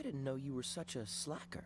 didn't know you were such a slacker.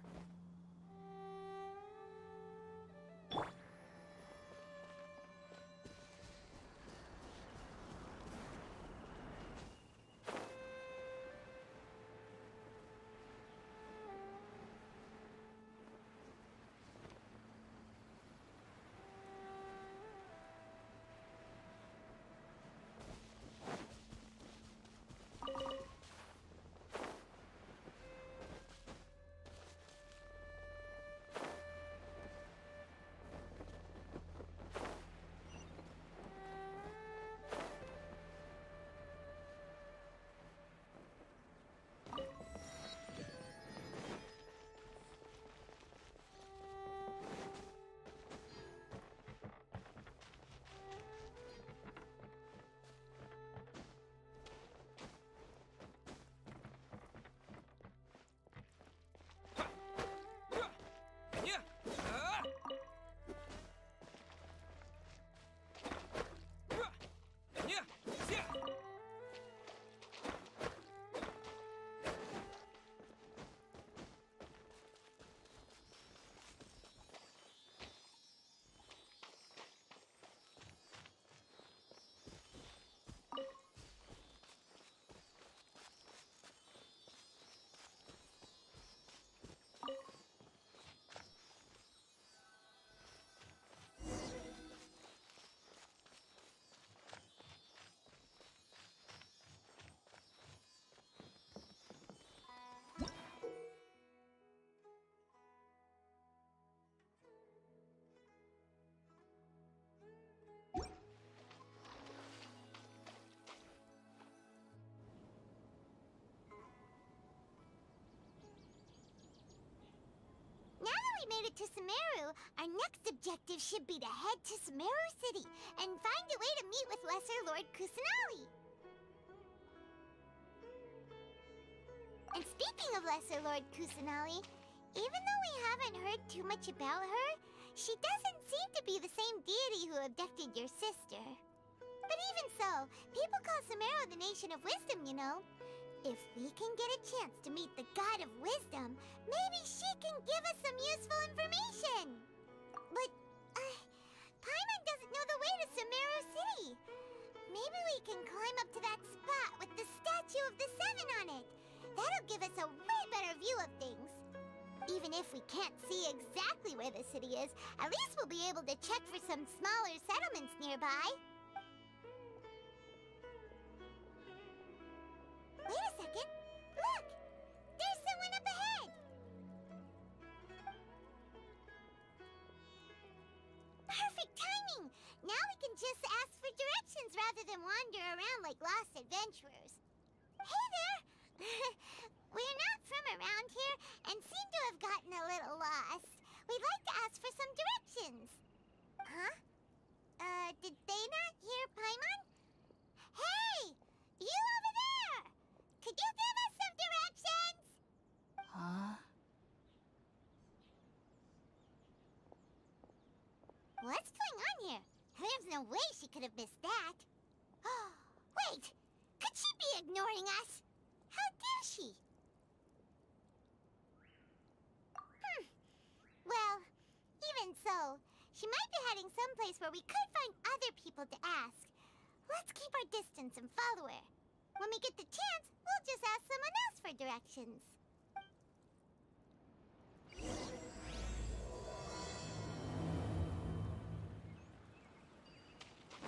To Sumeru, our next objective should be to head to Sumeru City and find a way to meet with Lesser Lord Kusanali. And speaking of Lesser Lord Kusanali, even though we haven't heard too much about her, she doesn't seem to be the same deity who abducted your sister. But even so, people call Sumeru the Nation of Wisdom, you know. If we can get a chance to meet the God of Wisdom, maybe she can give us some useful information. But, Paimon doesn't know the way to Sumeru City. Maybe we can climb up to that spot with the Statue of the Seven on it. That'll give us a way better view of things. Even if we can't see exactly where the city is, at least we'll be able to check for some smaller settlements nearby. Wait a second. Look! There's someone up ahead! Perfect timing! Now we can just ask for directions rather than wander around like lost adventurers. Hey there! We're not from around here and seem to have gotten a little lost. We'd like to ask for some directions. Huh? Did they not hear Paimon? Hey! You over there! Could you give us some directions? Huh? What's going on here? There's no way she could have missed that. Wait! Could she be ignoring us? How dare she? Well, even so, she might be heading someplace where we could find other people to ask. Let's keep our distance and follow her. When we get the chance, we'll just ask someone else for directions.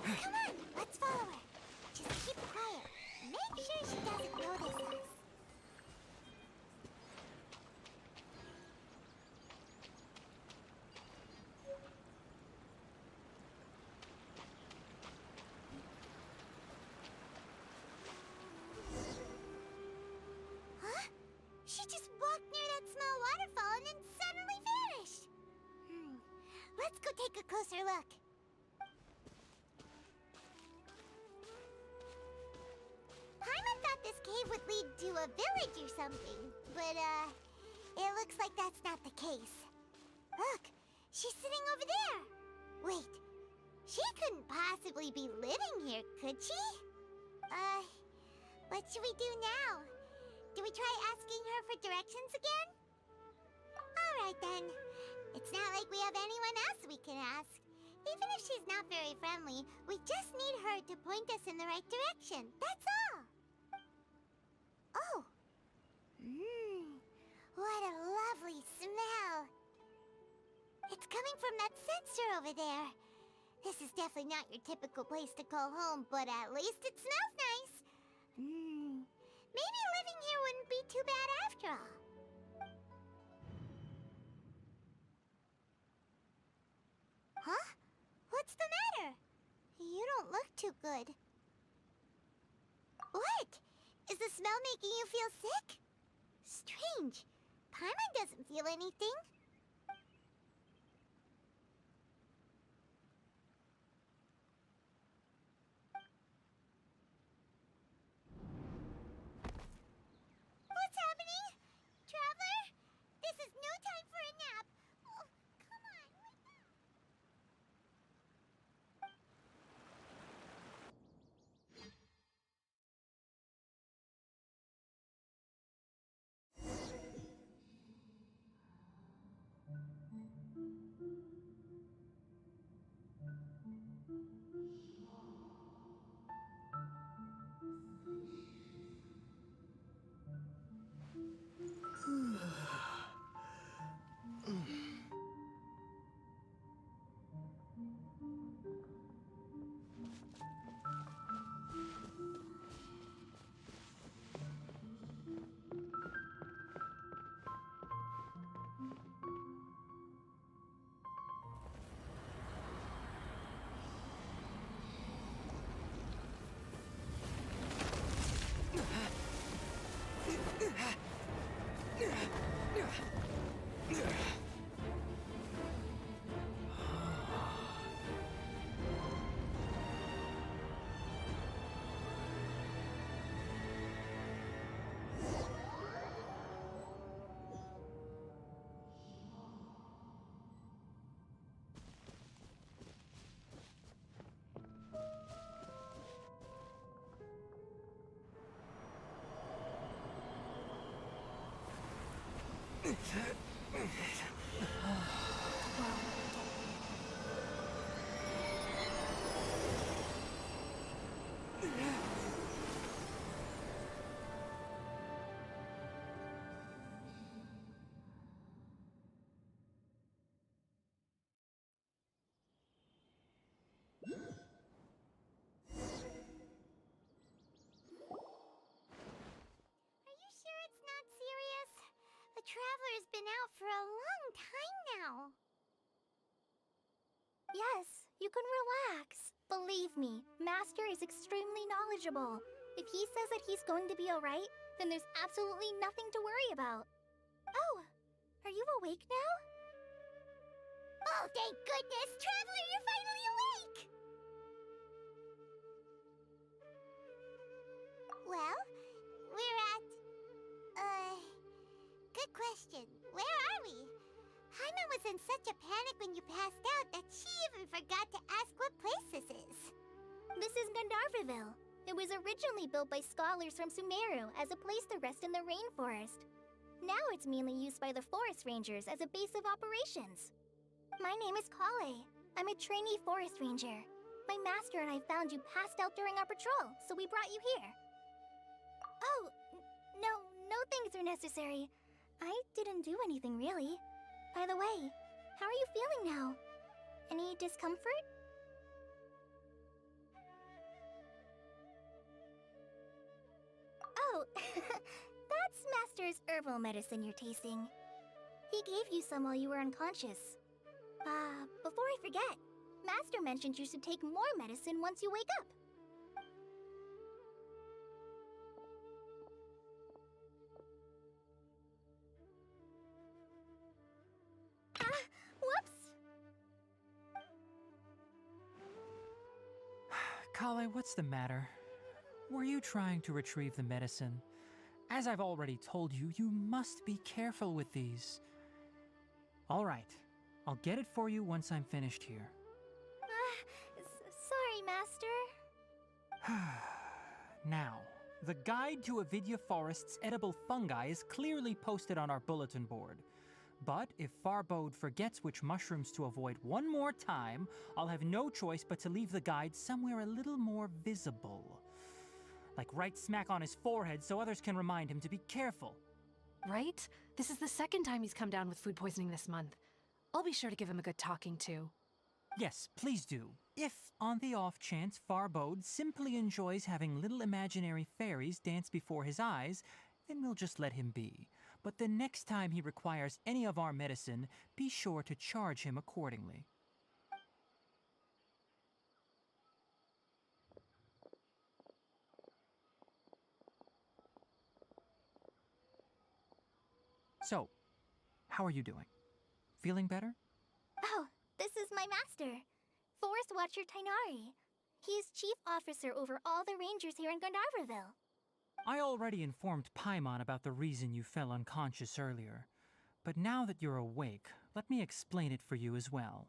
Come on, let's follow her. Just keep quiet. Make sure she doesn't notice us. Huh? She just walked near that small waterfall and then suddenly vanished. Let's go take a closer look. Paimon thought this cave would lead to a village or something, but, it looks like that's not the case. Look, she's sitting over there. Wait, she couldn't possibly be living here, could she? What should we do now? Do we try asking her for directions again? Alright then. It's not like we have anyone else we can ask. Even if she's not very friendly, we just need her to point us in the right direction. That's all. Oh. What a lovely smell. It's coming from that sensor over there. This is definitely not your typical place to call home, but at least it smells nice. Maybe living here wouldn't be too bad after all. Huh? What's the matter? You don't look too good. What? Is the smell making you feel sick? Strange. Paimon doesn't feel anything. What's happening? Traveler? This is no time for a nap. Oh, come on, wake up. Are you sure it's not serious? The Traveler's been out for a long time now. Yes, you can relax. Believe me, Master is extremely knowledgeable. If he says that he's going to be alright, then there's absolutely nothing to worry about. Oh, are you awake now? Oh, thank goodness! Traveler, you're finally awake! Well, we're at... Good question. Where are we? Paimon was in such a panic when you passed out that she even forgot to ask what place this is. This is Gandharvaville. It was originally built by scholars from Sumeru as a place to rest in the rainforest. Now it's mainly used by the forest rangers as a base of operations. My name is Kale. I'm a trainee forest ranger. My master and I found you passed out during our patrol, so we brought you here. Oh, no things are necessary. I didn't do anything really. By the way, how are you feeling now? Any discomfort? Oh, that's Master's herbal medicine you're tasting. He gave you some while you were unconscious. Before I forget, Master mentioned you should take more medicine once you wake up. Whoops! Kale, what's the matter? Were you trying to retrieve the medicine? As I've already told you, you must be careful with these. All right, I'll get it for you once I'm finished here. Sorry, Master. Now, The guide to Avidya Forest's edible fungi is clearly posted on our bulletin board. But if Farbode forgets which mushrooms to avoid one more time, I'll have no choice but to leave the guide somewhere a little more visible. Like right smack on his forehead so others can remind him to be careful. Right? This is the second time he's come down with food poisoning this month. I'll be sure to give him a good talking to. Yes, please do. If, on the off chance, Farbode simply enjoys having little imaginary fairies dance before his eyes, then we'll just let him be. But the next time he requires any of our medicine, be sure to charge him accordingly. So, how are you doing? Feeling better? Oh, this is my master, Forest Watcher Tainari. He's chief officer over all the rangers here in Gandharvaville. I already informed Paimon about the reason you fell unconscious earlier. But now that you're awake, let me explain it for you as well.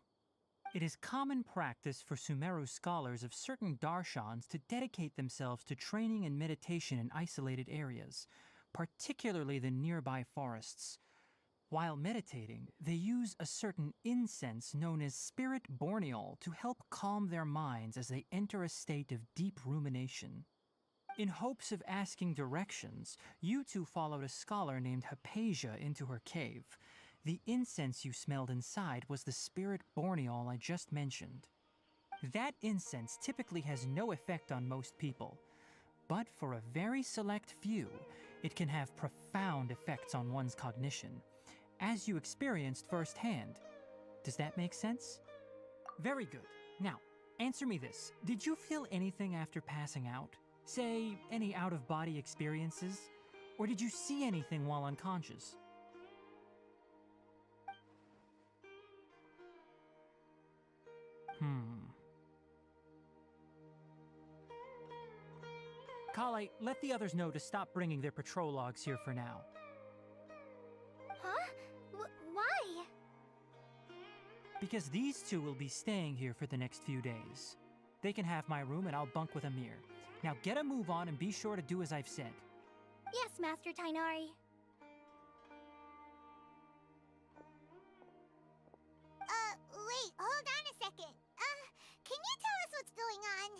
It is common practice for Sumeru scholars of certain darshans to dedicate themselves to training and meditation in isolated areas, particularly the nearby forests. While meditating, they use a certain incense known as spirit borneol to help calm their minds as they enter a state of deep rumination. In hopes of asking directions, you two followed a scholar named Hypatia into her cave. The incense you smelled inside was the spirit borneol I just mentioned. That incense typically has no effect on most people, but for a very select few, it can have profound effects on one's cognition, as you experienced firsthand. Does that make sense? Very good. Now, answer me this. Did you feel anything after passing out? Say, any out-of-body experiences? Or did you see anything while unconscious? Kale, let the others know to stop bringing their patrol logs here for now. Huh? Why? Because these two will be staying here for the next few days. They can have my room and I'll bunk with Amir. Now get a move on and be sure to do as I've said. Yes, Master Tainari. Wait, hold on a second. Can you tell us what's going on?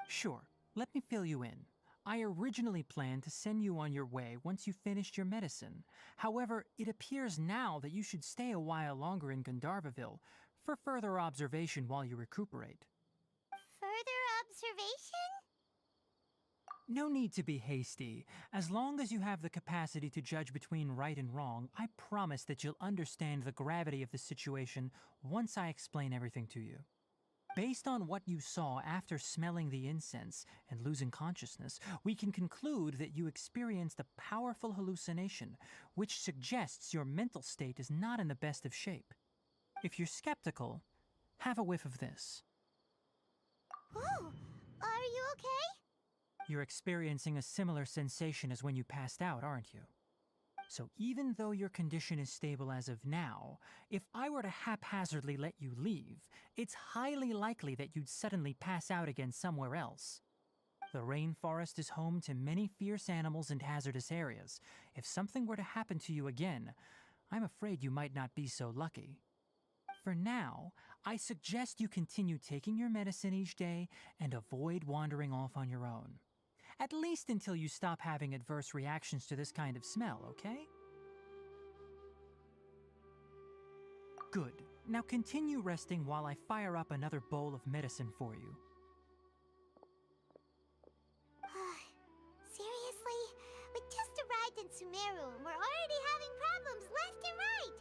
Sure, let me fill you in. I originally planned to send you on your way once you finished your medicine. However, it appears now that you should stay a while longer in Gandharvaville for further observation while you recuperate. Further observation? No need to be hasty. As long as you have the capacity to judge between right and wrong, I promise that you'll understand the gravity of the situation once I explain everything to you. Based on what you saw after smelling the incense and losing consciousness, we can conclude that you experienced a powerful hallucination, which suggests your mental state is not in the best of shape. If you're skeptical, have a whiff of this. Oh, are you okay? You're experiencing a similar sensation as when you passed out, aren't you? So even though your condition is stable as of now, if I were to haphazardly let you leave, it's highly likely that you'd suddenly pass out again somewhere else. The rainforest is home to many fierce animals and hazardous areas. If something were to happen to you again, I'm afraid you might not be so lucky. For now, I suggest you continue taking your medicine each day and avoid wandering off on your own. At least until you stop having adverse reactions to this kind of smell, okay? Good. Now continue resting while I fire up another bowl of medicine for you. Seriously? We just arrived in Sumeru and we're already having problems left and right!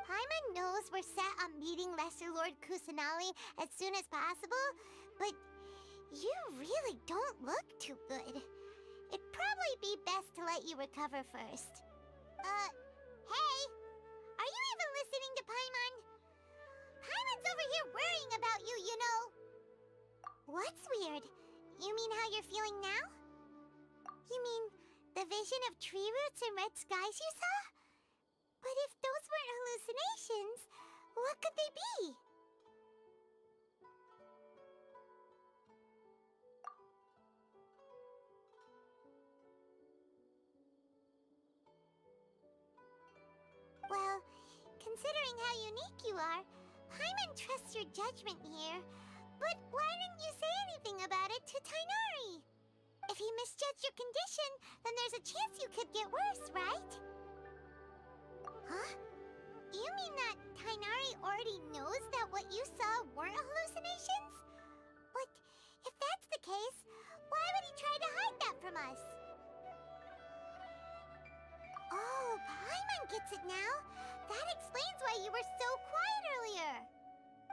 Paimon knows we're set on meeting Lesser Lord Kusanali as soon as possible, but you really don't look too good. It'd probably be best to let you recover first. Hey! Are you even listening to Paimon? Paimon's over here worrying about you, you know! What's weird? You mean how you're feeling now? You mean the vision of tree roots and red skies you saw? But if those weren't hallucinations, what could they be? considering how unique you are, Paimon trusts your judgment here. But why didn't you say anything about it to Tighnari? If he misjudged your condition, then there's a chance you could get worse, right? Huh? You mean that Tighnari already knows that what you saw weren't hallucinations? But if that's the case, why would he try to hide that from us? Oh, Paimon gets it now. That explains why you were so quiet earlier.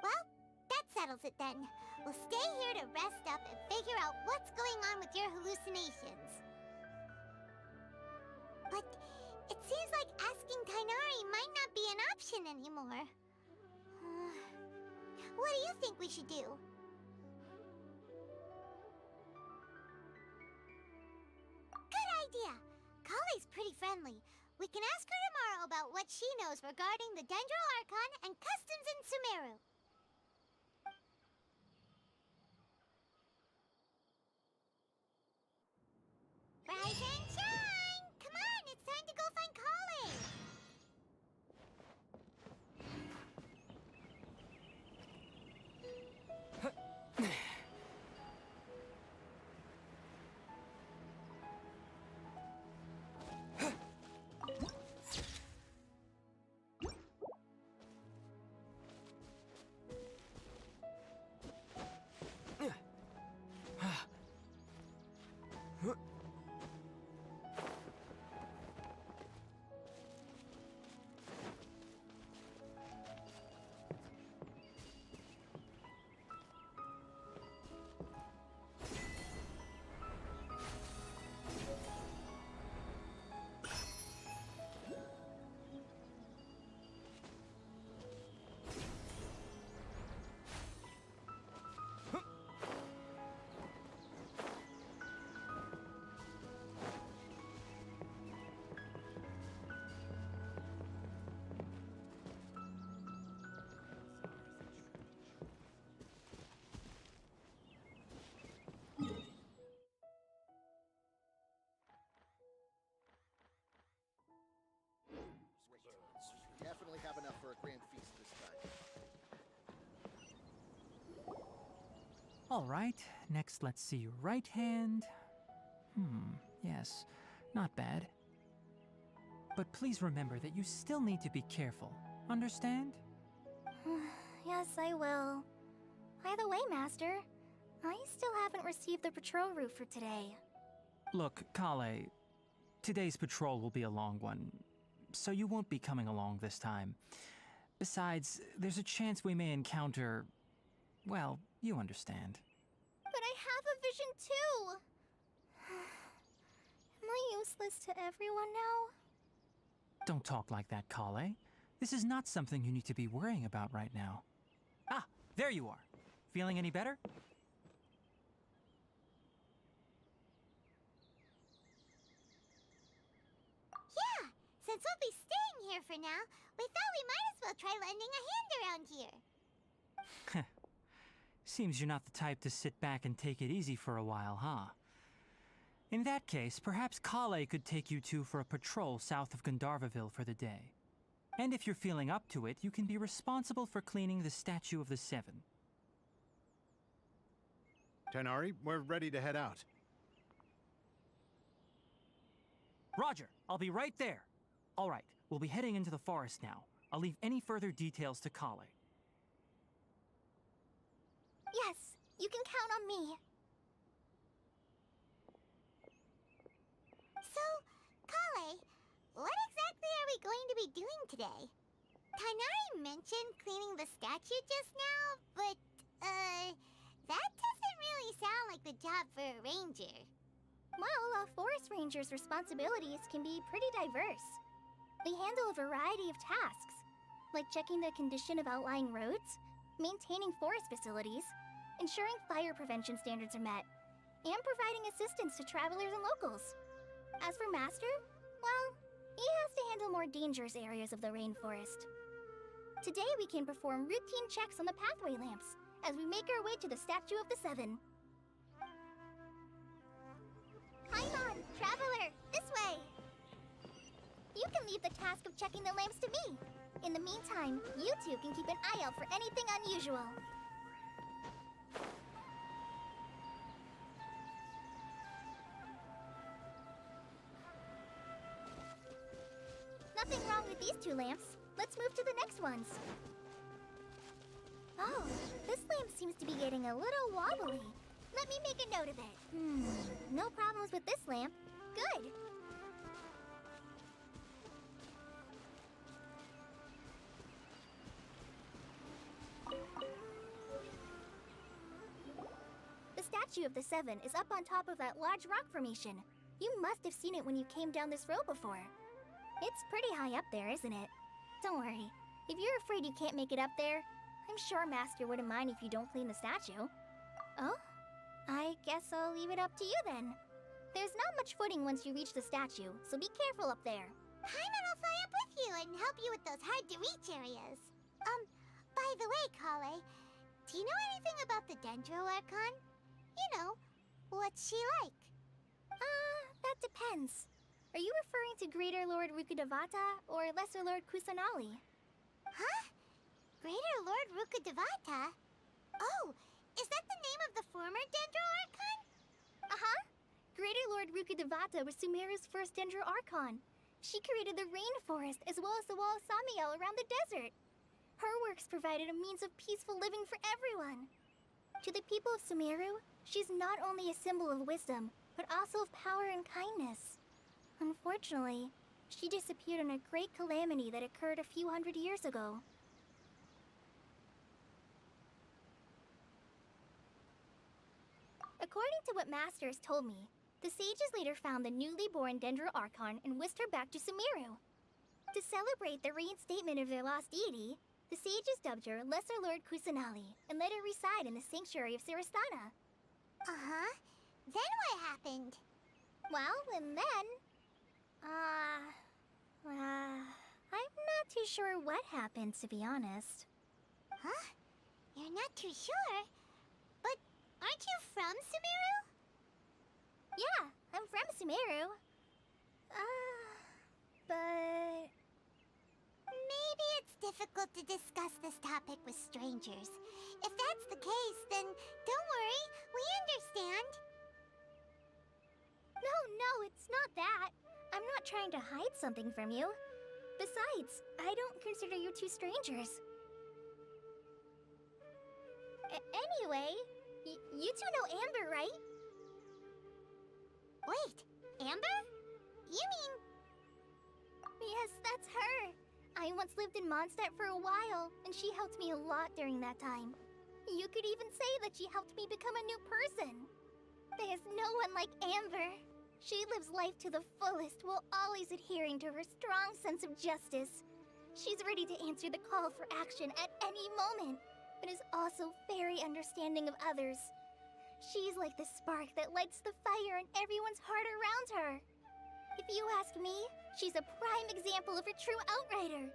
Well, that settles it then. We'll stay here to rest up and figure out what's going on with your hallucinations. But it seems like asking Tighnari might not be an option anymore. What do you think we should do? Good idea! Kale's pretty friendly. We can ask her tomorrow about what she knows regarding the Dendro Archon and customs in Sumeru. Rise and shine! Come on, it's time to go find Kale! Definitely have enough for a grand feast this time. All right, next let's see your right hand. Yes, not bad. But please remember that you still need to be careful. Understand? Yes, I will. By the way, Master, I still haven't received the patrol route for today. Look, Kale, today's patrol will be a long one, so you won't be coming along this time. Besides, there's a chance we may encounter... well, you understand. But I have a vision too! Am I useless to everyone now? Don't talk like that, Kale. This is not something you need to be worrying about right now. Ah, there you are. Feeling any better? Yeah, since we'll be staying here for now, we thought we might as well try lending a hand around here. Seems you're not the type to sit back and take it easy for a while, huh? In that case, perhaps Kale could take you two for a patrol south of Gandharvaville for the day. And if you're feeling up to it, you can be responsible for cleaning the Statue of the Seven. Tighnari, we're ready to head out. Roger, I'll be right there. All right, we'll be heading into the forest now. I'll leave any further details to Kale. Yes, you can count on me. So, Kale, what exactly are we going to be doing today? Tighnari mentioned cleaning the statue just now, but, that doesn't really sound like the job for a ranger. Well, a forest ranger's responsibilities can be pretty diverse. They handle a variety of tasks, like checking the condition of outlying roads, maintaining forest facilities, ensuring fire prevention standards are met, and providing assistance to travelers and locals. As for Master, well, he has to handle more dangerous areas of the rainforest. Today we can perform routine checks on the pathway lamps as we make our way to the Statue of the Seven. Paimon, traveler, this way! You can leave the task of checking the lamps to me. In the meantime, you two can keep an eye out for anything unusual. Nothing wrong with these two lamps. Let's move to the next ones. Oh, this lamp seems to be getting a little wobbly. Let me make a note of it. No problems with this lamp. Good. The statue of the Seven is up on top of that large rock formation. You must have seen it when you came down this road before. It's pretty high up there, isn't it? Don't worry. If you're afraid you can't make it up there, I'm sure Master wouldn't mind if you don't clean the statue. Oh? I guess I'll leave it up to you then. There's not much footing once you reach the statue, so be careful up there. Paimon will fly up with you and help you with those hard-to-reach areas. By the way, Kale, do you know anything about the Dendro Archon? You know, what's she like? That depends. Are you referring to Greater Lord Rukkhadevata or Lesser Lord Kusanali? Huh? Greater Lord Rukkhadevata? Oh, is that the name of the former Dendro Archon? Uh-huh. Greater Lord Rukkhadevata was Sumeru's first Dendro Archon. She created the rainforest as well as the wall of Samiel around the desert. Her works provided a means of peaceful living for everyone. To the people of Sumeru, she's not only a symbol of wisdom, but also of power and kindness. Unfortunately, she disappeared in a great calamity that occurred a few hundred years ago. According to what Master has told me, the sages later found the newly born Dendro Archon and whisked her back to Sumeru. To celebrate the reinstatement of their lost deity, the sages dubbed her Lesser Lord Kusanali and let her reside in the sanctuary of Sarastana. Uh-huh. Then what happened? Well, and then... I'm not too sure what happened, to be honest. Huh? You're not too sure? But aren't you from Sumeru? Yeah, I'm from Sumeru. But... Maybe it's difficult to discuss this topic with strangers. If that's the case, then don't worry, we understand. No, it's not that. I'm not trying to hide something from you. Besides, I don't consider you two strangers. Anyway, you two know Amber, right? Wait, Amber? You mean... Yes, that's her. I once lived in Mondstadt for a while, and she helped me a lot during that time. You could even say that she helped me become a new person. There's no one like Amber. She lives life to the fullest while always adhering to her strong sense of justice. She's ready to answer the call for action at any moment, but is also very understanding of others. She's like the spark that lights the fire in everyone's heart around her. If you ask me, she's a prime example of a true outrider.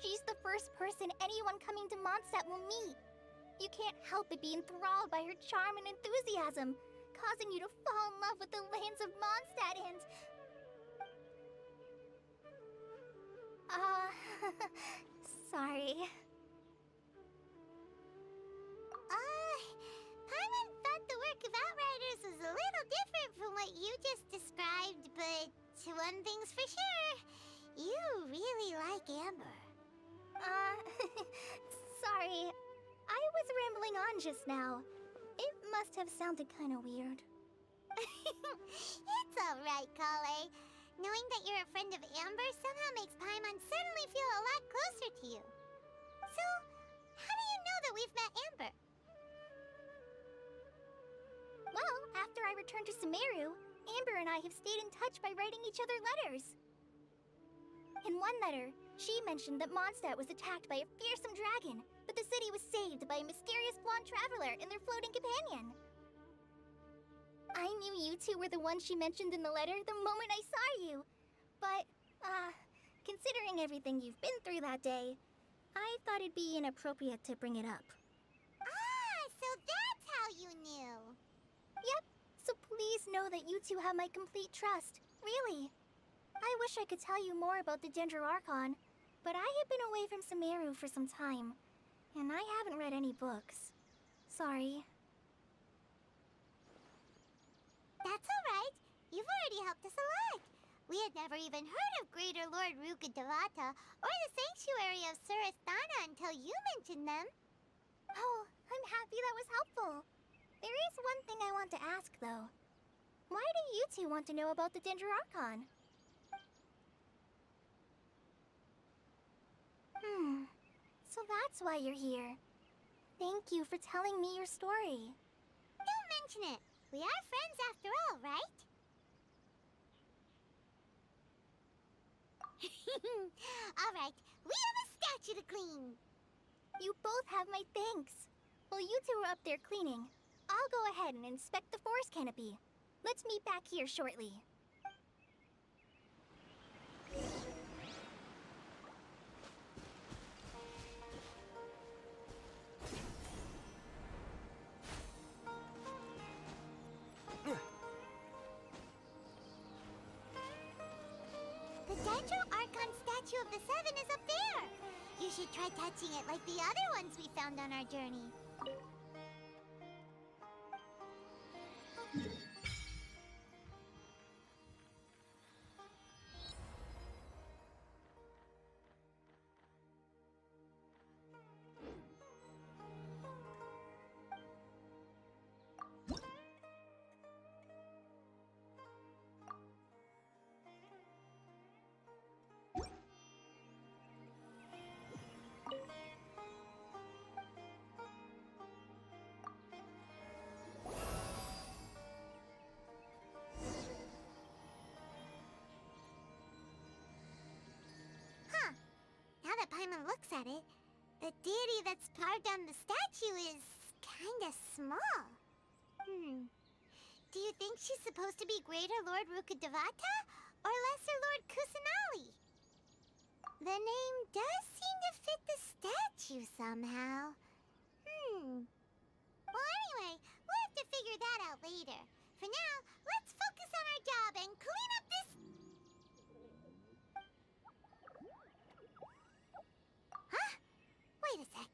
She's the first person anyone coming to Mondstadt will meet. You can't help but be enthralled by her charm and enthusiasm, causing you to fall in love with the lands of Mondstadt and... sorry. Paimon thought the work of Outriders was a little different from what you just described, but one thing's for sure, you really like Amber. Sorry. I was rambling on just now. It must have sounded kind of weird. It's alright, Kale. Knowing that you're a friend of Amber somehow makes Paimon suddenly feel a lot closer to you. So, how do you know that we've met Amber? Well, after I returned to Sumeru, Amber and I have stayed in touch by writing each other letters. In one letter, she mentioned that Mondstadt was attacked by a fearsome dragon, but the city was saved by a mysterious blonde traveler and their floating companion. I knew you two were the ones she mentioned in the letter the moment I saw you. But, considering everything you've been through that day, I thought it'd be inappropriate to bring it up. Ah, so that's how you knew. Yep, so please know that you two have my complete trust, really. I wish I could tell you more about the Dendro Archon, But I have been away from Sumeru for some time, and I haven't read any books. Sorry. That's alright. You've already helped us a lot. We had never even heard of Greater Lord Rukkhadevata or the Sanctuary of Surasthana until you mentioned them. Oh, I'm happy that was helpful. There is one thing I want to ask, though. Why do you two want to know about the Danger Archon? So that's why you're here. Thank you for telling me your story. Don't mention it. We are friends after all, right? Alright, we have a statue to clean. You both have my thanks. While you two are up there cleaning, I'll go ahead and inspect the forest canopy. Let's meet back here shortly. The Dendro Archon statue of the Seven is up there. You should try touching it like the other ones we found on our journey. Now that Paimon looks at it, the deity that's carved on the statue is kinda small. Do you think she's supposed to be Greater Lord Rukkhadevata or Lesser Lord Kusanali? The name does seem to fit the statue somehow. Well, anyway, we'll have to figure that out later. For now, let's focus on our job and clean up this... Huh? Wait a sec.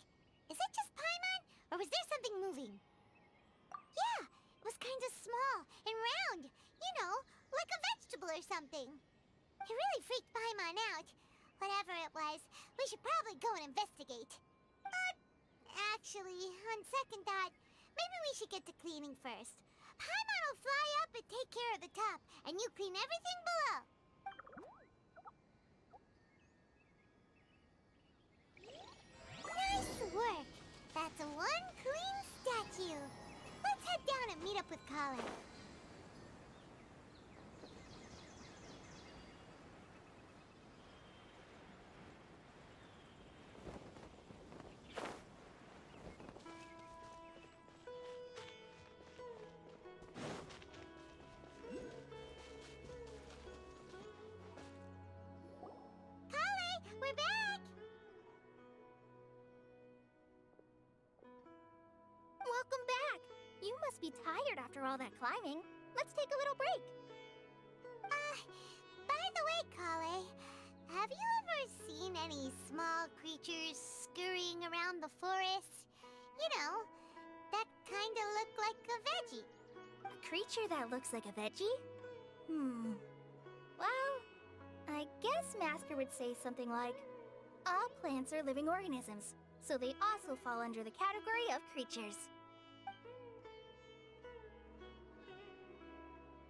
Is it just Paimon, or was there something moving? Yeah, it was kind of small and round. You know, like a vegetable or something. It really freaked Paimon out. Whatever it was, we should probably go and investigate. Actually, on second thought, maybe we should get to cleaning first. Paimon will fly up and take care of the top, and you clean everything below. Nice work! That's one clean statue. Let's head down and meet up with Kale. Kale, we're back! Welcome back. You must be tired after all that climbing. Let's take a little break. By the way, Kale, have you ever seen any small creatures scurrying around the forest? You know, that kind of look like a veggie. A creature that looks like a veggie? Well, I guess Master would say something like, all plants are living organisms, so they also fall under the category of creatures.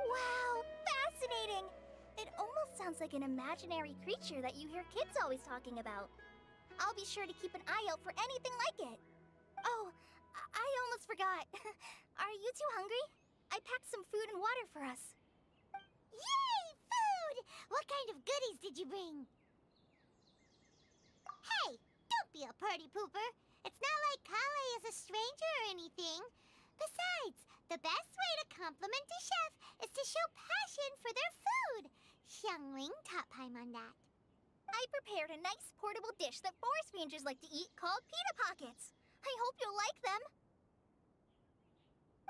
Wow, fascinating! It almost sounds like an imaginary creature that you hear kids always talking about. I'll be sure to keep an eye out for anything like it. Oh, I almost forgot. Are you two hungry? I packed some food and water for us. Yay, food! What kind of goodies did you bring? Hey, don't be a party pooper. It's not like Kale is a stranger or anything. Besides, the best way to compliment a chef is to show passion for their food. Xiangling taught Paimon that. I prepared a nice portable dish that forest rangers like to eat called pita pockets. I hope you'll like them.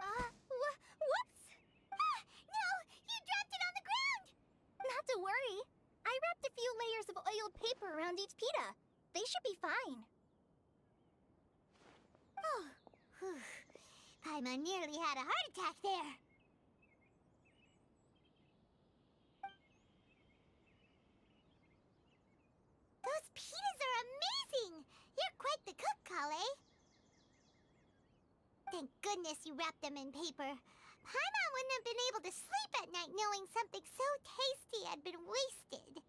Whoops! No! You dropped it on the ground! Not to worry. I wrapped a few layers of oiled paper around each pita. should be fine. Oh, whew. Paimon nearly had a heart attack there. Those pitas are amazing! You're quite the cook, Kale. Thank goodness you wrapped them in paper. Paimon wouldn't have been able to sleep at night knowing something so tasty had been wasted.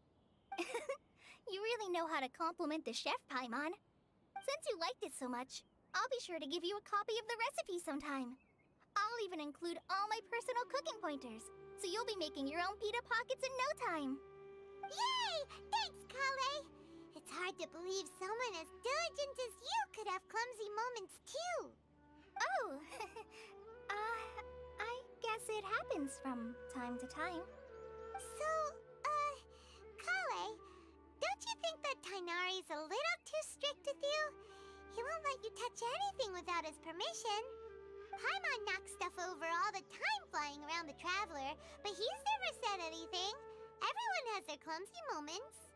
You really know how to compliment the chef, Paimon. Since you liked it so much, I'll be sure to give you a copy of the recipe sometime. I'll even include all my personal cooking pointers, so you'll be making your own pita pockets in no time. Yay! Thanks, Kale! It's hard to believe someone as diligent as you could have clumsy moments, too. Oh, I guess it happens from time to time. So, Kale, don't you think that Tainari's a little too strict with you? He won't let you touch anything without his permission. Paimon knocks stuff over all the time flying around the Traveler, but he's never said anything. Everyone has their clumsy moments.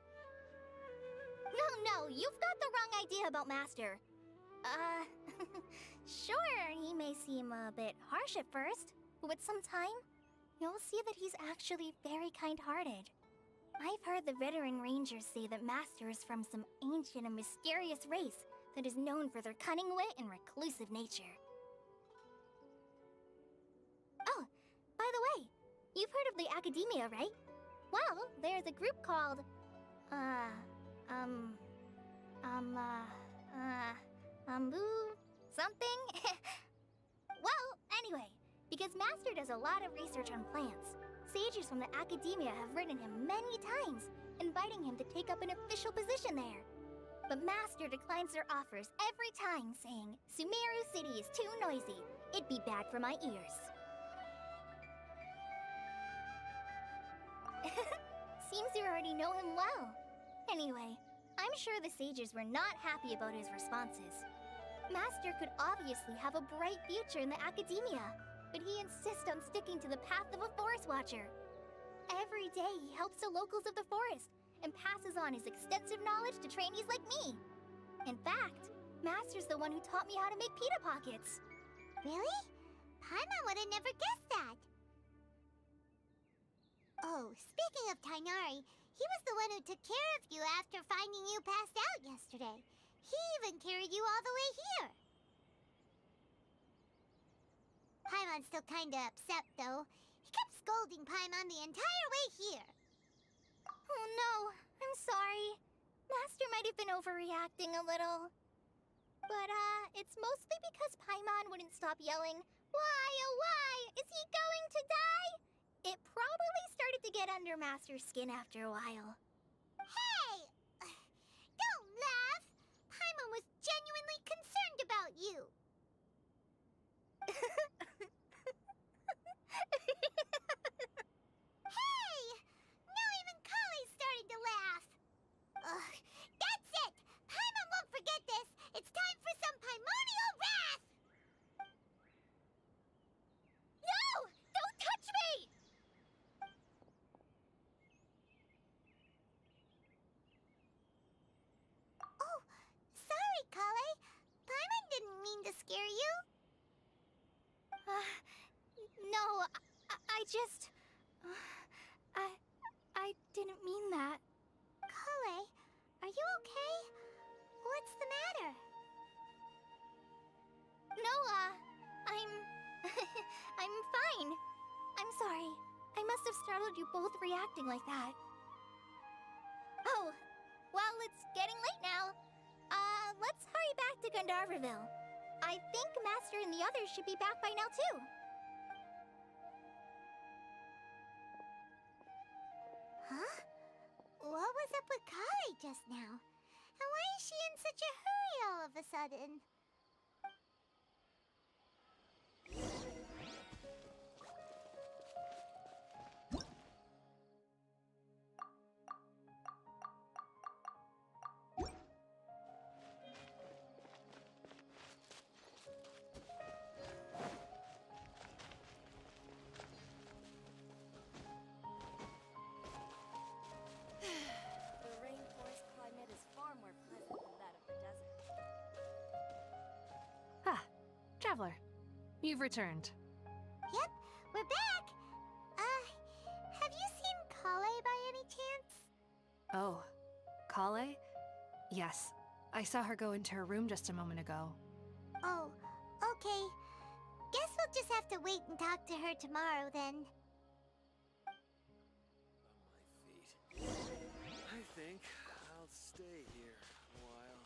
No, you've got the wrong idea about Master. Sure, he may seem a bit harsh at first, but with some time, you'll see that he's actually very kind-hearted. I've heard the veteran rangers say that Master is from some ancient and mysterious race that is known for their cunning wit and reclusive nature. Oh, by the way, you've heard of the Academia, right? Well, there's a group called, something? Well, anyway, because Master does a lot of research on plants, sages from the Academia have written him many times, inviting him to take up an official position there. But Master declines their offers every time, saying, Sumeru City is too noisy. It'd be bad for my ears. Seems you already know him well. Anyway, I'm sure the sages were not happy about his responses. Master could obviously have a bright future in the Academia, but he insists on sticking to the path of a forest watcher. Every day he helps the locals of the forest and passes on his extensive knowledge to trainees like me. In fact, Master's the one who taught me how to make pita pockets. Really? Paimon would have never guessed that. Oh, speaking of Tainari, he was the one who took care of you after finding you passed out yesterday. He even carried you all the way here. Paimon's still kinda upset, though. He kept scolding Paimon the entire way here. Oh no, I'm sorry. Master might have been overreacting a little. But, it's mostly because Paimon wouldn't stop yelling, Why, oh why, is he going to die? It probably started to get under Master's skin after a while. Hey! Don't laugh! Paimon was genuinely concerned about you. Hey! Now even Kale's starting to laugh. That's it! Paimon won't forget this! It's time for some Paimonial wrath! No! Don't touch me! Oh, sorry, Kale. Paimon didn't mean to scare you. No, I just... I didn't mean that. Kale, are you okay? What's the matter? No, I'm... I'm fine. I'm sorry. I must have startled you both reacting like that. Oh, well, it's getting late now. Let's hurry back to Gandharville. I think Master and the others should be back by now, too. Huh? What was up with Kale just now? And why is she in such a hurry all of a sudden? The rainforest climate is far more pleasant than You've returned. Yep, we're back. Have you seen Kale by any chance? Oh, Kale? Yes, I saw her go into her room just a moment ago. Oh, okay. Guess we'll just have to wait and talk to her tomorrow then. On my feet. I think I'll stay here a while.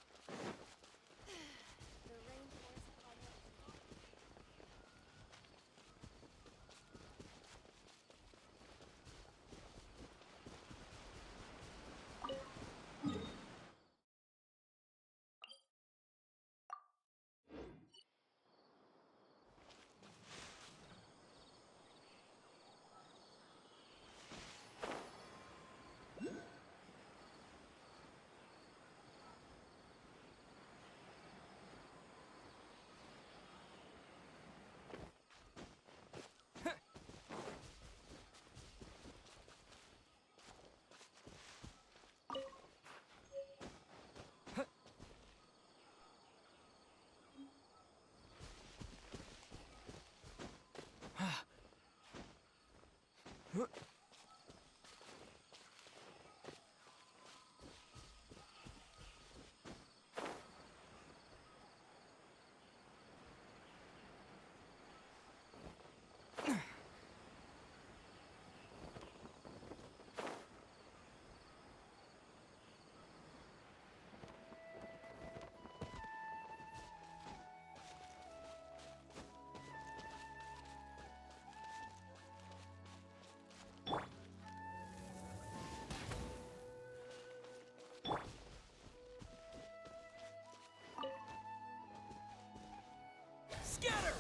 Scatter!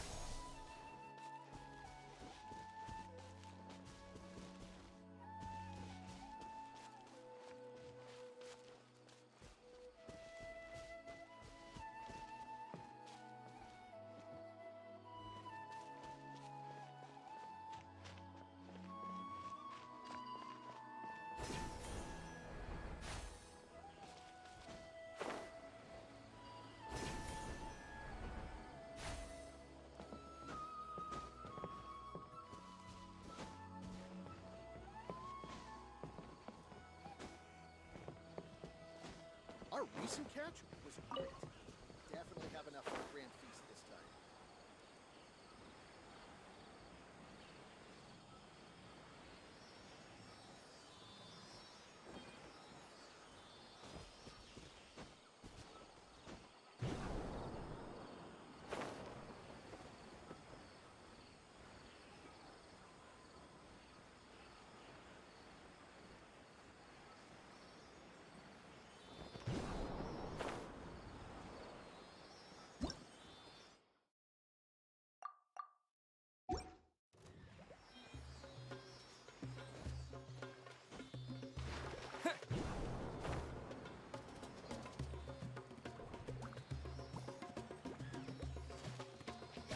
Our recent catch was great. Definitely have enough for a grand feast this time.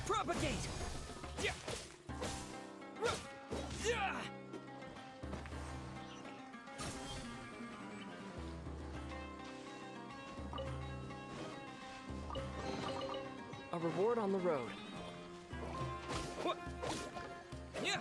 Propagate! Yeah. Yeah. A reward on the road. What? Yeah.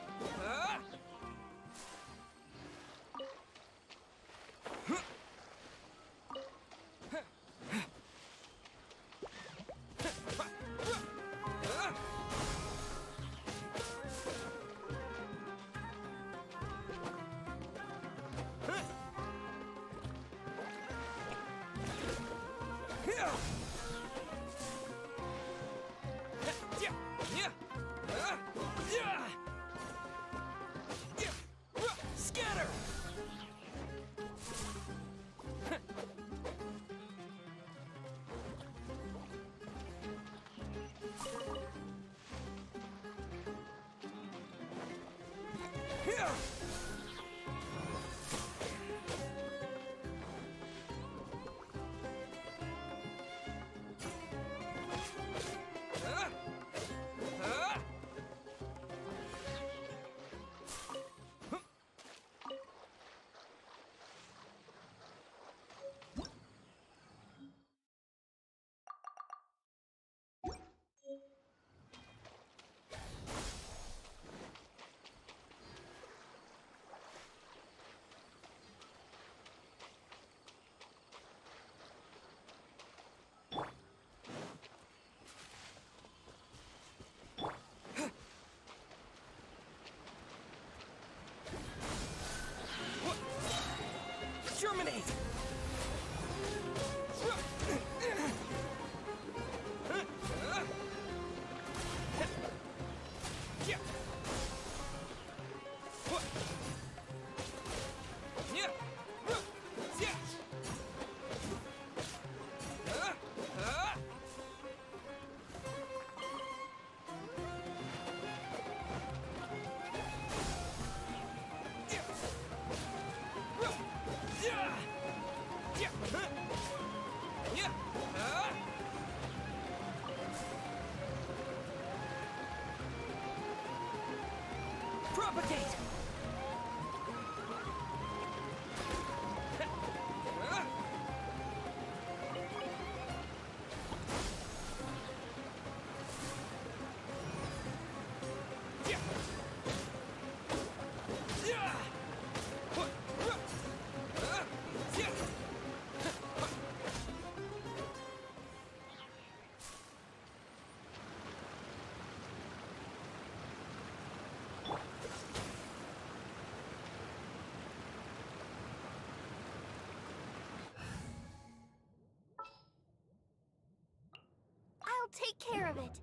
Scatter! Propagate! I'll take care of it.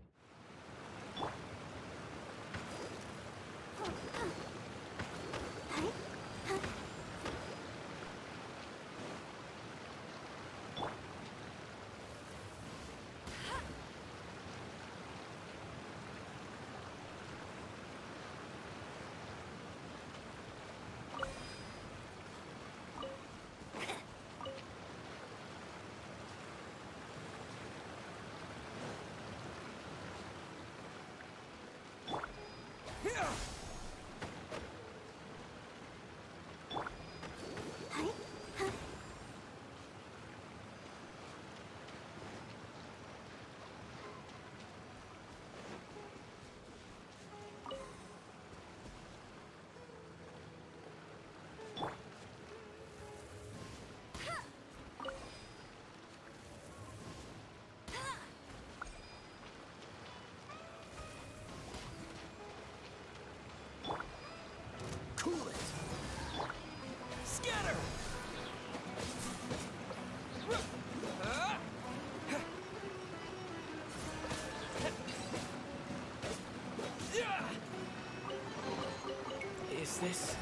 Cool it! Scatter! Is this...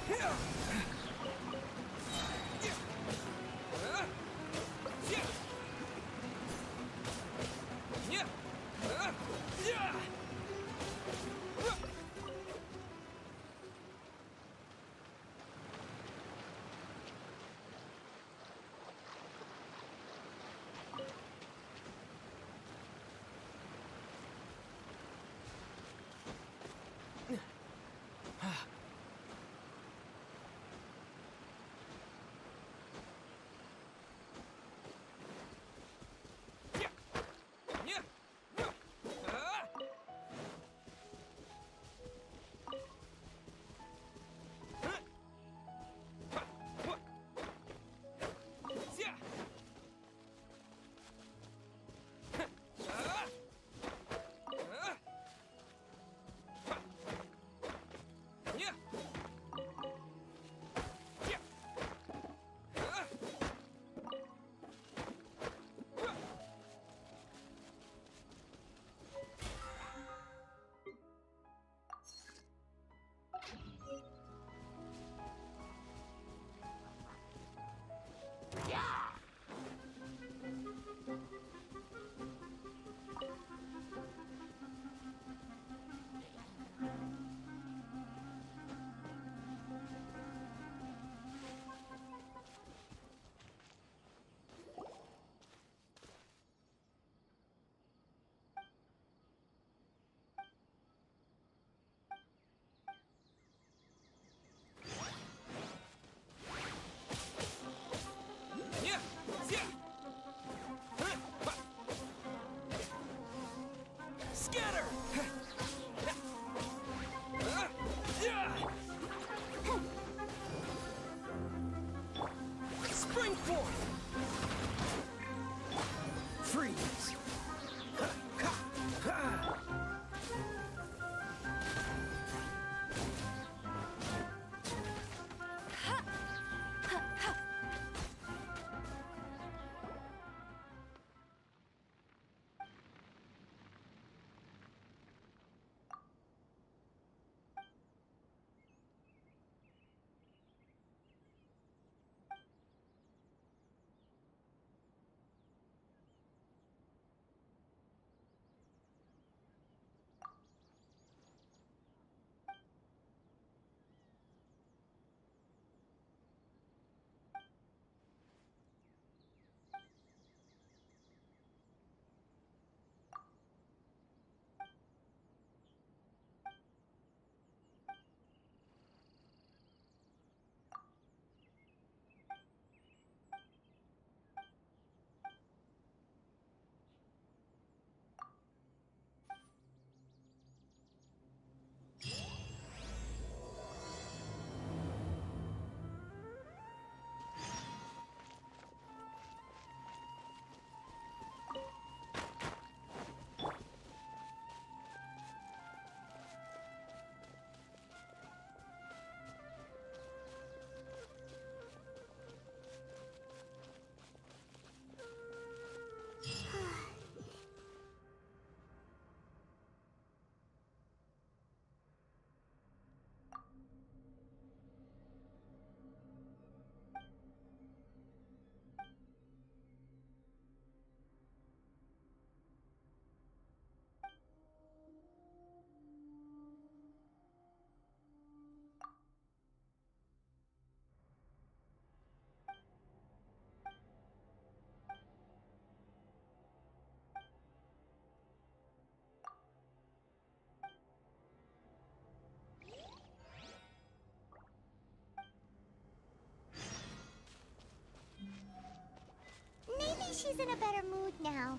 she's in a better mood now.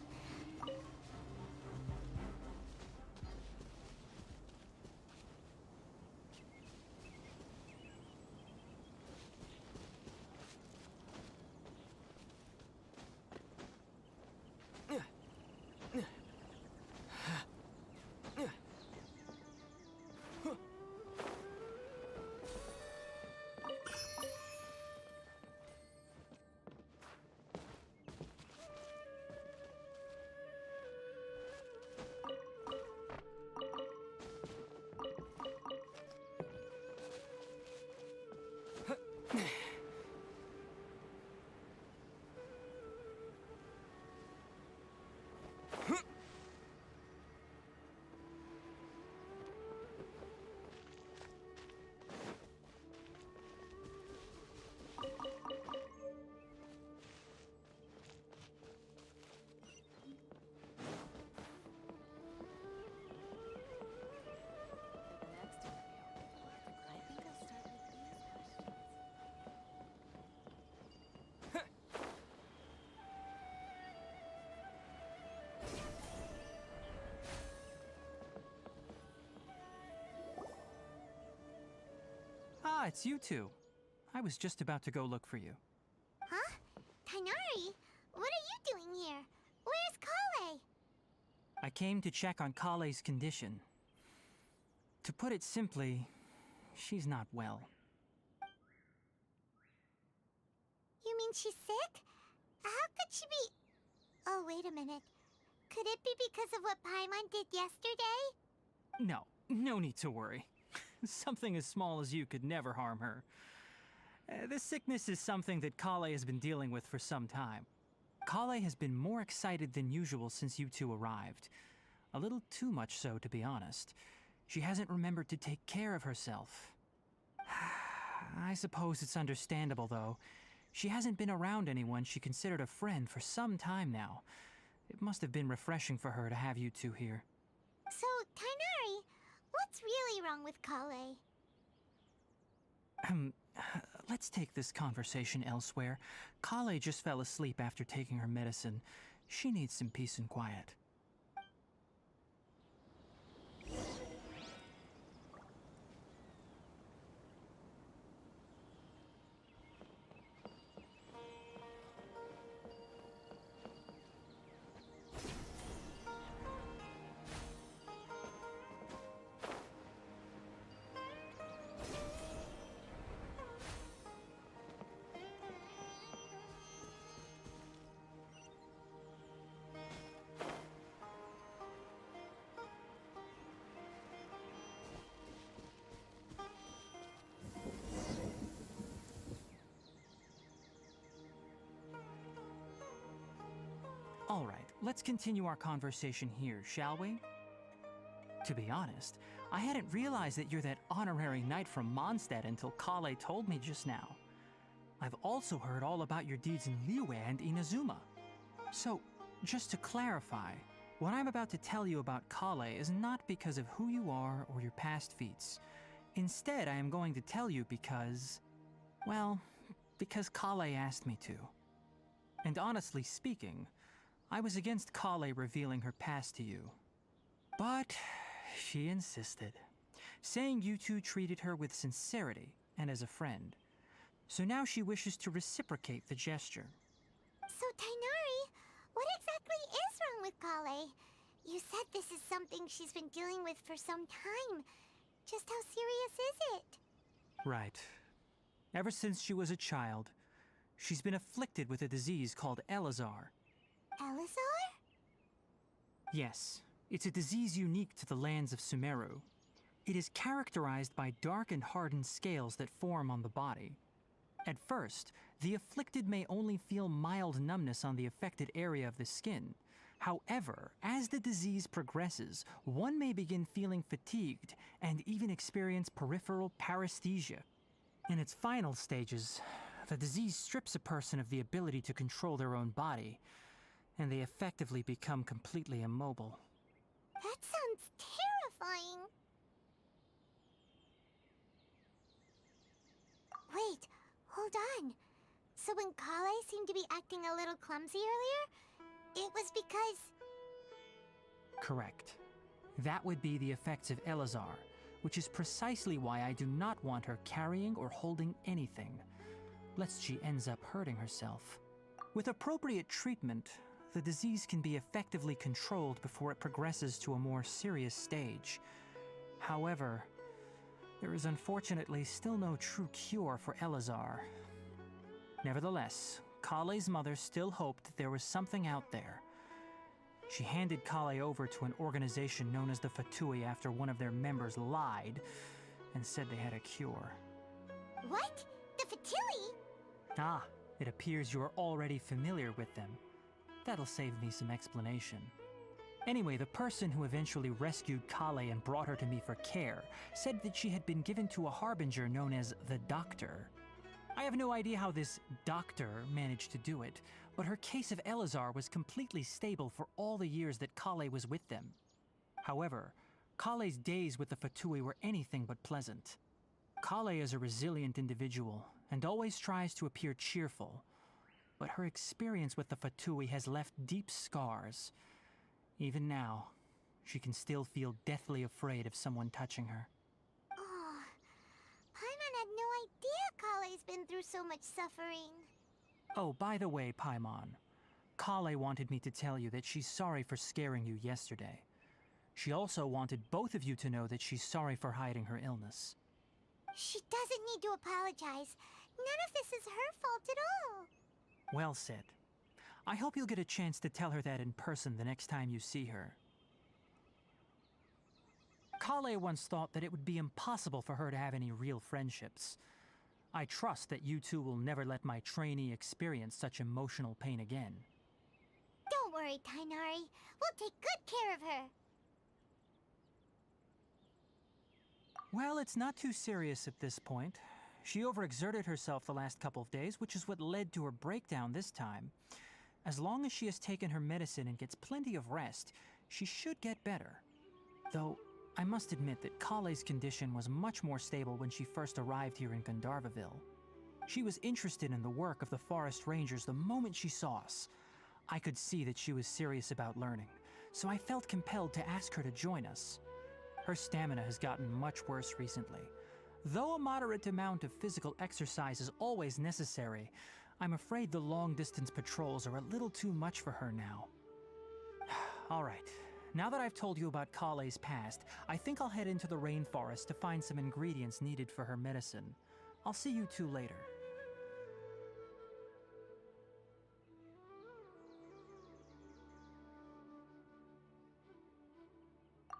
Ah, it's you two. I was just about to go look for you. Huh? Tighnari, what are you doing here? Where's Kale? I came to check on Kale's condition. To put it simply, she's not well. You mean she's sick? How could she be... Oh, wait a minute. Could it be because of what Paimon did yesterday? No need to worry. Something as small as you could never harm her. This sickness is something that Kale has been dealing with for some time. Kale has been more excited than usual since you two arrived. A little too much so, to be honest. She hasn't remembered to take care of herself. I suppose it's understandable, though. She hasn't been around anyone she considered a friend for some time now. It must have been refreshing for her to have you two here. So, Tighnari, what's really wrong with Kale? Let's take this conversation elsewhere. Kale just fell asleep after taking her medicine. She needs some peace and quiet. All right, let's continue our conversation here, shall we? To be honest, I hadn't realized that you're that honorary knight from Mondstadt until Kale told me just now. I've also heard all about your deeds in Liyue and Inazuma. So, just to clarify, what I'm about to tell you about Kale is not because of who you are or your past feats. Instead, I am going to tell you because... well, because Kale asked me to. And honestly speaking, I was against Kale revealing her past to you. But she insisted, saying you two treated her with sincerity and as a friend. So now she wishes to reciprocate the gesture. So, Tighnari, what exactly is wrong with Kale? You said this is something she's been dealing with for some time. Just how serious is it? Right. Ever since she was a child, she's been afflicted with a disease called Elazar. Elazar? Yes, it's a disease unique to the lands of Sumeru. It is characterized by dark and hardened scales that form on the body. At first, the afflicted may only feel mild numbness on the affected area of the skin. However, as the disease progresses, one may begin feeling fatigued and even experience peripheral paresthesia. In its final stages, the disease strips a person of the ability to control their own body, and they effectively become completely immobile. That sounds terrifying. Wait, hold on. So when Kale seemed to be acting a little clumsy earlier, it was because... Correct. That would be the effects of Elazar, which is precisely why I do not want her carrying or holding anything, lest she ends up hurting herself. With appropriate treatment, the disease can be effectively controlled before it progresses to a more serious stage. However, there is unfortunately still no true cure for Elazar. Nevertheless, Kale's mother still hoped that there was something out there. She handed Kale over to an organization known as the Fatui after one of their members lied and said they had a cure. What? The Fatui? Ah, it appears you are already familiar with them. That'll save me some explanation. Anyway, the person who eventually rescued Kale and brought her to me for care said that she had been given to a harbinger known as the Doctor. I have no idea how this doctor managed to do it, but her case of Elazar was completely stable for all the years that Kale was with them. However, Kale's days with the Fatui were anything but pleasant. Kale is a resilient individual and always tries to appear cheerful, but her experience with the Fatui has left deep scars. Even now, she can still feel deathly afraid of someone touching her. Oh, Paimon had no idea Kale's been through so much suffering. Oh, by the way, Paimon, Kale wanted me to tell you that she's sorry for scaring you yesterday. She also wanted both of you to know that she's sorry for hiding her illness. She doesn't need to apologize. None of this is her fault at all. Well said. I hope you'll get a chance to tell her that in person the next time you see her. Kale once thought that it would be impossible for her to have any real friendships. I trust that you two will never let my trainee experience such emotional pain again. Don't worry, Tainari. We'll take good care of her. Well, it's not too serious at this point. She overexerted herself the last couple of days, which is what led to her breakdown this time. As long as she has taken her medicine and gets plenty of rest, she should get better. Though, I must admit that Kale's condition was much more stable when she first arrived here in Gandharvaville. She was interested in the work of the forest rangers the moment she saw us. I could see that she was serious about learning, so I felt compelled to ask her to join us. Her stamina has gotten much worse recently. Though a moderate amount of physical exercise is always necessary, I'm afraid the long-distance patrols are a little too much for her now. All right, now that I've told you about Kale's past, I think I'll head into the rainforest to find some ingredients needed for her medicine. I'll see you two later.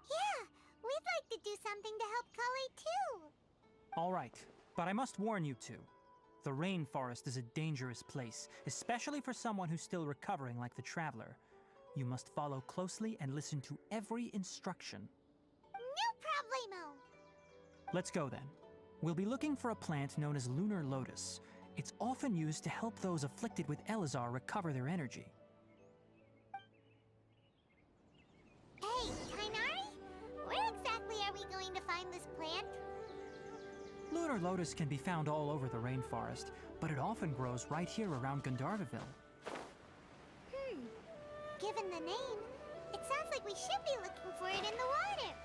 Yeah, we'd like to do something to help Kale too. All right, but I must warn you two. The rainforest is a dangerous place, especially for someone who's still recovering like the Traveler. You must follow closely and listen to every instruction. No problemo. Let's go then. We'll be looking for a plant known as lunar lotus. It's often used to help those afflicted with Elazar recover their energy. Hey, Tainari? Where exactly are we going to find this plant? Lunar lotus can be found all over the rainforest, but it often grows right here around Gandharvaville. Given the name, it sounds like we should be looking for it in the water.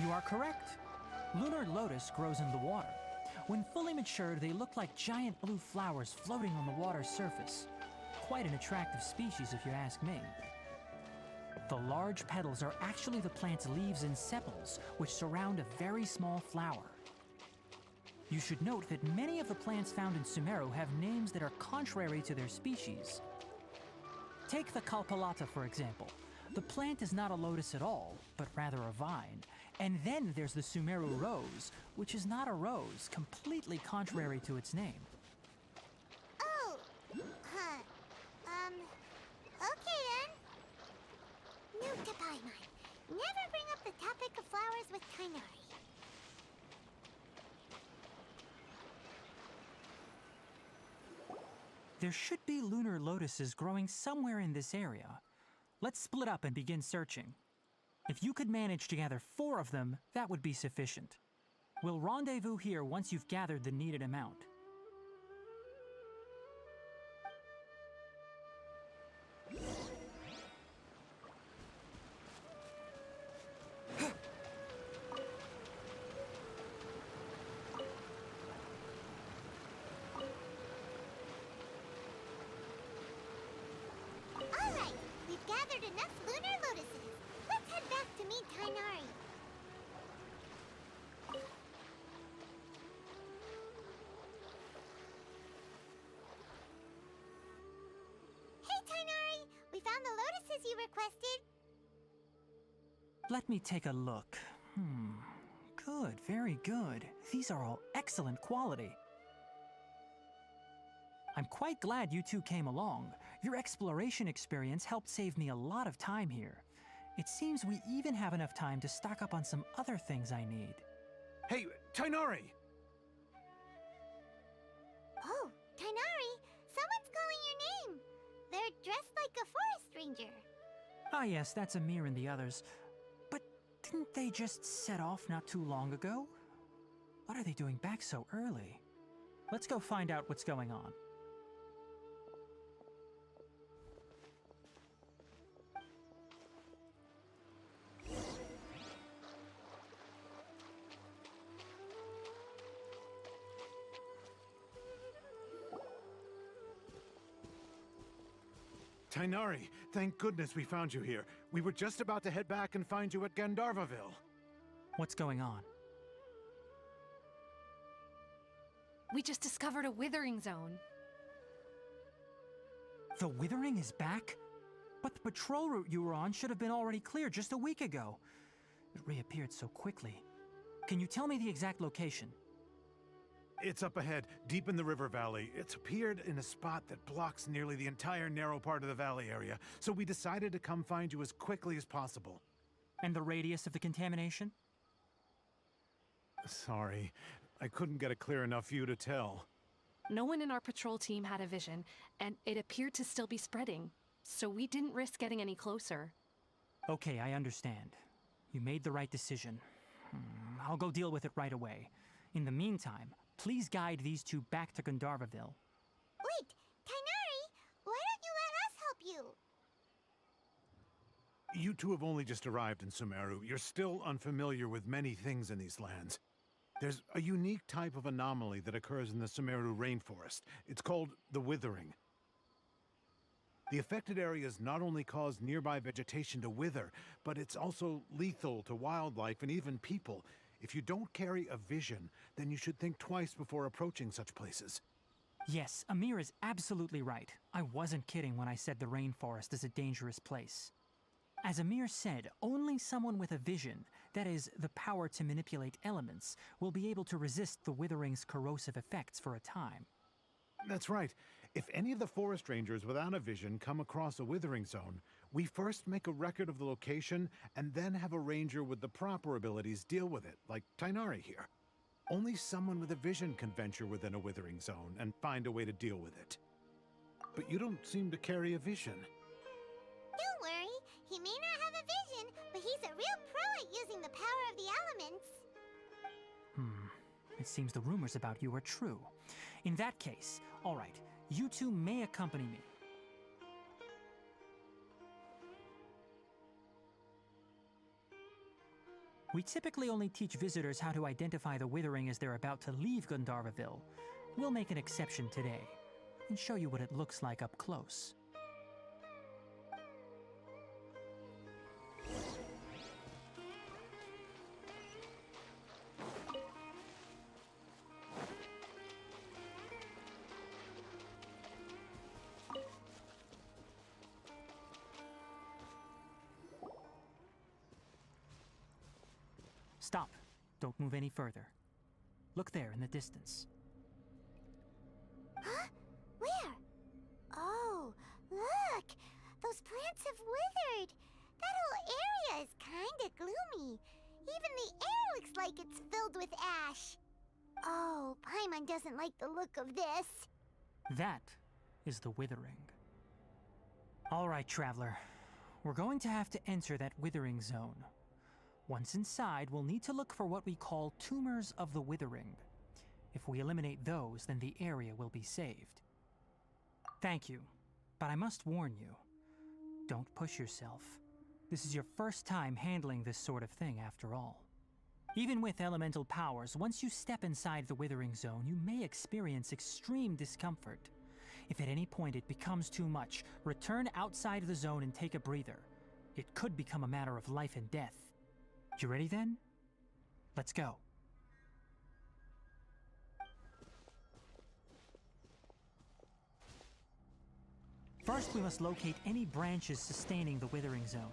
You are correct. Lunar lotus grows in the water. When fully matured, they look like giant blue flowers floating on the water's surface. Quite an attractive species, if you ask me. The large petals are actually the plant's leaves and sepals, which surround a very small flower. You should note that many of the plants found in Sumeru have names that are contrary to their species. Take the Kalpalata, for example. The plant is not a lotus at all, but rather a vine. And then there's the Sumeru rose, which is not a rose, completely contrary to its name. Oh, huh. Okay then. Note to Paimon. Never bring up the topic of flowers with Tainari. There should be lunar lotuses growing somewhere in this area. Let's split up and begin searching. If you could manage to gather 4 of them, that would be sufficient. We'll rendezvous here once you've gathered the needed amount. gathered enough lunar lotuses. Let's head back to meet Tainari. Hey, Tainari! We found the lotuses you requested. Let me take a look. Good, very good. These are all excellent quality. I'm quite glad you two came along. Your exploration experience helped save me a lot of time here. It seems we even have enough time to stock up on some other things I need. Hey, Tainari! Oh, Tainari, someone's calling your name. They're dressed like a forest ranger. Ah yes, that's Amir and the others. But didn't they just set off not too long ago? What are they doing back so early? Let's go find out what's going on. Tainari, thank goodness we found you here. We were just about to head back and find you at Gandharvaville. What's going on? We just discovered a withering zone. The Withering is back? But the patrol route you were on should have been already cleared just a week ago. It reappeared so quickly. Can you tell me the exact location? It's up ahead, deep in the river valley. It's appeared in a spot that blocks nearly the entire narrow part of the valley area, so we decided to come find you as quickly as possible. And the radius of the contamination? Sorry, I couldn't get a clear enough view to tell. No one in our patrol team had a vision, and it appeared to still be spreading, so we didn't risk getting any closer. Okay, I understand. You made the right decision. I'll go deal with it right away. In the meantime, please guide these two back to Gandharvaville. Wait, Tainari, why don't you let us help you? You two have only just arrived in Sumeru. You're still unfamiliar with many things in these lands. There's a unique type of anomaly that occurs in the Sumeru rainforest. It's called the Withering. The affected areas not only cause nearby vegetation to wither, but it's also lethal to wildlife and even people. If you don't carry a vision, then you should think twice before approaching such places. Yes, Amir is absolutely right. I wasn't kidding when I said the rainforest is a dangerous place. As Amir said, only someone with a vision, that is, the power to manipulate elements, will be able to resist the Withering's corrosive effects for a time. That's right. If any of the forest rangers without a vision come across a Withering zone, we first make a record of the location and then have a ranger with the proper abilities deal with it, like Tainari here. Only someone with a vision can venture within a Withering zone and find a way to deal with it. But you don't seem to carry a vision. Don't worry, he may not have a vision, but he's a real pro at using the power of the elements. It seems the rumors about you are true. In that case, all right, you two may accompany me. We typically only teach visitors how to identify the Withering as they're about to leave Gandharvaville. We'll make an exception today, and show you what it looks like up close. Stop. Don't move any further. Look there in the distance. Huh? Where? Oh, look! Those plants have withered! That whole area is kinda gloomy. Even the air looks like it's filled with ash. Oh, Paimon doesn't like the look of this. That is the Withering. All right, Traveler. We're going to have to enter that Withering zone. Once inside, we'll need to look for what we call tumors of the Withering. If we eliminate those, then the area will be saved. Thank you, but I must warn you. Don't push yourself. This is your first time handling this sort of thing, after all. Even with elemental powers, once you step inside the Withering zone, you may experience extreme discomfort. If at any point it becomes too much, return outside of the zone and take a breather. It could become a matter of life and death. You ready then? Let's go. First, we must locate any branches sustaining the withering zone.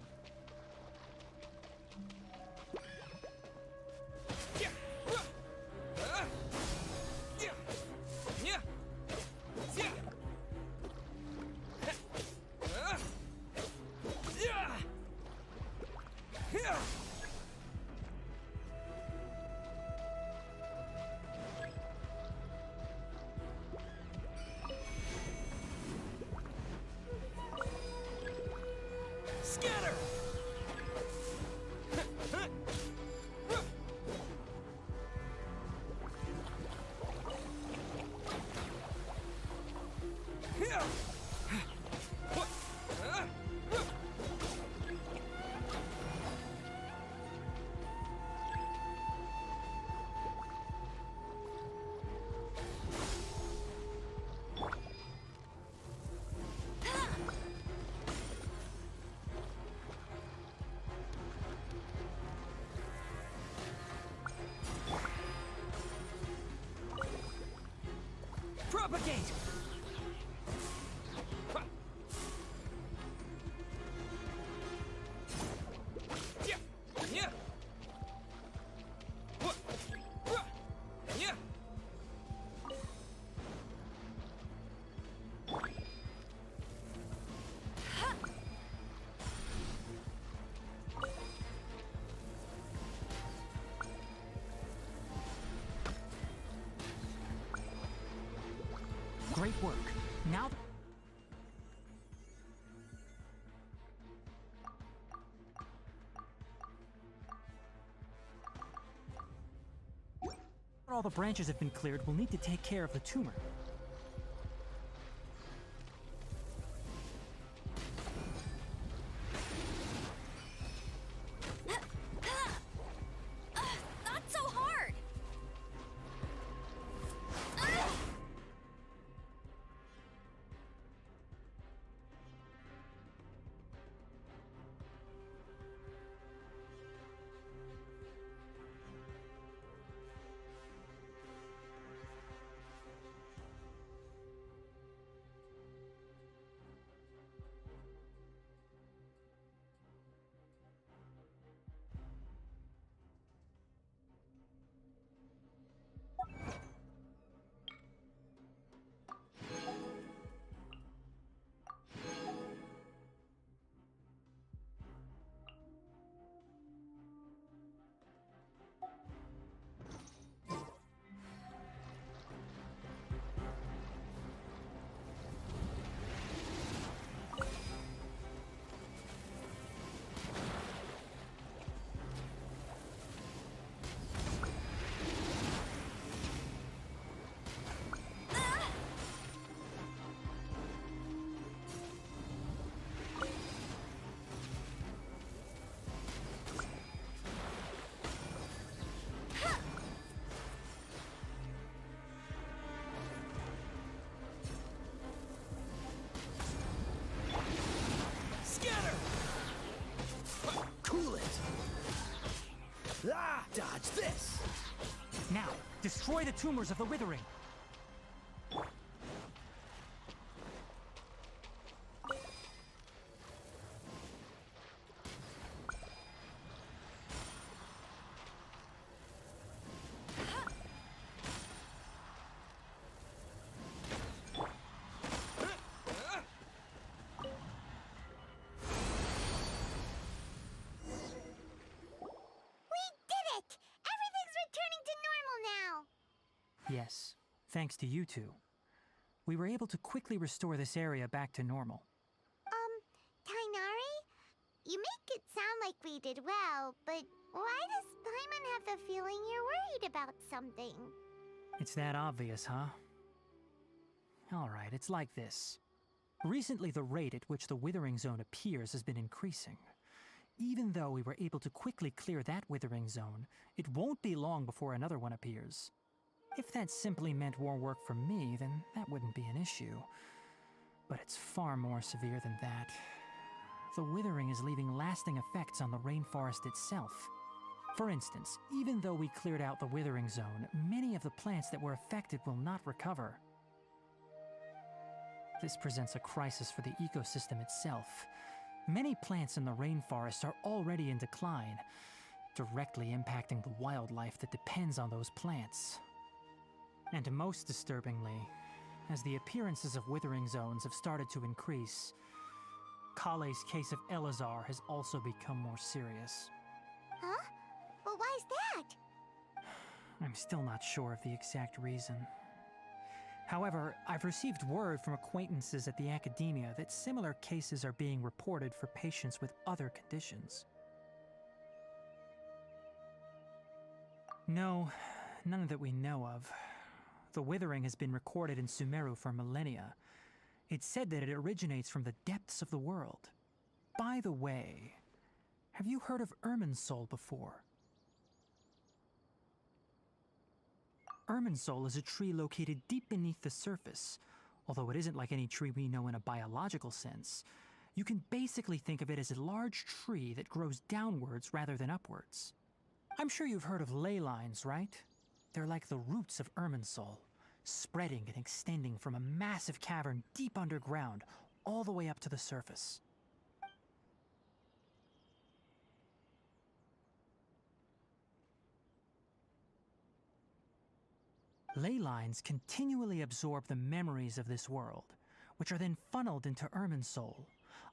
Scatter! Propagate! Great work. Now all the branches have been cleared, we'll need to take care of the tumor. Not so hard! Cool it! Ah! Dodge this! Now, destroy the tumors of the withering. Yes, thanks to you two. We were able to quickly restore this area back to normal. Tainari? You make it sound like we did well, but why does Paimon have the feeling you're worried about something? It's that obvious, huh? Alright, it's like this. Recently, the rate at which the withering zone appears has been increasing. Even though we were able to quickly clear that withering zone, it won't be long before another one appears. If that simply meant more work for me, then that wouldn't be an issue. But it's far more severe than that. The withering is leaving lasting effects on the rainforest itself. For instance, even though we cleared out the withering zone, many of the plants that were affected will not recover. This presents a crisis for the ecosystem itself. Many plants in the rainforest are already in decline, directly impacting the wildlife that depends on those plants. And most disturbingly, as the appearances of withering zones have started to increase, Kale's case of Elazar has also become more serious. Huh? Well, why is that? I'm still not sure of the exact reason. However, I've received word from acquaintances at the academia that similar cases are being reported for patients with other conditions. No, none that we know of. The withering has been recorded in Sumeru for millennia. It's said that it originates from the depths of the world. By the way, have you heard of Irminsul before? Irminsul is a tree located deep beneath the surface. Although it isn't like any tree we know in a biological sense, you can basically think of it as a large tree that grows downwards rather than upwards. I'm sure you've heard of ley lines, right? They're like the roots of Irminsul, spreading and extending from a massive cavern deep underground all the way up to the surface. Ley lines continually absorb the memories of this world, which are then funneled into Irminsul,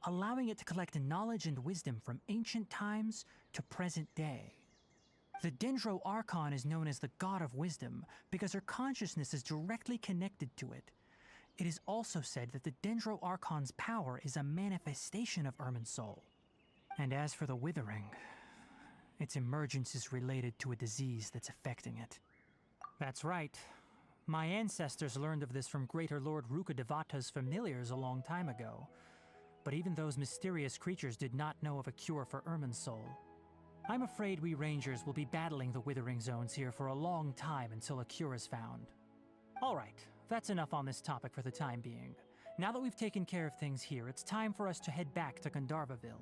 allowing it to collect knowledge and wisdom from ancient times to present day. The Dendro Archon is known as the God of Wisdom because her consciousness is directly connected to it. It is also said that the Dendro Archon's power is a manifestation of Irminsul. And as for the Withering, its emergence is related to a disease that's affecting it. That's right. My ancestors learned of this from Greater Lord Rukkhadevata's familiars a long time ago. But even those mysterious creatures did not know of a cure for Irminsul. I'm afraid we Rangers will be battling the Withering Zones here for a long time until a cure is found. Alright, that's enough on this topic for the time being. Now that we've taken care of things here, it's time for us to head back to Gandharvaville.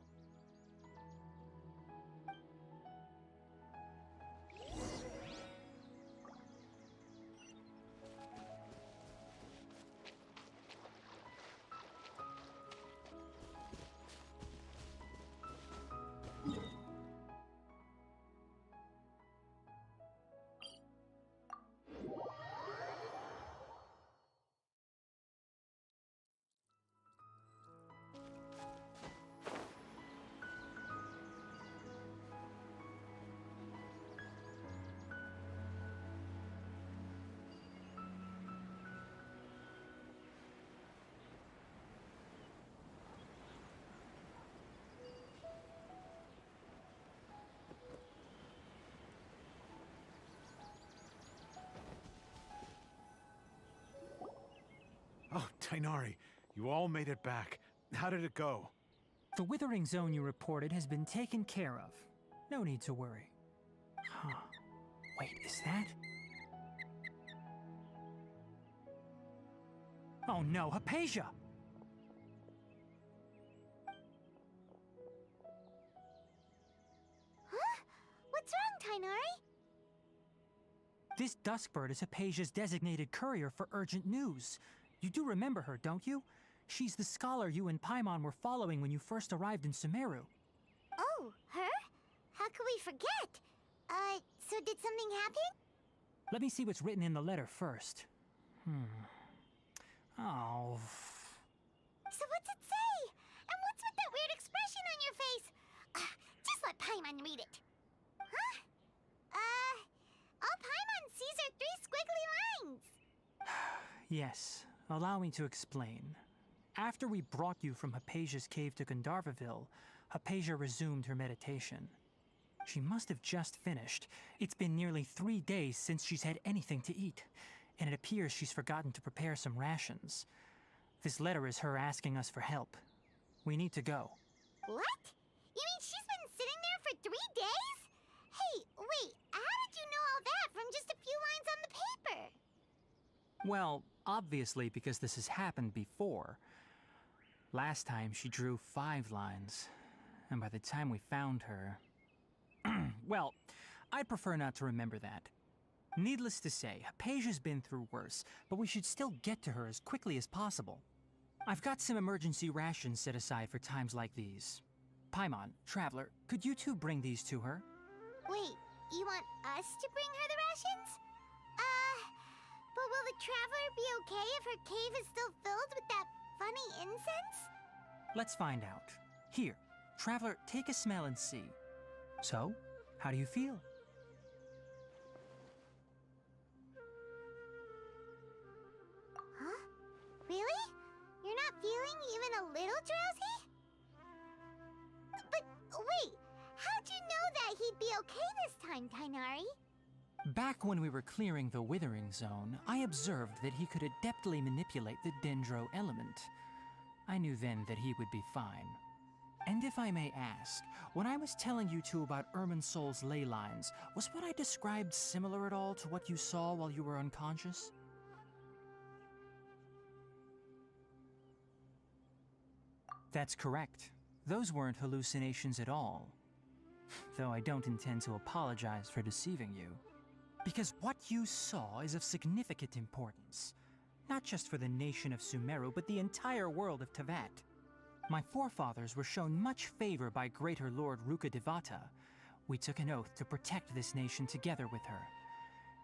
Oh, Tainari, you all made it back. How did it go? The Withering Zone you reported has been taken care of. No need to worry. Huh. Wait, is that? Oh no, Hypatia! Huh? What's wrong, Tainari? This Duskbird is Hypatia's designated courier for urgent news. You do remember her, don't you? She's the scholar you and Paimon were following when you first arrived in Sumeru. Oh, her? How could we forget? So did something happen? Let me see what's written in the letter first. Oh. So what's it say? And what's with that weird expression on your face? Just let Paimon read it. Huh? All Paimon sees are 3 squiggly lines. Yes, allow me to explain. After we brought you from Hypatia's cave to Gandharvaville, Hypatia resumed her meditation. She must have just finished. It's been nearly 3 days since she's had anything to eat, and it appears she's forgotten to prepare some rations. This letter is her asking us for help. We need to go. What? You mean she's been sitting there for 3 days? Hey, wait, how did you know all that from just a few lines on the paper? Well, obviously because this has happened before. Last time she drew 5 lines, and by the time we found her... Well, I'd prefer not to remember that. Needless to say, Hypatia's been through worse, but we should still get to her as quickly as possible. I've got some emergency rations set aside for times like these. Paimon, Traveler, could you two bring these to her? Wait, you want us to bring her the rations? But will the Traveler be okay if her cave is still filled with that funny incense? Let's find out. Here, Traveler, take a smell and see. So, how do you feel? Huh? Really? You're not feeling even a little drowsy? But wait, how'd you know that he'd be okay this time, Tainari? Back when we were clearing the Withering Zone, I observed that he could adeptly manipulate the Dendro element. I knew then that he would be fine. And if I may ask, when I was telling you two about Irminsul's ley lines, was what I described similar at all to what you saw while you were unconscious? That's correct. Those weren't hallucinations at all. Though I don't intend to apologize for deceiving you. Because what you saw is of significant importance. Not just for the nation of Sumeru, but the entire world of Tevat. My forefathers were shown much favor by Greater Lord Rukkhadevata. We took an oath to protect this nation together with her.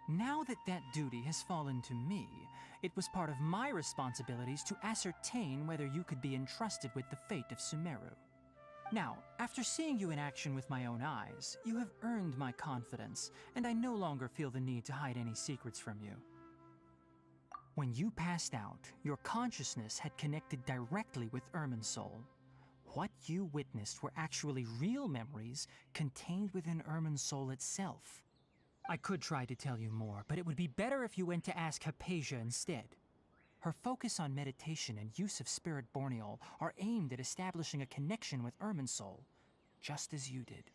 Now that that duty has fallen to me, it was part of my responsibilities to ascertain whether you could be entrusted with the fate of Sumeru. Now, after seeing you in action with my own eyes, you have earned my confidence, and I no longer feel the need to hide any secrets from you. When you passed out, your consciousness had connected directly with Irminsul. What you witnessed were actually real memories contained within Irminsul itself. I could try to tell you more, but it would be better if you went to ask Hypatia instead. Her focus on meditation and use of Spirit Borneol are aimed at establishing a connection with Irminsul, just as you did.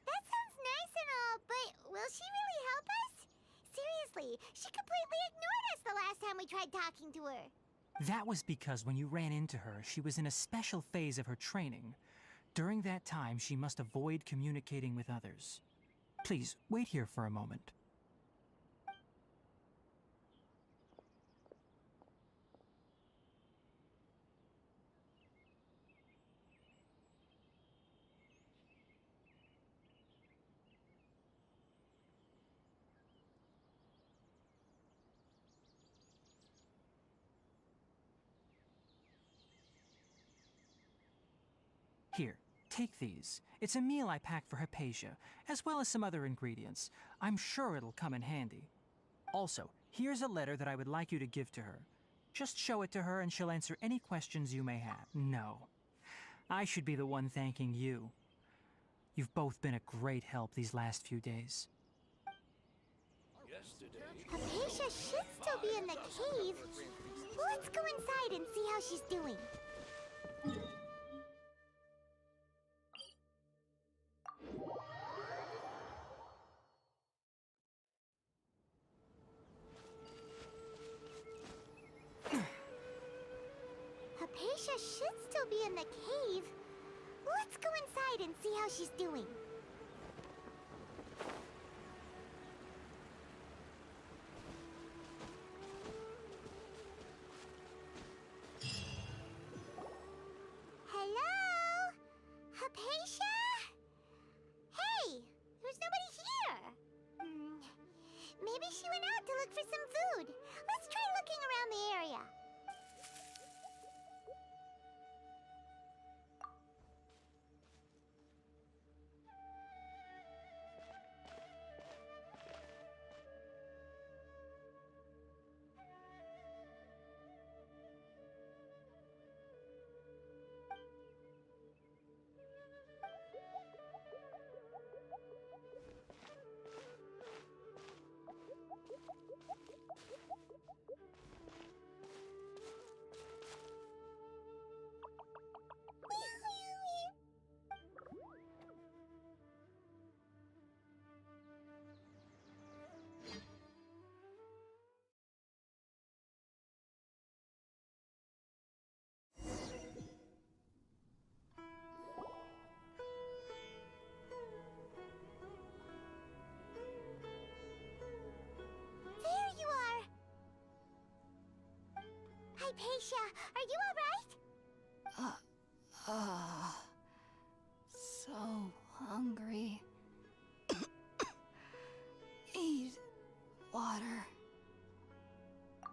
That sounds nice and all, but will she really help us? Seriously, she completely ignored us the last time we tried talking to her. That was because when you ran into her, she was in a special phase of her training. During that time, she must avoid communicating with others. Please, wait here for a moment. Here, take these. It's a meal I packed for Hypatia, as well as some other ingredients. I'm sure it'll come in handy. Also, here's a letter that I would like you to give to her. Just show it to her and she'll answer any questions you may have. No. I should be the one thanking you. You've both been a great help these last few days. Hypatia should still be in the cave. Let's go inside and see how she's doing. Hypatia should still be in the cave. Let's go inside and see how she's doing. Hello? Hypatia? Hey, there's nobody here. Maybe she went out to look for some food. Let's try looking around the area. Hypatia, are you alright? So hungry. Eat water.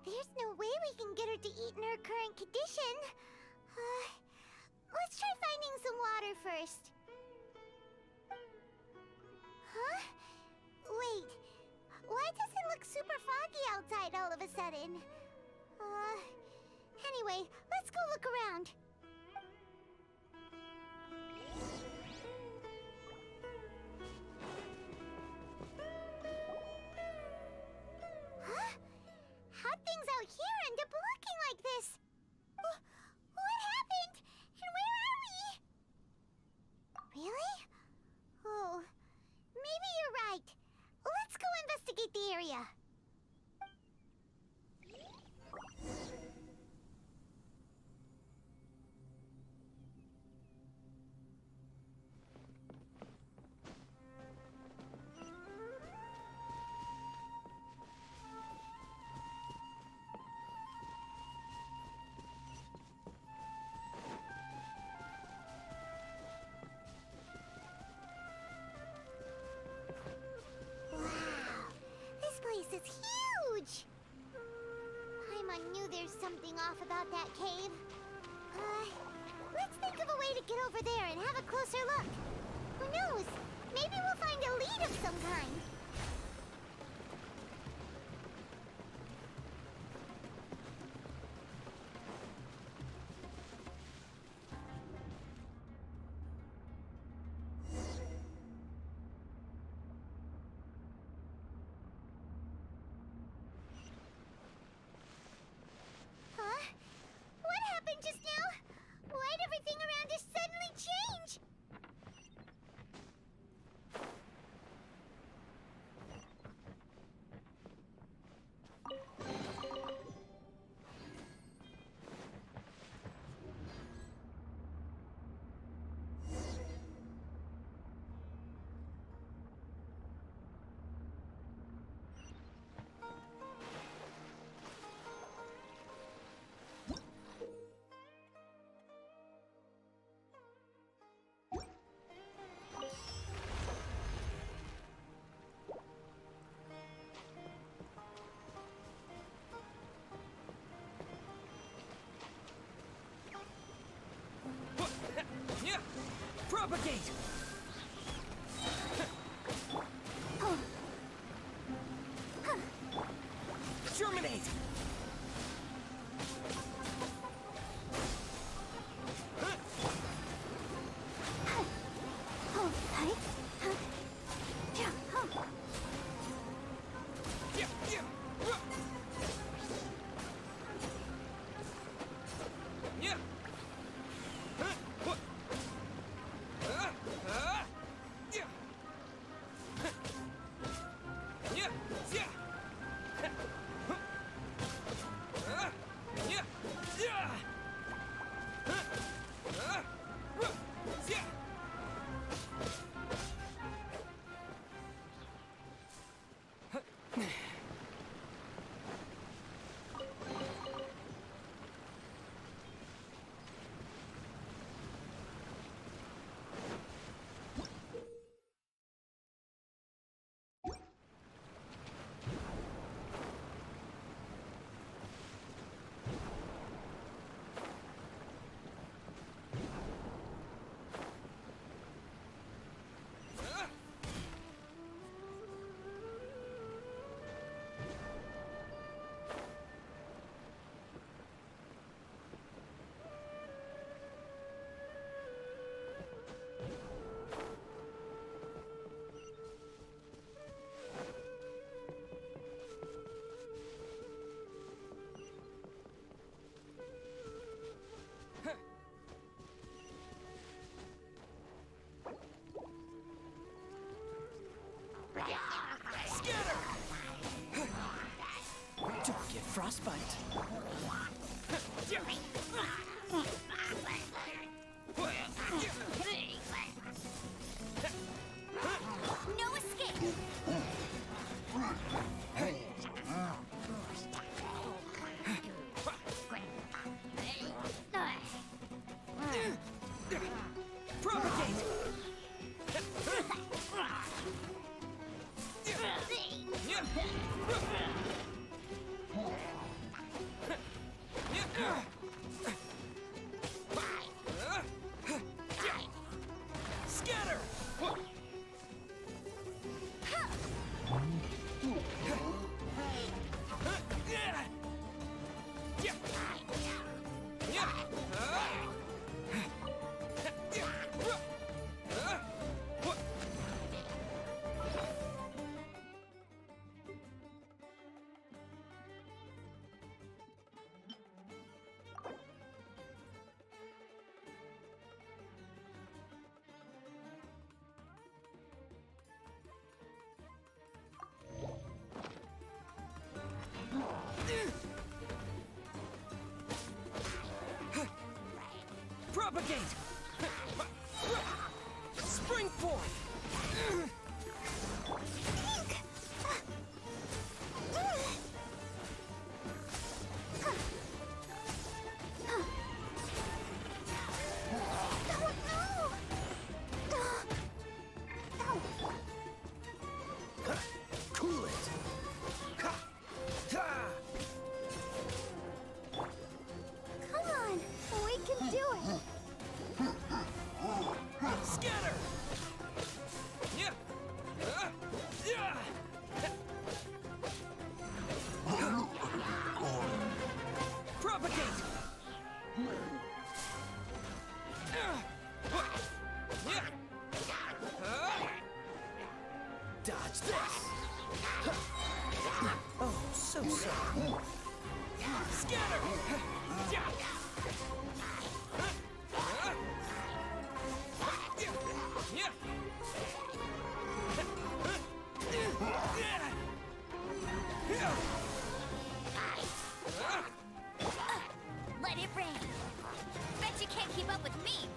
There's no way we can get her to eat in her current condition. Let's try finding some water first. Huh? Wait. Why does it look super foggy outside all of a sudden? Anyway, let's go look around. Huh? How'd things out here end up looking like this? What happened? And where are we? Really? Oh, maybe you're right. Let's go investigate the area. This is huge! Paimon knew there's something off about that cave. Let's think of a way to get over there and have a closer look. Who knows? Maybe we'll find a lead of some kind. What happened just now? Why'd everything around us suddenly change? Propagate! Germinate! Don't get frostbite. No escape! closer! Scatter! Let it rain. Bet you can't keep up with me.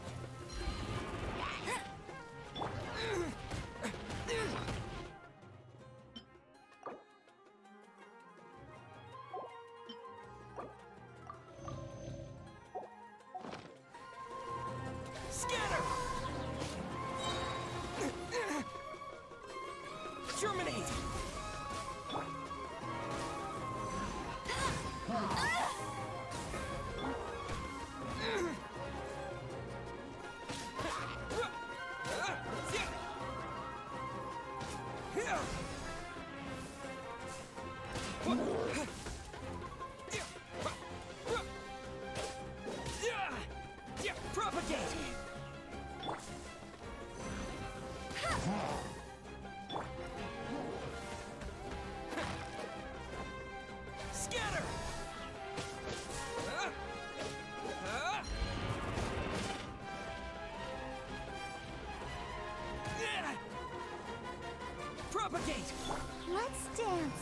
Scatter! Terminate! Propagate! Scatter! Propagate! Let's dance.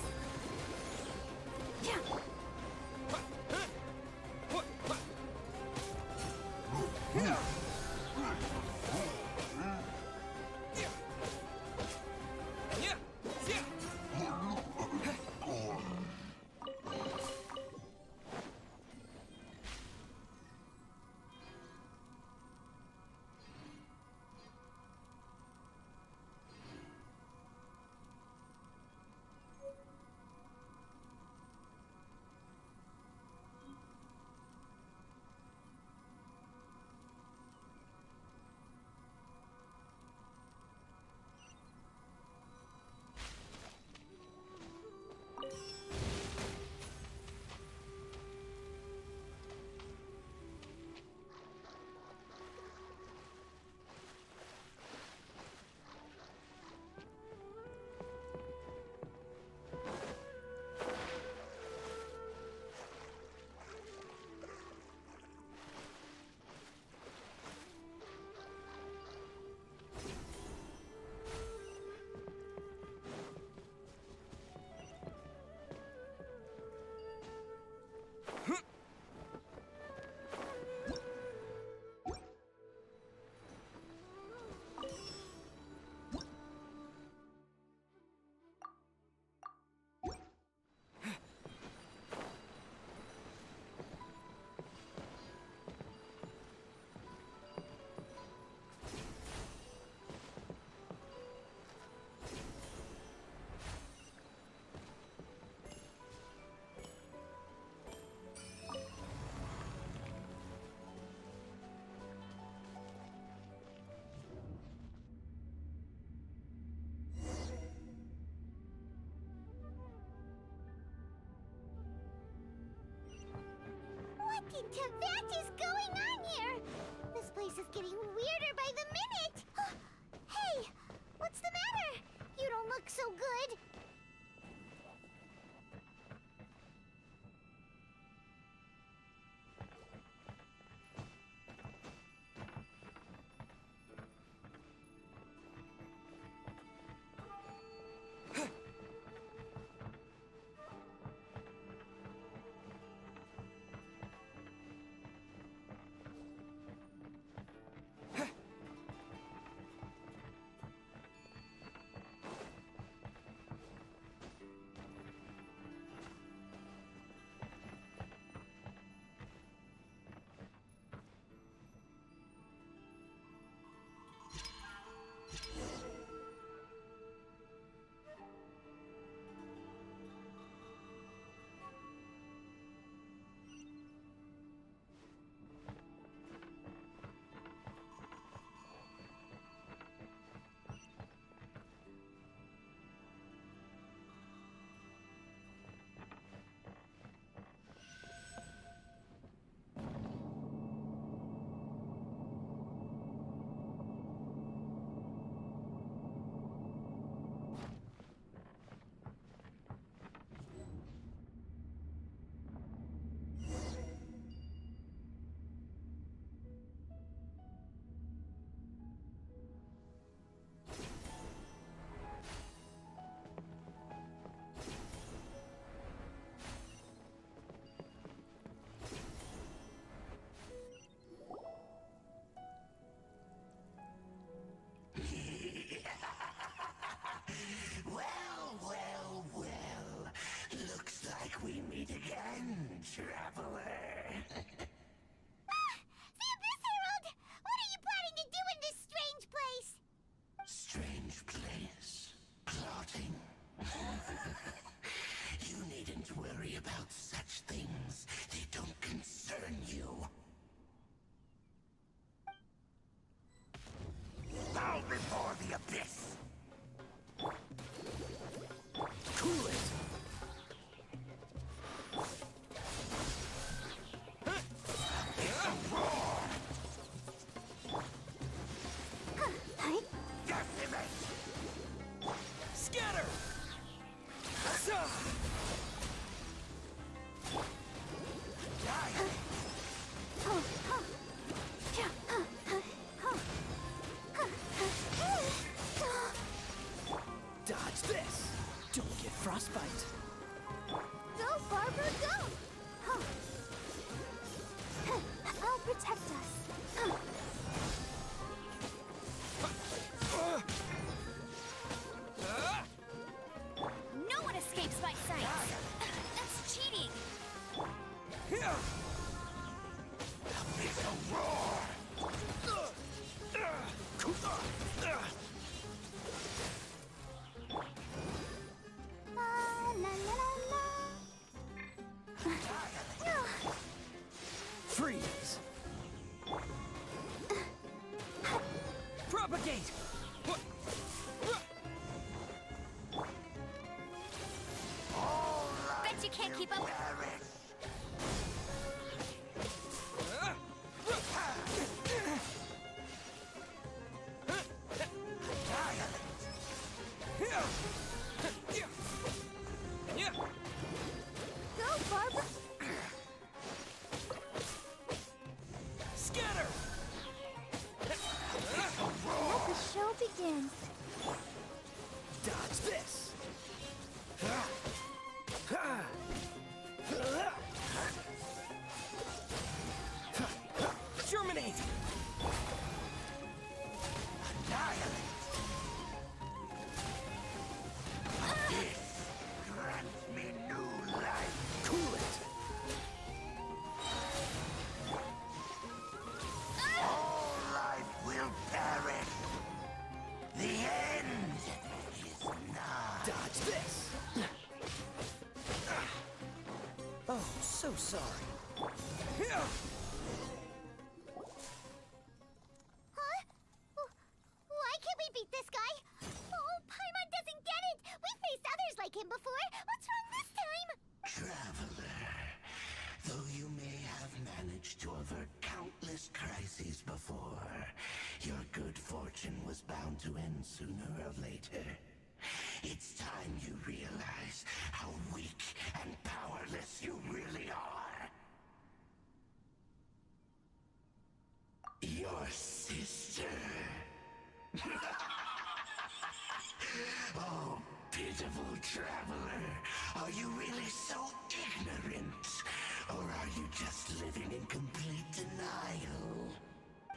What in Tibet is going on here? This place is getting weirder by the minute. Hey, what's the matter? You don't look so good. traveler. The Abyss Herald! What are you planning to do in this strange place? Strange place. Plotting. You needn't worry about such things. They don't concern you. Bow before the abyss! Cool it! Scatter! Dodge this! Don't get frostbite. Go, Barbara, go! I'll protect us. No one escapes my sight. That's cheating. It's a roar! La la la la la. Freeze! Propagate! Bet you can't keep up. Go, Barbara. Scatter! Let the show begin. Dodge this! Germinate! Grant me new life! Cool it! All life will perish! The end is nigh! Dodge this! Oh, so sorry. Huh? Why can't we beat this guy? Oh, Paimon doesn't get it! We faced others like him before! What's wrong this time? Traveler, though you may have managed to avert countless crises before, your good fortune was bound to end sooner or later. It's time you realize how weak and powerless you really are. Your sister. Oh, pitiful traveler. Are you really so ignorant? Or are you just living in complete denial?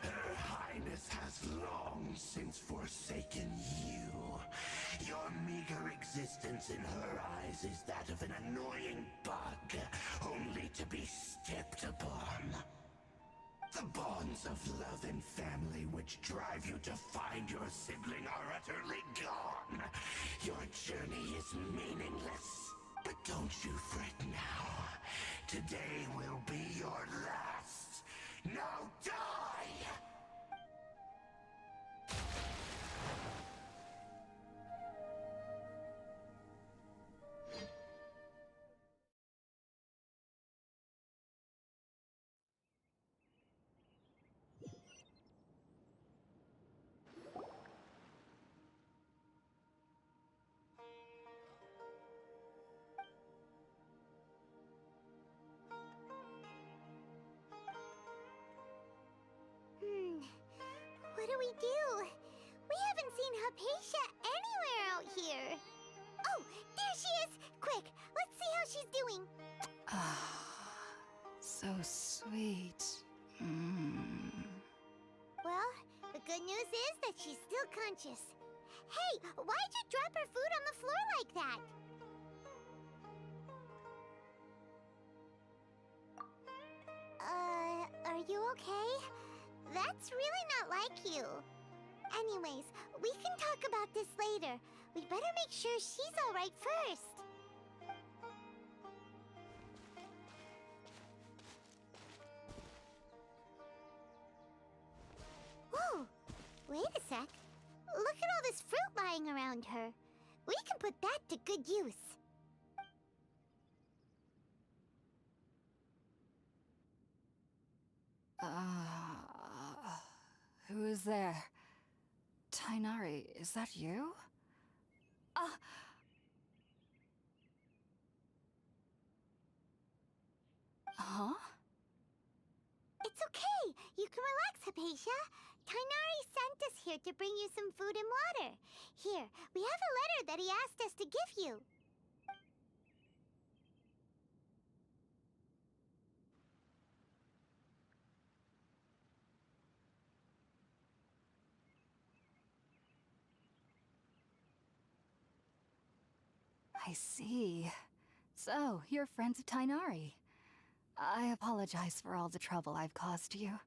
Her Highness has long since forsaken you. Your meager existence in her eyes is that of an annoying bug, only to be stepped upon. The bonds of love and family which drive you to find your sibling are utterly gone. Your journey is meaningless. But don't you fret now. Today will be your last. Now die! What do we do? We haven't seen Hypatia anywhere out here. Oh, there she is! Quick, let's see how she's doing. So sweet. Well, the good news is that she's still conscious. Hey, why'd you drop her food on the floor like that? that's really not like you. Anyways, we can talk about this later. We better make sure she's alright first. Whoa! Wait a sec. Look at all this fruit lying around her. We can put that to good use. Who is there? Tainari, is that you? Huh? It's okay. You can relax, Hypatia. Tainari sent us here to bring you some food and water. Here, we have a letter that he asked us to give you. I see. So, you're friends of Tainari. I apologize for all the trouble I've caused you.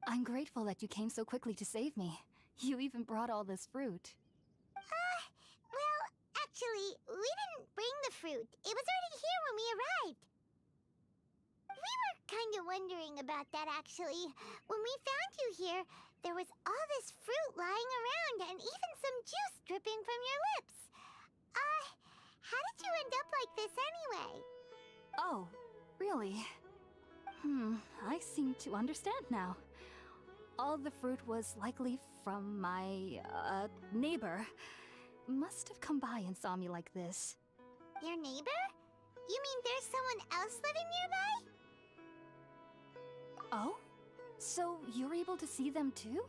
I'm grateful that you came so quickly to save me. You even brought all this fruit. Well, actually, we didn't bring the fruit. It was already here when we arrived. We were kind of wondering about that, actually. When we found you here, there was all this fruit lying around and even some juice dripping from your lips. How did you end up like this anyway? Oh, really? I seem to understand now. All the fruit was likely from my, neighbor. Must have come by and saw me like this. Your neighbor? You mean there's someone else living nearby? Oh? So you're able to see them too?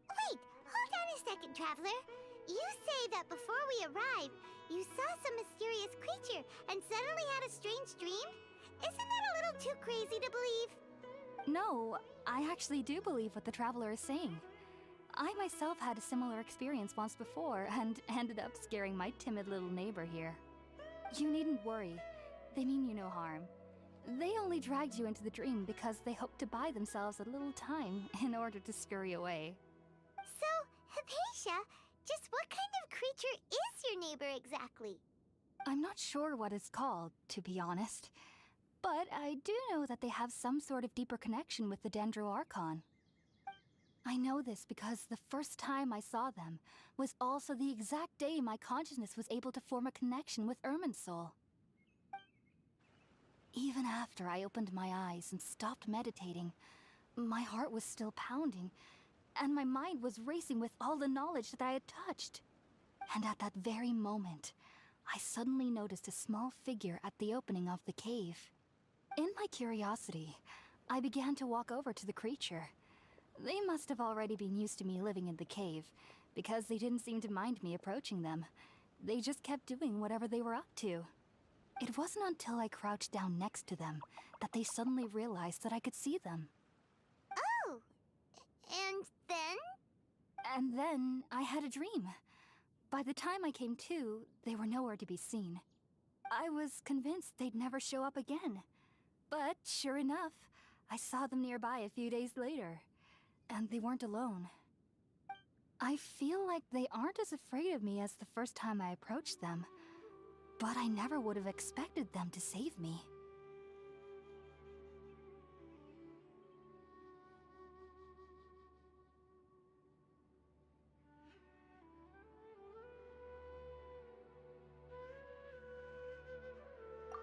Wait, hold on a second, Traveler. You say that before we arrived, you saw some mysterious creature and suddenly had a strange dream? Isn't that a little too crazy to believe? No, I actually do believe what the Traveler is saying. I myself had a similar experience once before and ended up scaring my timid little neighbor here. You needn't worry. They mean you no harm. They only dragged you into the dream because they hoped to buy themselves a little time in order to scurry away. So, Hypatia, just what kind of creature is your neighbor exactly? I'm not sure what it's called, to be honest. But I do know that they have some sort of deeper connection with the Dendro Archon. I know this because the first time I saw them was also the exact day my consciousness was able to form a connection with Irminsul. Even after I opened my eyes and stopped meditating, my heart was still pounding, and my mind was racing with all the knowledge that I had touched. And at that very moment, I suddenly noticed a small figure at the opening of the cave. In my curiosity, I began to walk over to the creature. They must have already been used to me living in the cave, because they didn't seem to mind me approaching them. They just kept doing whatever they were up to. It wasn't until I crouched down next to them that they suddenly realized that I could see them. Oh! And then? And then I had a dream. By the time I came to, they were nowhere to be seen. I was convinced they'd never show up again. But sure enough, I saw them nearby a few days later. And they weren't alone. I feel like they aren't as afraid of me as the first time I approached them. But I never would have expected them to save me.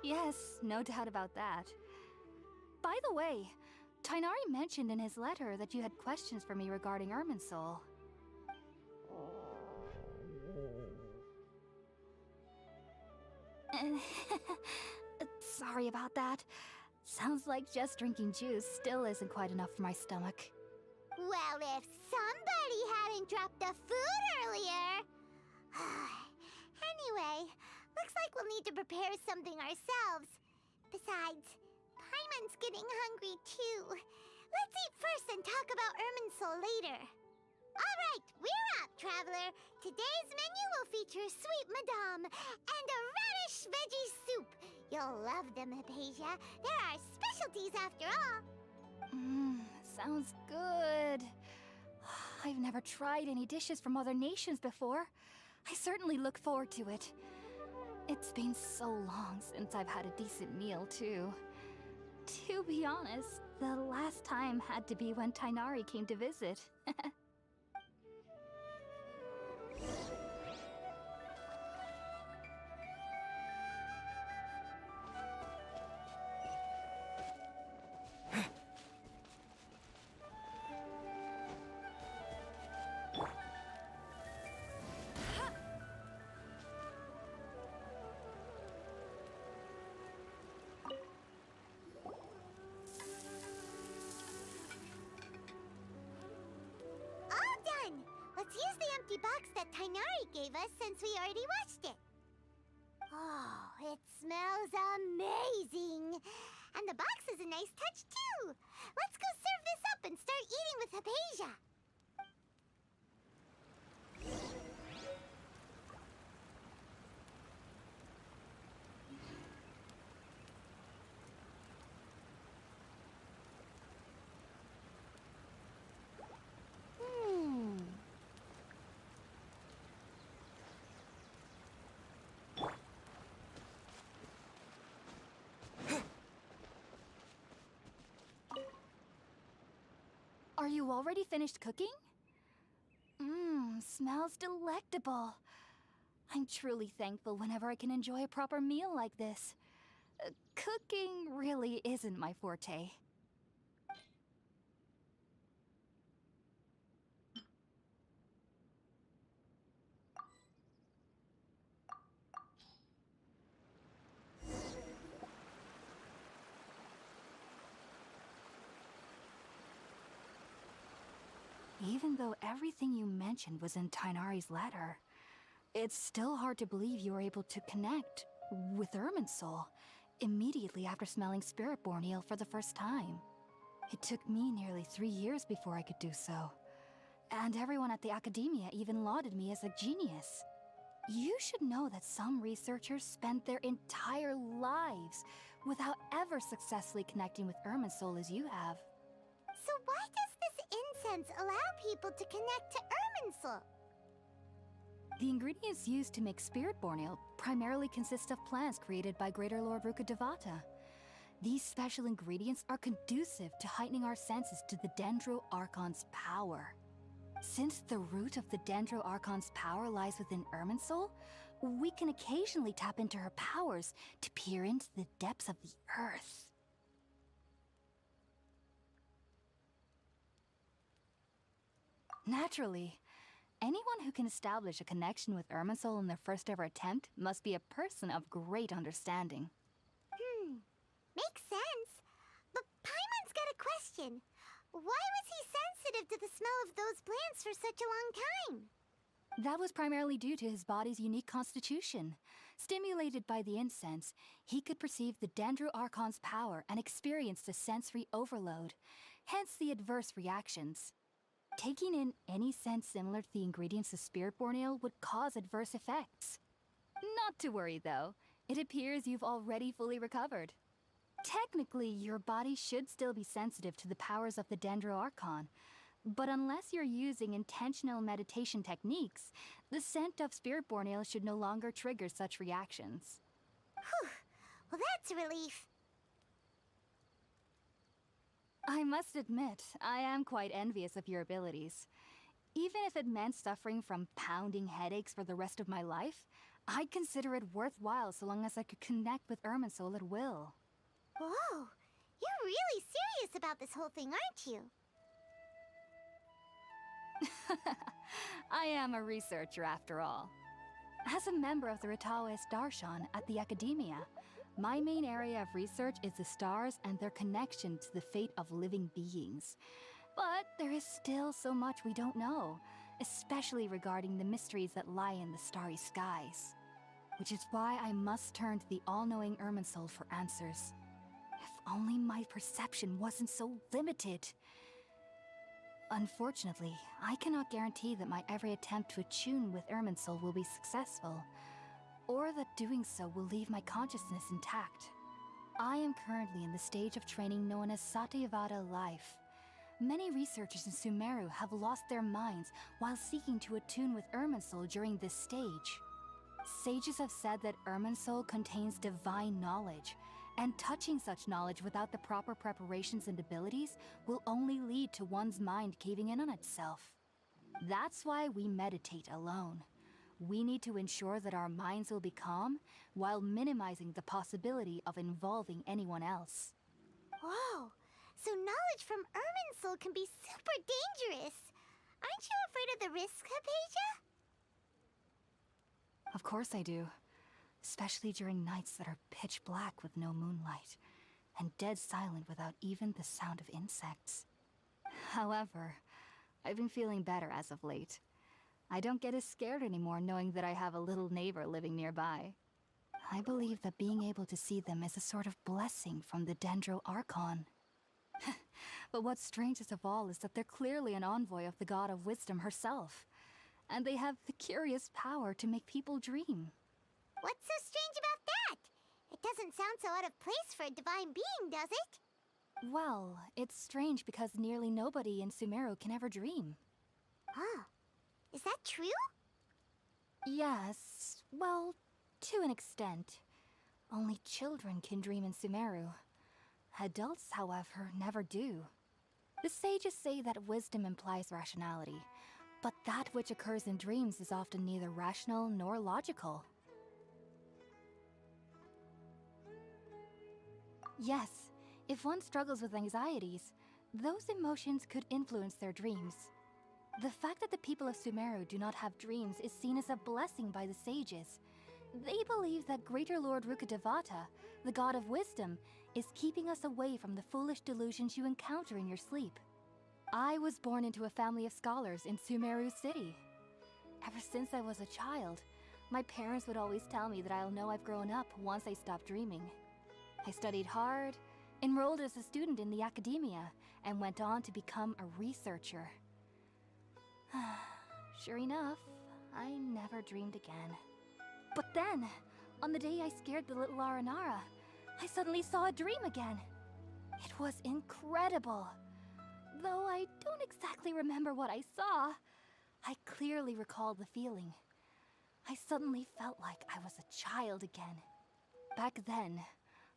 Yes, no doubt about that. By the way, Tainari mentioned in his letter that you had questions for me regarding Irminsul. Sorry about that. Sounds like just drinking juice still isn't quite enough for my stomach. Well, if somebody hadn't dropped the food earlier... Anyway, looks like we'll need to prepare something ourselves. Besides, Paimon's getting hungry too. Let's eat first and talk about Irminsul later. All right, we're up, Traveler. Today's menu will feature sweet madame and a radish veggie soup. You'll love them, Hypatia. They're our specialties after all. Sounds good. I've never tried any dishes from other nations before. I certainly look forward to it. It's been so long since I've had a decent meal, too. To be honest, the last time had to be when Tainari came to visit. All done! Let's use the empty box that Tainari gave us since we already watched it. Oh, it smells amazing! And the box is a nice touch, too! Let's go serve this up and start eating with Hypatia! Are you already finished cooking? Smells delectable. I'm truly thankful whenever I can enjoy a proper meal like this. Cooking really isn't my forte. Even though everything you mentioned was in Tainari's letter, it's still hard to believe you were able to connect with Irminsul immediately after smelling Spiritborn Ale for the first time. It took me nearly 3 years before I could do so. And everyone at the Academia even lauded me as a genius. You should know that some researchers spend their entire lives without ever successfully connecting with Irminsul as you have. So why does this incense allow people to connect to Irminsul? The ingredients used to make Spiritborn Ale primarily consist of plants created by Greater Lord Rukkhadevata. These special ingredients are conducive to heightening our senses to the Dendro Archon's power. Since the root of the Dendro Archon's power lies within Irminsul, we can occasionally tap into her powers to peer into the depths of the earth. Naturally, anyone who can establish a connection with Irminsul in their first ever attempt must be a person of great understanding. Makes sense. But Paimon's got a question. Why was he sensitive to the smell of those plants for such a long time? That was primarily due to his body's unique constitution. Stimulated by the incense, he could perceive the Dendro Archon's power and experience the sensory overload, hence the adverse reactions. Taking in any scent similar to the ingredients of Spiritborn Ale would cause adverse effects. Not to worry, though. It appears you've already fully recovered. Technically, your body should still be sensitive to the powers of the Dendro Archon, but unless you're using intentional meditation techniques, the scent of Spiritborn Ale should no longer trigger such reactions. Whew. Well, that's a relief. I must admit, I am quite envious of your abilities. Even if it meant suffering from pounding headaches for the rest of my life, I'd consider it worthwhile so long as I could connect with Irminsul at will. Whoa, you're really serious about this whole thing, aren't you? I am a researcher after all. As a member of the Ritaoist Darshan at the Academia, my main area of research is the stars and their connection to the fate of living beings. But there is still so much we don't know, especially regarding the mysteries that lie in the starry skies. Which is why I must turn to the all-knowing Irminsul for answers. If only my perception wasn't so limited. Unfortunately, I cannot guarantee that my every attempt to attune with Irminsul will be successful, or that doing so will leave my consciousness intact. I am currently in the stage of training known as Satyavada life. Many researchers in Sumeru have lost their minds while seeking to attune with Irminsul during this stage. Sages have said that Irminsul contains divine knowledge, and touching such knowledge without the proper preparations and abilities will only lead to one's mind caving in on itself. That's why we meditate alone. We need to ensure that our minds will be calm while minimizing the possibility of involving anyone else. Whoa! So knowledge from Irminsul can be super dangerous! Aren't you afraid of the risks, Hypatia? Of course I do. Especially during nights that are pitch black with no moonlight, and dead silent without even the sound of insects. However, I've been feeling better as of late. I don't get as scared anymore knowing that I have a little neighbor living nearby. I believe that being able to see them is a sort of blessing from the Dendro Archon. But what's strangest of all is that they're clearly an envoy of the God of Wisdom herself, and they have the curious power to make people dream. What's so strange about that? It doesn't sound so out of place for a divine being, does it? Well, it's strange because nearly nobody in Sumeru can ever dream. Oh, is that true? Yes, well, to an extent. Only children can dream in Sumeru. Adults, however, never do. The sages say that wisdom implies rationality, but that which occurs in dreams is often neither rational nor logical. Yes, if one struggles with anxieties, those emotions could influence their dreams. The fact that the people of Sumeru do not have dreams is seen as a blessing by the sages. They believe that Greater Lord Rukkhadevata, the god of wisdom, is keeping us away from the foolish delusions you encounter in your sleep. I was born into a family of scholars in Sumeru City. Ever since I was a child, my parents would always tell me that I'll know I've grown up once I stop dreaming. I studied hard, enrolled as a student in the academia, and went on to become a researcher. Sure enough, I never dreamed again. But then, on the day I scared the little Aranara, I suddenly saw a dream again. It was incredible. Though I don't exactly remember what I saw, I clearly recall the feeling. I suddenly felt like I was a child again. Back then,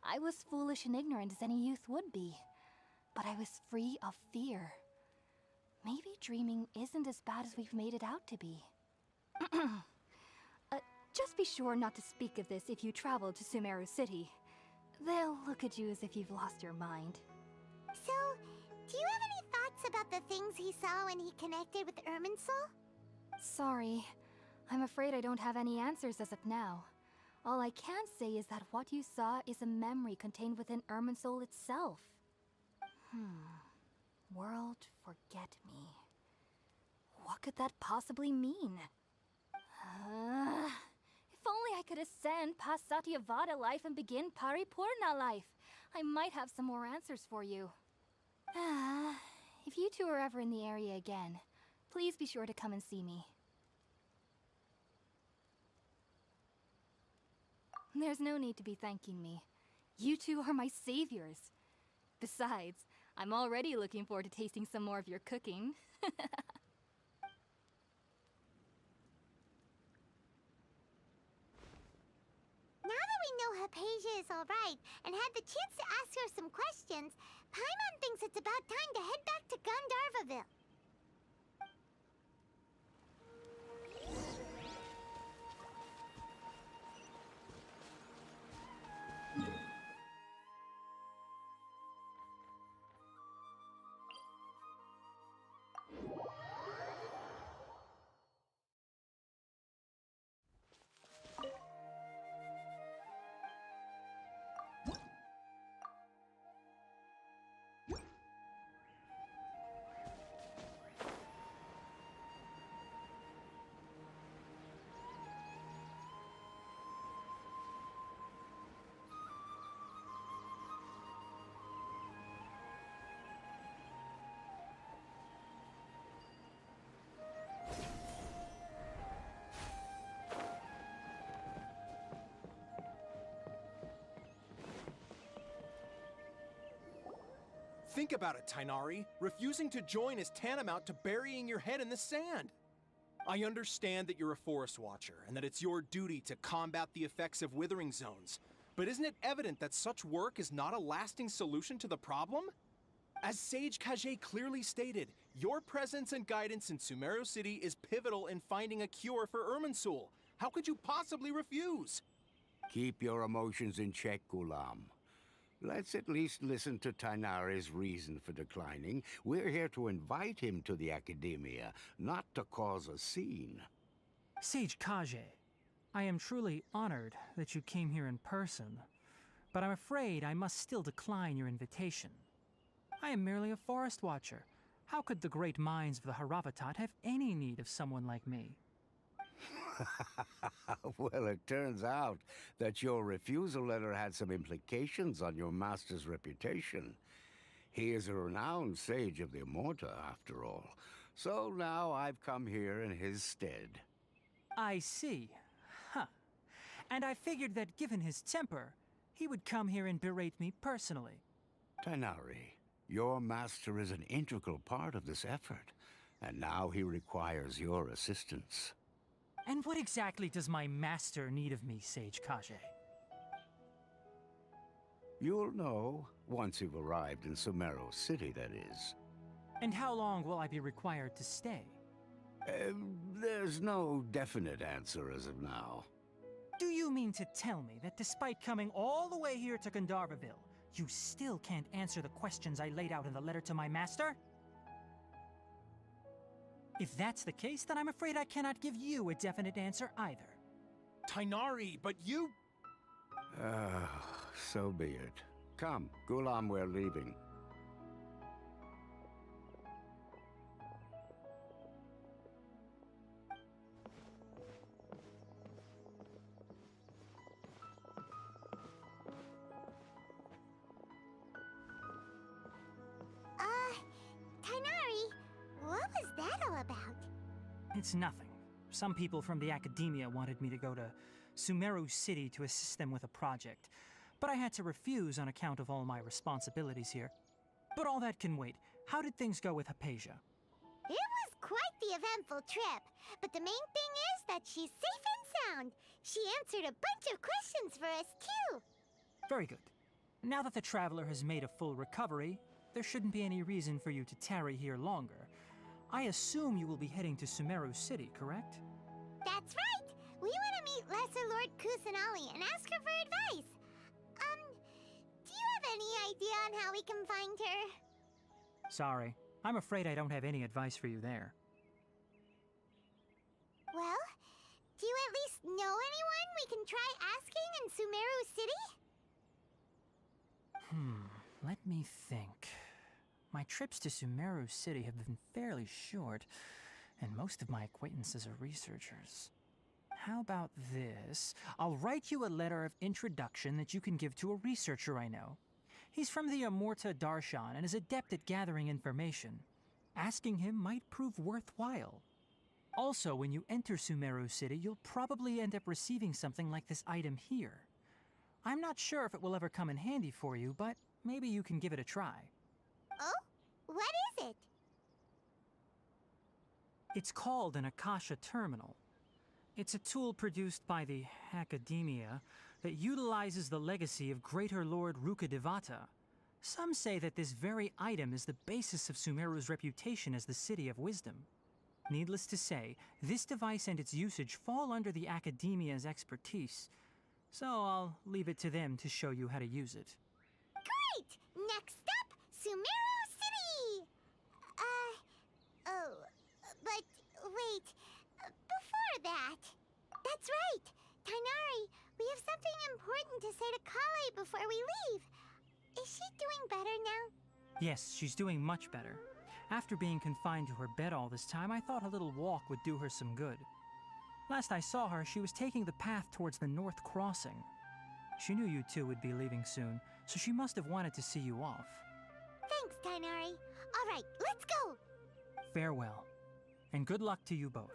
I was foolish and ignorant as any youth would be, but I was free of fear. Maybe dreaming isn't as bad as we've made it out to be. Just be sure not to speak of this if you travel to Sumeru City. They'll look at you as if you've lost your mind. So, do you have any thoughts about the things he saw when he connected with Irminsul? Sorry, I'm afraid I don't have any answers as of now. All I can say is that what you saw is a memory contained within Irminsul itself. World forget me. What could that possibly mean? If only I could ascend past Satyavada life and begin Paripurna life, I might have some more answers for you. If you two are ever in the area again, please be sure to come and see me. There's no need to be thanking me. You two are my saviors. Besides, I'm already looking forward to tasting some more of your cooking. Now that we know Hypatia is alright and had the chance to ask her some questions, Paimon thinks it's about time to head back to Gandharvaville. Think about it, Tainari. Refusing to join is tantamount to burying your head in the sand. I understand that you're a forest watcher and that it's your duty to combat the effects of withering zones. But isn't it evident that such work is not a lasting solution to the problem? As Sage Kage clearly stated, your presence and guidance in Sumeru City is pivotal in finding a cure for Irminsul. How could you possibly refuse? Keep your emotions in check, Gulam. Let's at least listen to Tainari's reason for declining. We're here to invite him to the Academia, not to cause a scene. Sage Kage, I am truly honored that you came here in person, but I'm afraid I must still decline your invitation. I am merely a forest watcher. How could the great minds of the Haravatat have any need of someone like me? Well, it turns out that your refusal letter had some implications on your master's reputation. He is a renowned sage of the Immorta, after all. So now I've come here in his stead. I see. Huh. And I figured that given his temper, he would come here and berate me personally. Tainari, your master is an integral part of this effort, and now he requires your assistance. And what exactly does my master need of me, Sage Kage? You'll know once you've arrived in Sumeru City, that is. And how long will I be required to stay? There's no definite answer as of now. Do you mean to tell me that despite coming all the way here to Gandharvaville, you still can't answer the questions I laid out in the letter to my master? If that's the case, then I'm afraid I cannot give you a definite answer either. Tainari, but you... So be it. Come, Gulam, we're leaving. Tainari, what was that all about? It's nothing. Some people from the Academia wanted me to go to Sumeru City to assist them with a project, but I had to refuse on account of all my responsibilities here. But all that can wait. How did things go with Hypatia? It was quite the eventful trip, but the main thing is that she's safe and sound. She answered a bunch of questions for us, too. Very good. Now that the traveler has made a full recovery, there shouldn't be any reason for you to tarry here longer. I assume you will be heading to Sumeru City, correct? That's right! We want to meet Lesser Lord Kusanali and ask her for advice. Do you have any idea on how we can find her? Sorry. I'm afraid I don't have any advice for you there. Well, do you at least know anyone we can try asking in Sumeru City? Let me think. My trips to Sumeru City have been fairly short, and most of my acquaintances are researchers. How about this? I'll write you a letter of introduction that you can give to a researcher I know. He's from the Immorta Darshan and is adept at gathering information. Asking him might prove worthwhile. Also, when you enter Sumeru City, you'll probably end up receiving something like this item here. I'm not sure if it will ever come in handy for you, but maybe you can give it a try. Oh? What is it? It's called an Akasha Terminal. It's a tool produced by the Academia that utilizes the legacy of Greater Lord Rukkhadevata. Some say that this very item is the basis of Sumeru's reputation as the City of Wisdom. Needless to say, this device and its usage fall under the Academia's expertise, so I'll leave it to them to show you how to use it. Great! Next up, Sumeru City! But wait, before that... That's right! Tainari, we have something important to say to Kale before we leave. Is she doing better now? Yes, she's doing much better. After being confined to her bed all this time, I thought a little walk would do her some good. Last I saw her, she was taking the path towards the North Crossing. She knew you two would be leaving soon, so she must have wanted to see you off. Thanks, Tainari. All right, let's go! Farewell, and good luck to you both.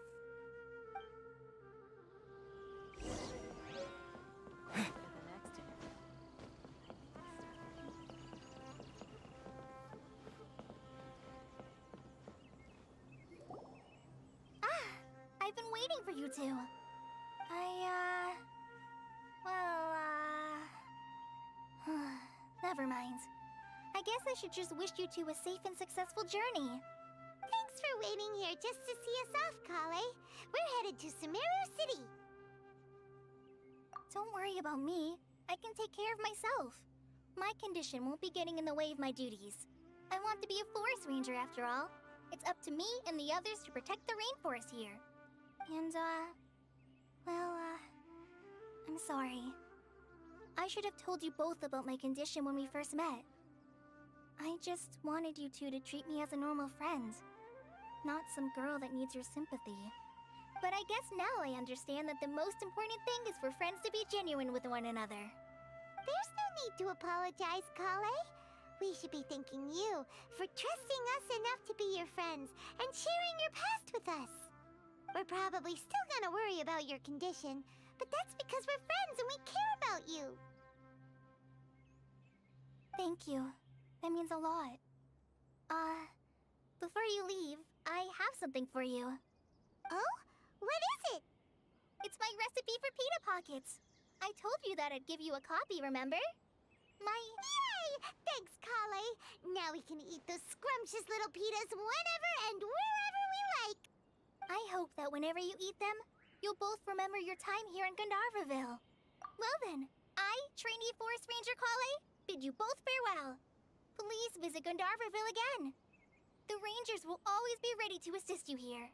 waiting for you two. Never mind. I guess I should just wish you two a safe and successful journey. Thanks for waiting here just to see us off, Kale. We're headed to Sumeru City. Don't worry about me. I can take care of myself. My condition won't be getting in the way of my duties. I want to be a forest ranger after all. It's up to me and the others to protect the rainforest here. And, I'm sorry. I should have told you both about my condition when we first met. I just wanted you two to treat me as a normal friend, not some girl that needs your sympathy. But I guess now I understand that the most important thing is for friends to be genuine with one another. There's no need to apologize, Kale. We should be thanking you for trusting us enough to be your friends and sharing your past with us. We're probably still gonna worry about your condition, but that's because we're friends and we care about you. Thank you. That means a lot. Before you leave, I have something for you. Oh? What is it? It's my recipe for pita pockets. I told you that I'd give you a copy, remember? Yay! Thanks, Kale. Now we can eat those scrumptious little pitas whenever and wherever we like. I hope that whenever you eat them, you'll both remember your time here in Gandharvaville. Well then, I, trainee Forest Ranger Kale, bid you both farewell. Please visit Gandharvaville again. The Rangers will always be ready to assist you here.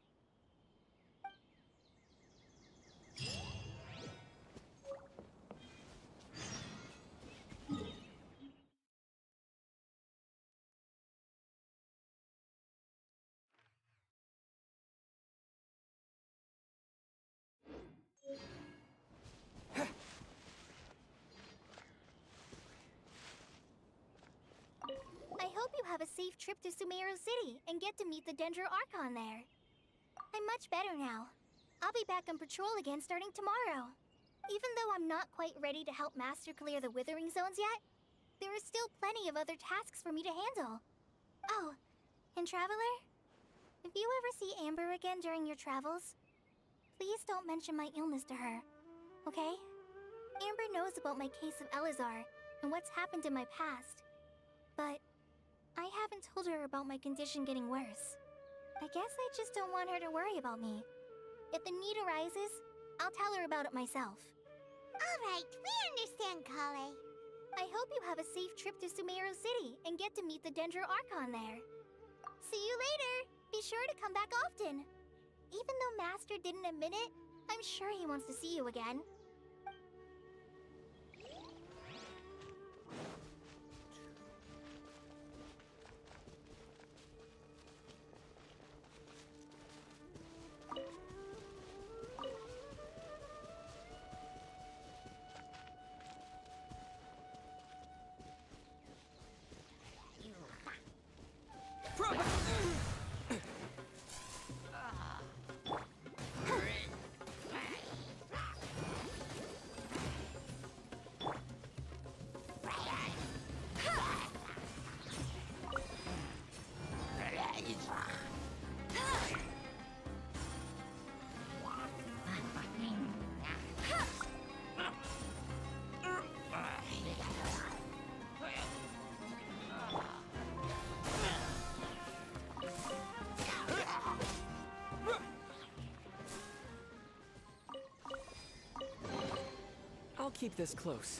I hope you have a safe trip to Sumeru City and get to meet the Dendro Archon there. I'm much better now. I'll be back on patrol again starting tomorrow. Even though I'm not quite ready to help Master clear the Withering Zones yet, there are still plenty of other tasks for me to handle. Oh, and Traveler? If you ever see Amber again during your travels, please don't mention my illness to her, okay? Amber knows about my case of Elazar and what's happened in my past, but I haven't told her about my condition getting worse. I guess I just don't want her to worry about me. If the need arises, I'll tell her about it myself. All right, we understand, Kale. I hope you have a safe trip to Sumeru City and get to meet the Dendro Archon there. See you later! Be sure to come back often. Even though Master didn't admit it, I'm sure he wants to see you again. I'll keep this close.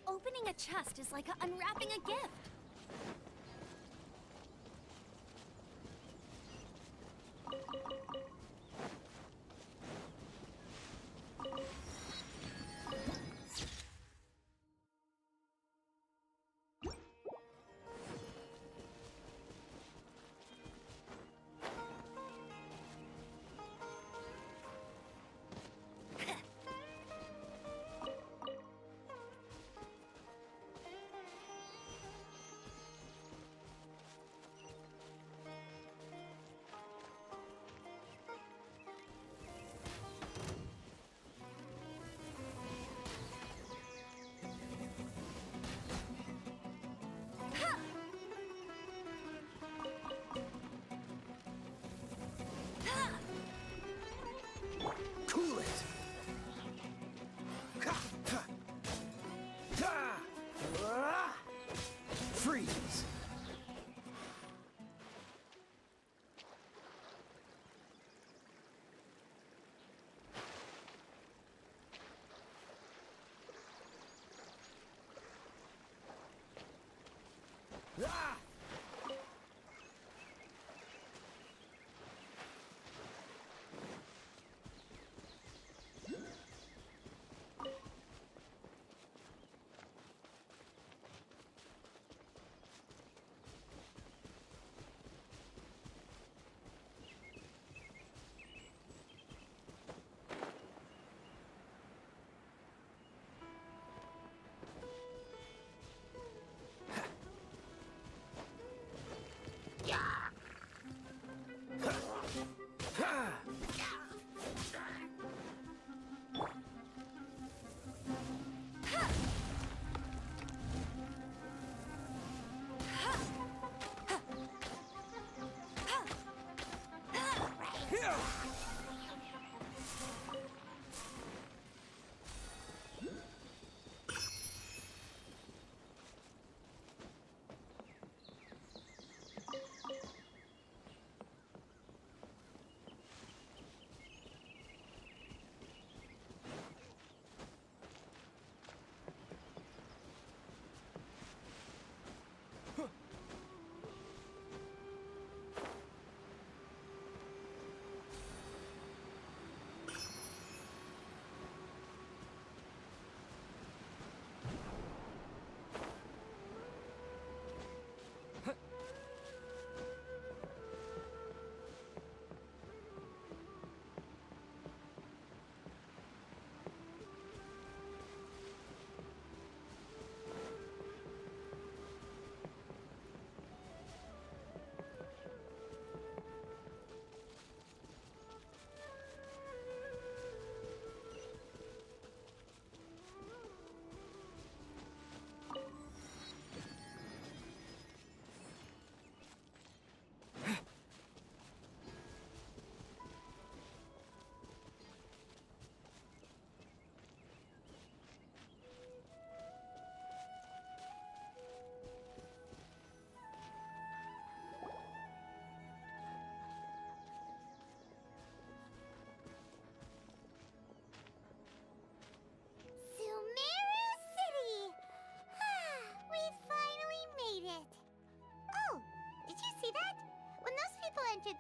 Opening a chest is like unwrapping a gift.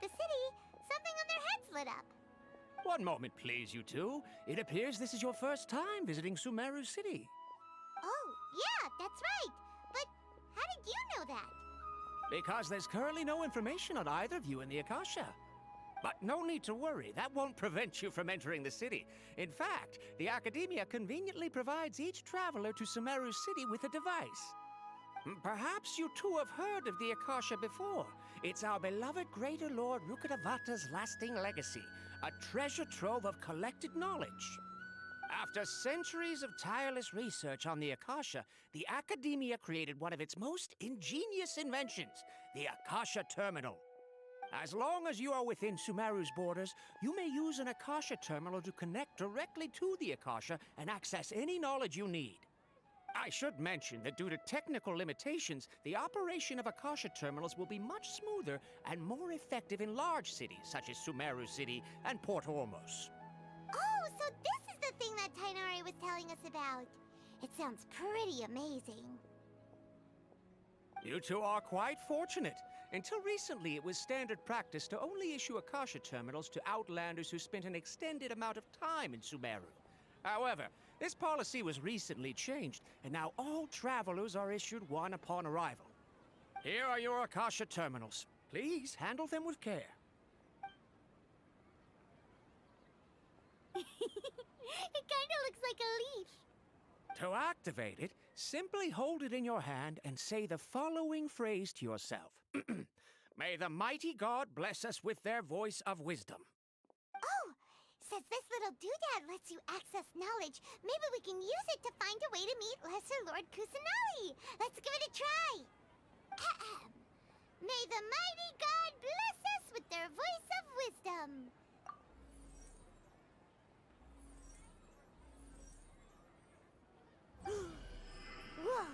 the city, something on their heads lit up. One moment, please, you two. It appears this is your first time visiting Sumeru City. Oh, yeah, that's right. But how did you know that? Because there's currently no information on either of you in the Akasha. But no need to worry, that won't prevent you from entering the city. In fact, the Academia conveniently provides each traveler to Sumeru City with a device. Perhaps you two have heard of the Akasha before. It's our beloved Greater Lord Rukkhadevata's lasting legacy, a treasure trove of collected knowledge. After centuries of tireless research on the Akasha, the Academia created one of its most ingenious inventions, the Akasha Terminal. As long as you are within Sumeru's borders, you may use an Akasha Terminal to connect directly to the Akasha and access any knowledge you need. I should mention that due to technical limitations, the operation of Akasha Terminals will be much smoother and more effective in large cities such as Sumeru City and Port Ormos. Oh, so this is the thing that Tainari was telling us about. It sounds pretty amazing. You two are quite fortunate. Until recently, it was standard practice to only issue Akasha Terminals to outlanders who spent an extended amount of time in Sumeru. However, this policy was recently changed, and now all travelers are issued one upon arrival. Here are your Akasha Terminals. Please handle them with care. It kinda looks like a leaf. To activate it, simply hold it in your hand and say the following phrase to yourself. May the mighty God bless us with their voice of wisdom. Oh, since this little doodad lets you access knowledge, maybe we can use it to find a way to meet Lesser Lord Kusanali. Let's give it a try. Ahem. May the mighty God bless us with their voice of wisdom. Whoa!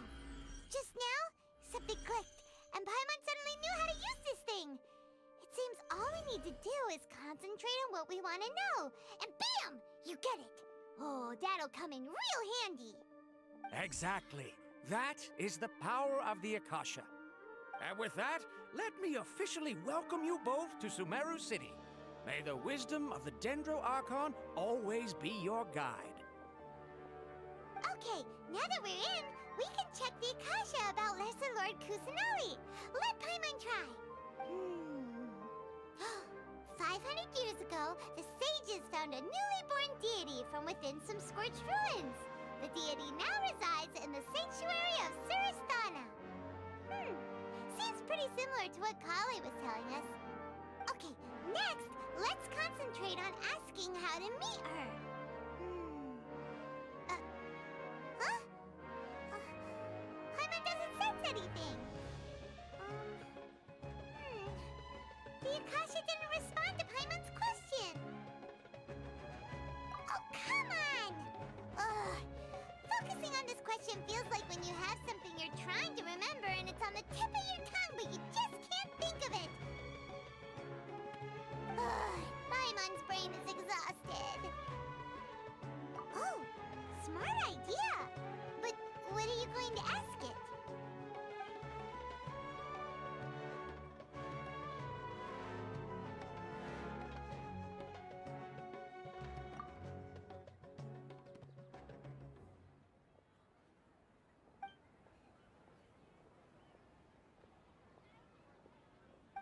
Just now, something clicked, and Paimon suddenly knew how to use this thing. It seems all we need to do is concentrate on what we want to know, and bam! You get it. Oh, that'll come in real handy. Exactly. That is the power of the Akasha. And with that, let me officially welcome you both to Sumeru City. May the wisdom of the Dendro Archon always be your guide. Okay, now that we're in, we can check the Akasha about Lesser Lord Kusanali. Let Paimon try. 500 years ago, the sages found a newly born deity from within some scorched ruins. The deity now resides in the sanctuary of Suristana. Seems pretty similar to what Kali was telling us. Okay, next, let's concentrate on asking how to meet her. Paimon doesn't sense anything. The Akasha didn't respond to Paimon's question. Oh, come on! Ugh. Focusing on this question feels like when you have something you're trying to remember and it's on the tip of your tongue, but you just can't think of it. Ugh. Paimon's brain is exhausted. Oh, smart idea. But what are you going to ask it?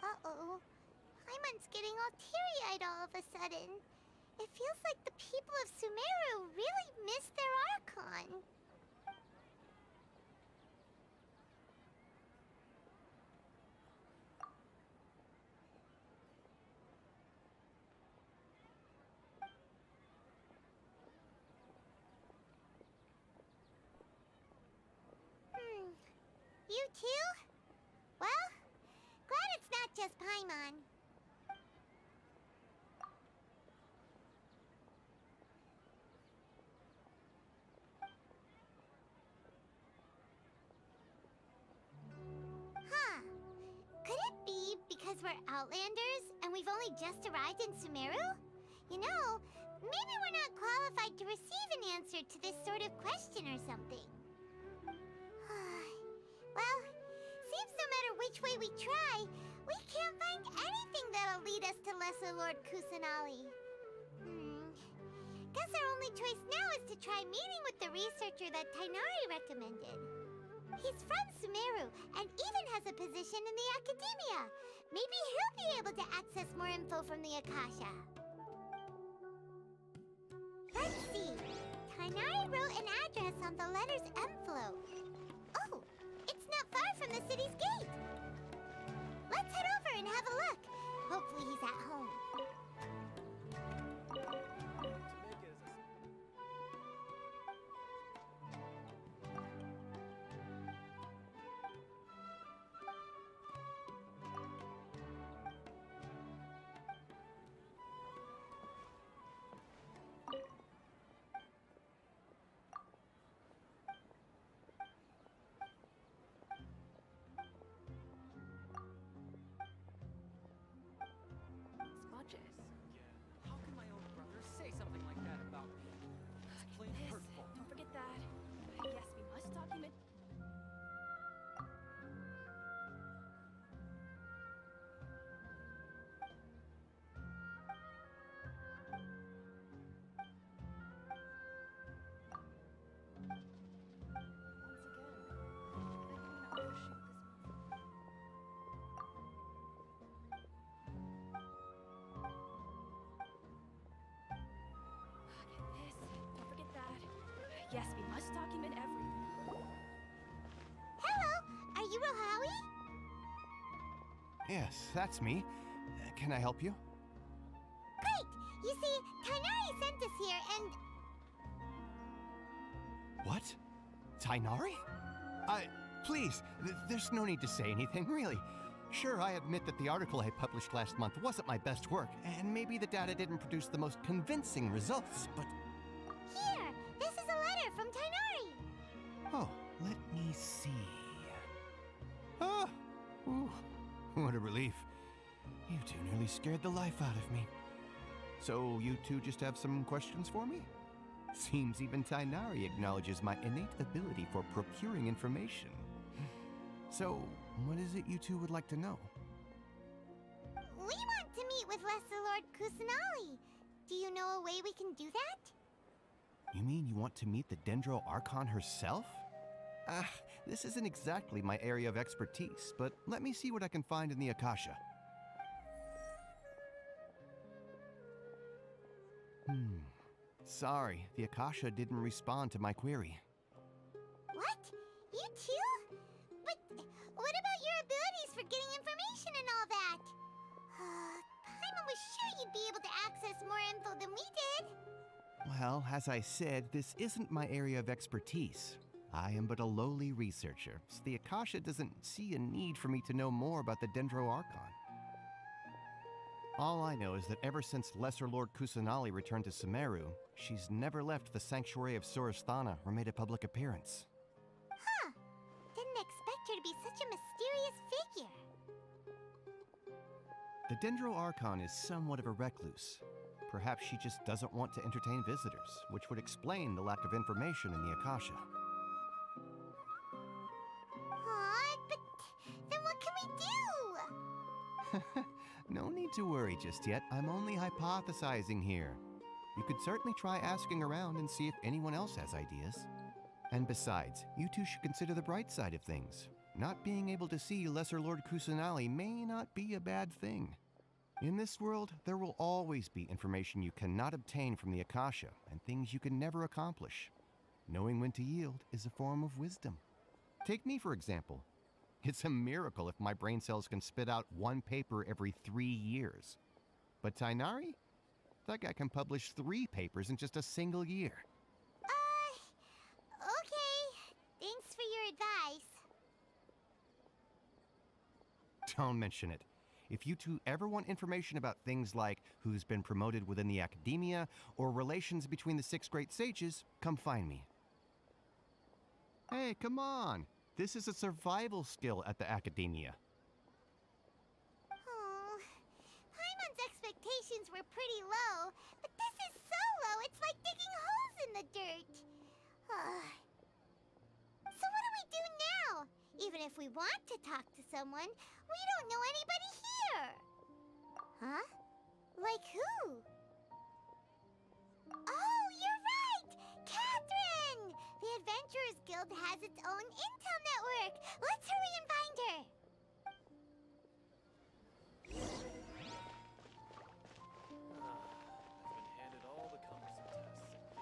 Uh-oh. Paimon's getting all teary-eyed all of a sudden. It feels like the people of Sumeru really miss their Archon. You too? Well, glad it's not just Paimon. Huh. Could it be because we're Outlanders and we've only just arrived in Sumeru? You know, maybe we're not qualified to receive an answer to this sort of question or something. Well, seems no matter which way we try, We can't find anything that'll lead us to Lesser Lord Kusanali. Guess our only choice now is to try meeting with the researcher that Tainari recommended. He's from Sumeru and even has a position in the Academia. Maybe he'll be able to access more info from the Akasha. Let's see. Tainari wrote an address on the letter's envelope. Oh, it's not far from the city's gate. Let's head over and have a look. Hopefully he's at home. How can my own brother say something like that about me? It's plain hurtful. Don't forget that. Yes, we must document. Yes, we must document everything. Hello, are you Rohawi? Yes, that's me. Can I help you? Great! You see, Tainari sent us here and... What? Tainari? Please, there's no need to say anything, really. Sure, I admit that the article I published last month wasn't my best work, and maybe the data didn't produce the most convincing results, but... Here! This is a letter from Tainari! Oh, let me see... Ah! Ooh, what a relief. You two nearly scared the life out of me. So, you two just have some questions for me? Seems even Tainari acknowledges my innate ability for procuring information. So, what is it you two would like to know? We want to meet with Lesser Lord Kusanali. Do you know a way we can do that? You mean you want to meet the Dendro Archon herself? This isn't exactly my area of expertise, but let me see what I can find in the Akasha. Sorry, the Akasha didn't respond to my query. What? You too? But what about your abilities for getting information and all that? Paimon was sure you'd be able to access more info than we did. Well, as I said, this isn't my area of expertise. I am but a lowly researcher, so the Akasha doesn't see a need for me to know more about the Dendro Archon. All I know is that ever since Lesser Lord Kusanali returned to Sumeru, she's never left the Sanctuary of Sorasthana or made a public appearance. Huh. Didn't expect her to be such a mysterious figure. The Dendro Archon is somewhat of a recluse. Perhaps she just doesn't want to entertain visitors, which would explain the lack of information in the Akasha. But then what can we do? No need to worry just yet. I'm only hypothesizing here. You could certainly try asking around and see if anyone else has ideas. And besides, you two should consider the bright side of things. Not being able to see Lesser Lord Kusanali may not be a bad thing. In this world, there will always be information you cannot obtain from the Akasha and things you can never accomplish. Knowing when to yield is a form of wisdom. Take me, for example. It's a miracle if my brain cells can spit out one paper every 3 years. But Tainari? That guy can publish 3 papers in just a single year. Okay. Thanks for your advice. Don't mention it. If you two ever want information about things like who's been promoted within the Academia or relations between the 6 great sages, come find me. Hey, come on! This is a survival skill at the Academia. Paimon's expectations were pretty low, but this is so low, it's like digging holes in the dirt. So what do we do now? Even if we want to talk to someone, we don't know anybody here. here. Huh? Like who? Oh, you're right! Catherine! The Adventurers Guild has its own intel network. Let's hurry and find her. I've been handed all the cumbersome tasks again.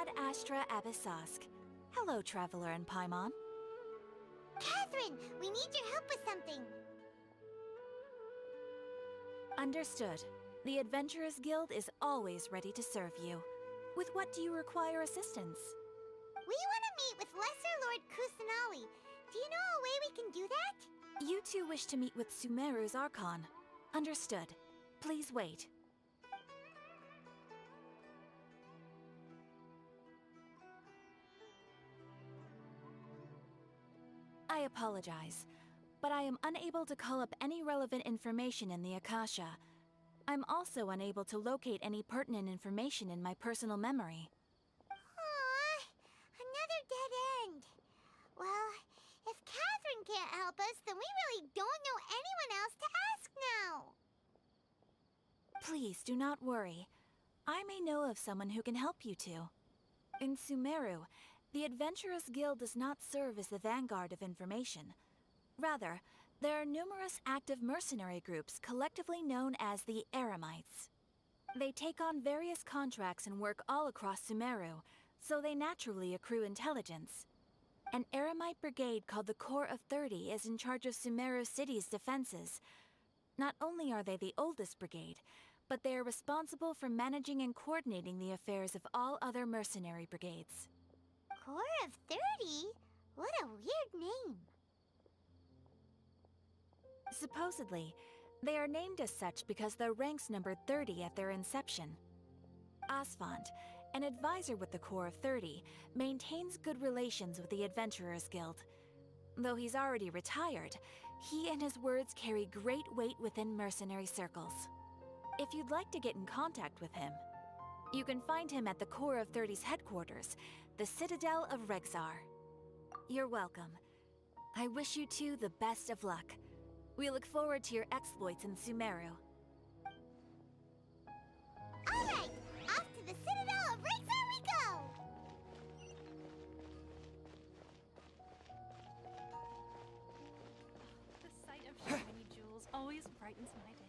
Ad Astra Abyssosk. Hello, Traveler and Paimon. Catherine, we need your help with something. Understood. The Adventurers Guild is always ready to serve you. With what do you require assistance? We want to meet with Lesser Lord Kusanali. Do you know a way we can do that? You two wish to meet with Sumeru's Archon. Understood. Please wait. I apologize, but I am unable to call up any relevant information in the Akasha. I'm also unable to locate any pertinent information in my personal memory. Aww, another dead end. Well, if Catherine can't help us, then we really don't know anyone else to ask now. Please do not worry. I may know of someone who can help you two. In Sumeru, the Adventurers Guild does not serve as the vanguard of information. Rather, there are numerous active mercenary groups collectively known as the Eremites. They take on various contracts and work all across Sumeru, so they naturally accrue intelligence. An Eremite brigade called the Corps of 30 is in charge of Sumeru City's defenses. Not only are they the oldest brigade, but they are responsible for managing and coordinating the affairs of all other mercenary brigades. Corps of 30? What a weird name. Supposedly, they are named as such because their ranks numbered 30 at their inception. Asfand, an advisor with the Corps of 30, maintains good relations with the Adventurers Guild. Though he's already retired, he and his words carry great weight within mercenary circles. If you'd like to get in contact with him, you can find him at the Corps of 30's headquarters, the Citadel of Rexar. You're welcome. I wish you two the best of luck. We look forward to your exploits in Sumeru. Alright, off to the Citadel of Rexar we go! The sight of shiny jewels always brightens my day.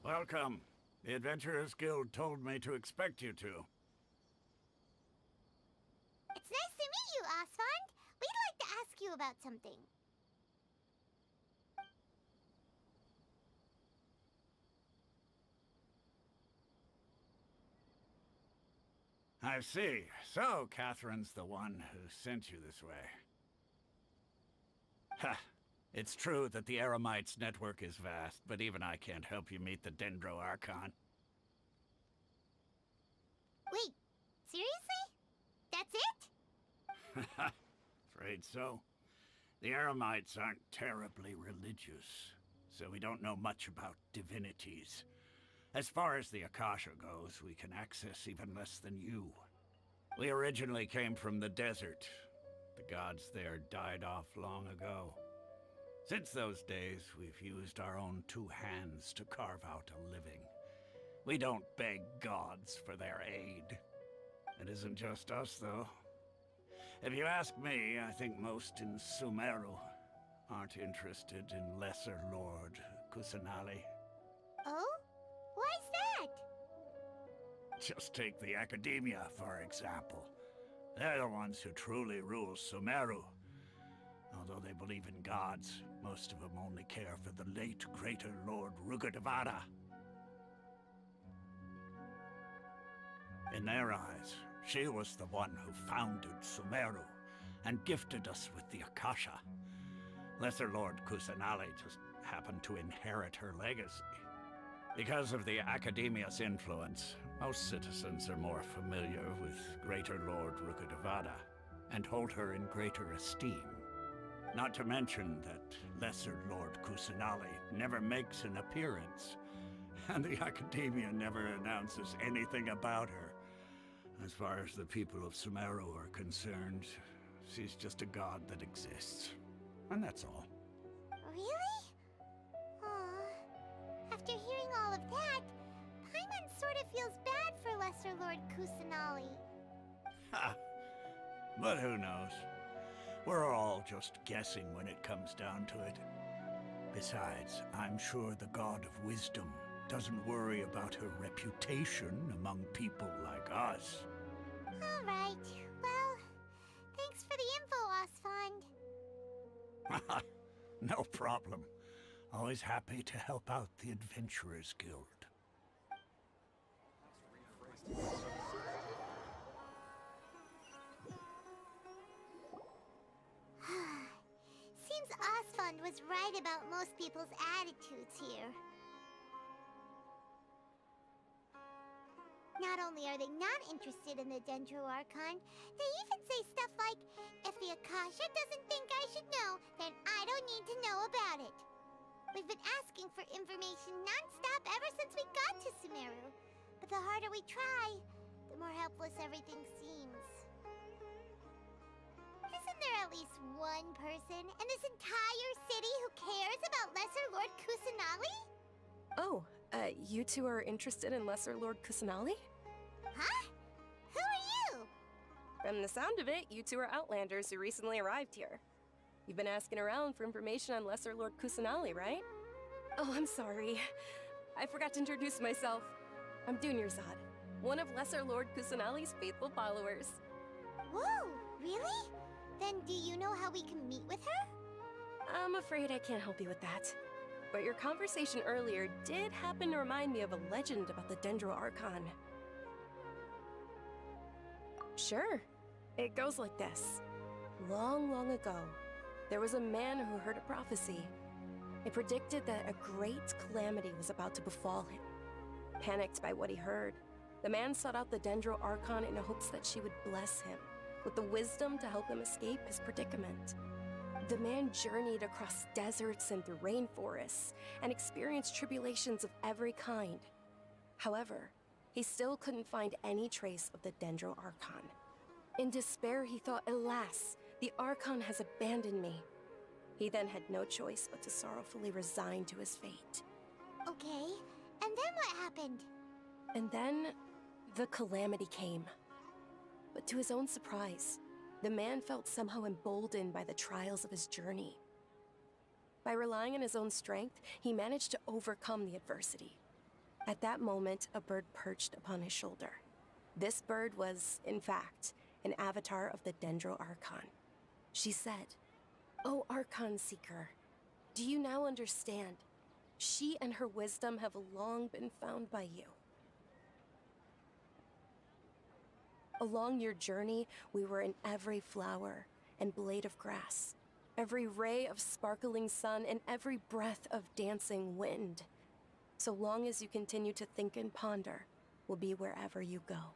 Welcome. The Adventurers Guild told me to expect you to. It's nice to meet you, Osfond. We'd like to ask you about something. I see. So, Catherine's the one who sent you this way. Ha! It's true that the Eremites' network is vast, but even I can't help you meet the Dendro Archon. Wait, seriously? That's it? Afraid so. The Eremites aren't terribly religious, so we don't know much about divinities. As far as the Akasha goes, we can access even less than you. We originally came from the desert. The gods there died off long ago. Since those days, we've used our own two hands to carve out a living. We don't beg gods for their aid. It isn't just us, though. If you ask me, I think most in Sumeru aren't interested in Lesser Lord Kusanali. Oh? Why's that? Just take the Academia, for example. They're the ones who truly rule Sumeru. Although they believe in gods, most of them only care for the late Greater Lord Rugadavada. In their eyes, she was the one who founded Sumeru and gifted us with the Akasha. Lesser Lord Kusanali just happened to inherit her legacy. Because of the Academia's influence, most citizens are more familiar with Greater Lord Rugadavada and hold her in greater esteem. Not to mention that Lesser Lord Kusanali never makes an appearance, and the Academia never announces anything about her. As far as the people of Sumeru are concerned, she's just a god that exists. And that's all. Really? Aw. After hearing all of that, Paimon sort of feels bad for Lesser Lord Kusanali. Ha! But who knows? We're all just guessing when it comes down to it. Besides, I'm sure the God of Wisdom doesn't worry about her reputation among people like us. All right. Well, thanks for the info, Osfond. No problem. Always happy to help out the Adventurers Guild. Seems Osfond was right about most people's attitudes here. Not only are they not interested in the Dendro Archon, they even say stuff like, if the Akasha doesn't think I should know, then I don't need to know about it. We've been asking for information non-stop ever since we got to Sumeru. But the harder we try, the more helpless everything seems. Isn't there at least one person in this entire city who cares about Lesser Lord Kusanali? Oh, you two are interested in Lesser Lord Kusanali? Huh? Who are you? From the sound of it, you two are Outlanders who recently arrived here. You've been asking around for information on Lesser Lord Kusanali, right? Oh, I'm sorry. I forgot to introduce myself. I'm Dunyarzad, one of Lesser Lord Kusanali's faithful followers. Whoa, really? Then do you know how we can meet with her? I'm afraid I can't help you with that. But your conversation earlier did happen to remind me of a legend about the Dendro Archon. Sure. It goes like this. Long, long ago, there was a man who heard a prophecy. It predicted that a great calamity was about to befall him. Panicked by what he heard, the man sought out the Dendro Archon in hopes that she would bless him with the wisdom to help him escape his predicament. The man journeyed across deserts and through rainforests and experienced tribulations of every kind. However, he still couldn't find any trace of the Dendro Archon. In despair, he thought, alas, the Archon has abandoned me. He then had no choice but to sorrowfully resign to his fate. Okay, and then what happened? And then, the calamity came. But to his own surprise, the man felt somehow emboldened by the trials of his journey. By relying on his own strength, he managed to overcome the adversity. At that moment, a bird perched upon his shoulder. This bird was, in fact, an avatar of the Dendro Archon. She said, "O Archon Seeker, do you now understand? She and her wisdom have long been found by you. Along your journey, we were in every flower and blade of grass, every ray of sparkling sun, and every breath of dancing wind. So long as you continue to think and ponder, we'll be wherever you go."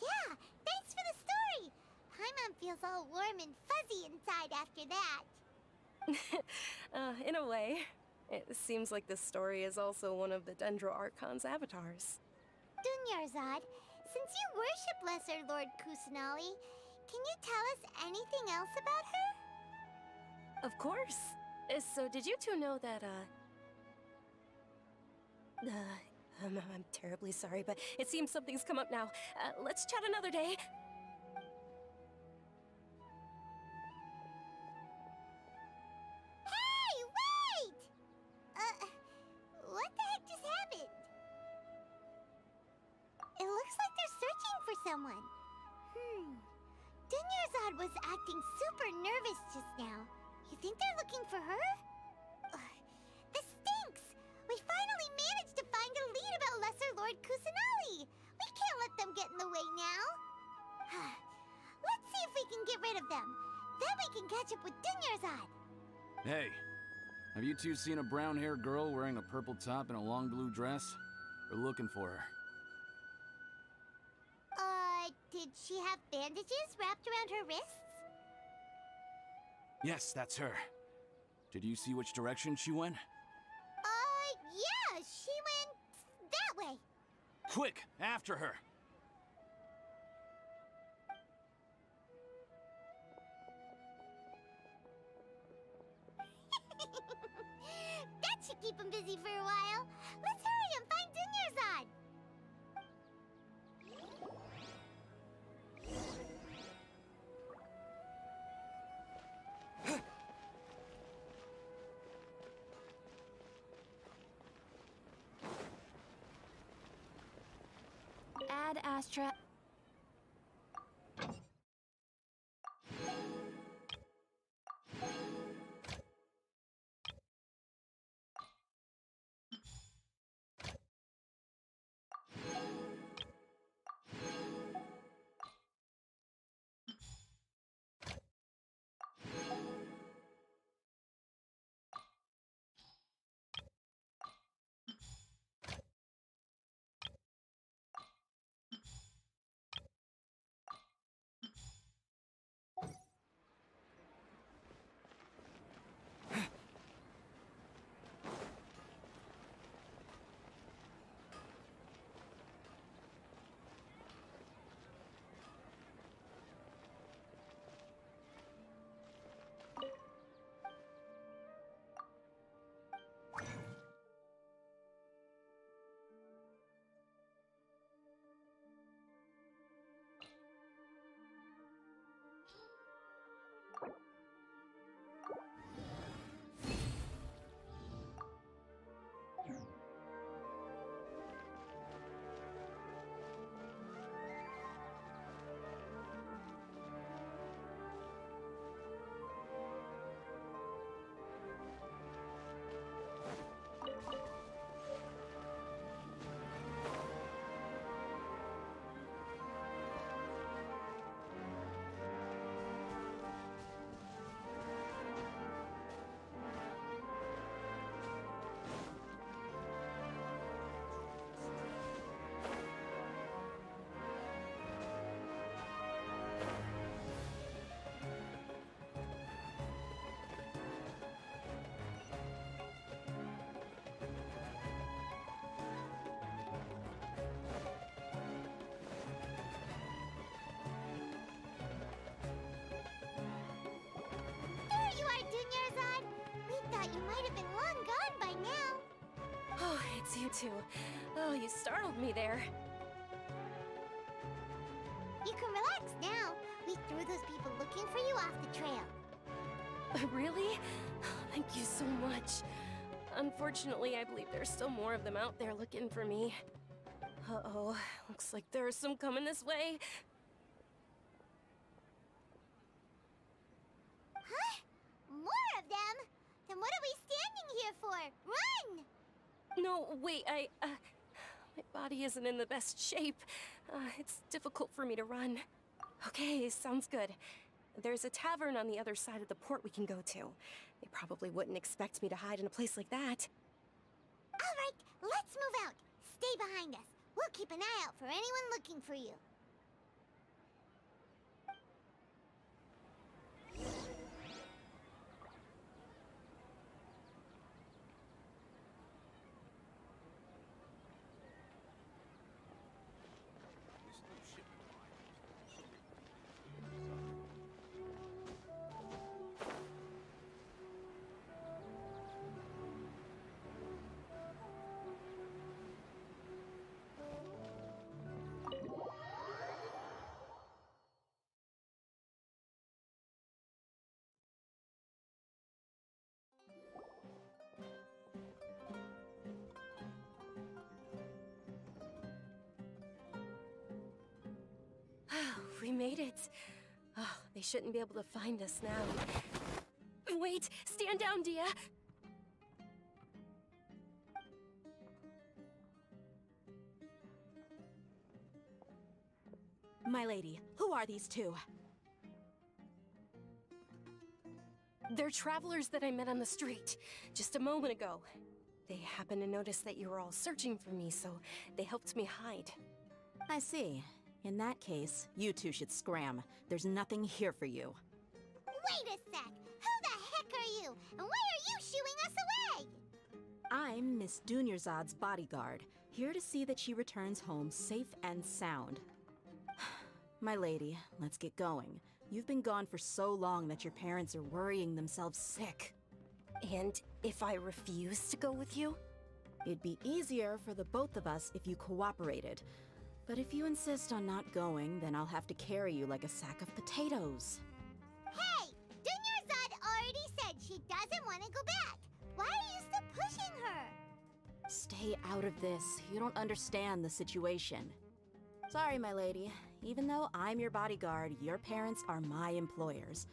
Yeah, thanks for the story! Paimon feels all warm and fuzzy inside after that. In a way, it seems like this story is also one of the Dendro Archon's avatars. Dunyarzad, since you worship Lesser Lord Kusanali, can you tell us anything else about her? Of course. So did you two know that, I'm terribly sorry, but it seems something's come up now. Let's chat another day. Hey, wait! What the heck just happened? It looks like they're searching for someone. Dunyarzad was acting super nervous just now. You think they're looking for her? This stinks! We finally managed to find a lead about Lesser Lord Kusanali! We can't let them get in the way now! Let's see if we can get rid of them. Then we can catch up with Dunyarzad! Hey, have you two seen a brown-haired girl wearing a purple top and a long blue dress? We're looking for her. Did she have bandages wrapped around her wrists? Yes, that's her. Did you see which direction she went? Yeah, she went that way. Quick, after her! That should keep him busy for a while. Let's hurry and find Dunyarzad. Ad Astra. Dunyarzad, we thought you might have been long gone by now. Oh, it's you two. Oh, you startled me there. You can relax now. We threw those people looking for you off the trail. Really? Thank you so much. Unfortunately, I believe there's still more of them out there looking for me. Uh-oh, looks like there's some coming this way. Huh? More of them? Then what are we standing here for? Run! No, wait, my body isn't in the best shape. It's difficult for me to run. Okay, sounds good. There's a tavern on the other side of the port we can go to. They probably wouldn't expect me to hide in a place like that. All right, let's move out. Stay behind us. We'll keep an eye out for anyone looking for you. We made it. Oh, they shouldn't be able to find us now. Wait, stand down, Dia. My lady, who are these two? They're travelers that I met on the street just a moment ago. They happened to notice that you were all searching for me, so they helped me hide. I see. In that case, you two should scram. There's nothing here for you. Wait a sec! Who the heck are you? And why are you shooing us away? I'm Miss Dunyarzad's bodyguard, here to see that she returns home safe and sound. My lady, let's get going. You've been gone for so long that your parents are worrying themselves sick. And if I refuse to go with you? It'd be easier for the both of us if you cooperated. But if you insist on not going, then I'll have to carry you like a sack of potatoes. Hey! Dunyarzad already said she doesn't want to go back. Why are you still pushing her? Stay out of this. You don't understand the situation. Sorry, my lady. Even though I'm your bodyguard, your parents are my employers.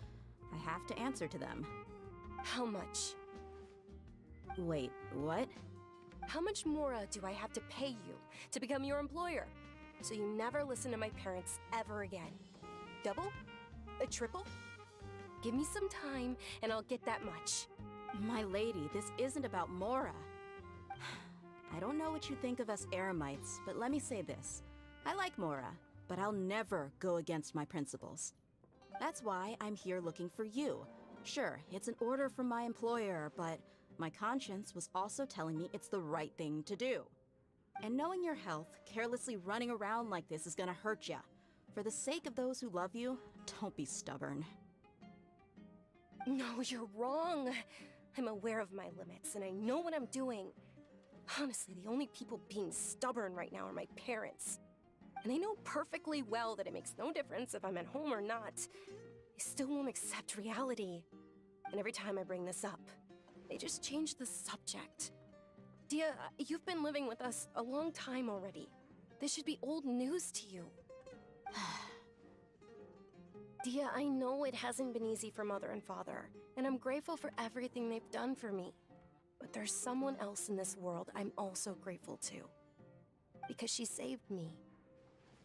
I have to answer to them. How much? Wait, what? How much more do I have to pay you to become your employer? So you never listen to my parents ever again. Double? A triple? Give me some time and I'll get that much. My lady, this isn't about Mora. I don't know what you think of us Eremites, but let me say this. I like Mora, but I'll never go against my principles. That's why I'm here looking for you. Sure, it's an order from my employer, but my conscience was also telling me it's the right thing to do. And knowing your health, carelessly running around like this is gonna hurt ya. For the sake of those who love you, don't be stubborn. No, you're wrong. I'm aware of my limits, and I know what I'm doing. Honestly, the only people being stubborn right now are my parents. And they know perfectly well that it makes no difference if I'm at home or not. They still won't accept reality. And every time I bring this up, they just change the subject. Dia, you've been living with us a long time already. This should be old news to you. Dia, I know it hasn't been easy for Mother and Father, and I'm grateful for everything they've done for me. But there's someone else in this world I'm also grateful to. Because she saved me.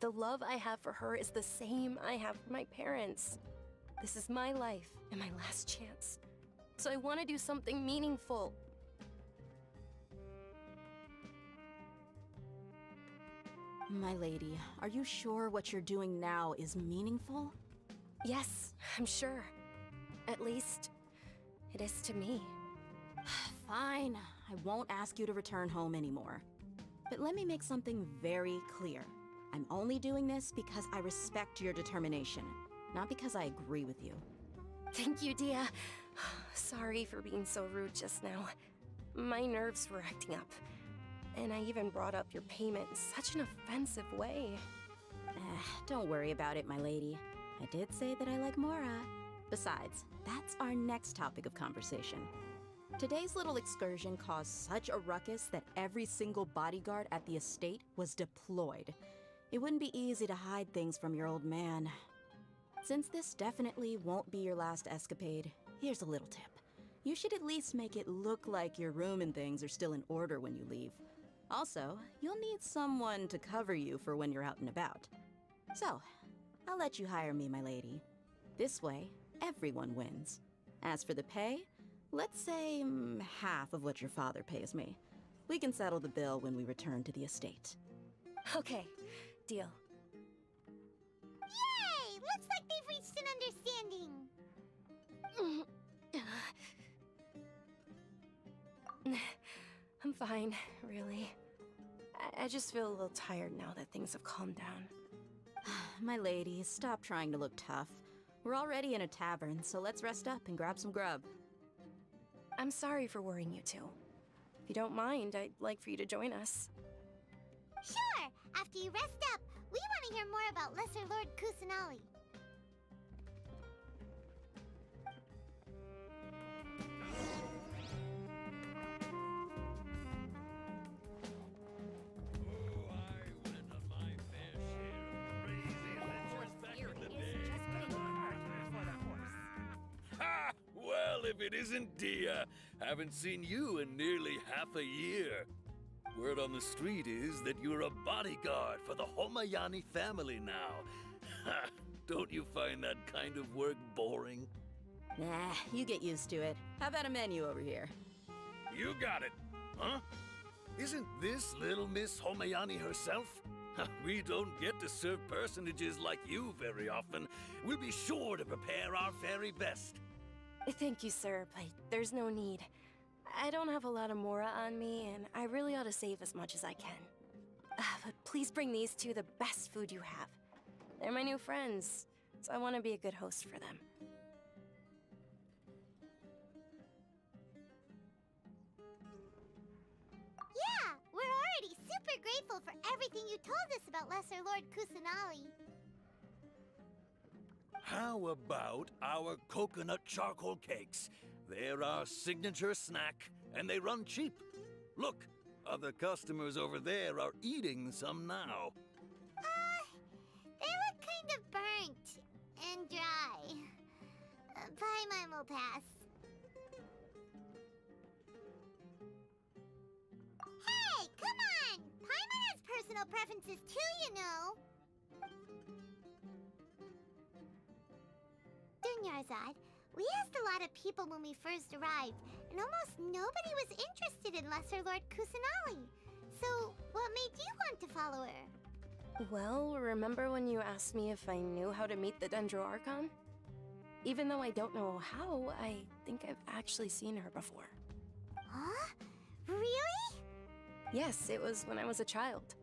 The love I have for her is the same I have for my parents. This is my life and my last chance. So I want to do something meaningful. My lady, are you sure what you're doing now is meaningful? Yes, I'm sure. At least, it is to me. Fine, I won't ask you to return home anymore. But let me make something very clear. I'm only doing this because I respect your determination, not because I agree with you. Thank you, Dia. Sorry for being so rude just now. My nerves were acting up. And I even brought up your payment in such an offensive way. Don't worry about it, my lady. I did say that I like Mora. Besides, that's our next topic of conversation. Today's little excursion caused such a ruckus that every single bodyguard at the estate was deployed. It wouldn't be easy to hide things from your old man. Since this definitely won't be your last escapade, here's a little tip. You should at least make it look like your room and things are still in order when you leave. Also, you'll need someone to cover you for when you're out and about. So, I'll let you hire me, my lady. This way, everyone wins. As for the pay, let's say half of what your father pays me. We can settle the bill when we return to the estate. Okay, deal. Yay! Looks like they've reached an understanding. I'm fine, really. I just feel a little tired now that things have calmed down. My lady, stop trying to look tough. We're already in a tavern, so let's rest up and grab some grub. I'm sorry for worrying you two. If you don't mind, I'd like for you to join us. Sure! After you rest up, we want to hear more about Lesser Lord Kusanali. Ha! Well, if it isn't Dia, haven't seen you in nearly half a year. Word on the street is that you're a bodyguard for the Homayani family now. Ha! Don't you find that kind of work boring? Nah, you get used to it. How about a menu over here? You got it, huh? Isn't this little Miss Homayani herself? We don't get to serve personages like you very often. We'll be sure to prepare our very best. Thank you, sir, but there's no need. I don't have a lot of Mora on me, and I really ought to save as much as I can. But please bring these two the best food you have. They're my new friends, so I want to be a good host for them. Yeah, we're already super grateful for everything you told us about Lesser Lord Kusanali. How about our coconut charcoal cakes? They're our signature snack, and they run cheap. Look, other customers over there are eating some now. They look kind of burnt and dry. Paimon will pass. Hey, come on! Paimon has personal preferences too, you know. Dunyarzad, we asked a lot of people when we first arrived, and almost nobody was interested in Lesser Lord Kusanali. So, what made you want to follow her? Well, remember when you asked me if I knew how to meet the Dendro Archon? Even though I don't know how, I think I've actually seen her before. Huh? Really? Yes, it was when I was a child.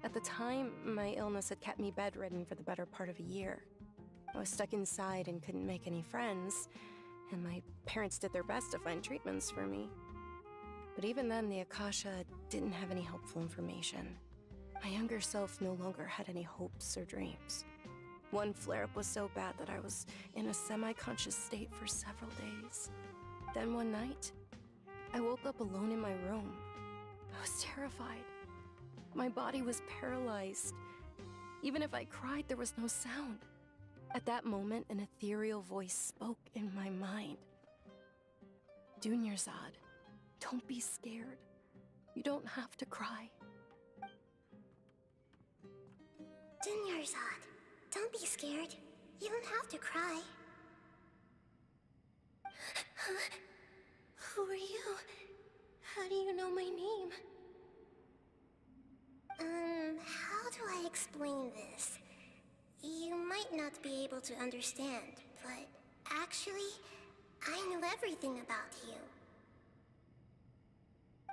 At the time, my illness had kept me bedridden for the better part of a year. I was stuck inside and couldn't make any friends, and my parents did their best to find treatments for me. But even then, the Akasha didn't have any helpful information. My younger self no longer had any hopes or dreams. One flare-up was so bad that I was in a semi-conscious state for several days. Then one night, I woke up alone in my room. I was terrified. My body was paralyzed. Even if I cried, there was no sound. At that moment, an ethereal voice spoke in my mind. Dunyarzad, don't be scared. You don't have to cry. Dunyarzad, don't be scared. You don't have to cry. Who are you? How do you know my name? How do I explain this? You might not be able to understand, but actually, I know everything about you.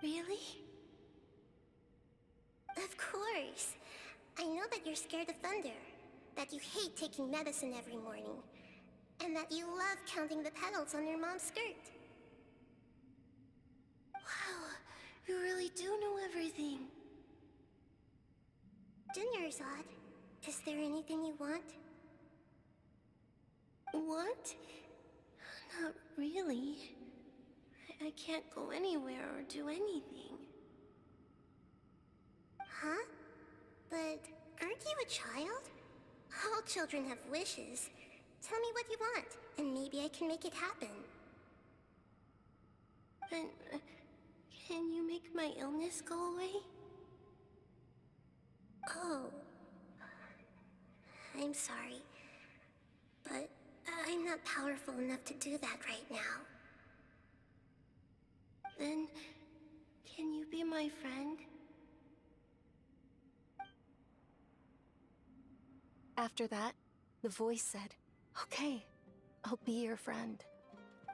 Really? Of course. I know that you're scared of thunder, that you hate taking medicine every morning, and that you love counting the petals on your mom's skirt. Wow, you really do know everything. Dunyarzad, is there anything you want? Want? Not really. I can't go anywhere or do anything. Huh? But aren't you a child? All children have wishes. Tell me what you want, and maybe I can make it happen. But can you make my illness go away? Oh. I'm sorry. But I'm not powerful enough to do that right now. Then, can you be my friend? After that, the voice said, "Okay, I'll be your friend."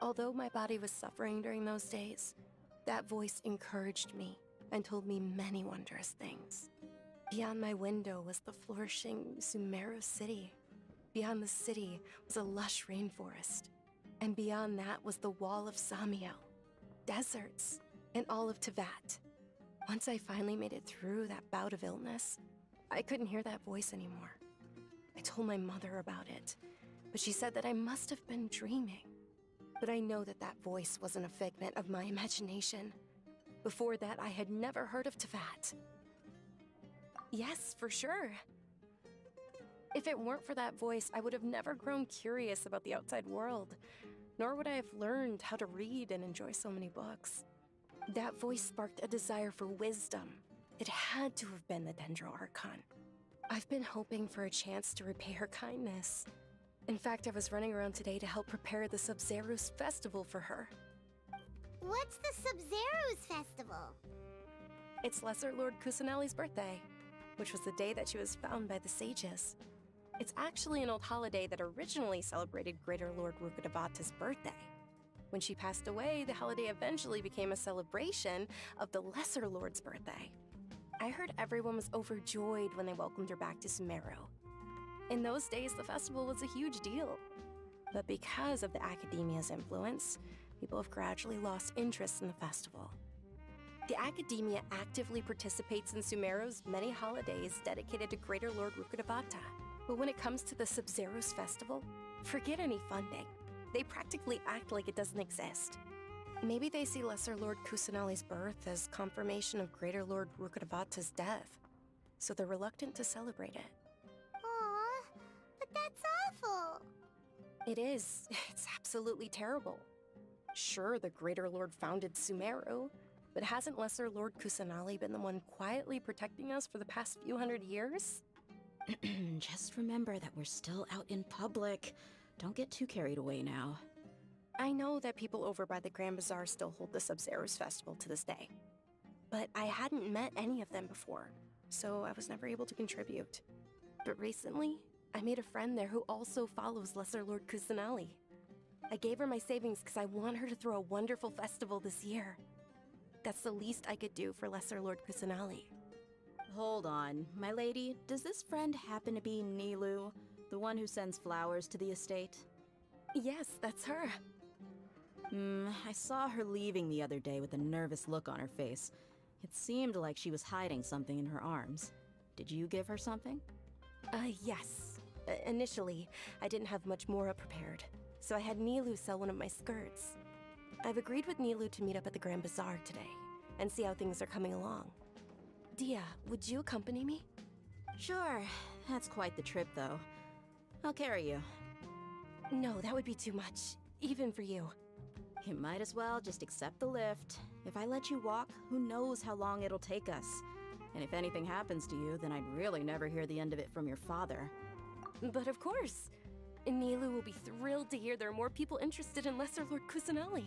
Although my body was suffering during those days, that voice encouraged me and told me many wondrous things. Beyond my window was the flourishing Sumeru city. Beyond the city was a lush rainforest. And beyond that was the wall of Samiel, deserts, and all of Teyvat. Once I finally made it through that bout of illness, I couldn't hear that voice anymore. I told my mother about it, but she said that I must have been dreaming. But I know that that voice wasn't a figment of my imagination. Before that, I had never heard of Teyvat. Yes, for sure. If it weren't for that voice, I would have never grown curious about the outside world, nor would I have learned how to read and enjoy so many books. That voice sparked a desire for wisdom. It had to have been the Dendro Archon. I've been hoping for a chance to repay her kindness. In fact, I was running around today to help prepare the Sub-Zero's festival for her. What's the Sub-Zero's festival? It's Lesser Lord Kusanali's birthday, which was the day that she was found by the sages. It's actually an old holiday that originally celebrated Greater Lord Rukkhadevata's birthday. When she passed away, the holiday eventually became a celebration of the Lesser Lord's birthday. I heard everyone was overjoyed when they welcomed her back to Sumeru. In those days, the festival was a huge deal. But because of the Academia's influence, people have gradually lost interest in the festival. The Academia actively participates in Sumeru's many holidays dedicated to Greater Lord Rukkhadevata. But when it comes to the Sub-Zero's festival, forget any funding. They practically act like it doesn't exist. Maybe they see Lesser Lord Kusanali's birth as confirmation of Greater Lord Rukkhadevata's death, so they're reluctant to celebrate it. Aw, but that's awful. It is. It's absolutely terrible. Sure, the Greater Lord founded Sumeru, but hasn't Lesser Lord Kusanali been the one quietly protecting us for the past few hundred years? Just remember that we're still out in public. Don't get too carried away now. I know that people over by the Grand Bazaar still hold the Sub-Zero's festival to this day. But I hadn't met any of them before, so I was never able to contribute. But recently, I made a friend there who also follows Lesser Lord Kusanali. I gave her my savings because I want her to throw a wonderful festival this year. That's the least I could do for Lesser Lord Kusanali. Hold on, my lady. Does this friend happen to be Nilu, the one who sends flowers to the estate? Yes, that's her. I saw her leaving the other day with a nervous look on her face. It seemed like she was hiding something in her arms. Did you give her something? Yes. Initially, I didn't have much more prepared, so I had Nilu sell one of my skirts. I've agreed with Nilu to meet up at the Grand Bazaar today, and see how things are coming along. Dia, would you accompany me? Sure. That's quite the trip, though. I'll carry you. No, that would be too much, even for you. You might as well just accept the lift. If I let you walk, who knows how long it'll take us. And if anything happens to you, then I'd really never hear the end of it from your father. But of course! Nilu will be thrilled to hear there are more people interested in Lesser Lord Kusanali.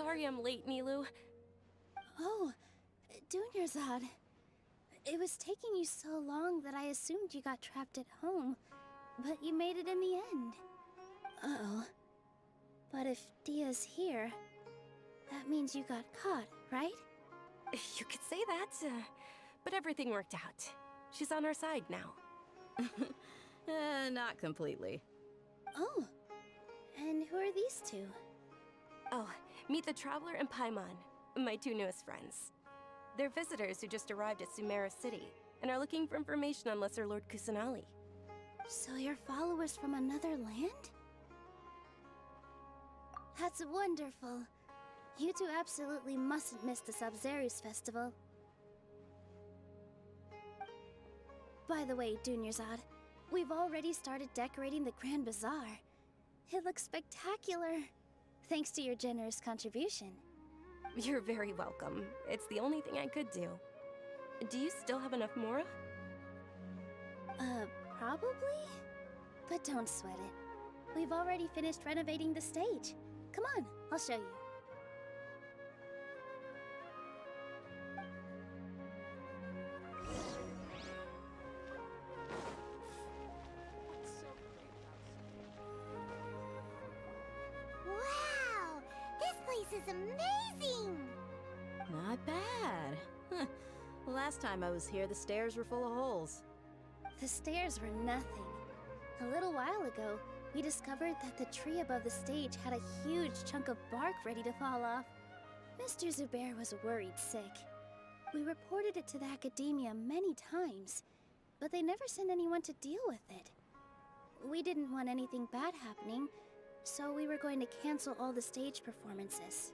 sorry I'm late, Nilu. Oh, Dunyarzad. It was taking you so long that I assumed you got trapped at home, but you made it in the end. Uh-oh. But if Dia's here, that means you got caught, right? You could say that, but everything worked out. She's on our side now. Not completely. Oh, and who are these two? Oh, meet the Traveler and Paimon, my two newest friends. They're visitors who just arrived at Sumeru City and are looking for information on Lesser Lord Kusanali. So you're followers from another land? That's wonderful. You two absolutely mustn't miss the Sabzeruz festival. By the way, Dunyarzad, we've already started decorating the Grand Bazaar. It looks spectacular, thanks to your generous contribution. You're very welcome. It's the only thing I could do. Do you still have enough Mora? Probably? But don't sweat it. We've already finished renovating the stage. Come on, I'll show you. Wow! This place is amazing! Not bad. Huh. Last time I was here, the stairs were full of holes. The stairs were nothing. A little while ago, we discovered that the tree above the stage had a huge chunk of bark ready to fall off. Mr. Zubair was worried sick. We reported it to the academia many times, but they never sent anyone to deal with it. We didn't want anything bad happening, so we were going to cancel all the stage performances.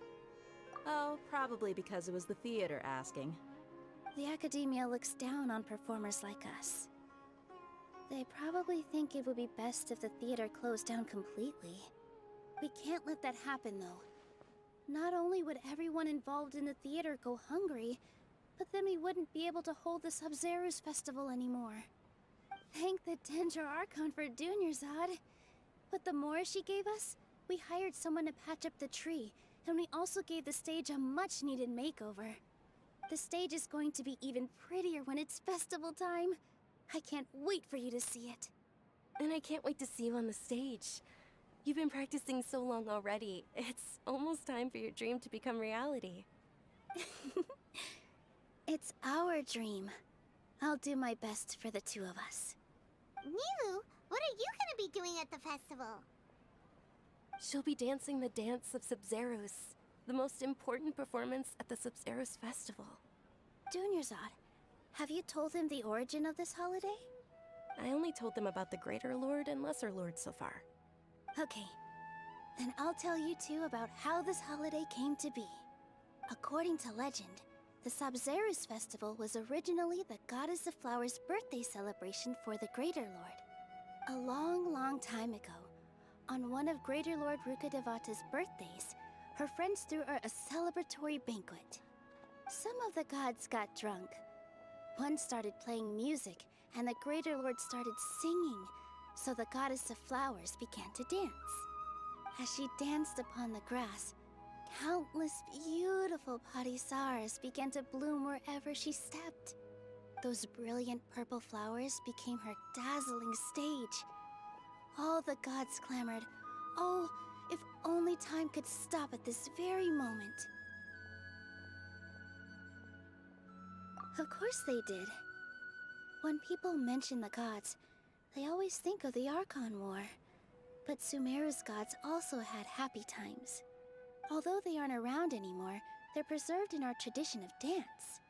Oh, probably because it was the theater asking. The academia looks down on performers like us. They probably think it would be best if the theater closed down completely. We can't let that happen, though. Not only would everyone involved in the theater go hungry, but then we wouldn't be able to hold the Sabzeruz festival anymore. Thank the Dendro Archon for Dunyarzad. With the Mora she gave us, we hired someone to patch up the tree, and we also gave the stage a much-needed makeover. The stage is going to be even prettier when it's festival time. I can't wait for you to see it. And I can't wait to see you on the stage. You've been practicing so long already. It's almost time for your dream to become reality. It's our dream. I'll do my best for the two of us. Nilu, what are you gonna be doing at the festival? She'll be dancing the dance of Sabzeruz, the most important performance at the Sabzeruz festival. Dunyarzad, have you told him the origin of this holiday? I only told them about the Greater Lord and Lesser Lord so far. Okay, then I'll tell you two about how this holiday came to be. According to legend, the Sabzeruz festival was originally the Goddess of Flowers' birthday celebration for the Greater Lord. A long, long time ago, on one of Greater Lord Rukkhadevata's birthdays, her friends threw her a celebratory banquet. Some of the gods got drunk. One started playing music, and the Greater Lord started singing, so the Goddess of Flowers began to dance. As she danced upon the grass, countless beautiful padisaras began to bloom wherever she stepped. Those brilliant purple flowers became her dazzling stage. All the gods clamored, "Oh, if only time could stop at this very moment." Of course they did. When people mention the gods, they always think of the Archon War. But Sumeru's gods also had happy times. Although they aren't around anymore, they're preserved in our tradition of dance.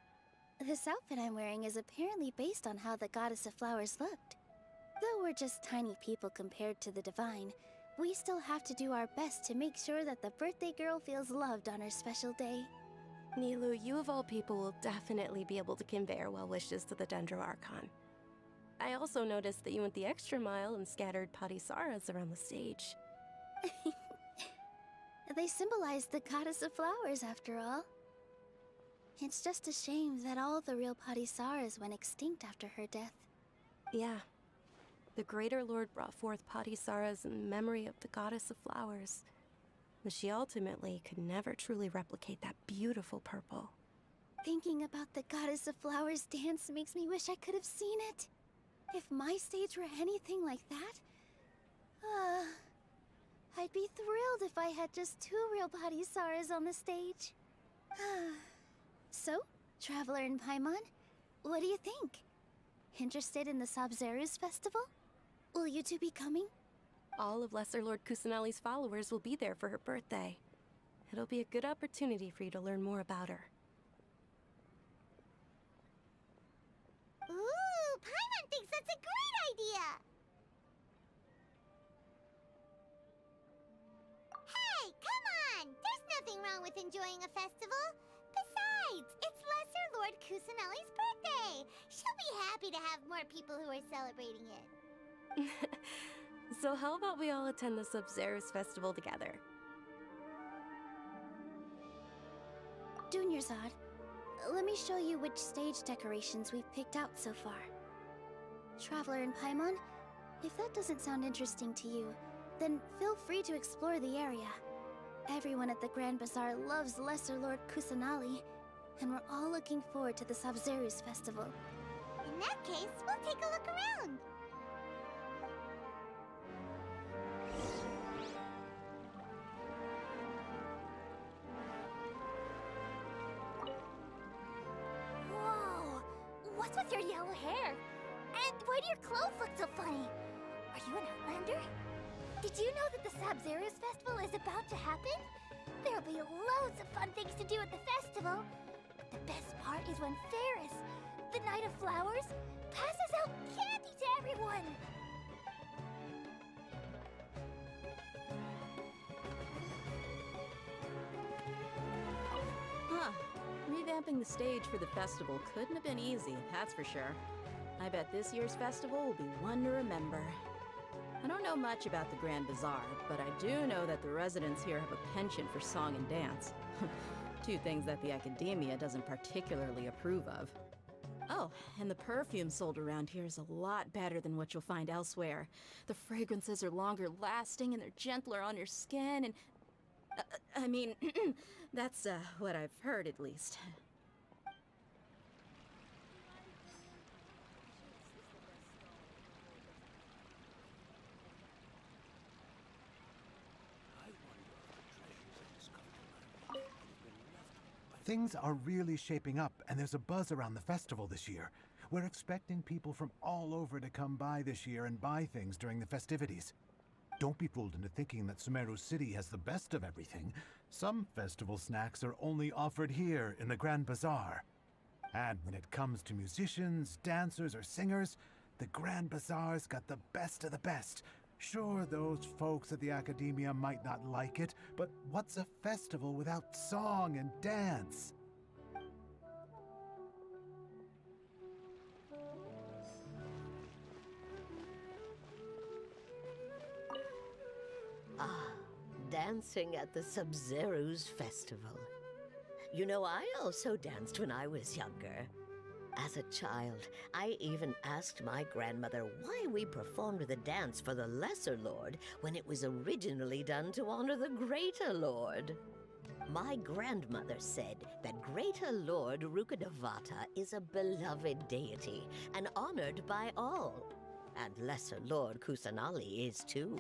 This outfit I'm wearing is apparently based on how the Goddess of Flowers looked. Though we're just tiny people compared to the Divine, we still have to do our best to make sure that the birthday girl feels loved on her special day. Nilu, you of all people will definitely be able to convey our well wishes to the Dendro Archon. I also noticed that you went the extra mile and scattered padisaras around the stage. They symbolize the Goddess of Flowers, after all. It's just a shame that all the real padisaras went extinct after her death. Yeah. The Greater Lord brought forth padisaras in memory of the Goddess of Flowers. but she ultimately could never truly replicate that beautiful purple. Thinking about the Goddess of Flowers dance makes me wish I could have seen it. If my stage were anything like that, I'd be thrilled if I had just 2 real body Saras on the stage. So, Traveler and Paimon, what do you think? Interested in the Sabzeruz festival? Will you two be coming? All of Lesser Lord Kusanali's followers will be there for her birthday. It'll be a good opportunity for you to learn more about her. Ooh, Paimon thinks that's a great idea! Hey, come on! There's nothing wrong with enjoying a festival. Besides, it's Lesser Lord Kusanali's birthday. She'll be happy to have more people who are celebrating it. So how about we all attend the Sabzeruz festival together? Dunyarzad, let me show you which stage decorations we've picked out so far. Traveler and Paimon, if that doesn't sound interesting to you, then feel free to explore the area. Everyone at the Grand Bazaar loves Lesser Lord Kusanali, and we're all looking forward to the Sabzeruz festival. In that case, we'll take a look around. Whoa! What's with your yellow hair? And why do your clothes look so funny? Are you an Outlander? Did you know that the Sabzeruz festival is about to happen? There'll be loads of fun things to do at the festival. But the best part is when Ferris, the Knight of Flowers, passes out candy to everyone. Huh. Revamping the stage for the festival couldn't have been easy, that's for sure. I bet this year's festival will be one to remember. I don't know much about the Grand Bazaar, but I do know that the residents here have a penchant for song and dance. 2 things that the academia doesn't particularly approve of. Oh, and the perfume sold around here is a lot better than what you'll find elsewhere. The fragrances are longer lasting and they're gentler on your skin and... I mean, that's what I've heard at least. Things are really shaping up, and there's a buzz around the festival this year. We're expecting people from all over to come by this year and buy things during the festivities. Don't be fooled into thinking that Sumeru City has the best of everything. Some festival snacks are only offered here in the Grand Bazaar. And when it comes to musicians, dancers, or singers, the Grand Bazaar's got the best of the best. Sure, those folks at the academia might not like it, but what's a festival without song and dance? Ah, dancing at the Sabzeruz festival. You know, I also danced when I was younger. As a child, I even asked my grandmother why we performed the dance for the Lesser Lord when it was originally done to honor the Greater Lord. My grandmother said that Greater Lord Rukkhadevata is a beloved deity and honored by all. And Lesser Lord Kusanali is too.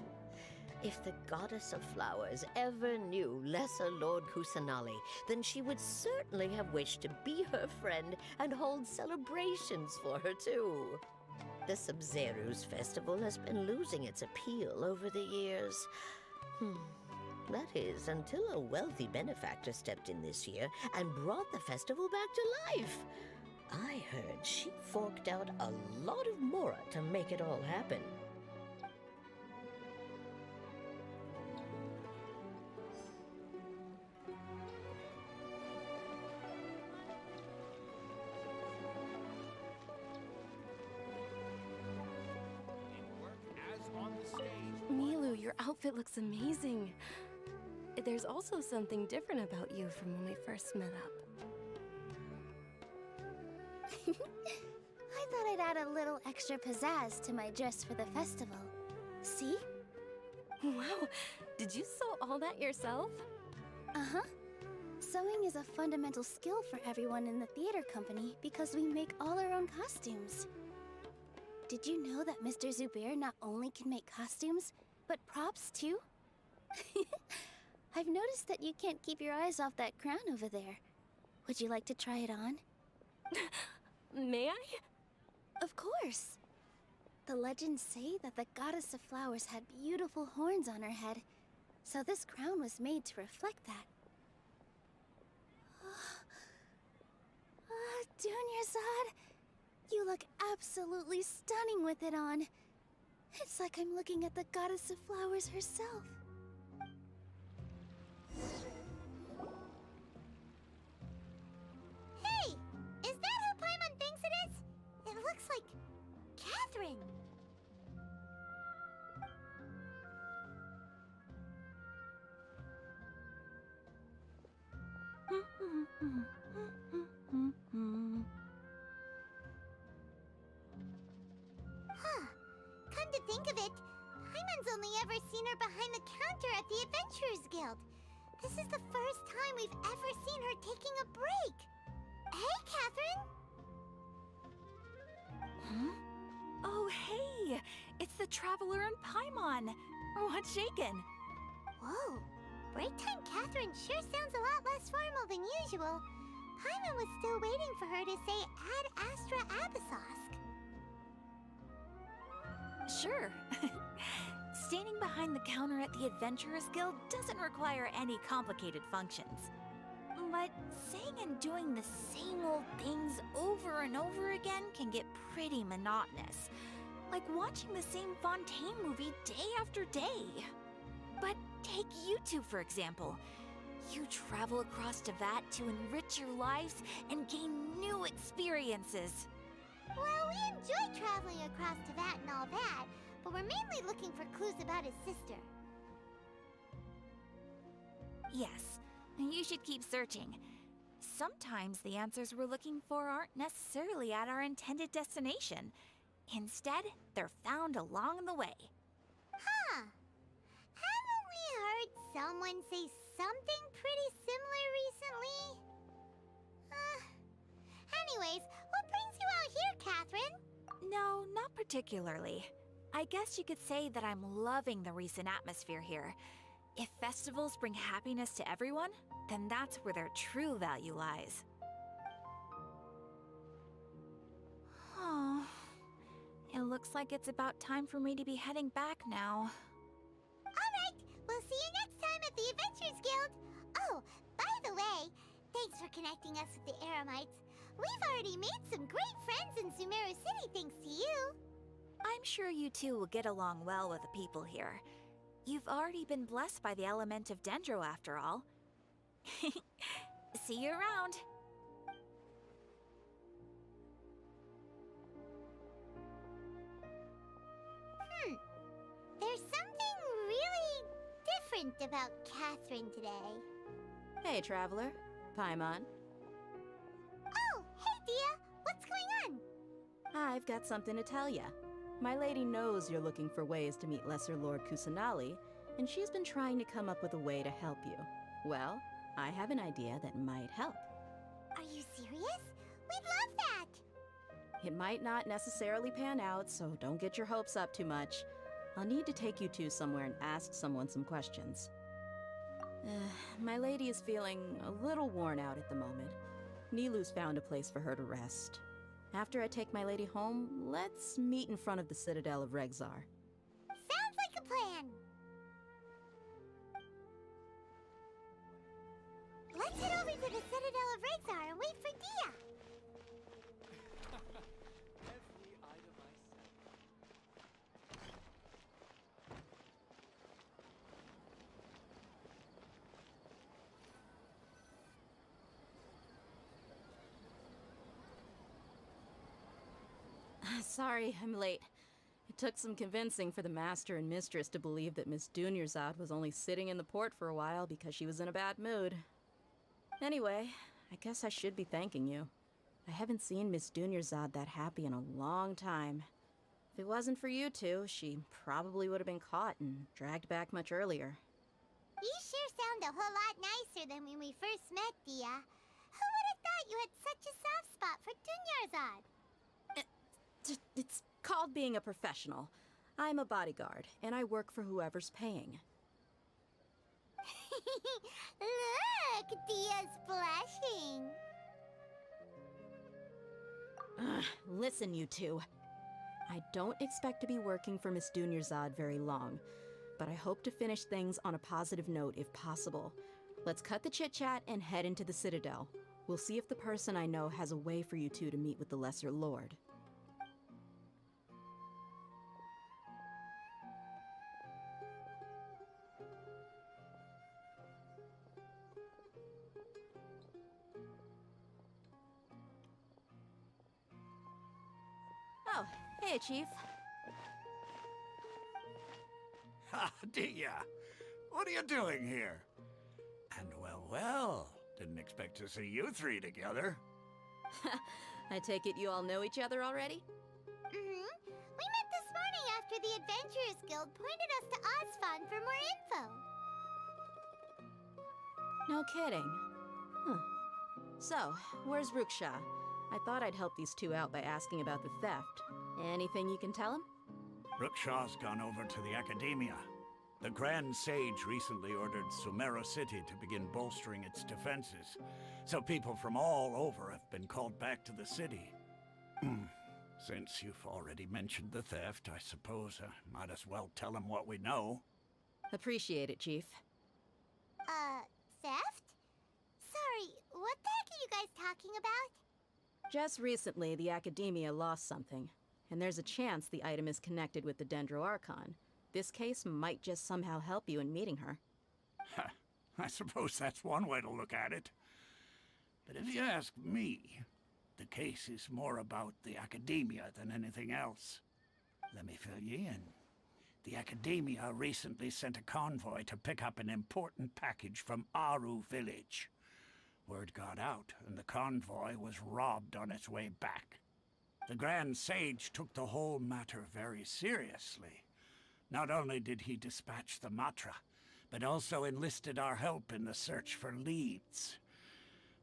If the Goddess of Flowers ever knew Lesser Lord Kusanali, then she would certainly have wished to be her friend and hold celebrations for her too. The Sabzeruz festival has been losing its appeal over the years. That is, until a wealthy benefactor stepped in this year and brought the festival back to life. I heard she forked out a lot of mora to make it all happen. Milu, your outfit looks amazing. There's also something different about you from when we first met up. I thought I'd add a little extra pizzazz to my dress for the festival. See? Wow, Did you sew all that yourself? Uh-huh. Sewing is a fundamental skill for everyone in the theater company because we make all our own costumes. Did you know that Mr. Zubair not only can make costumes, but props too? I've noticed that you can't keep your eyes off that crown over there. Would you like to try it on? May I? Of course. The legends say that the goddess of flowers had beautiful horns on her head, so this crown was made to reflect that. Dunyazad, you look absolutely stunning with it on. It's like I'm looking at the goddess of flowers herself. Hey! Is that who Paimon thinks it is? It looks like Catherine. Huh. Come to think of it, Paimon's only ever seen her behind the counter at the Adventurers Guild. This is the first time we've ever seen her taking a break. Hey, Catherine! Huh? Oh, hey! It's the Traveler and Paimon! What's shaken? Whoa! Break time Catherine sure sounds a lot less formal than usual. Paimon was still waiting for her to say Ad Astra Abyssosque. Sure. Standing behind the counter at the Adventurers Guild doesn't require any complicated functions. But saying and doing the same old things over and over again can get pretty monotonous. Like watching the same Fontaine movie day after day. But take you two, for example. You travel across Tevat to enrich your lives and gain new experiences. Well, we enjoy traveling across Tevat and all that, but we're mainly looking for clues about his sister. Yes, you should keep searching. Sometimes the answers we're looking for aren't necessarily at our intended destination. Instead, they're found along the way. Huh. Haven't we heard someone say something pretty similar recently? Anyways, what brings you out here, Catherine? No, not particularly. I guess you could say that I'm loving the recent atmosphere here. If festivals bring happiness to everyone, then that's where their true value lies. Oh, it looks like it's about time for me to be heading back now. Alright, we'll see you next time at the Adventurers Guild. Oh, by the way, thanks for connecting us with the Eremites. We've already made some great friends in Sumeru City thanks to you. I'm sure you two will get along well with the people here. You've already been blessed by the element of Dendro after all. See you around. There's something really different about Catherine today. Hey, Traveler. Paimon. Oh, hey, Dia. What's going on? I've got something to tell ya. My lady knows you're looking for ways to meet Lesser Lord Kusanali, and she's been trying to come up with a way to help you. Well, I have an idea that might help. Are you serious? We'd love that! It might not necessarily pan out, so don't get your hopes up too much. I'll need to take you two somewhere and ask someone some questions. My lady is feeling a little worn out at the moment. Nilu's found a place for her to rest. After I take my lady home, let's meet in front of the Citadel of Regzar. Sounds like a plan! Let's head over to the Citadel of Regzar and wait for Dia! Sorry, I'm late. It took some convincing for the Master and Mistress to believe that Miss Dunyazad was only sitting in the port for a while because she was in a bad mood. Anyway, I guess I should be thanking you. I haven't seen Miss Dunyazad that happy in a long time. If it wasn't for you two, she probably would have been caught and dragged back much earlier. around a whole lot nicer than when we first met, Dia. Who would have thought you had such a soft spot for Dunyarzad? It's called being a professional. I'm a bodyguard, and I work for whoever's paying. Look, Dia's blushing. Listen, you two. I don't expect to be working for Miss Dunyarzad very long, but I hope to finish things on a positive note if possible. Let's cut the chit-chat and head into the Citadel. We'll see if the person I know has a way for you two to meet with the Lesser Lord. Oh, hey, Chief. Ha, Dia! What are you doing here? And well, didn't expect to see you three together. I take it you all know each other already? Mm-hmm. We met this morning after the Adventurers Guild pointed us to Osfon for more info. No kidding. Huh. So, where's Ruksha? I thought I'd help these two out by asking about the theft. Anything you can tell him? Rukshaw's gone over to the Academia. The Grand Sage recently ordered Sumeru City to begin bolstering its defenses, so people from all over have been called back to the city. Since you've already mentioned the theft, I suppose I might as well tell him what we know. Appreciate it, Chief. Theft? Sorry, what the heck are you guys talking about? Just recently, the Academia lost something, and there's a chance the item is connected with the Dendro Archon. This case might just somehow help you in meeting her. I suppose that's one way to look at it. But if you ask me, the case is more about the Academia than anything else. Let me fill you in. The Academia recently sent a convoy to pick up an important package from Aru village. Word got out, and the convoy was robbed on its way back. The Grand Sage took the whole matter very seriously. Not only did he dispatch the Matra, but also enlisted our help in the search for leads.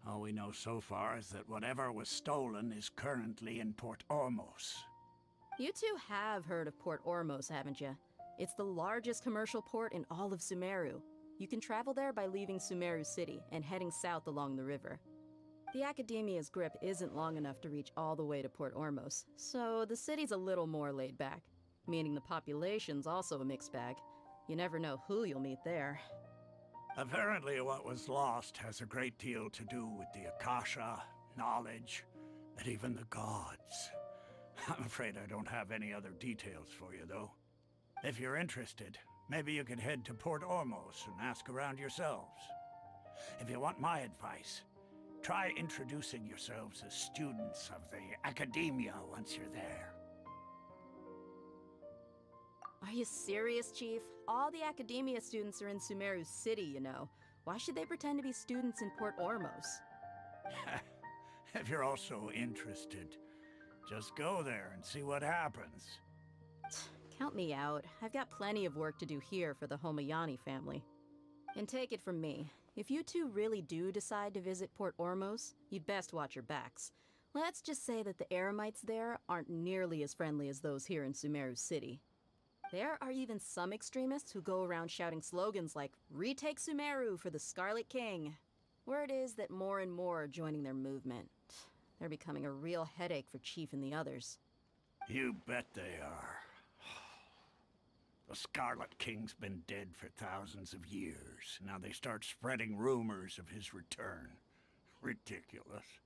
All we know so far is that whatever was stolen is currently in Port Ormos. You two have heard of Port Ormos, haven't you? It's the largest commercial port in all of Sumeru. You can travel there by leaving Sumeru City and heading south along the river. The Academia's grip isn't long enough to reach all the way to Port Ormos, so the city's a little more laid back, meaning the population's also a mixed bag. You never know who you'll meet there. Apparently what was lost has a great deal to do with the Akasha, knowledge, and even the gods. I'm afraid I don't have any other details for you, though. If you're interested, maybe you could head to Port Ormos and ask around yourselves. If you want my advice, try introducing yourselves as students of the Academia once you're there. Are you serious, Chief? All the Academia students are in Sumeru City, you know. Why should they pretend to be students in Port Ormos? If you're also interested, just go there and see what happens. Count me out. I've got plenty of work to do here for the Homayani family. And take it from me, if you two really do decide to visit Port Ormos, you'd best watch your backs. Let's just say that the Eremites there aren't nearly as friendly as those here in Sumeru City. There are even some extremists who go around shouting slogans like, "Retake Sumeru for the Scarlet King." Word is that more and more are joining their movement. They're becoming a real headache for Chief and the others. You bet they are. The Scarlet King's been dead for thousands of years. Now they start spreading rumors of his return. Ridiculous.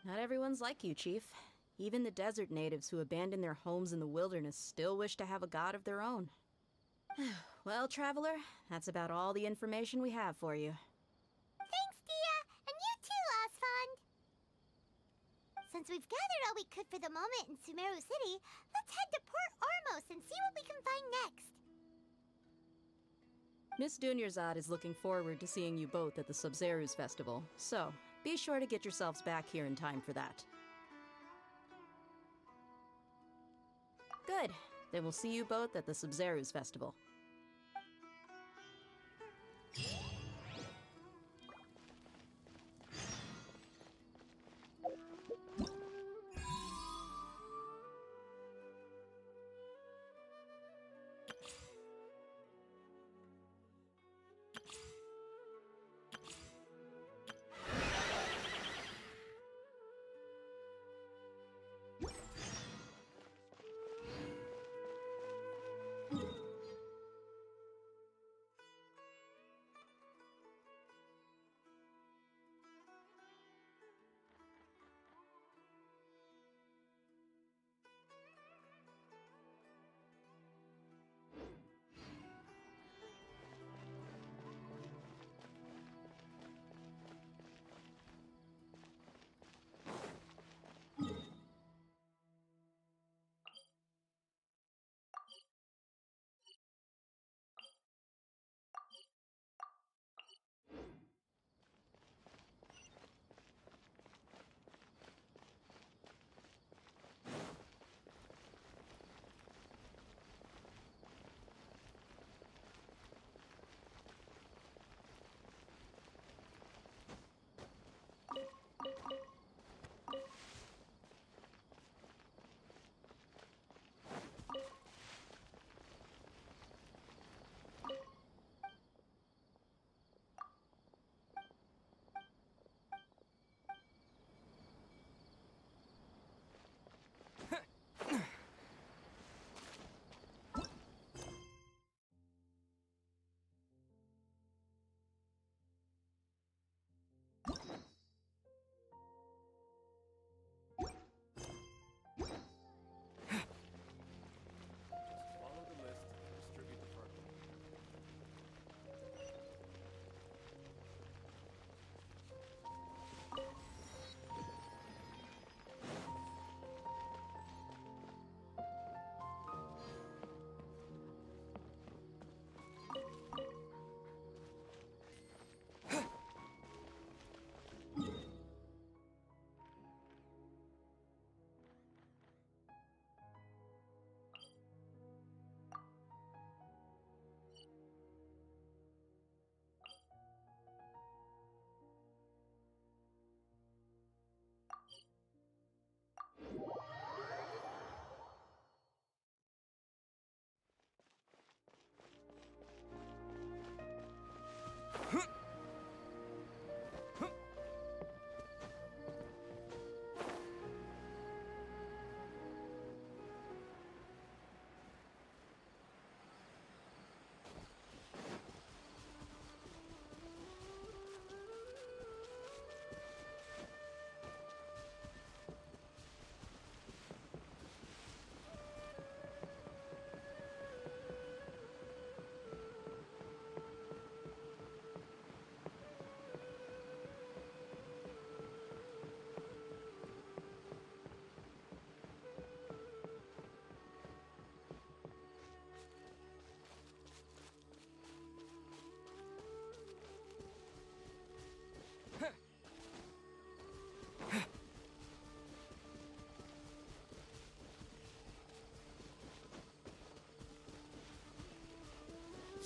Not everyone's like you, Chief. Even the desert natives who abandoned their homes in the wilderness still wish to have a god of their own. Well, Traveler, that's about all the information we have for you. Thanks, Dia! And you too, Osfond! Since we've gathered all we could for the moment in Sumeru City, let's head to Port Ormos and see what we can find next. Miss Dunyarzad is looking forward to seeing you both at the Sub-Zeru's festival, so be sure to get yourselves back here in time for that. Good. Then we'll see you both at the Sub-Zeru's festival.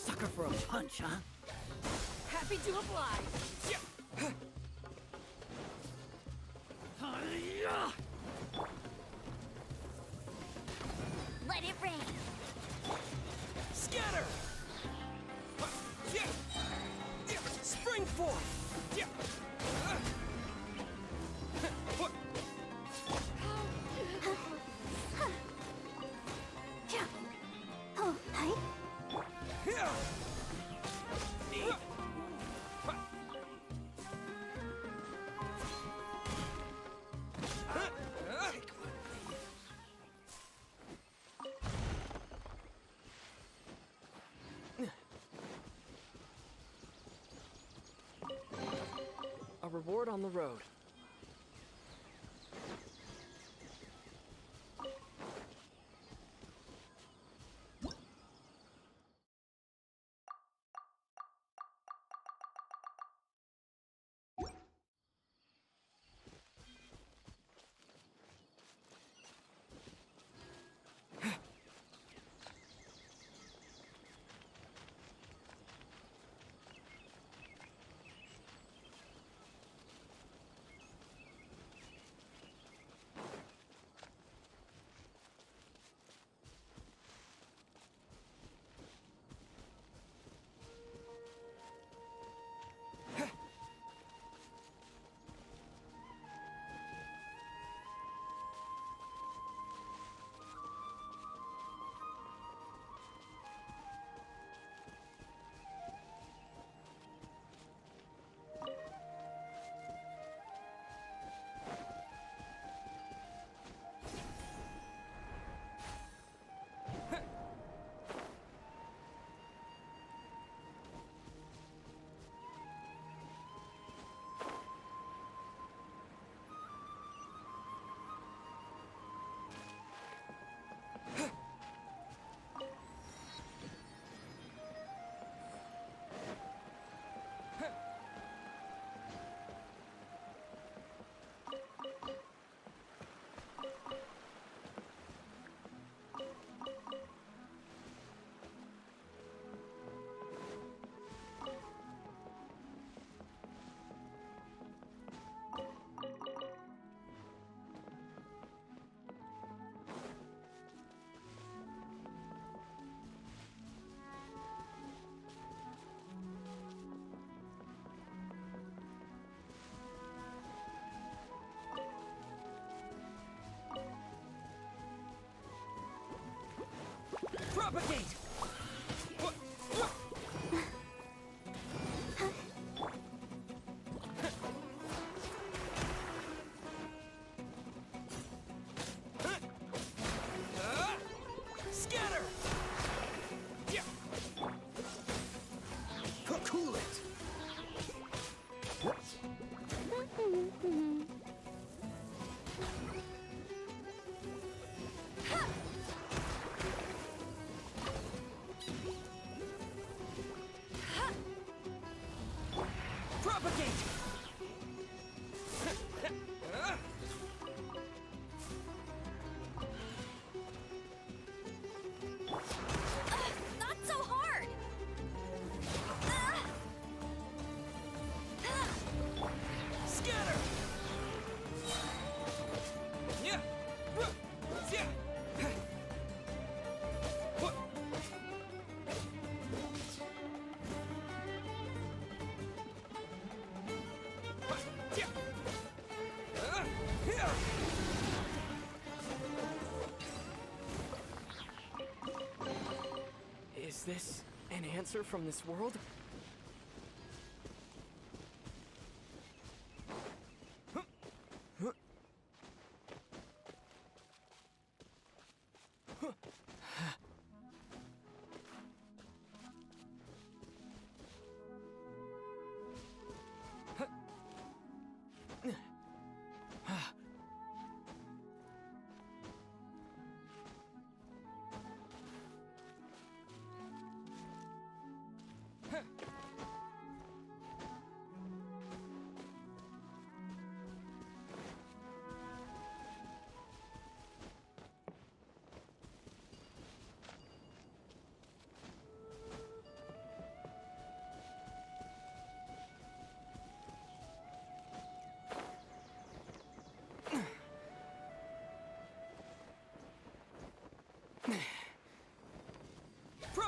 Sucker for a punch, huh? Happy to oblige. Let it rain. Scatter! Spring forth! Oh, hi. A reward on the road. Propagate! Scatter! Cool it! Propagate! Not so hard. Scatter! Yeah! Yeah! Is this an answer from this world?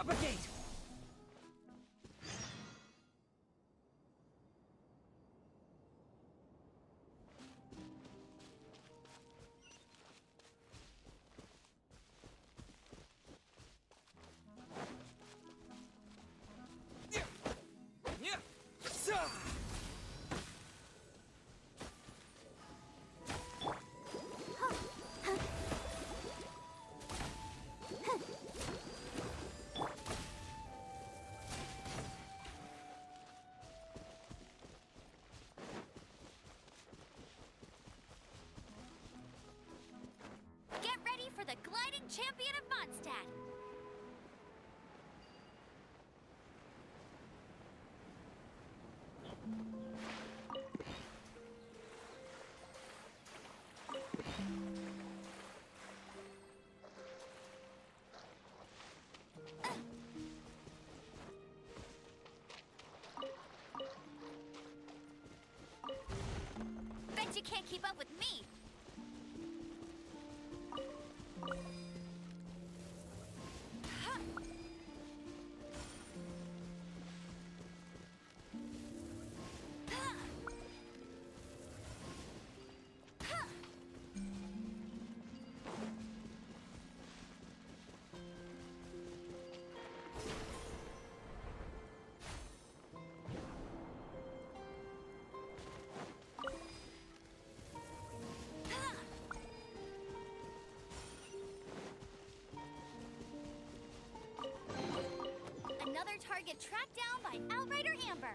Propagate! Get ready for the gliding champion of Mondstadt! Bet you can't keep up with me! Another target tracked down by Outrider Amber.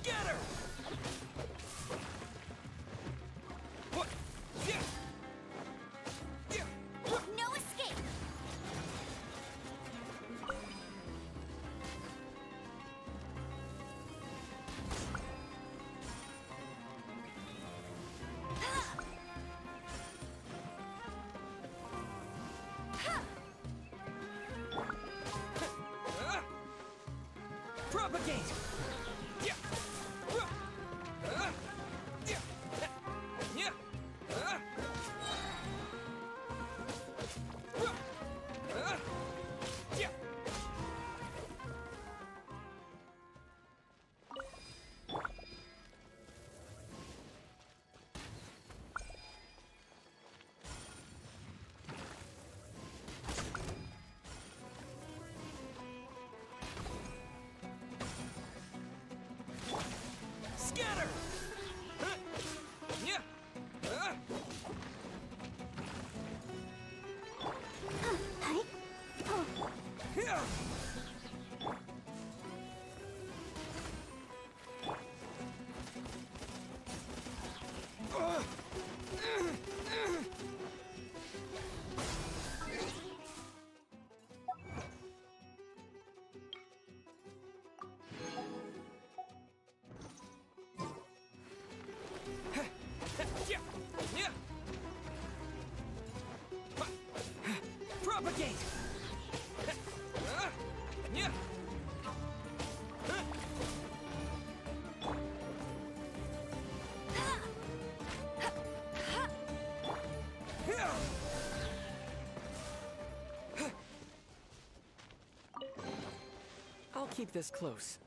Scatter! What? Yeah! Yeah! No escape! Propagate! Yeah! Yeah! Yeah! Yeah! Scatter! Yeah! Yeah! Yeah! Yeah! Propagate! Yeah! I'll keep this close.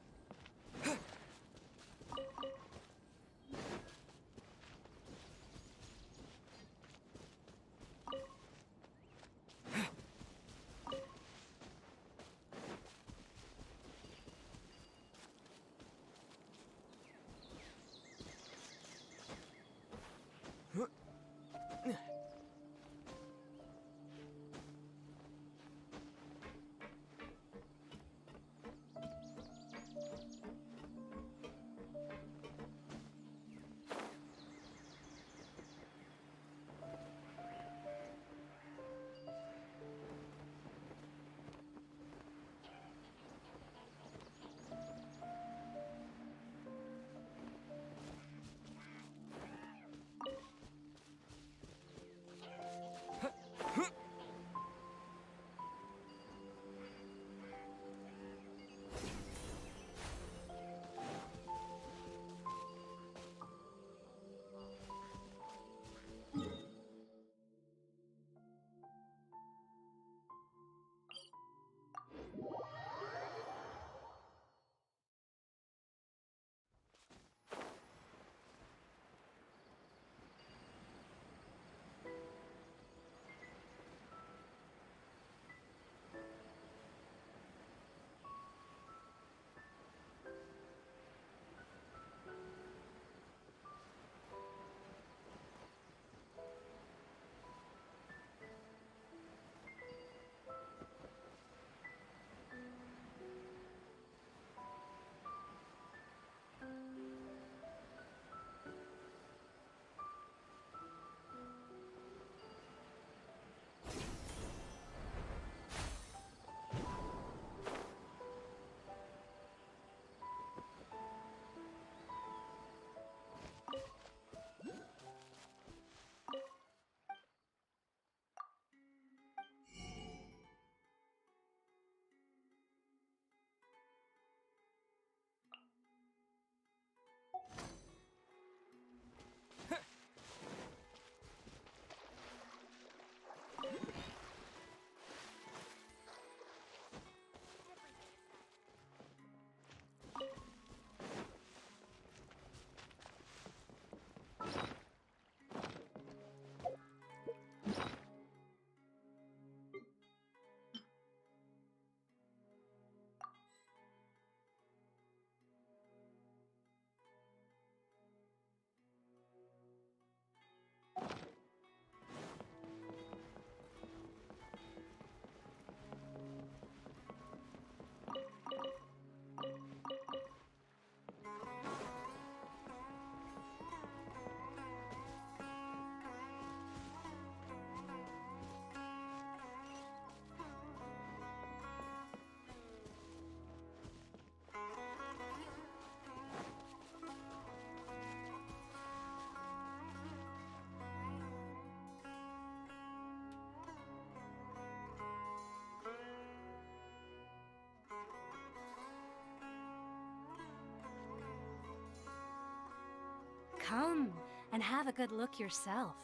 Come and have a good look yourself.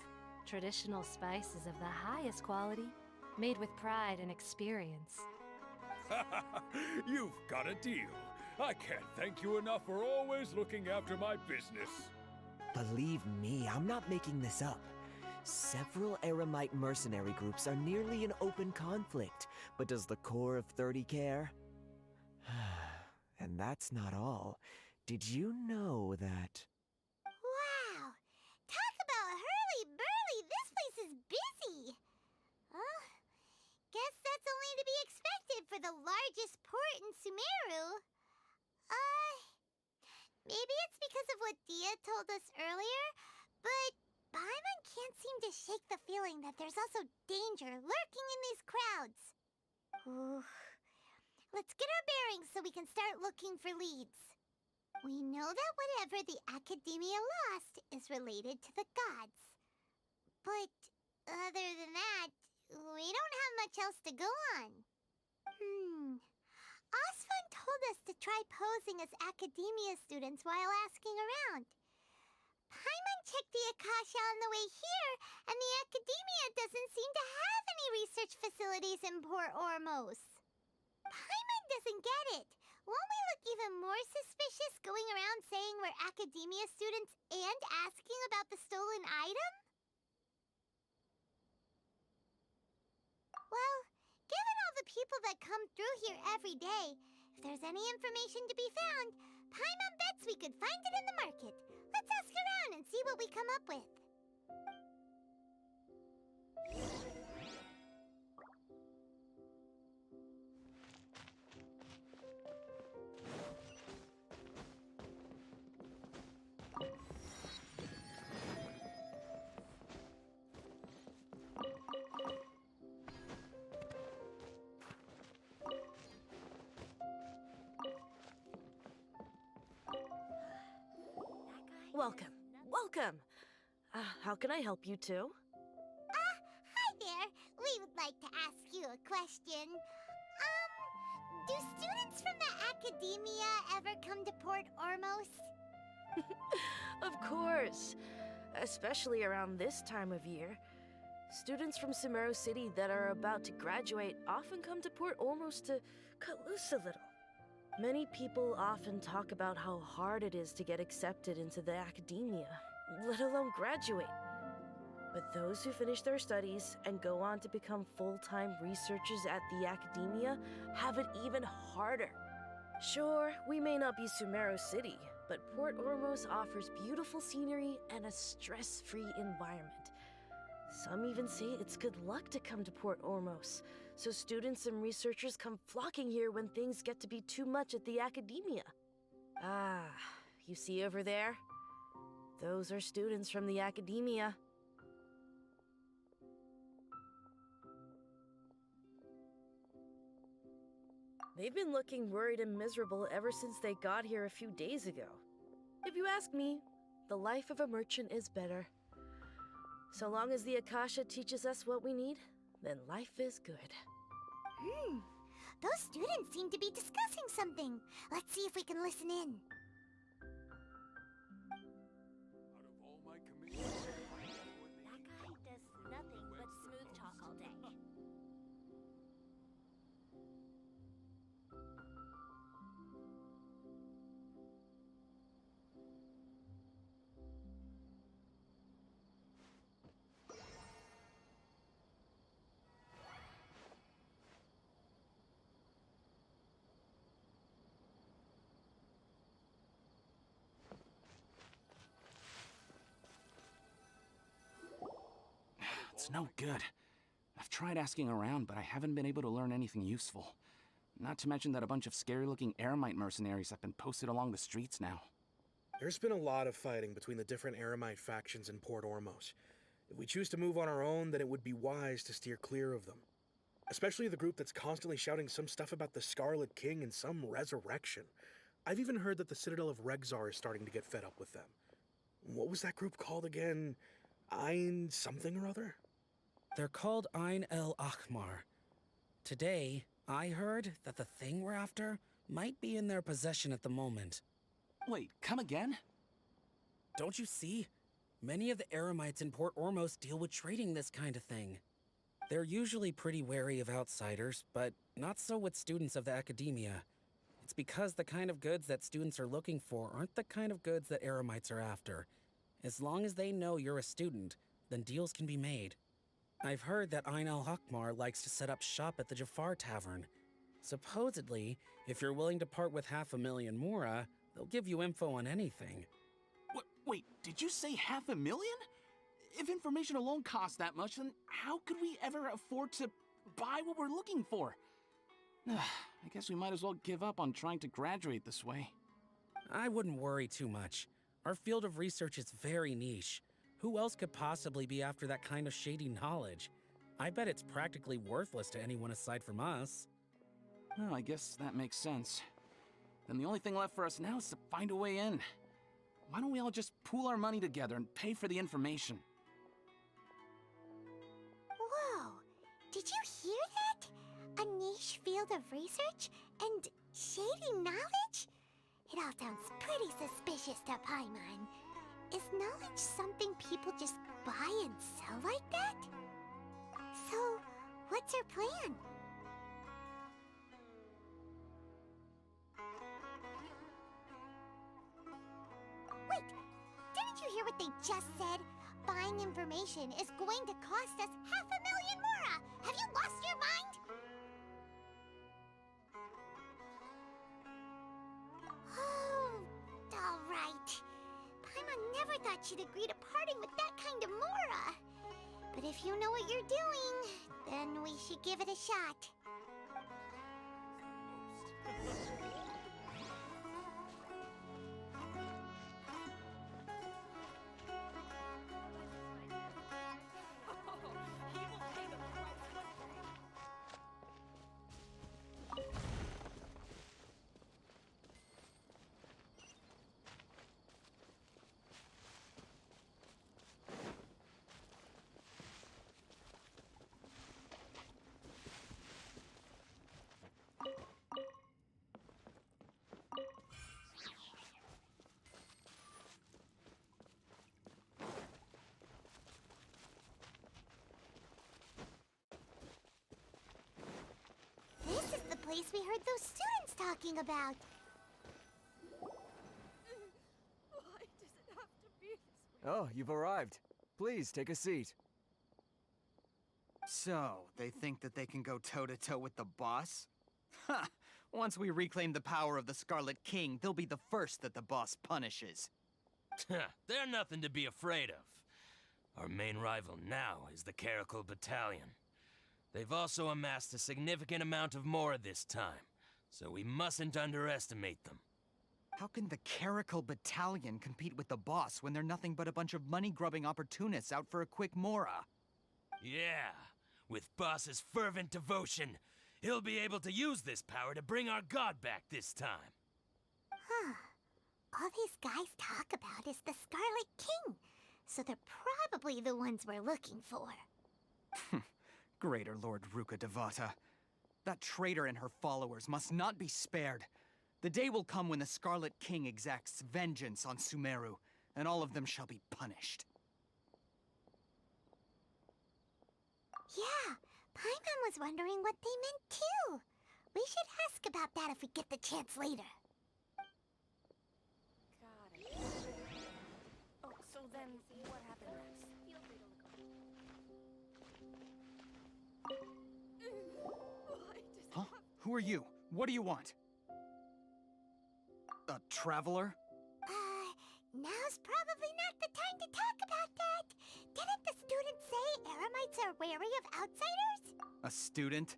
Traditional spices of the highest quality, made with pride and experience. You've got a deal. I can't thank you enough for always looking after my business. Believe me, I'm not making this up. Several Eremite mercenary groups are nearly in open conflict, but does the core of 30 care? And that's not all. Did you know that... Wow! Talk about hurly-burly! This place is busy! Guess that's only to be expected for the largest port in Sumeru. Maybe it's because of what Dia told us earlier, but Paimon can't seem to shake the feeling that there's also danger lurking in these crowds. Ooh. Let's get our bearings so we can start looking for leads. We know that whatever the Academia lost is related to the gods. But other than that, we don't have much else to go on. Osfun told us to try posing as Academia students while asking around. Paimon checked the Akasha on the way here, and the Academia doesn't seem to have any research facilities in Port Ormos. Paimon doesn't get it. Won't we look even more suspicious going around saying we're Academia students and asking about the stolen item? Well, given all the people that come through here every day, if there's any information to be found, Paimon bets we could find it in the market. Let's ask around and see what we come up with. Welcome. Welcome. How can I help you two? Hi there. We would like to ask you a question. Do students from the Academia ever come to Port Ormos? Of course. Especially around this time of year. Students from Sumeru City that are about to graduate often come to Port Ormos to cut loose a little. Many people often talk about how hard it is to get accepted into the Academia, let alone graduate. But those who finish their studies and go on to become full-time researchers at the Academia have it even harder. Sure, we may not be Sumeru City, but Port Ormos offers beautiful scenery and a stress-free environment. Some even say it's good luck to come to Port Ormos, so students and researchers come flocking here when things get to be too much at the Academia. Ah, you see over there? Those are students from the Academia. They've been looking worried and miserable ever since they got here a few days ago. If you ask me, the life of a merchant is better. So long as the Akasha teaches us what we need, then life is good. Those students seem to be discussing something. Let's see if we can listen in. That guy does nothing but smooth talk all day. It's no good. I've tried asking around, but I haven't been able to learn anything useful. Not to mention that a bunch of scary-looking Eremite mercenaries have been posted along the streets now. There's been a lot of fighting between the different Eremite factions in Port Ormos. If we choose to move on our own, then it would be wise to steer clear of them. Especially the group that's constantly shouting some stuff about the Scarlet King and some resurrection. I've even heard that the Citadel of Regzar is starting to get fed up with them. What was that group called again? Ein something or other? They're called Ein El Akhmar. Today, I heard that the thing we're after might be in their possession at the moment. Wait, come again? don't you see? Many of the Eremites in Port Ormos deal with trading this kind of thing. They're usually pretty wary of outsiders, but not so with students of the academia. It's because the kind of goods that students are looking for aren't the kind of goods that Eremites are after. As long as they know you're a student, then deals can be made. I've heard that Ain al-Hakmar likes to set up shop at the Jafar Tavern. Supposedly, if you're willing to part with 500,000 mora, they'll give you info on anything. Wait, did you say 500,000? If information alone costs that much, then how could we ever afford to buy what we're looking for? I guess we might as well give up on trying to graduate this way. I wouldn't worry too much. Our field of research is very niche. Who else could possibly be after that kind of shady knowledge? I bet it's practically worthless to anyone aside from us. Well, I guess that makes sense. Then the only thing left for us now is to find a way in. Why don't we all just pool our money together and pay for the information? Whoa! Did you hear that? A niche field of research and shady knowledge? It all sounds pretty suspicious to Paimon. Is knowledge something people just buy and sell like that? So, what's your plan? Wait, didn't you hear what they just said? Buying information is going to cost us 500,000 mora! Have you lost your mind? Oh, all right. Paimon never thought she'd agree to parting with that kind of mora. But if you know what you're doing, then we should give it a shot. This is the place we heard those students talking about. Why does it have to be this way? Oh, you've arrived. Please, take a seat. So, they think that they can go toe-to-toe with the boss? Ha! Once we reclaim the power of the Scarlet King, they'll be the first that the boss punishes. They're nothing to be afraid of. Our main rival now is the Caracal Battalion. They've also amassed a significant amount of mora this time, so we mustn't underestimate them. How can the Caracal Battalion compete with the boss when they're nothing but a bunch of money-grubbing opportunists out for a quick mora? Yeah, with boss's fervent devotion, he'll be able to use this power to bring our god back this time. Huh. All these guys talk about is the Scarlet King, so they're probably the ones we're looking for. Greater Lord Ruka Devata. That traitor and her followers must not be spared. The day will come when the Scarlet King exacts vengeance on Sumeru, and all of them shall be punished. Yeah, Paimon was wondering what they meant too. We should ask about that if we get the chance later. Got it. Oh, so then what happened next? Feel free to look up. Huh? Who are you? What do you want? A traveler? Now's probably not the time to talk about that. Didn't the students say Eremites are wary of outsiders? A student?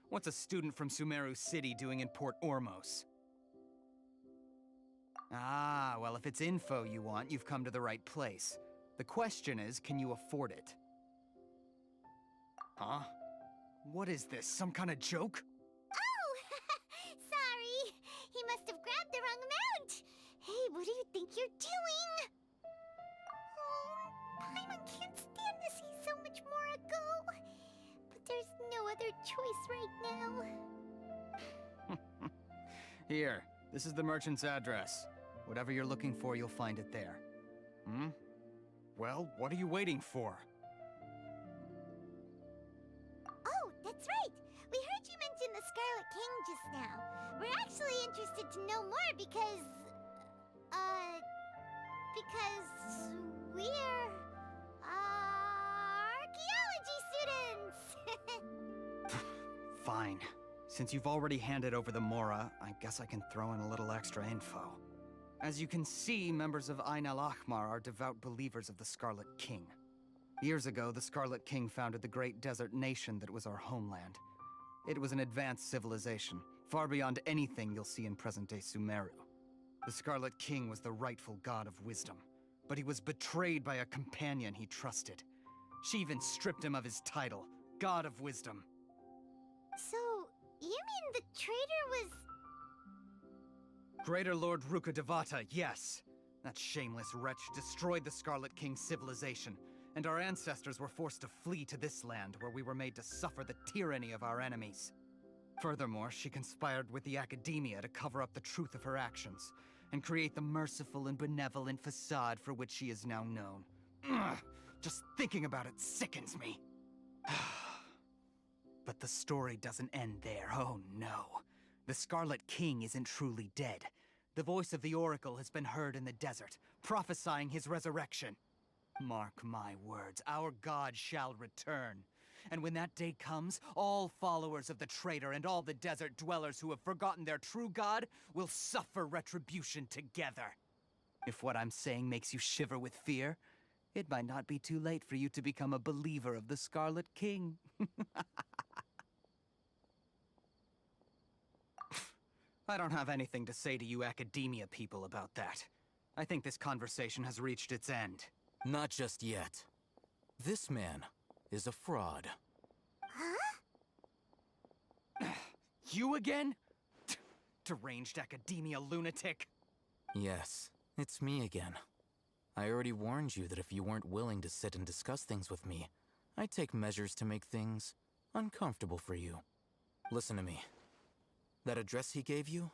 What's a student from Sumeru City doing in Port Ormos? Ah, well, if it's info you want, you've come to the right place. The question is, can you afford it? Huh? What is this, some kind of joke? Oh! Sorry! He must have grabbed the wrong amount! Hey, what do you think you're doing? Oh, Paimon can't stand to see so much more go. But there's no other choice right now. Here, this is the merchant's address. Whatever you're looking for, you'll find it there. Hmm? Well, what are you waiting for? Oh, that's right! We heard you mention the Scarlet King just now. We're actually interested to know more because we're, archaeology students! Fine. Since you've already handed over the Mora, I guess I can throw in a little extra info. As you can see, members of Ain al-Ahmar are devout believers of the Scarlet King. Years ago, the Scarlet King founded the great desert nation that was our homeland. It was an advanced civilization, far beyond anything you'll see in present-day Sumeru. The Scarlet King was the rightful god of wisdom, but he was betrayed by a companion he trusted. She even stripped him of his title, God of Wisdom. So, you mean the traitor was... Greater Lord Rukkhadevata, yes. That shameless wretch destroyed the Scarlet King's civilization, and our ancestors were forced to flee to this land where we were made to suffer the tyranny of our enemies. Furthermore, she conspired with the Academia to cover up the truth of her actions, and create the merciful and benevolent facade for which she is now known. Ugh, just thinking about it sickens me. But the story doesn't end there, oh no. The Scarlet King isn't truly dead. The voice of the Oracle has been heard in the desert, prophesying his resurrection. Mark my words, our god shall return. And when that day comes, all followers of the traitor and all the desert dwellers who have forgotten their true god will suffer retribution together. If what I'm saying makes you shiver with fear, it might not be too late for you to become a believer of the Scarlet King. I don't have anything to say to you Academia people about that. I think this conversation has reached its end. Not just yet. This man is a fraud. Huh? You again? Deranged Academia lunatic. Yes, it's me again. I already warned you that if you weren't willing to sit and discuss things with me, I'd take measures to make things uncomfortable for you. Listen to me. That address he gave you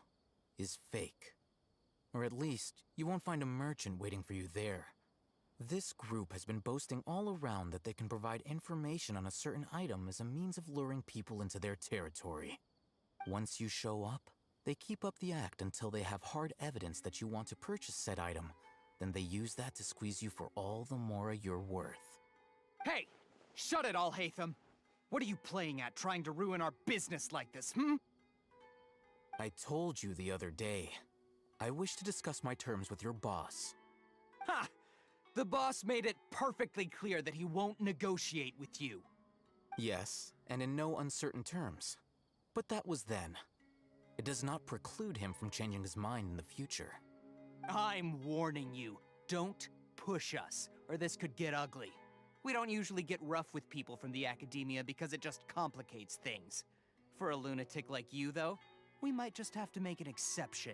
is fake. Or at least, you won't find a merchant waiting for you there. This group has been boasting all around that they can provide information on a certain item as a means of luring people into their territory. Once you show up, they keep up the act until they have hard evidence that you want to purchase said item. Then they use that to squeeze you for all the more you're worth. Hey! Shut it, Al-Haytham! What are you playing at, trying to ruin our business like this, hmm? I told you the other day. I wish to discuss my terms with your boss. Ha! The boss made it perfectly clear that he won't negotiate with you. Yes, and in no uncertain terms. But that was then. It does not preclude him from changing his mind in the future. I'm warning you, don't push us, or this could get ugly. We don't usually get rough with people from the Academia because it just complicates things. For a lunatic like you, though, we might just have to make an exception.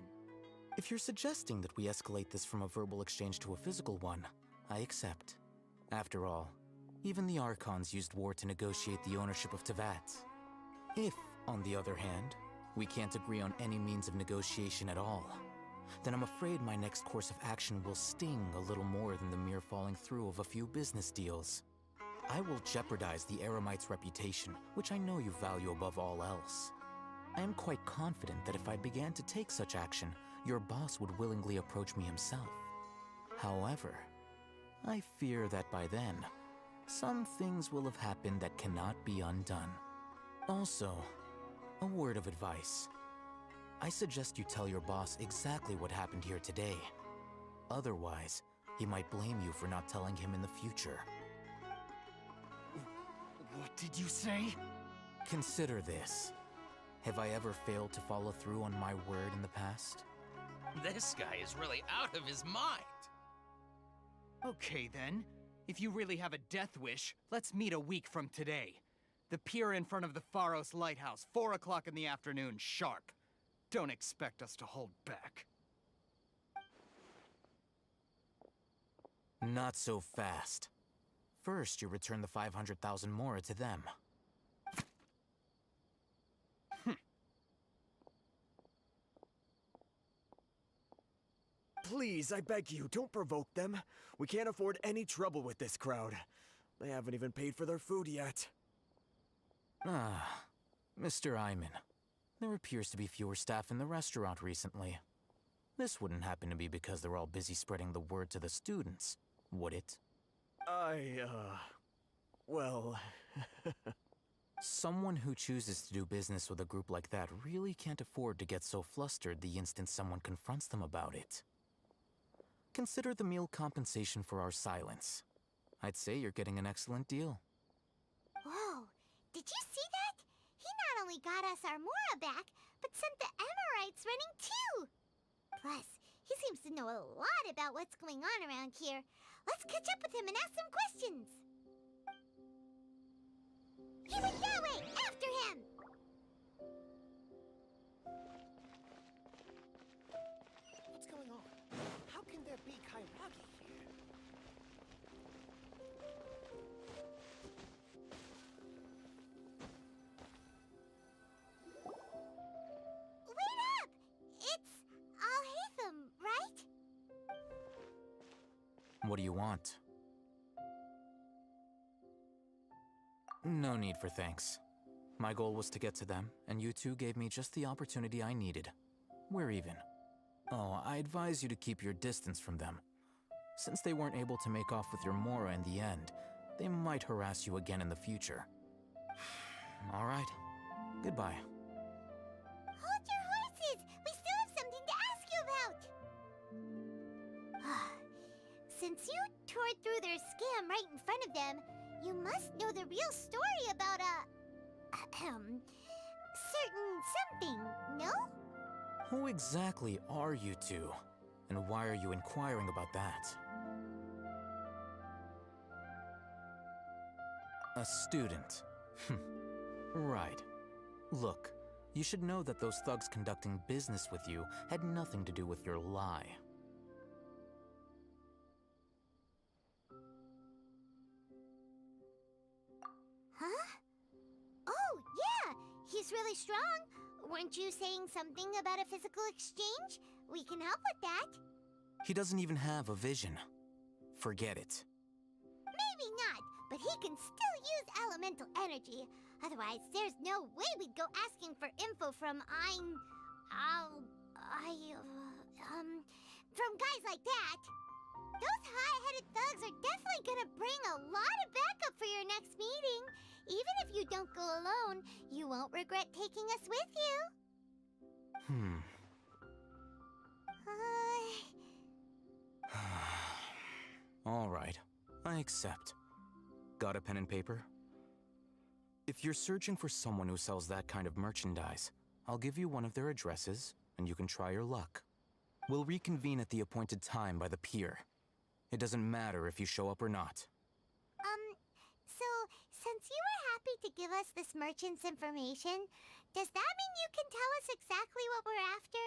If you're suggesting that we escalate this from a verbal exchange to a physical one, I accept. After all, even the Archons used war to negotiate the ownership of Teyvat. If, on the other hand, we can't agree on any means of negotiation at all, then I'm afraid my next course of action will sting a little more than the mere falling through of a few business deals. I will jeopardize the Eremite's reputation, which I know you value above all else. I am quite confident that if I began to take such action, your boss would willingly approach me himself. However, I fear that by then, some things will have happened that cannot be undone. Also, a word of advice. I suggest you tell your boss exactly what happened here today. Otherwise, he might blame you for not telling him in the future. What did you say? Consider this. Have I ever failed to follow through on my word in the past? This guy is really out of his mind. Okay then. If you really have a death wish, let's meet a week from today. The pier in front of the Pharos Lighthouse, 4 o'clock in the afternoon, sharp. Don't expect us to hold back. Not so fast. First, you return the 500,000 Mora to them. Please, I beg you, don't provoke them. We can't afford any trouble with this crowd. They haven't even paid for their food yet. Ah, Mr. Iman. There appears to be fewer staff in the restaurant recently. This wouldn't happen to be because they're all busy spreading the word to the students, would it? Well... Someone who chooses to do business with a group like that really can't afford to get so flustered the instant someone confronts them about it. Consider the meal compensation for our silence. I'd say you're getting an excellent deal. Whoa, did you see that? He not only got us our Mora back, but sent the Amorites running too! Plus, he seems to know a lot about what's going on around here. Let's catch up with him and ask some questions! He went that way! After him! What's going on? How can there be Kairagi here? Wait up! It's Al-Haytham, right? What do you want? No need for thanks. My goal was to get to them, and you two gave me just the opportunity I needed. We're even. Oh, I advise you to keep your distance from them. Since they weren't able to make off with your Mora in the end, they might harass you again in the future. All right. Goodbye. Hold your horses! We still have something to ask you about! Since you tore through their scam right in front of them, you must know the real story about certain something, no? Who exactly are you two? And why are you inquiring about that? A student. Right. Look, you should know that those thugs conducting business with you had nothing to do with your lie. Huh? Oh, yeah! He's really strong. Weren't you saying something about a physical exchange? We can help with that. He doesn't even have a vision. Forget it. Maybe not, but he can still use elemental energy. Otherwise, there's no way we'd go asking for info from from guys like that. Those hot-headed thugs are definitely gonna bring a lot of backup for your next meeting. Even if you don't go alone, you won't regret taking us with you. All right, I accept. Got a pen and paper? If you're searching for someone who sells that kind of merchandise, I'll give you one of their addresses, and you can try your luck. We'll reconvene at the appointed time by the pier. It doesn't matter if you show up or not. So, since you were happy to give us this merchant's information, does that mean you can tell us exactly what we're after?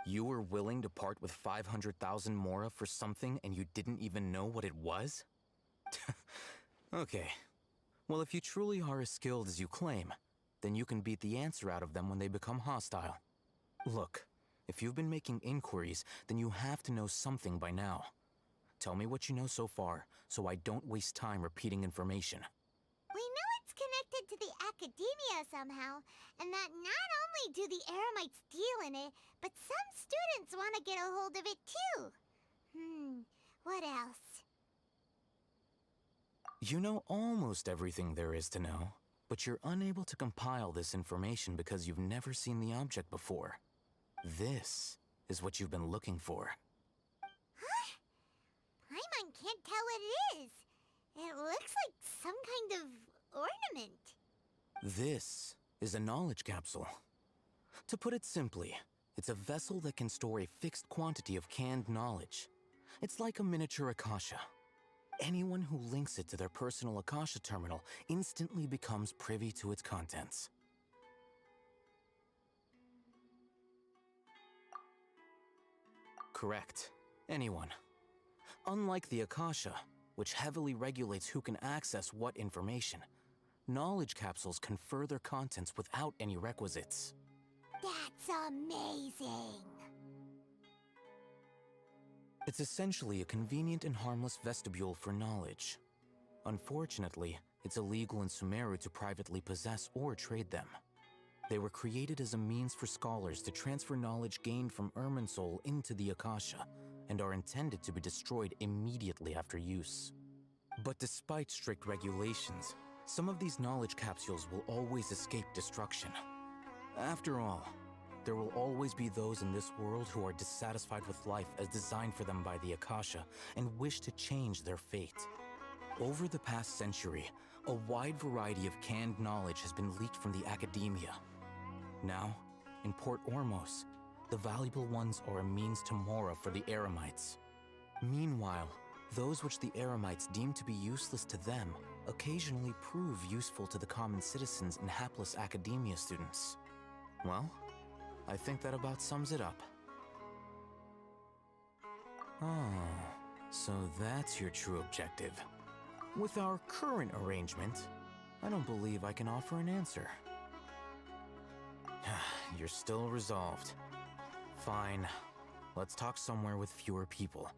You were willing to part with 500,000 Mora for something and you didn't even know what it was? Okay. Well, if you truly are as skilled as you claim, then you can beat the answer out of them when they become hostile. Look, if you've been making inquiries, then you have to know something by now. Tell me what you know so far, so I don't waste time repeating information. We know it's connected to the academia somehow, and that not only do the Eremites deal in it, but some students want to get a hold of it too. What else? You know almost everything there is to know, but you're unable to compile this information because you've never seen the object before. This is what you've been looking for. Paimon can't tell what it is. It looks like some kind of ornament. This is a knowledge capsule. To put it simply, it's a vessel that can store a fixed quantity of canned knowledge. It's like a miniature Akasha. Anyone who links it to their personal Akasha terminal instantly becomes privy to its contents. Correct. Anyone. Unlike the Akasha, which heavily regulates who can access what information, knowledge capsules confer their contents without any requisites. That's amazing! It's essentially a convenient and harmless vestibule for knowledge. Unfortunately, it's illegal in Sumeru to privately possess or trade them. They were created as a means for scholars to transfer knowledge gained from Irminsul into the Akasha, and are intended to be destroyed immediately after use. But despite strict regulations, some of these knowledge capsules will always escape destruction. After all, there will always be those in this world who are dissatisfied with life as designed for them by the Akasha and wish to change their fate. Over the past century, a wide variety of canned knowledge has been leaked from the academia. Now, in Port Ormos, the valuable ones are a means to Mora for the Eremites. Meanwhile, those which the Eremites deem to be useless to them occasionally prove useful to the common citizens and hapless academia students. Well, I think that about sums it up. Oh, so that's your true objective. With our current arrangement, I don't believe I can offer an answer. You're still resolved. Fine. Let's talk somewhere with fewer people.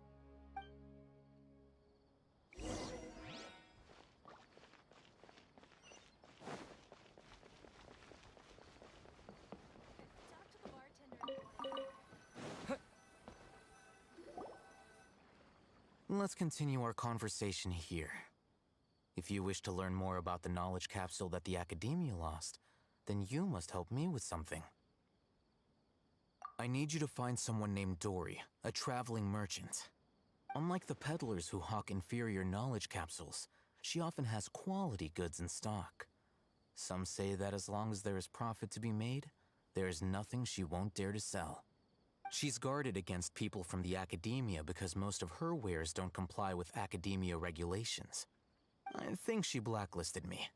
Let's continue our conversation here. If you wish to learn more about the knowledge capsule that the Academia lost, then you must help me with something. I need you to find someone named Dory, a traveling merchant. Unlike the peddlers who hawk inferior knowledge capsules, she often has quality goods in stock. Some say that as long as there is profit to be made, there is nothing she won't dare to sell. She's guarded against people from the Academia because most of her wares don't comply with Academia regulations. I think she blacklisted me.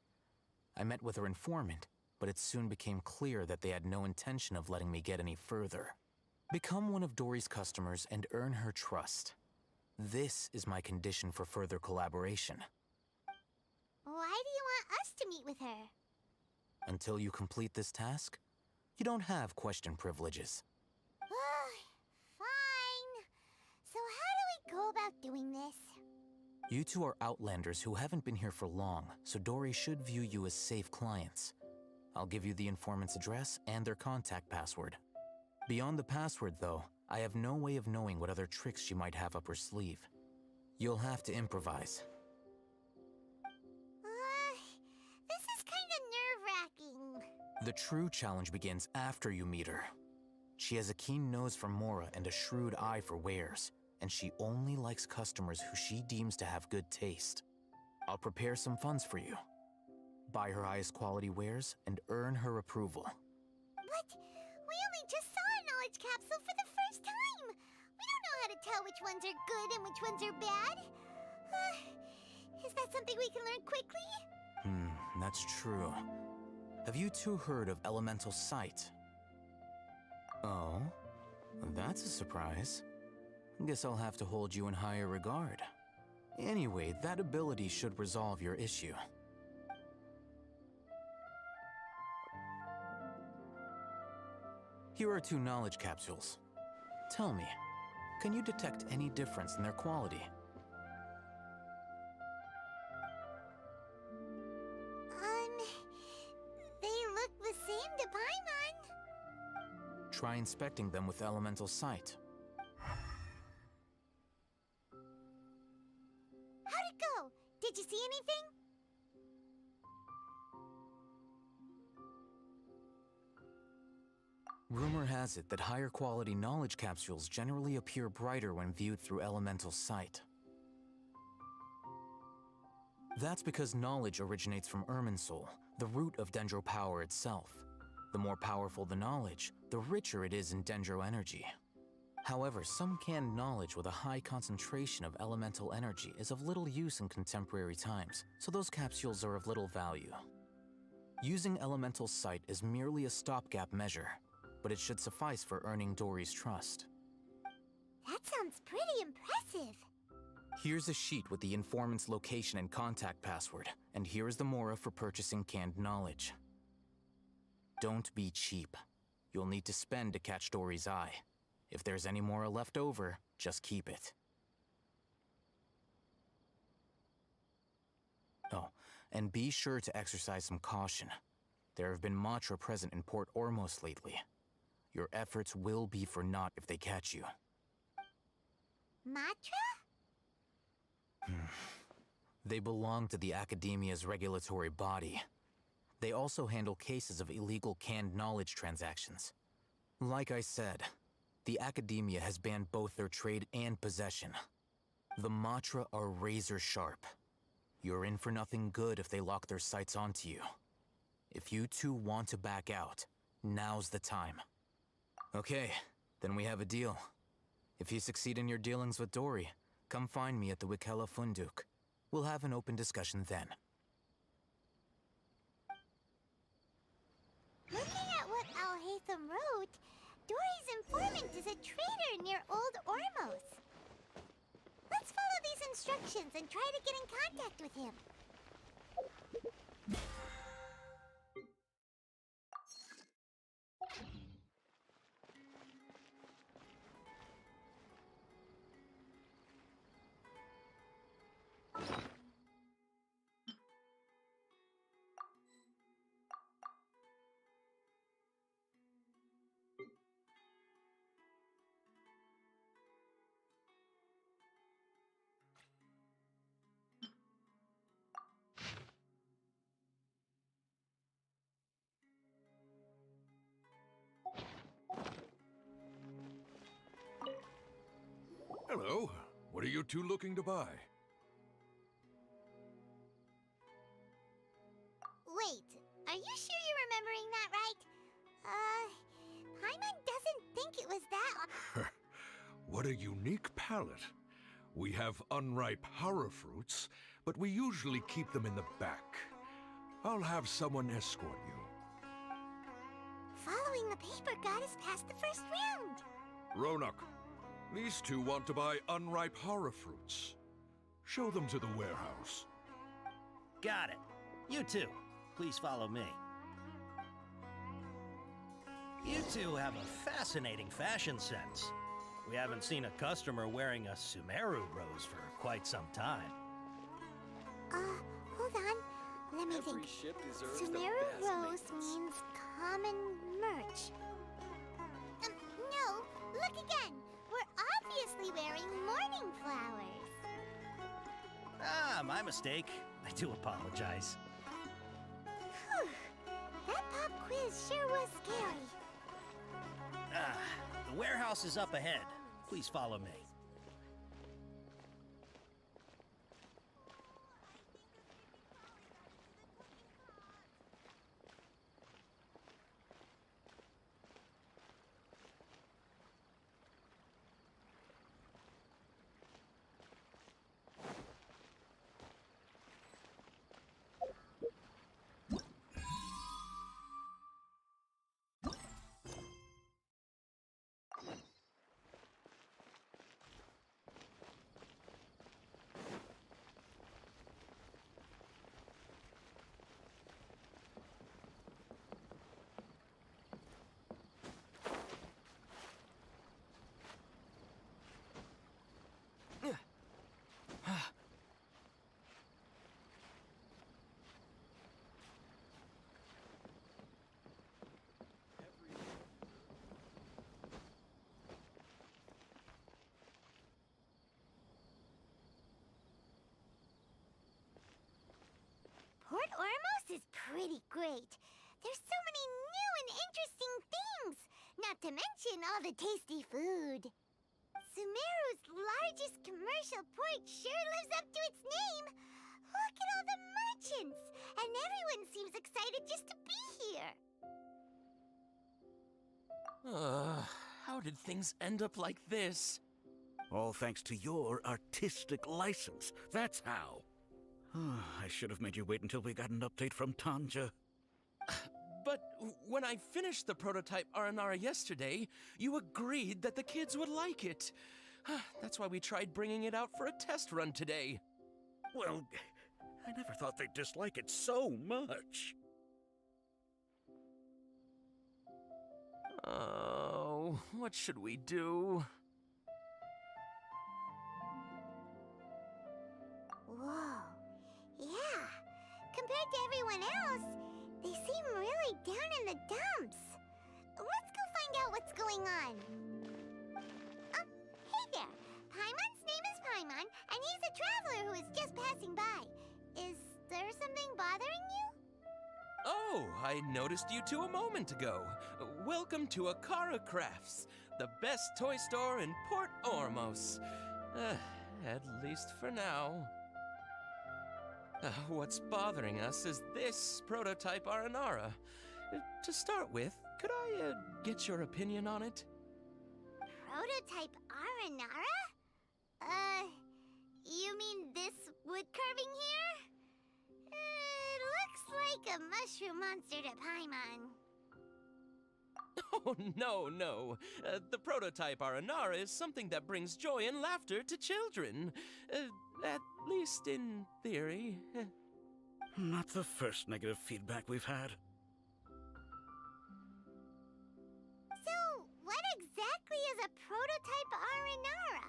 I met with her informant, but it soon became clear that they had no intention of letting me get any further. Become one of Dory's customers and earn her trust. This is my condition for further collaboration. Why do you want us to meet with her? Until you complete this task, you don't have question privileges. Fine. So how do we go about doing this? You two are outlanders who haven't been here for long, so Dory should view you as safe clients. I'll give you the informant's address and their contact password. Beyond the password, though, I have no way of knowing what other tricks she might have up her sleeve. You'll have to improvise. This is kind of nerve-wracking. The true challenge begins after you meet her. She has a keen nose for Mora and a shrewd eye for wares, and she only likes customers who she deems to have good taste. I'll prepare some funds for you. Buy her highest quality wares and earn her approval. But we only just saw a knowledge capsule for the first time. We don't know how to tell which ones are good and which ones are bad. Is that something we can learn quickly? That's true. Have you two heard of elemental sight? Oh, that's a surprise. Guess I'll have to hold you in higher regard. Anyway, that ability should resolve your issue. Here are 2 knowledge capsules. Tell me, can you detect any difference in their quality? They look the same to Paimon. Try inspecting them with elemental sight. How'd it go? Did you see anything? Rumor has it that higher quality knowledge capsules generally appear brighter when viewed through elemental sight. That's because knowledge originates from Irminsul, the root of Dendro power itself. The more powerful the knowledge, the richer it is in Dendro energy. However, some canned knowledge with a high concentration of elemental energy is of little use in contemporary times, so those capsules are of little value. Using elemental sight is merely a stopgap measure, but it should suffice for earning Dory's trust. That sounds pretty impressive. Here's a sheet with the informant's location and contact password, and here is the Mora for purchasing canned knowledge. Don't be cheap. You'll need to spend to catch Dory's eye. If there's any Mora left over, just keep it. And be sure to exercise some caution. There have been Matra present in Port Ormos lately. Your efforts will be for naught if they catch you. Matra? They belong to the Academia's regulatory body. They also handle cases of illegal canned knowledge transactions. Like I said, the Academia has banned both their trade and possession. The Matra are razor sharp. You're in for nothing good if they lock their sights onto you. If you two want to back out, now's the time. Okay, then we have a deal. If you succeed in your dealings with Dory, come find me at the Wikela Funduk. We'll have an open discussion then. Looking at what Al-Haytham wrote, Dory's informant is a traitor near Old Ormos. Let's follow these instructions and try to get in contact with him. Hello. What are you two looking to buy? Wait, are you sure you're remembering that right? Paimon doesn't think it was that. What a unique palate. We have unripe hara fruits, but we usually keep them in the back. I'll have someone escort you. Following the paper got us past the first round. Ronak, these two want to buy unripe hara fruits. Show them to the warehouse. Got it. You two, please follow me. You two have a fascinating fashion sense. We haven't seen a customer wearing a Sumeru rose for quite some time. Hold on. Let me think. Sumeru rose means common merch. No, look again. We're obviously wearing morning flowers. Ah, my mistake. I do apologize. Whew. That pop quiz sure was scary. Ah, the warehouse is up ahead. Please follow me. Port Ormos is pretty great. There's so many new and interesting things, not to mention all the tasty food. Sumeru's largest commercial port sure lives up to its name. Look at all the merchants, and everyone seems excited just to be here. How did things end up like this? All thanks to your artistic license. That's how. I should have made you wait until we got an update from Tanja. But when I finished the prototype Aranara yesterday, you agreed that the kids would like it. That's why we tried bringing it out for a test run today. Well, I never thought they'd dislike it so much. Oh, what should we do? Whoa. Yeah. Compared compared to everyone else, they seem really down in the dumps. Let's go find out what's going on. Hey there. Paimon's name is Paimon, and he's a traveler who is just passing by. Is there something bothering you? Oh, I noticed you two a moment ago. Welcome to Akara Crafts, the best toy store in Port Ormos. At least for now. What's bothering us is this prototype Aranara. To start with, could I get your opinion on it? Prototype Aranara? You mean this wood carving here? It looks like a mushroom monster to Paimon. Oh, no. The prototype Aranara is something that brings joy and laughter to children. At least in theory. Not the first negative feedback we've had. So, what exactly is a prototype Aranara?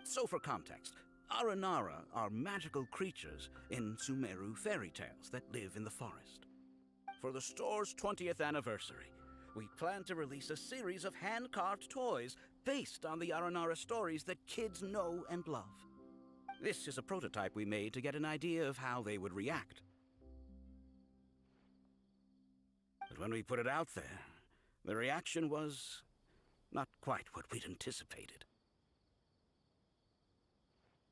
So for context, Aranara are magical creatures in Sumeru fairy tales that live in the forest. For the store's 20th anniversary, we plan to release a series of hand-carved toys based on the Aranara stories that kids know and love. This is a prototype we made to get an idea of how they would react. But when we put it out there, the reaction was not quite what we'd anticipated.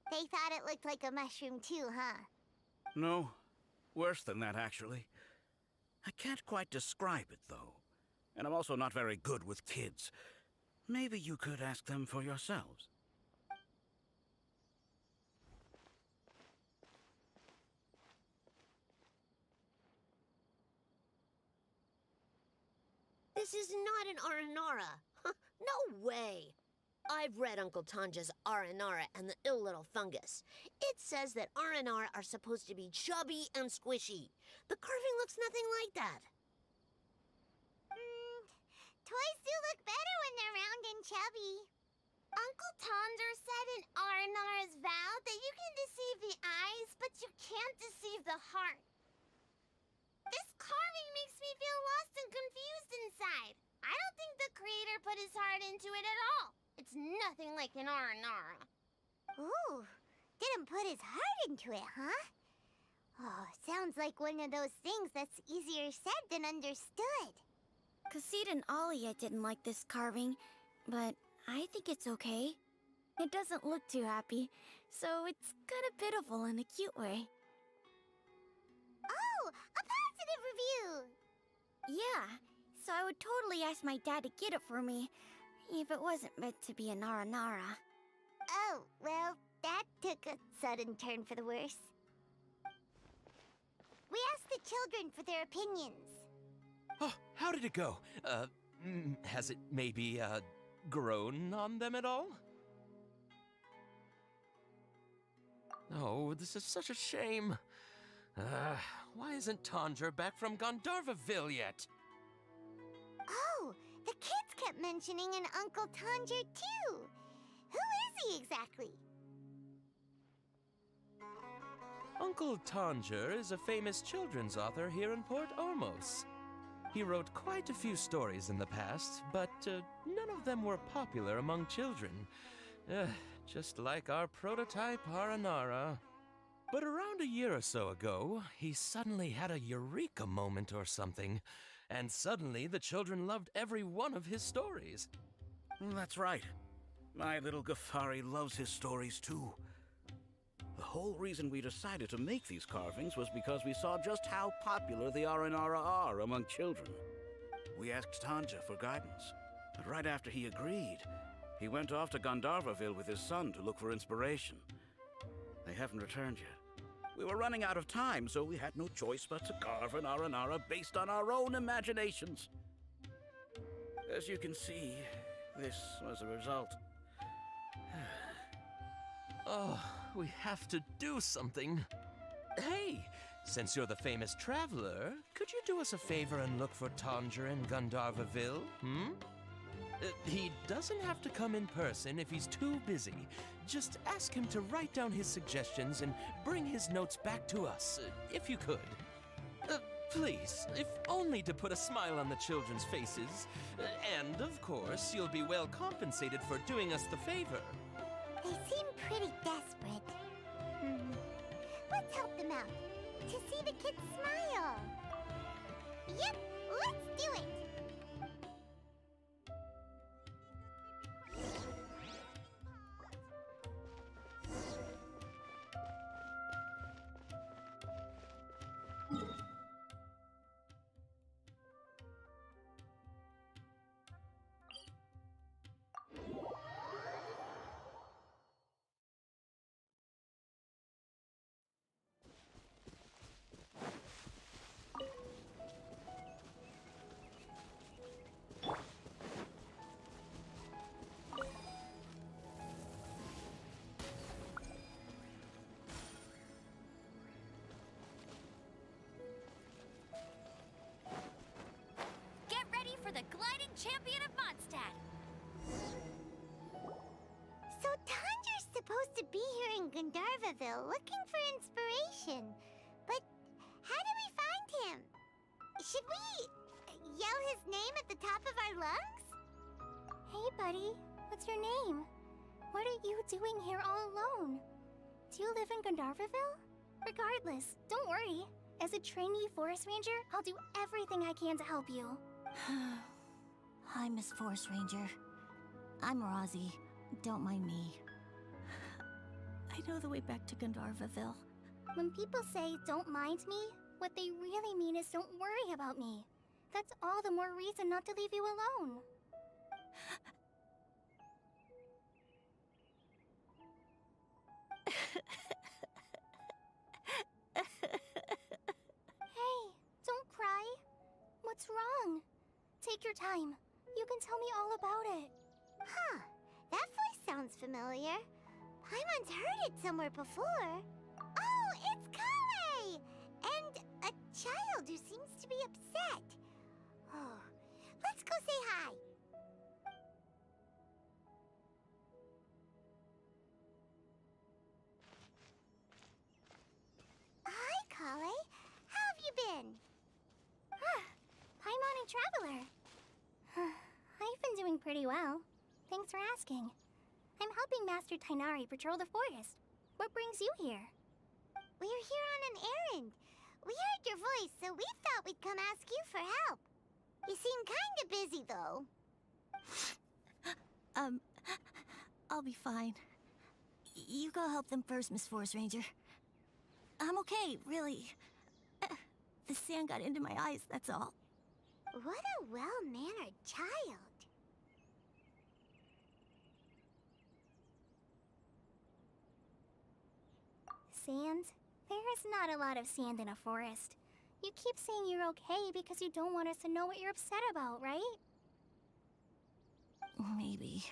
They thought it looked like a mushroom too, huh? No, worse than that, actually. I can't quite describe it, though. And I'm also not very good with kids. Maybe you could ask them for yourselves. This is not an Aranara. No way. I've read Uncle Tanja's Aranara and the Ill Little Fungus. It says that Aranara are supposed to be chubby and squishy. The carving looks nothing like that. Toys do look better when they're round and chubby. Uncle Tonder said in Aranara's vow that you can deceive the eyes, but you can't deceive the heart. This carving makes me feel lost and confused inside. I don't think the creator put his heart into it at all. It's nothing like an Aranara. Ooh, didn't put his heart into it, huh? Oh, sounds like one of those things that's easier said than understood. Cassid and Alia didn't like this carving, but I think it's okay. It doesn't look too happy, so it's kind of pitiful in a cute way. Oh, a positive review! Yeah, so I would totally ask my dad to get it for me, if it wasn't meant to be an Aranara. Oh, well, that took a sudden turn for the worse. We asked the children for their opinions. Oh, how did it go? Has it maybe, grown on them at all? Oh, this is such a shame. Why isn't Tondra back from Gandharvaville yet? Oh, the kids kept mentioning an Uncle Tanger, too. Who is he exactly? Uncle Tanger is a famous children's author here in Port Ormos. He wrote quite a few stories in the past, but none of them were popular among children. Just like our prototype Aranara. But around a year or so ago, he suddenly had a eureka moment or something, and suddenly the children loved every one of his stories. That's right. My little Ghaffari loves his stories too. The whole reason we decided to make these carvings was because we saw just how popular the Aranara are among children. We asked Tanja for guidance, but right after he agreed, he went off to Gandharvaville with his son to look for inspiration. They haven't returned yet. We were running out of time, so we had no choice but to carve an Aranara based on our own imaginations. As you can see, this was a result. Oh, we have to do something. Hey, since you're the famous traveler, could you do us a favor and look for Tanger in Gandharvaville, He doesn't have to come in person if he's too busy. just ask him to write down his suggestions and bring his notes back to us, if you could. Please, if only to put a smile on the children's faces. And, of course, you'll be well compensated for doing us the favor. They seem pretty desperate. Let's help them out. To see the kids smile. Yep, let's do it! For the gliding champion of Mondstadt. So Tanger's supposed to be here in Gandharvaville looking for inspiration. But how do we find him? Should we yell his name at the top of our lungs? Hey, buddy. What's your name? What are you doing here all alone? Do you live in Gandharvaville? Regardless, don't worry. As a trainee forest ranger, I'll do everything I can to help you. Hi, Miss Forest Ranger. I'm Rozzy. Don't mind me. I know the way back to Gandharvaville. When people say, don't mind me, what they really mean is don't worry about me. That's all the more reason not to leave you alone. Hey, don't cry. What's wrong? Take your time. You can tell me all about it. Huh. That voice sounds familiar. Paimon's heard it somewhere before. Oh, it's Kale! And a child who seems to be upset. Oh, let's go say hi. Hi, Kale. How have you been? Paimon and Traveler. I've been doing pretty well. Thanks for asking. I'm helping Master Tighnari patrol the forest. What brings you here? We're here on an errand. We heard your voice, so we thought we'd come ask you for help. You seem kinda busy, though. I'll be fine. You go help them first, Miss Forest Ranger. I'm okay, really. The sand got into my eyes, that's all. What a well-mannered child. Sand? There's not a lot of sand in a forest. You keep saying you're okay because you don't want us to know what you're upset about, right? Maybe.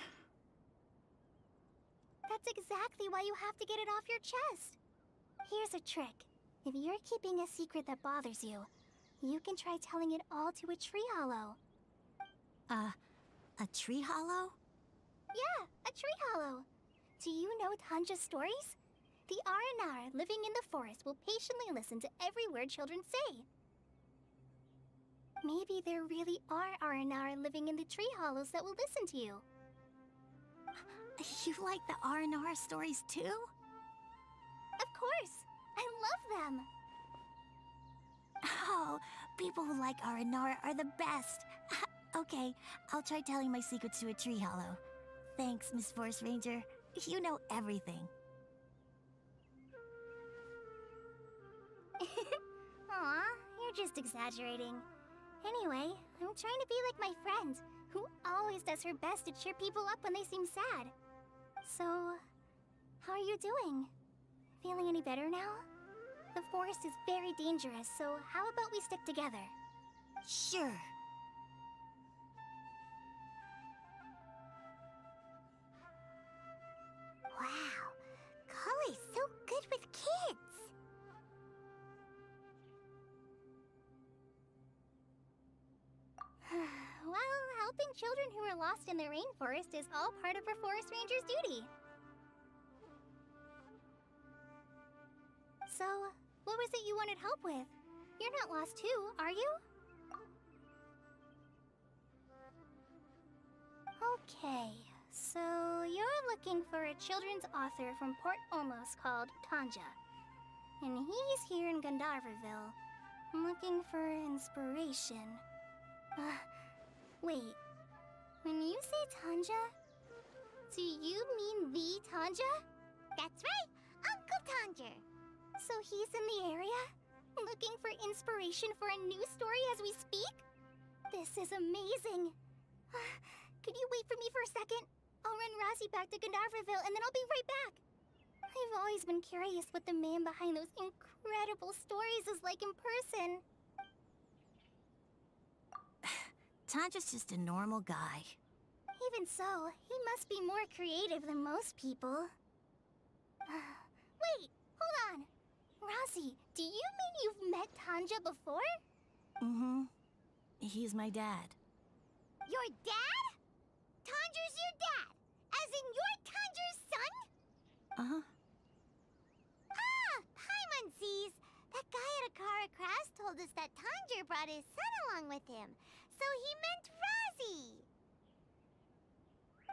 That's exactly why you have to get it off your chest. Here's a trick. If you're keeping a secret that bothers you, you can try telling it all to a tree hollow. A tree hollow? Yeah, a tree hollow. Do you know Tanja's stories? The Aranara living in the forest will patiently listen to every word children say. Maybe there really are Aranara living in the tree hollows that will listen to you. You like the R&R stories too? Of course! I love them! Oh, people who like R&R are the best. Okay, I'll try telling my secrets to a tree hollow. Thanks, Miss Forest Ranger. You know everything. Aw, you're just exaggerating. Anyway, I'm trying to be like my friend, who always does her best to cheer people up when they seem sad. So, how are you doing? Feeling any better now? The forest is very dangerous, so how about we stick together? Sure. Wow, Kale's so good with kids. Well, helping children who are lost in the rainforest is all part of a forest ranger's duty. So, what was it you wanted help with? You're not lost too, are you? Okay, so you're looking for a children's author from Port Ormos called Tanja. And he's here in Gandharville, looking for inspiration. Wait, when you say Tanja, do you mean the Tanja? That's right, Uncle Tanja. So he's in the area, looking for inspiration for a new story as we speak? This is amazing. Could you wait for me for a second? I'll run Razzie back to Gandharville and then I'll be right back. I've always been curious what the man behind those incredible stories is like in person. Tanja's just a normal guy. Even so, he must be more creative than most people. Wait, hold on. Razzie, do you mean you've met Tanja before? Mm-hmm. He's my dad. Your dad? Tanja's your dad? As in you're Tanja's son? Uh-huh. Ah, Paimonsees! That guy at Akara Craft told us that Tanja brought his son along with him. So he meant Razzie.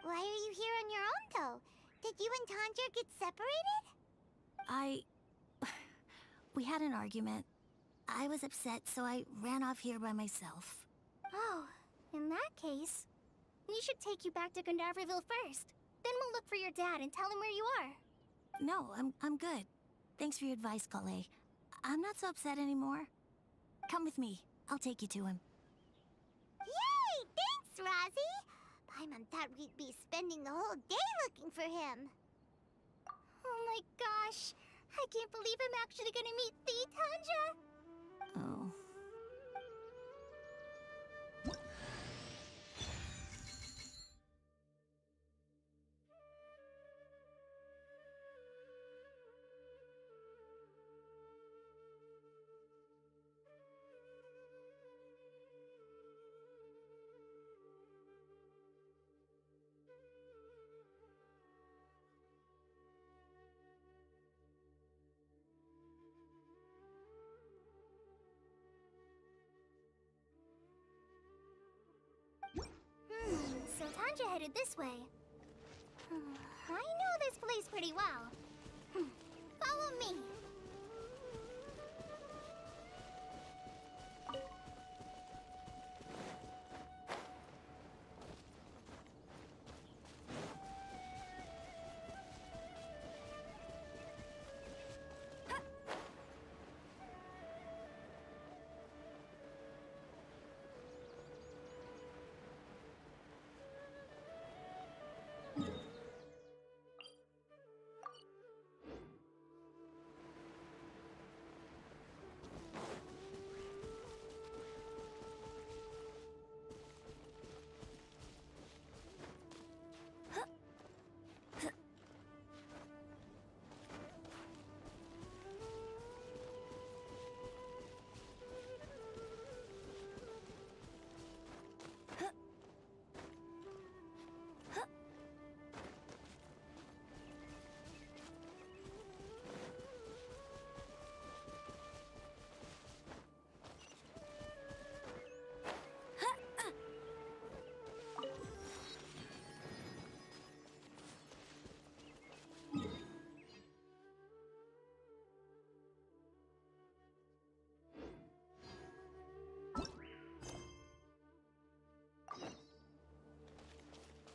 Why are you here on your own, though? Did you and Tanja get separated? We had an argument. I was upset, so I ran off here by myself. Oh, in that case, we should take you back to Gandharville first. Then we'll look for your dad and tell him where you are. No, I'm good. Thanks for your advice, Kale. I'm not so upset anymore. Come with me. I'll take you to him. Yay! Thanks, Razzie! Paimon thought we'd be spending the whole day looking for him. Oh my gosh! I can't believe I'm actually gonna meet the Tanja! Oh. So Tanja headed this way. I know this place pretty well. Follow me.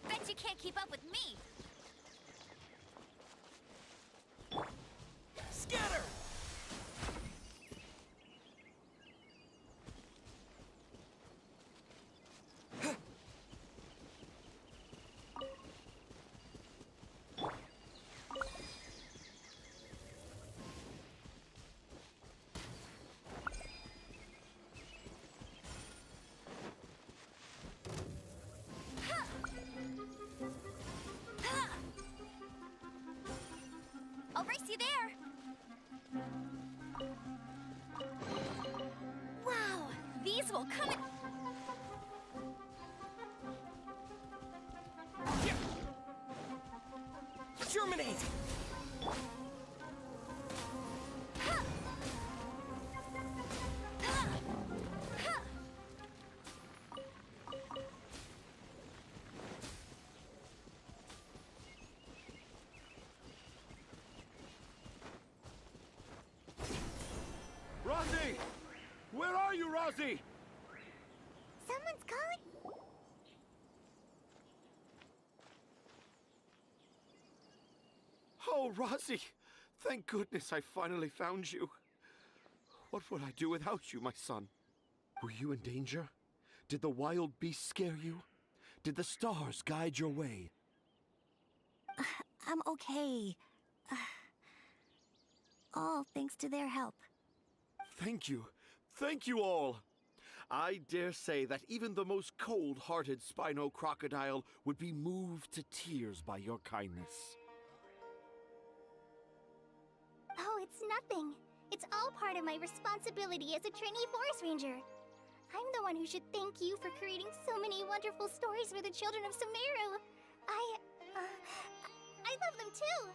Bet you can't keep up with me! Scatter! I'll race you there! Wow! These will come in... Germinate! Ha! Rosie! Where are you, Rosie? Someone's calling? Oh, Rosie! Thank goodness I finally found you. What would I do without you, my son? Were you in danger? Did the wild beasts scare you? Did the stars guide your way? I'm okay. All thanks to their help. Thank you. Thank you all. I dare say that even the most cold-hearted Spino crocodile would be moved to tears by your kindness. Oh, it's nothing. It's all part of my responsibility as a trainee forest ranger. I'm the one who should thank you for creating so many wonderful stories for the children of Sumeru. I love them too.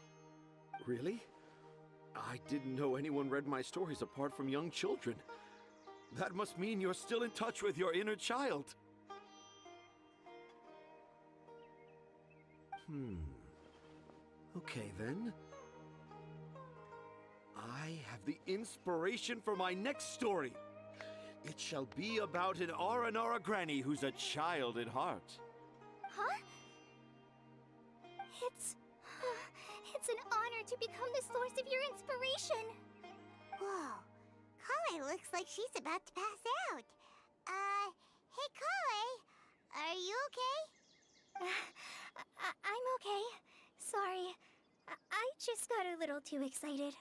Really? I didn't know anyone read my stories apart from young children. That must mean you're still in touch with your inner child. Okay, then. I have the inspiration for my next story. It shall be about an Aranara granny who's a child at heart. Huh? It's an honor to become the source of your inspiration. Whoa. Kale looks like she's about to pass out. Hey Kale, are you okay? I'm okay. Sorry. I just got a little too excited.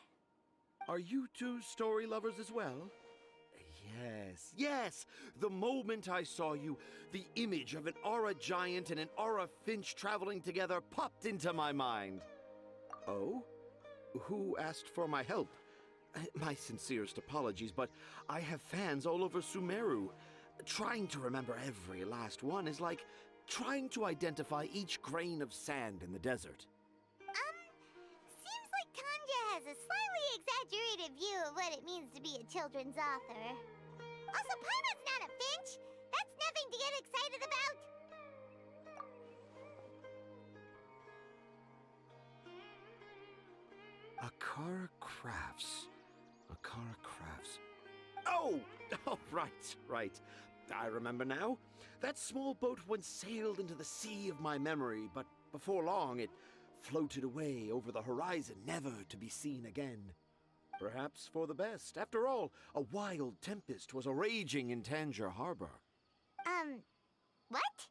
Are you two story lovers as well? Yes, yes! The moment I saw you, the image of an Aura giant and an Aura finch traveling together popped into my mind. Oh? Who asked for my help? My sincerest apologies, but I have fans all over Sumeru. Trying to remember every last one is like trying to identify each grain of sand in the desert. Seems like Tanja has a slightly exaggerated view of what it means to be a children's author. Also, Paimon's not a finch. That's nothing to get excited about. Akara Crafts. Akara Crafts. Oh! Oh, right. I remember now. That small boat once sailed into the sea of my memory, but before long it floated away over the horizon, never to be seen again. Perhaps for the best. After all, a wild tempest was a-raging in Tanger Harbor. What?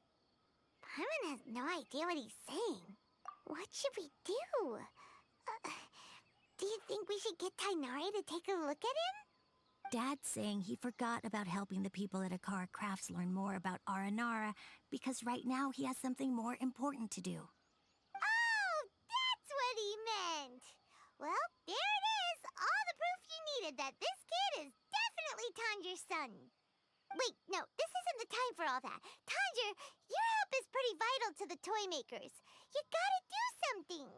Paimon has no idea what he's saying. What should we do? Do you think we should get Tainari to take a look at him? Dad's saying he forgot about helping the people at Akara Crafts learn more about Aranara because right now he has something more important to do. Oh, that's what he meant! Well, there it is! All the proof you needed that this kid is definitely Tanger's son. Wait, no, this isn't the time for all that. Tanger, your help is pretty vital to the toy makers. You gotta do something!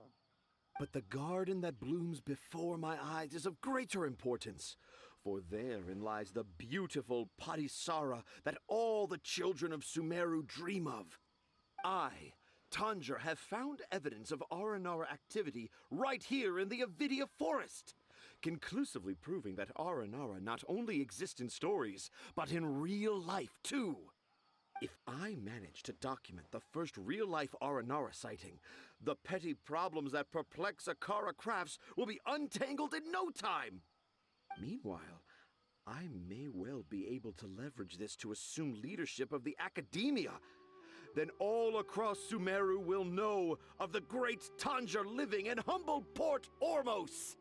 But the garden that blooms before my eyes is of greater importance, for therein lies the beautiful Patisara that all the children of Sumeru dream of. I, Tanger, have found evidence of Aranara activity right here in the Avidia Forest, conclusively proving that Aranara not only exist in stories, but in real life too. If I manage to document the first real-life Aranara sighting, the petty problems that perplex Akara Crafts will be untangled in no time. Meanwhile, I may well be able to leverage this to assume leadership of the academia. Then all across Sumeru will know of the great Tanger living in humble Port Ormos.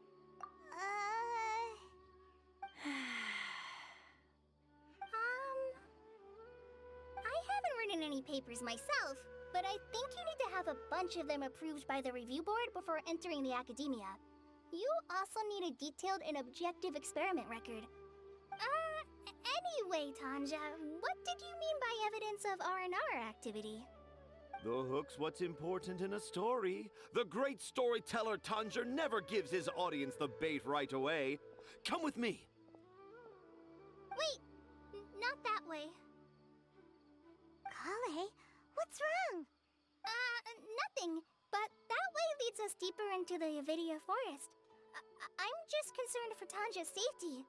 I haven't written any papers myself, but I think you need to have a bunch of them approved by the review board before entering the academia. You also need a detailed and objective experiment record. Anyway, Tanja, what did you mean by evidence of Aranara activity? The hook's what's important in a story. The great storyteller Tanger never gives his audience the bait right away. Come with me. Wait, not that way. Kale, what's wrong? Nothing, but that way leads us deeper into the Avidia Forest. I'm just concerned for Tanja's safety.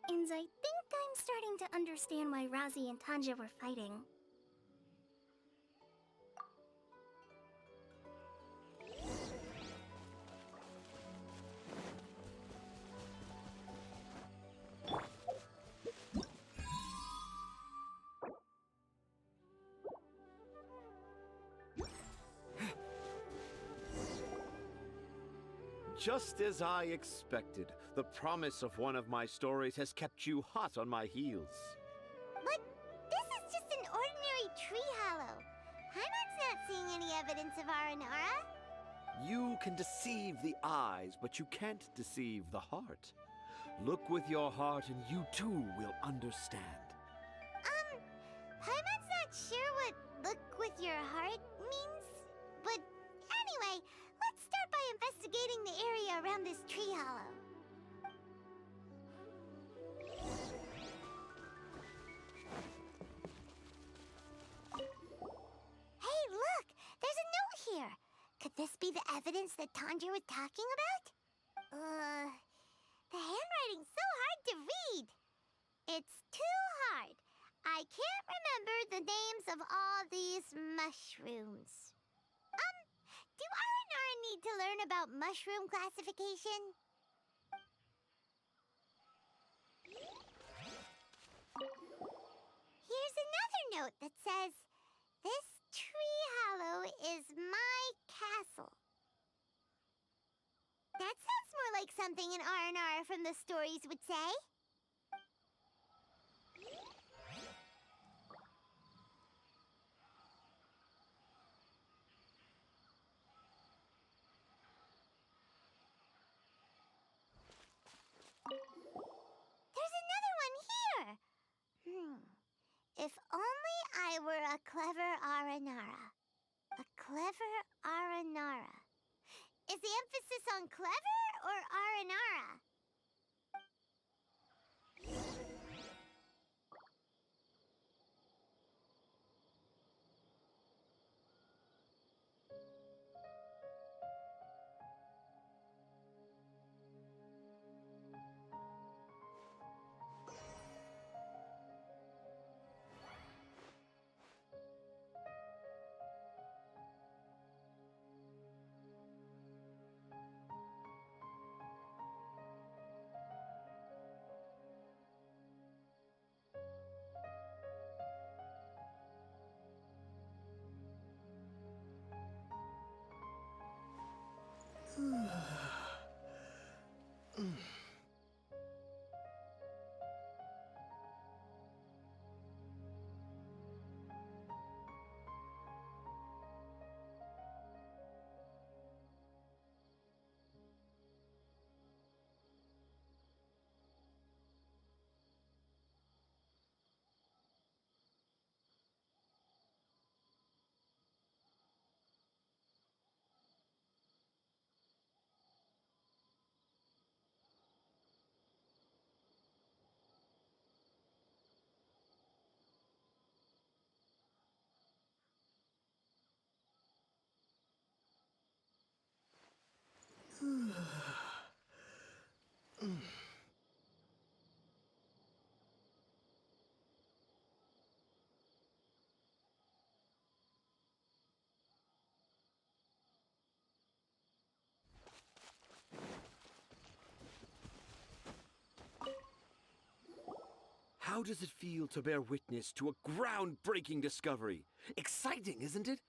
And I think I'm starting to understand why Razi and Tanja were fighting. Just as I expected, the promise of one of my stories has kept you hot on my heels. But this is just an ordinary tree hollow. Heimat's not seeing any evidence of Aranara. You can deceive the eyes, but you can't deceive the heart. Look with your heart and you too will understand. Heimat's not sure what look with your heart means. But anyway, let's start by investigating the area around this tree hollow. Hey, look! There's a note here! Could this be the evidence that Tanja was talking about? The handwriting's so hard to read. It's too hard. I can't remember the names of all these mushrooms. Do Aranara need to learn about mushroom classification? Here's another note that says, "This tree hollow is my castle." That sounds more like something an Aranara from the stories would say. There's another one here! If only I were a clever Aranara. A clever Aranara. Is the emphasis on clever or Aranara? How does it feel to bear witness to a groundbreaking discovery? Exciting, isn't it?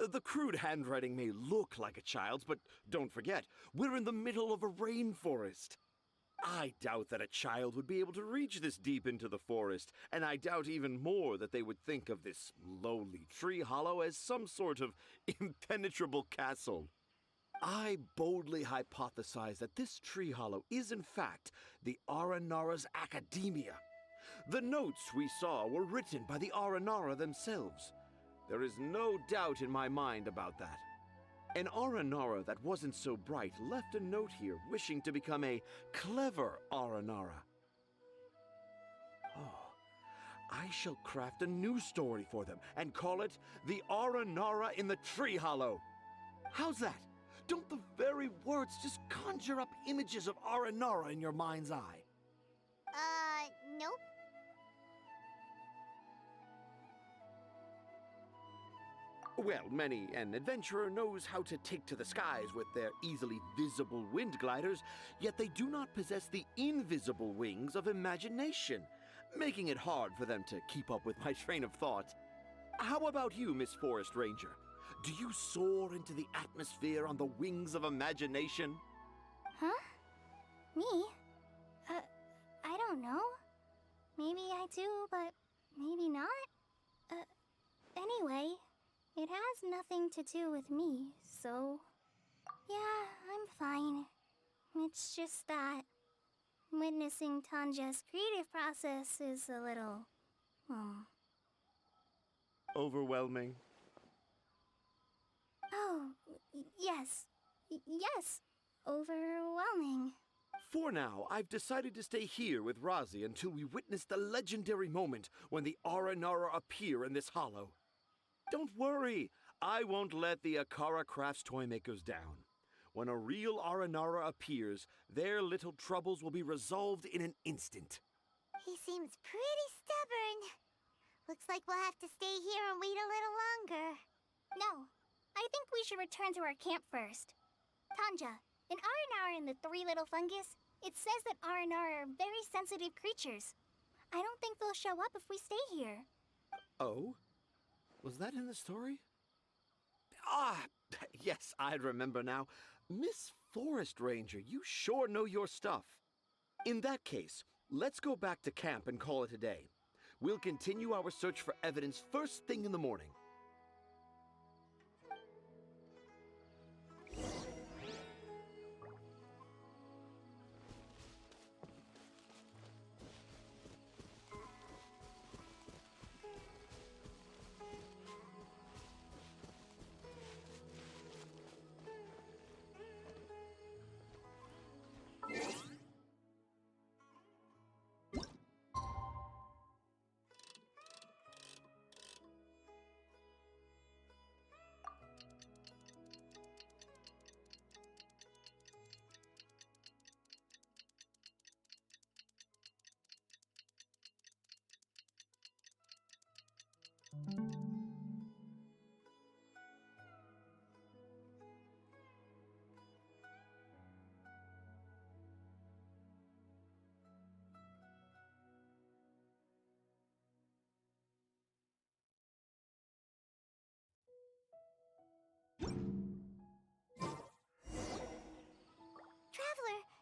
The crude handwriting may look like a child's, but don't forget, we're in the middle of a rainforest. I doubt that a child would be able to reach this deep into the forest, and I doubt even more that they would think of this lowly tree hollow as some sort of impenetrable castle. I boldly hypothesize that this tree hollow is in fact the Aranara's academia. The notes we saw were written by the Aranara themselves. There is no doubt in my mind about that. An Aranara that wasn't so bright left a note here wishing to become a clever Aranara. Oh, I shall craft a new story for them and call it The Aranara in the Tree Hollow. How's that? Don't the very words just conjure up images of Aranara in your mind's eye? Nope. Well, many an adventurer knows how to take to the skies with their easily visible wind gliders, yet they do not possess the invisible wings of imagination, making it hard for them to keep up with my train of thought. How about you, Miss Forest Ranger? Do you soar into the atmosphere on the wings of imagination? Huh? Me? I don't know. Maybe I do, but maybe not. Anyway, it has nothing to do with me, so... Yeah, I'm fine. It's just that... witnessing Tanja's creative process is a little... Overwhelming. Oh, yes. Yes. Overwhelming. For now, I've decided to stay here with Razi until we witness the legendary moment when the Aranara appear in this hollow. Don't worry, I won't let the Akara Crafts toymakers down. When a real Aranara appears, their little troubles will be resolved in an instant. He seems pretty stubborn. Looks like we'll have to stay here and wait a little longer. No, I think we should return to our camp first. Tanja, in Aranara and the Three Little Fungus, it says that Aranara are very sensitive creatures. I don't think they'll show up if we stay here. Oh? Was that in the story? Ah, yes, I remember now. Miss Forest Ranger, you sure know your stuff. In that case, let's go back to camp and call it a day. We'll continue our search for evidence first thing in the morning.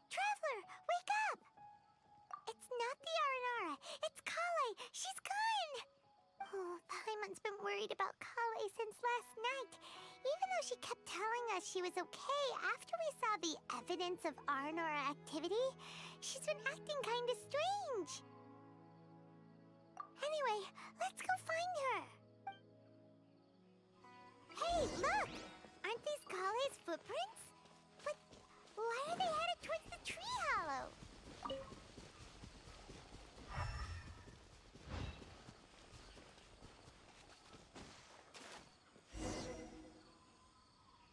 Traveler, wake up! It's not the Aranara, it's Kale! She's gone! Oh, Paimon's been worried about Kale since last night. Even though she kept telling us she was okay after we saw the evidence of Aranara activity, she's been acting kinda strange. Anyway, let's go find her. Hey, look! Aren't these Kale's footprints? But why are they headed towards the tree hollow?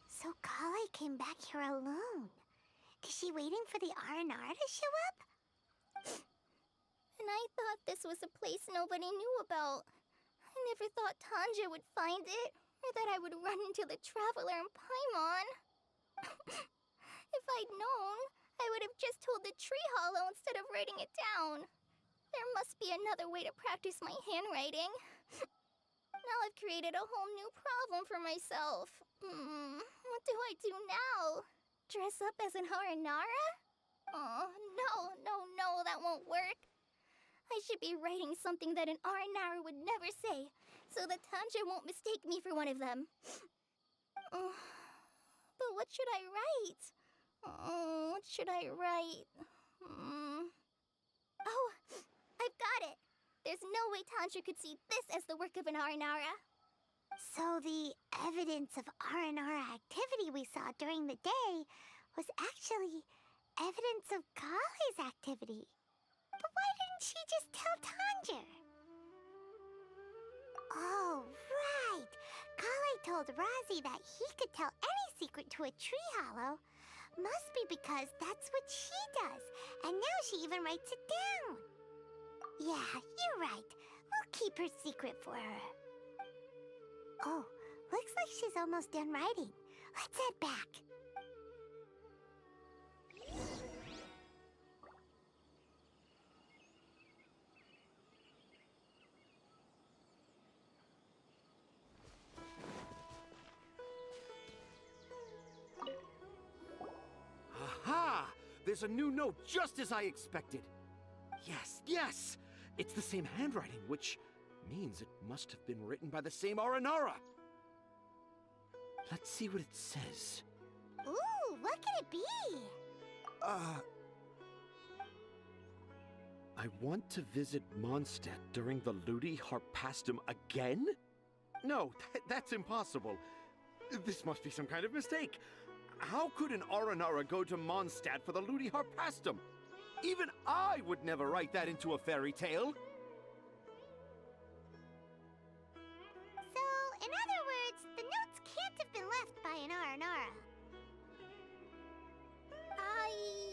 So Kale came back here alone. Is she waiting for the Aranara to show up? And I thought this was a place nobody knew about. I never thought Tanja would find it, or that I would run into the Traveler and Paimon. If I'd known, I would have just told the tree hollow instead of writing it down. There must be another way to practice my handwriting. Now I've created a whole new problem for myself. What do I do now? Dress up as an Aranara? Oh, no, that won't work. I should be writing something that an Aranara would never say, so that Tanja won't mistake me for one of them. But what should I write? What should I write? Oh, I've got it! There's no way Tanja could see this as the work of an Aranara. So the evidence of Aranara activity we saw during the day was actually evidence of Kale's activity. But why didn't she just tell Tanja? Oh, right! Kale told Razi that he could tell any secret to a tree hollow. Must be because that's what she does, and now she even writes it down. Yeah, you're right. We'll keep her secret for her. Oh, looks like she's almost done writing. Let's head back. Aha! There's a new note just as I expected. Yes, yes! It's the same handwriting, which means it must have been written by the same Aranara. Let's see what it says. Ooh, what could it be? I want to visit Mondstadt during the Ludi Harpastum again? No, that's impossible. This must be some kind of mistake. How could an Aranara go to Mondstadt for the Ludi Harpastum? Even I would never write that into a fairy tale. So, in other words, the notes can't have been left by an Aranara.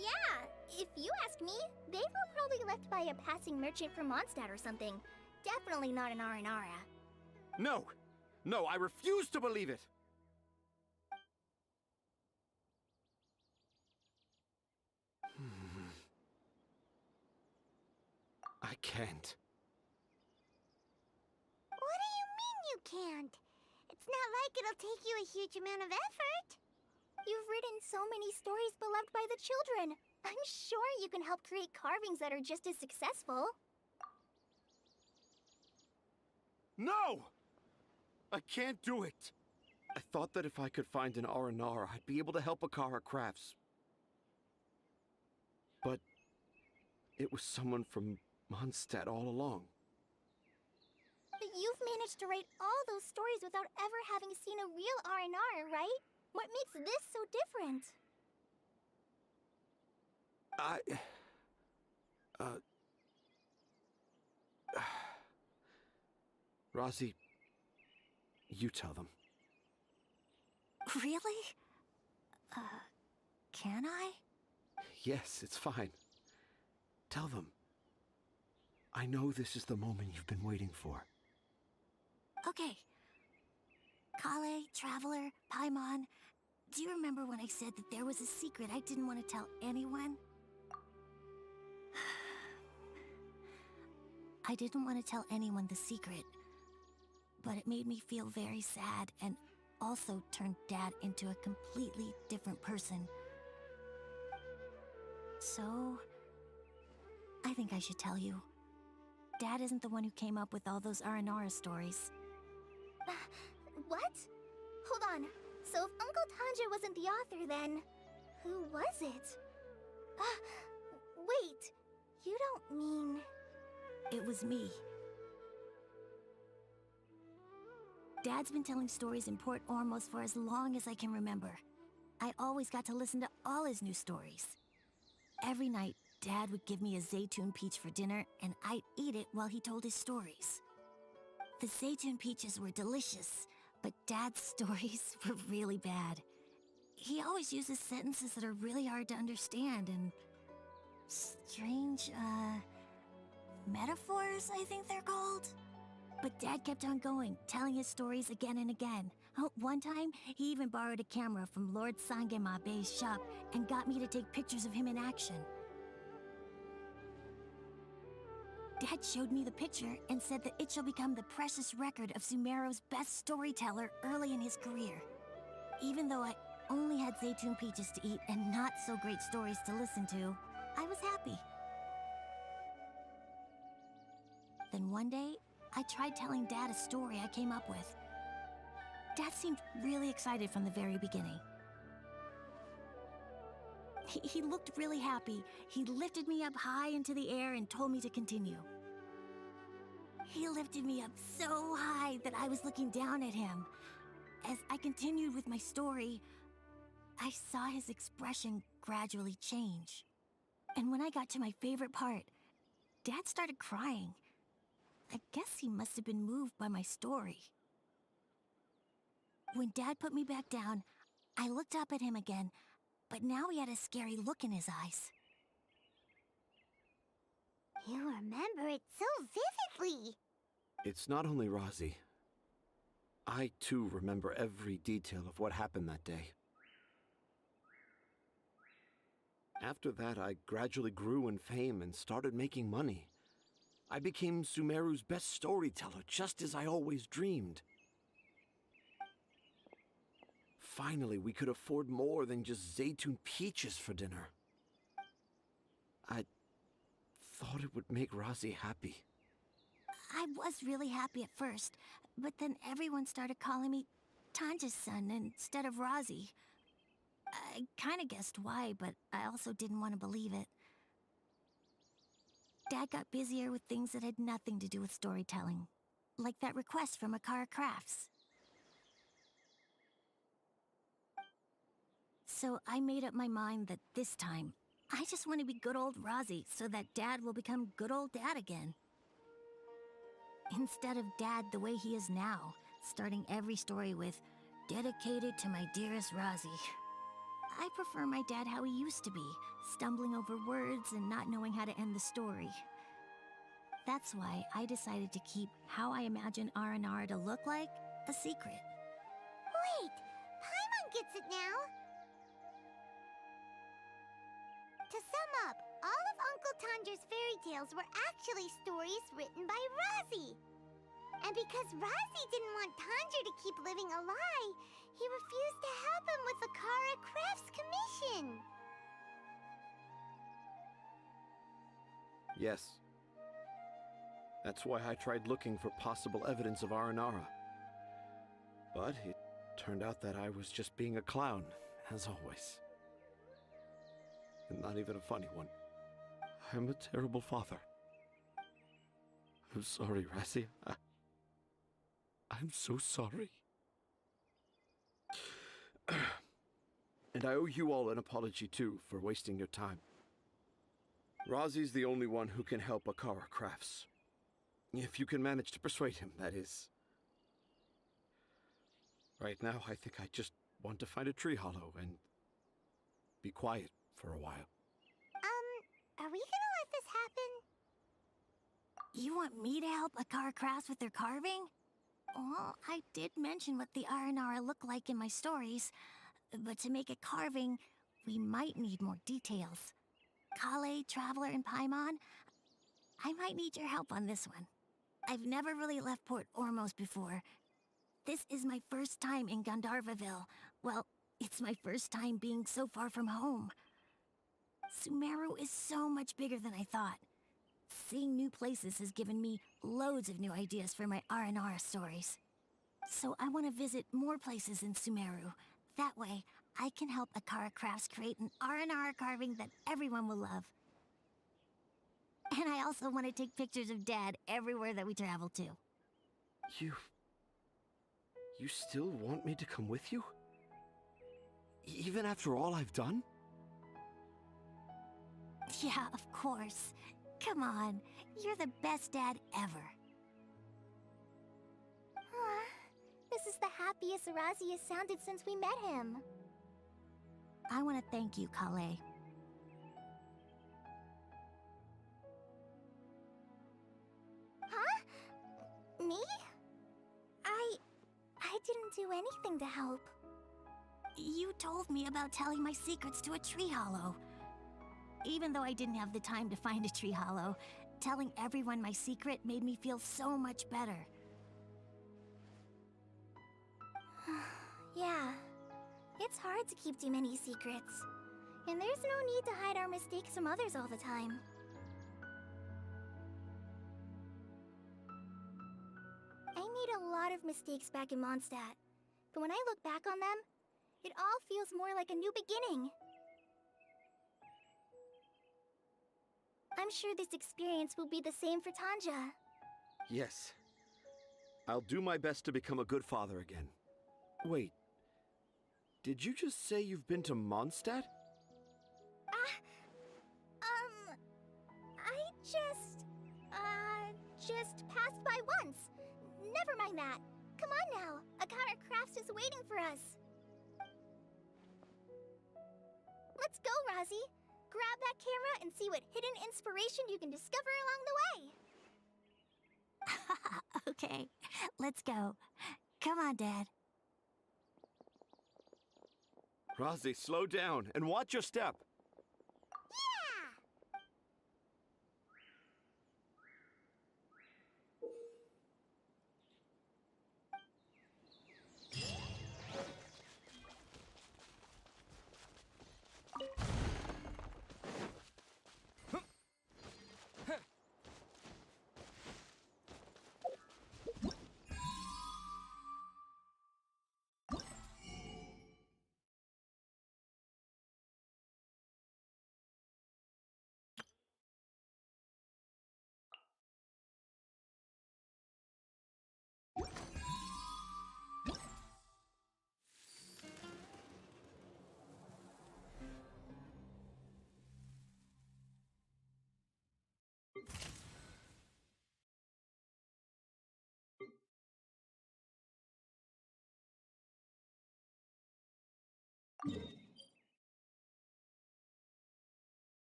Yeah. If you ask me, they were probably left by a passing merchant from Mondstadt or something. Definitely not an Aranara. No, no, I refuse to believe it. I can't. What do you mean you can't? It's not like it'll take you a huge amount of effort. You've written so many stories beloved by the children. I'm sure you can help create carvings that are just as successful. No! I can't do it. I thought that if I could find an Aranara, I'd be able to help Akara Crafts. But it was someone from Mondstadt all along. But you've managed to write all those stories without ever having seen a real Aranara, right? What makes this so different? Razi, you tell them. Really? Can I? Yes, it's fine. Tell them. I know this is the moment you've been waiting for. Okay. Kale, Traveler, Paimon, do you remember when I said that there was a secret I didn't want to tell anyone? I didn't want to tell anyone the secret, but it made me feel very sad and also turned Dad into a completely different person. So, I think I should tell you. Dad isn't the one who came up with all those Aranara stories. What? Hold on. So if Uncle Tanja wasn't the author, then who was it? Wait. You don't mean... It was me. Dad's been telling stories in Port Ormos for as long as I can remember. I always got to listen to all his new stories. Every night, Dad would give me a Zaytun peach for dinner, and I'd eat it while he told his stories. The Zaytun peaches were delicious, but Dad's stories were really bad. He always uses sentences that are really hard to understand and strange, metaphors, I think they're called. But Dad kept on going, telling his stories again and again. Oh, one time, he even borrowed a camera from Lord Sangema Bey's shop and got me to take pictures of him in action. Dad showed me the picture and said that it shall become the precious record of Sumeru's best storyteller early in his career. Even though I only had Zaytun peaches to eat and not so great stories to listen to, I was happy. Then one day, I tried telling Dad a story I came up with. Dad seemed really excited from the very beginning. He looked really happy. He lifted me up high into the air and told me to continue. He lifted me up so high that I was looking down at him. As I continued with my story, I saw his expression gradually change. And when I got to my favorite part, Dad started crying. I guess he must have been moved by my story. When Dad put me back down, I looked up at him again, but now he had a scary look in his eyes. You remember it so vividly. It's not only Razi. I too remember every detail of what happened that day. After that, I gradually grew in fame and started making money. I became Sumeru's best storyteller, just as I always dreamed. Finally, we could afford more than just Zaytun peaches for dinner. I thought it would make Razi happy. I was really happy at first, but then everyone started calling me Tanja's son instead of Razi. I kinda guessed why, but I also didn't want to believe it. Dad got busier with things that had nothing to do with storytelling, like that request from Akara Crafts. So I made up my mind that this time, I just want to be good old Razi so that Dad will become good old Dad again. Instead of Dad the way he is now, starting every story with, "Dedicated to my dearest Razi." I prefer my dad how he used to be, stumbling over words and not knowing how to end the story. That's why I decided to keep how I imagine Aranara to look like a secret. Wait, Paimon gets it now. To sum up, all of Uncle Tanja's fairy tales were actually stories written by Razi. And because Razi didn't want Tanja to keep living a lie, he refused to help him with the Kara Crafts commission. Yes. That's why I tried looking for possible evidence of Aranara. But it turned out that I was just being a clown, as always. And not even a funny one. I'm a terrible father. I'm sorry, Razi. I'm so sorry. And I owe you all an apology, too, for wasting your time. Razi's the only one who can help Akara Crafts. If you can manage to persuade him, that is. Right now, I think I just want to find a tree hollow and be quiet for a while. Are we gonna let this happen? You want me to help Akara Crafts with their carving? Well, I did mention what the Aranara look like in my stories, but to make a carving, we might need more details. Kale, Traveler, and Paimon, I might need your help on this one. I've never really left Port Ormos before. This is my first time in Gandharvaville. Well, it's my first time being so far from home. Sumeru is so much bigger than I thought. Seeing new places has given me loads of new ideas for my Aranara stories. So I want to visit more places in Sumeru. That way, I can help Akara Crafts create an Aranara carving that everyone will love. And I also want to take pictures of Dad everywhere that we travel to. You still want me to come with you? Even after all I've done? Yeah, of course. Come on, you're the best dad ever. This is the happiest Razi has sounded since we met him. I want to thank you, Kale. Huh? Me? I didn't do anything to help. You told me about telling my secrets to a tree hollow. Even though I didn't have the time to find a tree hollow, telling everyone my secret made me feel so much better. Yeah, it's hard to keep too many secrets. And there's no need to hide our mistakes from others all the time. I made a lot of mistakes back in Mondstadt, but when I look back on them, it all feels more like a new beginning. I'm sure this experience will be the same for Tanja. Yes. I'll do my best to become a good father again. Wait. Did you just say you've been to Mondstadt? I just passed by once. Never mind that. Come on now. Akara Crafts is waiting for us. Let's go, Razi. Grab that camera and see what hidden inspiration you can discover along the way. Okay, let's go. Come on, Dad. Razi, slow down and watch your step.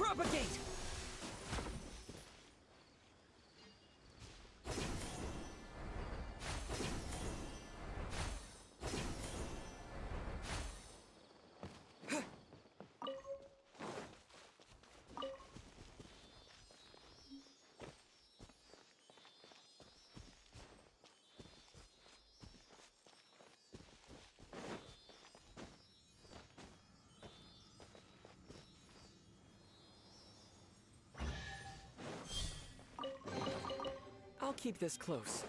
Propagate! I'll keep this close.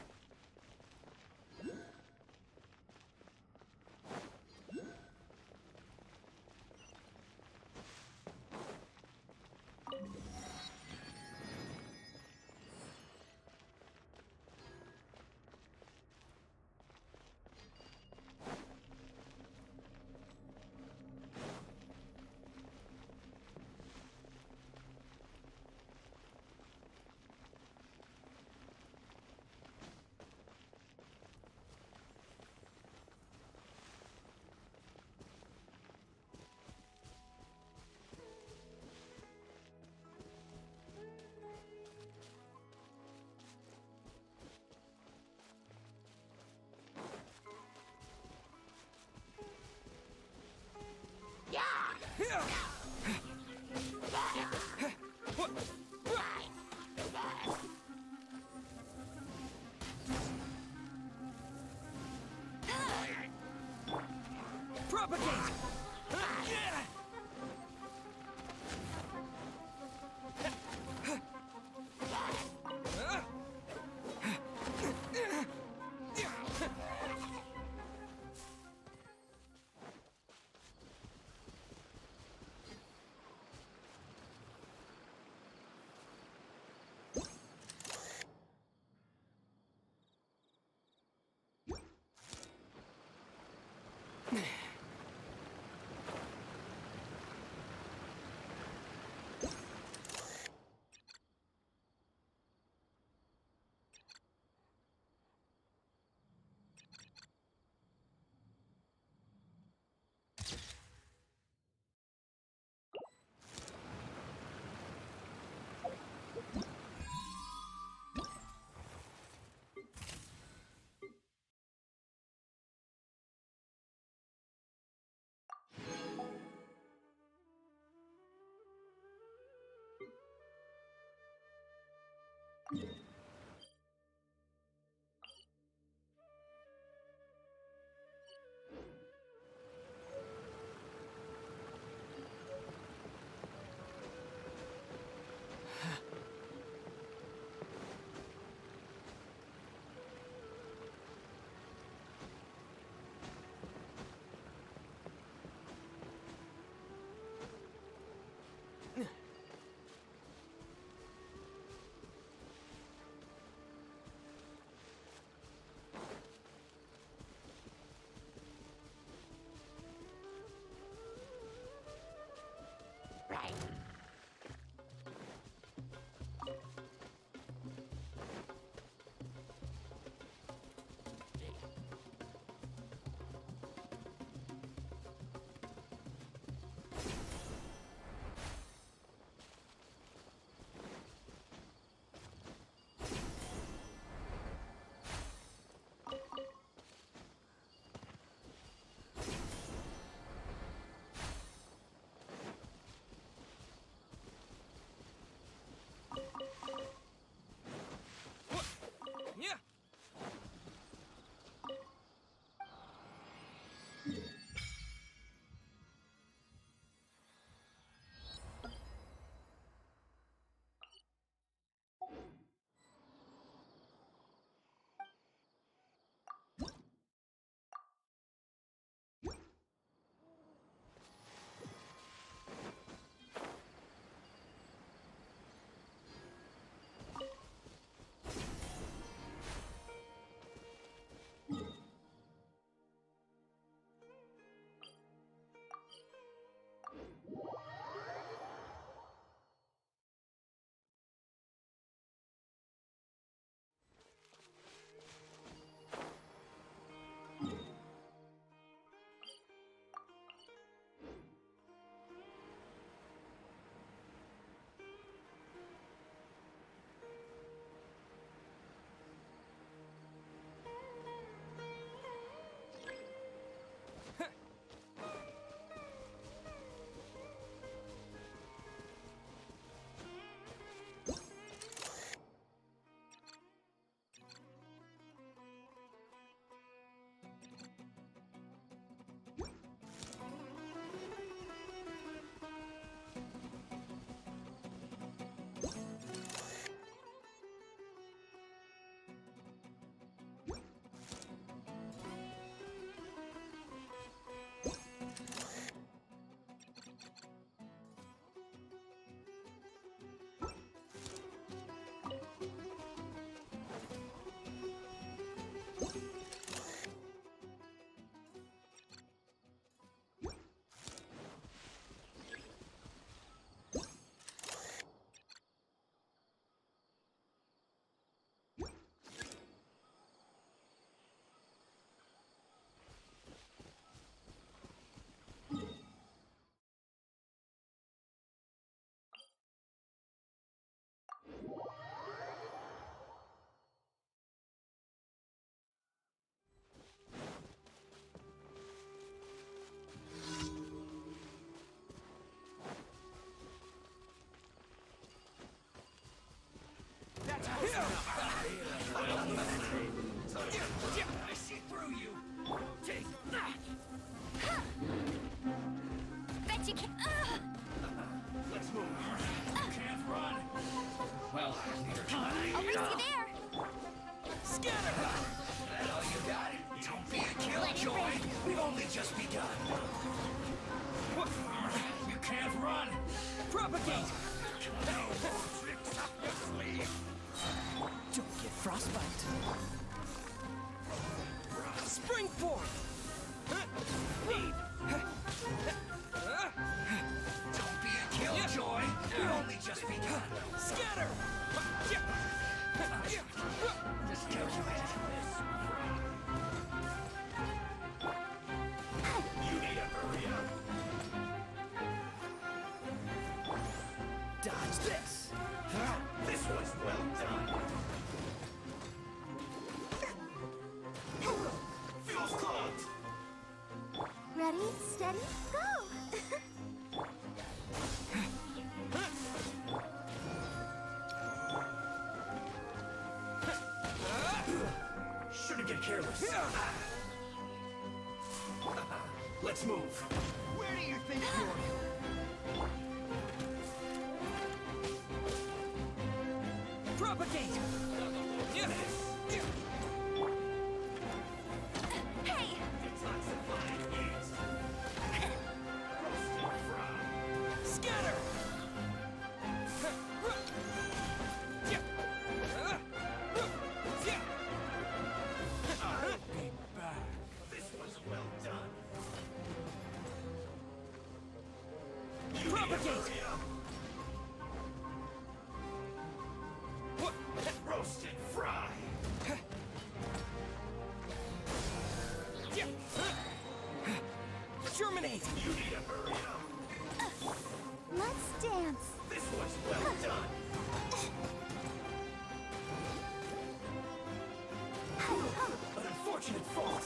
Propagate! I see through you. Take that. Bet you can. Let's move. Can't run. Well, I'll race you there. Scatter! That all you got? Don't be a killjoy. We've only just begun. You can't run. Propagate. No more tricks up your sleeve. Don't get frostbite. Spring forth. Don't be a killjoy. We've only just begun. Scatter! Just calculated. You need to hurry up. Dodge this. This was well done. Feels clogged. Ready, steady, go! Shouldn't get careless. Let's move. Where do you think you're? Propagate! Hey! Scatter! I'll be back. This was well done. Propagate! Roast and fry! Germinate! You need to hurry up. Let's dance. This was well done. An unfortunate fault.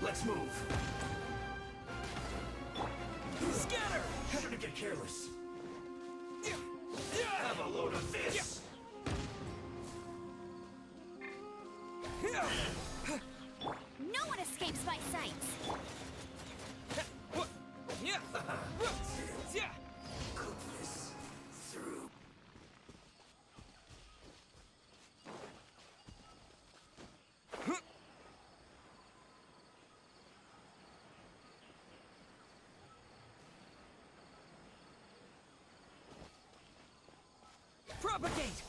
Let's move. Scatter! Shouldn't get careless. Have a load of this. No one escapes my sights. Goodness through. Propagate!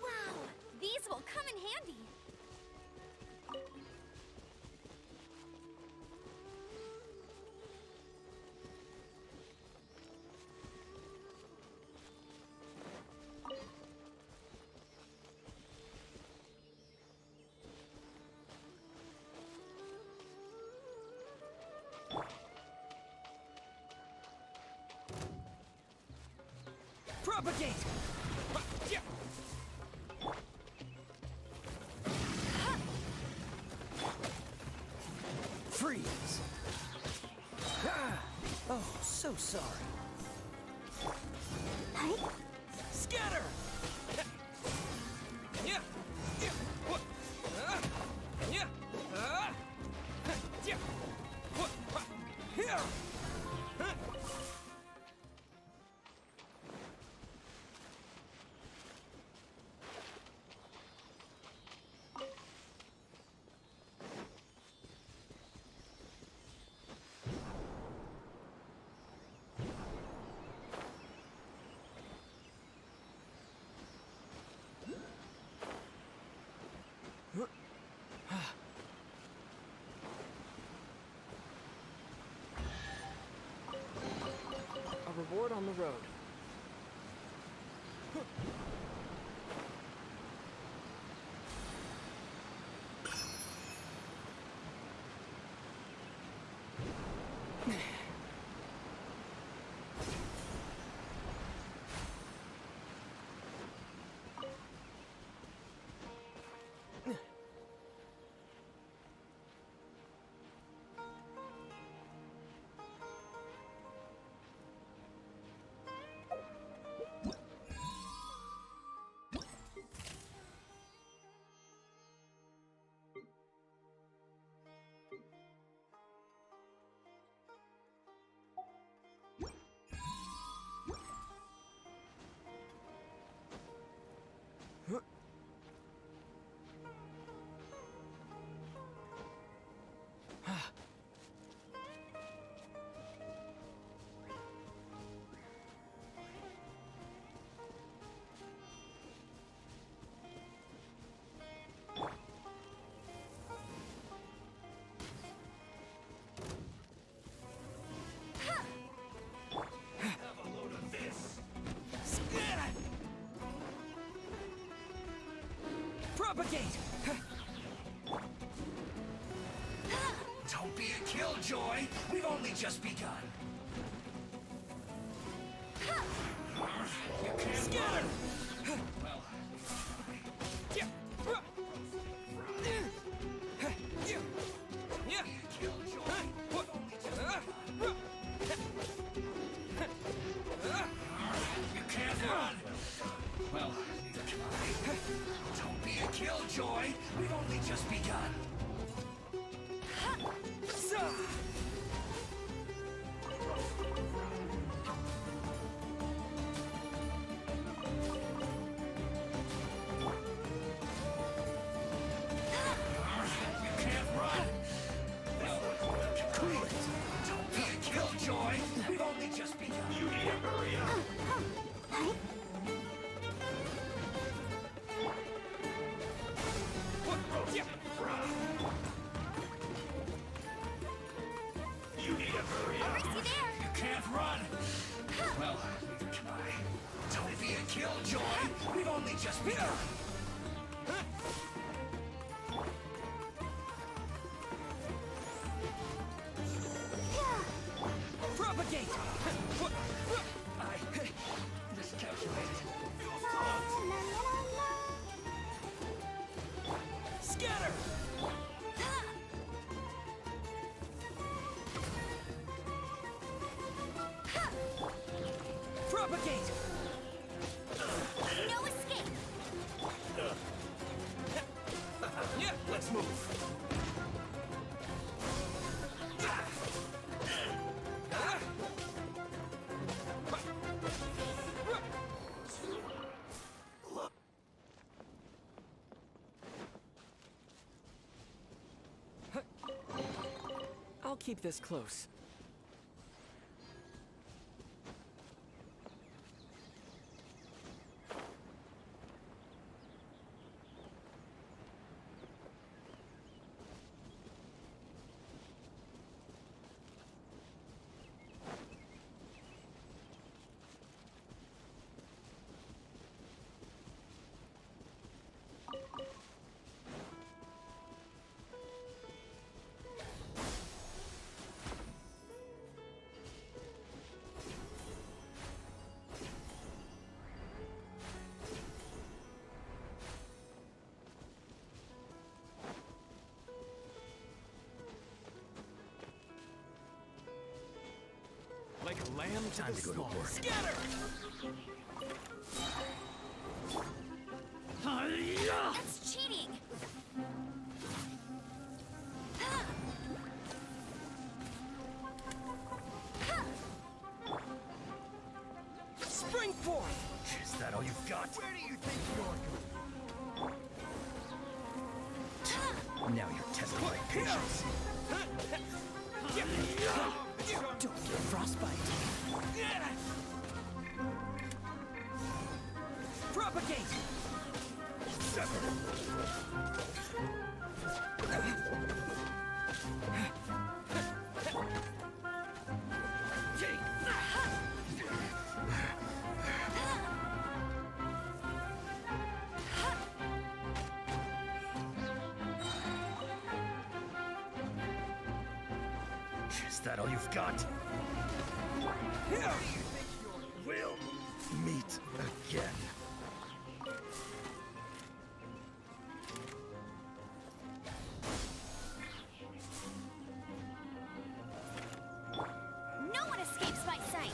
Wow, these will come in handy. Propagate! Freeze! Ah! Oh, so sorry. Hey? Scatter! A reward on the road. Propagate! Don't be a killjoy! We've only just begun! You can't scatter! Well... You can't run! Well, neither can I. Don't be a killjoy! We've only just begun! You can't run! Well, cool it! Don't be a killjoy! We've only just begun! You need to hurry up! You need to hurry up. You can't run. Well, neither can I. Don't be a killjoy. We've only just begun. Propagate. I miscalculated. Scatter. Propagate! No escape! Yeah, let's move. I'll keep this close. Like a lamb to Time the to go to slaughter. work. Scatter! That's cheating! Spring forth! Is that all you've got? Where do you think you're going? Now you're testing my patience. Don't get frostbite. Propagate! Shepard. Is that all you've got? We'll meet again. No one escapes my sight.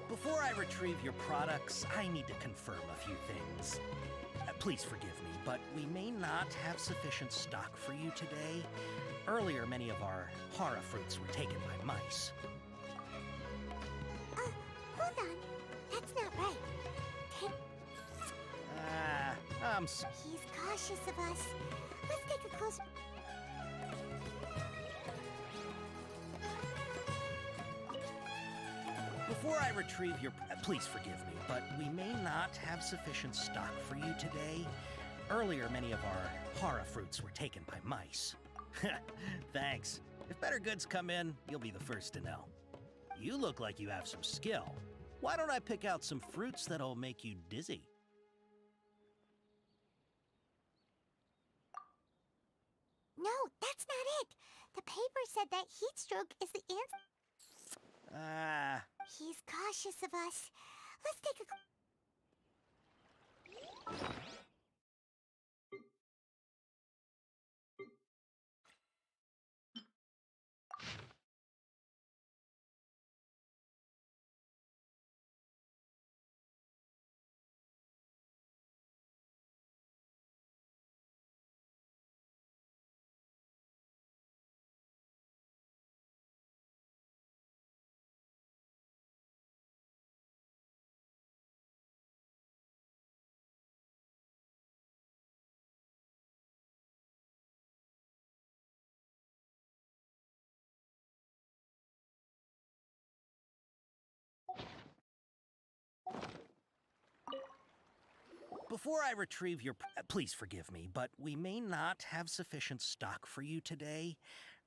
Before I retrieve your products, I need to confirm a few things. please forgive me, but we may not have sufficient stock for you today. Earlier, many of our hara fruits were taken by mice. Hold on. That's not right. He's cautious of us. Let's take a closer... Before I retrieve your... please forgive me, but we may not have sufficient stock for you today. Earlier, many of our hara fruits were taken by mice. Thanks. If better goods come in, you'll be the first to know. You look like you have some skill. Why don't I pick out some fruits that'll make you dizzy? No, that's not it. The paper said that heat stroke is the answer. He's cautious of us. Let's take a... Before I retrieve your... please forgive me, but we may not have sufficient stock for you today.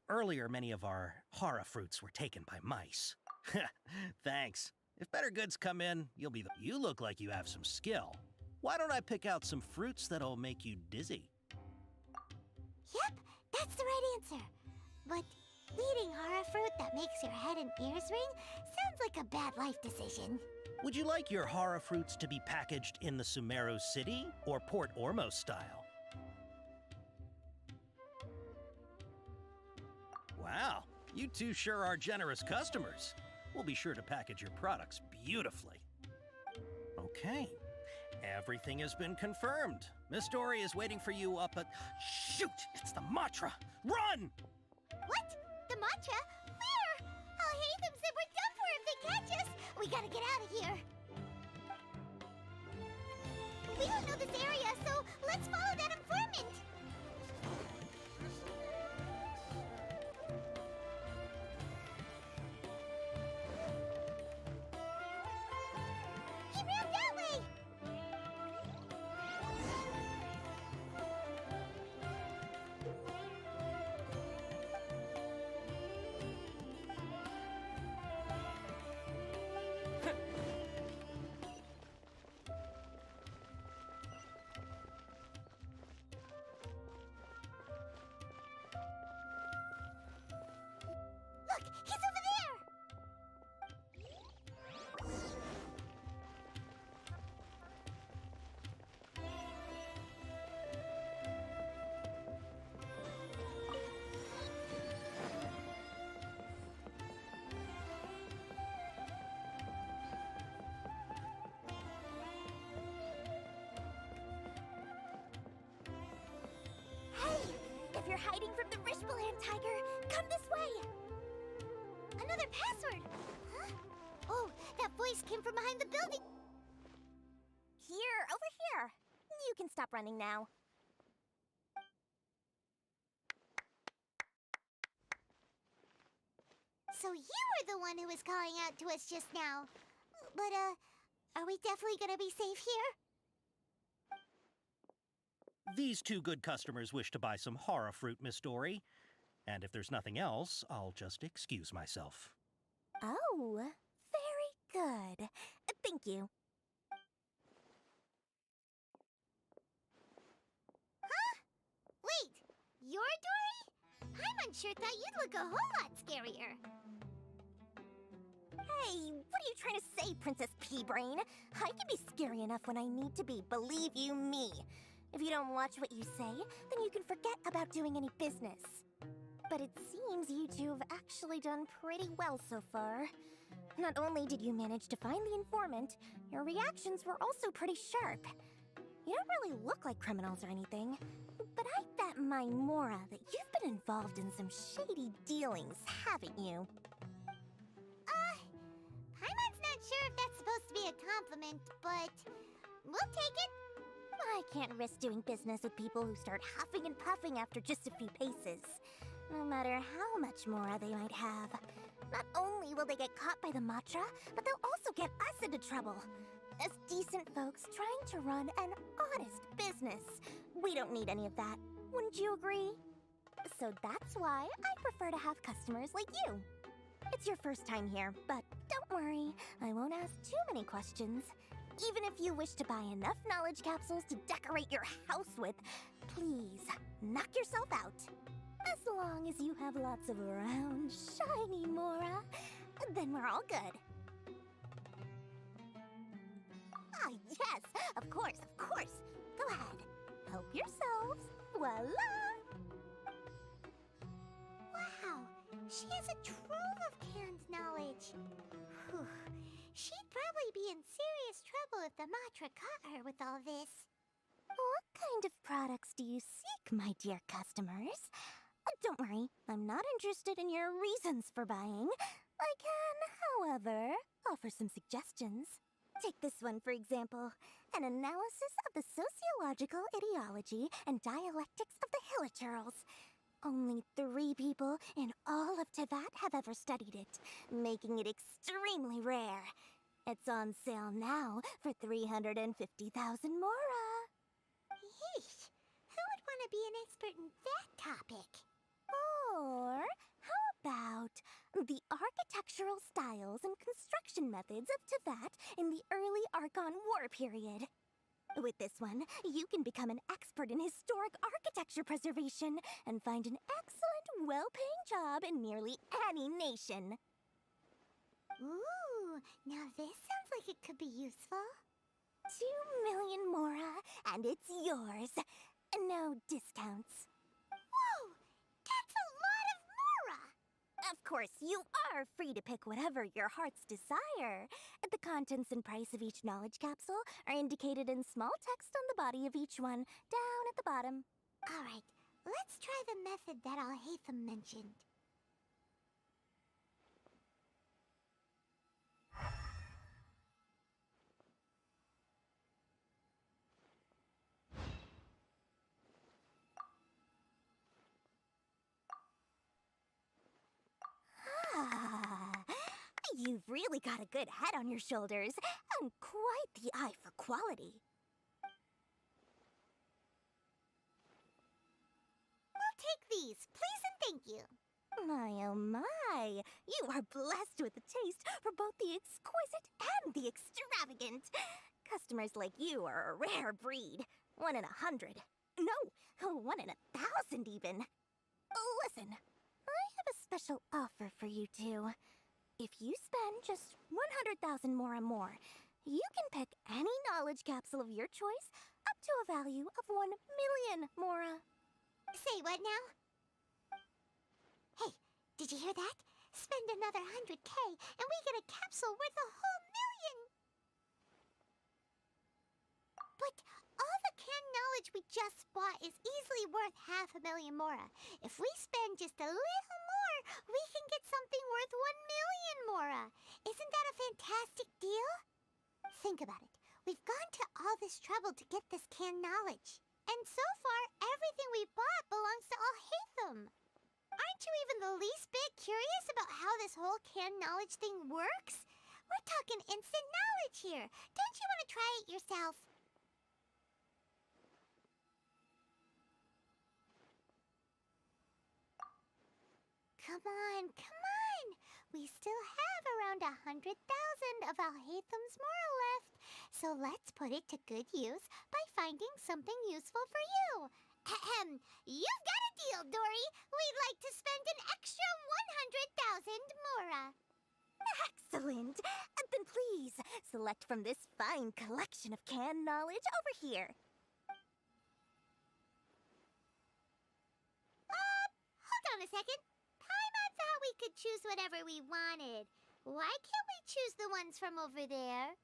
Earlier, many of our hara fruits were taken by mice. Thanks. If better goods come in, you'll be the... You look like you have some skill. Why don't I pick out some fruits that'll make you dizzy? Yep, that's the right answer. But eating hara fruit that makes your head and ears ring sounds like a bad life decision. Would you like your hara fruits to be packaged in the Sumeru City or Port Ormos style? Wow, you two sure are generous customers. We'll be sure to package your products beautifully. Okay, everything has been confirmed. Miss Dory is waiting for you up at... Shoot, it's the Matra! Run! What? The Matra? Where? Al-Haytham said we're done for if they catch us. We gotta get out of here. We don't know this area, so let's follow that informant. He ran that way. Look, he's over there! Hey! If you're hiding from the Rishbaland tiger, come this way! Another password! Huh? Oh, that voice came from behind the building! Here, over here. You can stop running now. So you were the one who was calling out to us just now. But, are we definitely gonna be safe here? These two good customers wish to buy some hara fruit, Miss Dory. And if there's nothing else, I'll just excuse myself. Oh, very good. Thank you. Huh? Wait, you're Dory? I'm sure thought you'd look a whole lot scarier. Hey, what are you trying to say, Princess Pea-Brain? I can be scary enough when I need to be, believe you me. If you don't watch what you say, then you can forget about doing any business. But it seems you two have actually done pretty well so far. Not only did you manage to find the informant, your reactions were also pretty sharp. You don't really look like criminals or anything, but I bet my Mora that you've been involved in some shady dealings, haven't you? Paimon's not sure if that's supposed to be a compliment, but we'll take it. I can't risk doing business with people who start huffing and puffing after just a few paces. No matter how much Mora they might have. Not only will they get caught by the Matra, but they'll also get us into trouble. As decent folks trying to run an honest business. We don't need any of that. Wouldn't you agree? So that's why I prefer to have customers like you. It's your first time here, but don't worry, I won't ask too many questions. Even if you wish to buy enough knowledge capsules to decorate your house with, please, knock yourself out. As long as you have lots of round, shiny Mora, then we're all good. Ah, yes, of course, of course. Go ahead, help yourselves. Voila! Wow, she has a trove of canned knowledge. Whew. She'd probably be in serious trouble if the Matra caught her with all this. What kind of products do you seek, my dear customers? Don't worry, I'm not interested in your reasons for buying. I can, however, offer some suggestions. Take this one, for example. An analysis of the sociological ideology and dialectics of the Hilichurls. Only 3 people in all of Teyvat have ever studied it, making it extremely rare. It's on sale now for 350,000 Mora. Yeesh, who would want to be an expert in that topic? Or how about the architectural styles and construction methods of Teyvat in the early Archon War period? With this one, you can become an expert in historic architecture preservation and find an excellent, well-paying job in nearly any nation. Ooh, now this sounds like it could be useful. 2 million Mora, and it's yours. No discounts. Whoa! That's a lot of Mora! Of course, you are free to pick whatever your heart's desire. The contents and price of each knowledge capsule are indicated in small text on the body of each one, down at the bottom. Alright, let's try the method that Alhaitham mentioned. You've really got a good head on your shoulders, and quite the eye for quality. We'll take these, please and thank you. My oh my, you are blessed with a taste for both the exquisite and the extravagant. Customers like you are a rare breed. 1 in 100. No, 1 in 1,000 even. Listen, I have a special offer for you two. If you spend just 100,000 Mora more, you can pick any knowledge capsule of your choice up to a value of 1 million Mora. Say what now? Hey, did you hear that? Spend another 100K and we get a capsule worth a whole million! But all the canned knowledge we just bought is easily worth 500,000 Mora. If we spend just a little more, we can get something worth 1 million Mora. Isn't that a fantastic deal? Think about it. We've gone to all this trouble to get this canned knowledge. And so far, everything we bought belongs to Alhaitham. Aren't you even the least bit curious about how this whole canned knowledge thing works? We're talking instant knowledge here. Don't you want to try it yourself? Come on, come on! We still have around 100,000 of Alhaitham's Mora left, so let's put it to good use by finding something useful for you. Ahem, you've got a deal, Dory! We'd like to spend an extra 100,000 Mora. Excellent! Then please, select from this fine collection of canned knowledge over here. Hold on a second. Paimon thought we could choose whatever we wanted. Why can't we choose the ones from over there?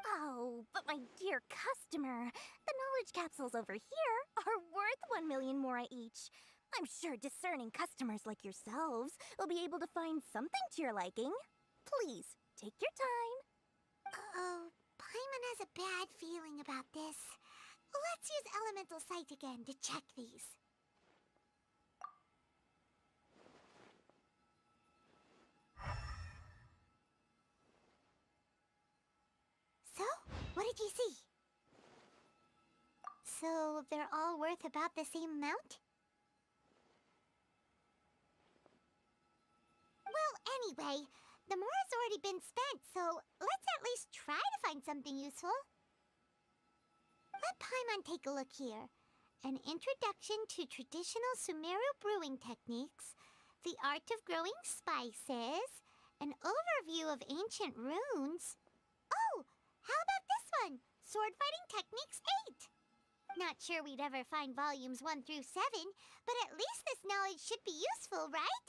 Oh, but my dear customer, the knowledge capsules over here are worth 1 million mora each. I'm sure discerning customers like yourselves will be able to find something to your liking. Please, take your time. Oh, Paimon has a bad feeling about this. Let's use Elemental Sight again to check these. So, what did you see? So, they're all worth about the same amount? Well, anyway, the mora's already been spent, so let's at least try to find something useful. Let Paimon take a look here. An introduction to traditional Sumeru brewing techniques, the art of growing spices, an overview of ancient runes. Oh, how about this one? Sword Fighting Techniques 8. Not sure we'd ever find volumes 1 through 7, but at least this knowledge should be useful, right?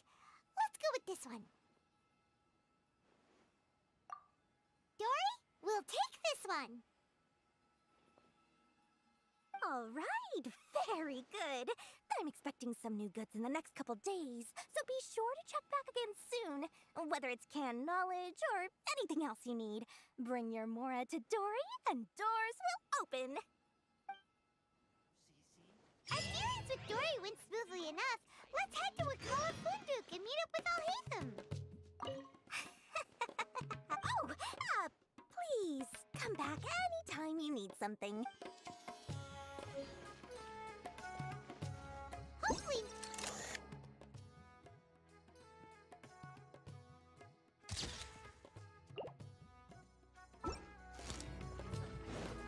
Let's go with this one. Dory, we'll take this one. All right, very good. I'm expecting some new goods in the next couple days, so be sure to check back again soon. Whether it's canned knowledge or anything else you need, bring your mora to Dory and doors will open. Our dealings with Dory went smoothly enough. Let's head to Wakala Funduk and meet up with Alhaitham. Please, come back anytime you need something. Hopefully...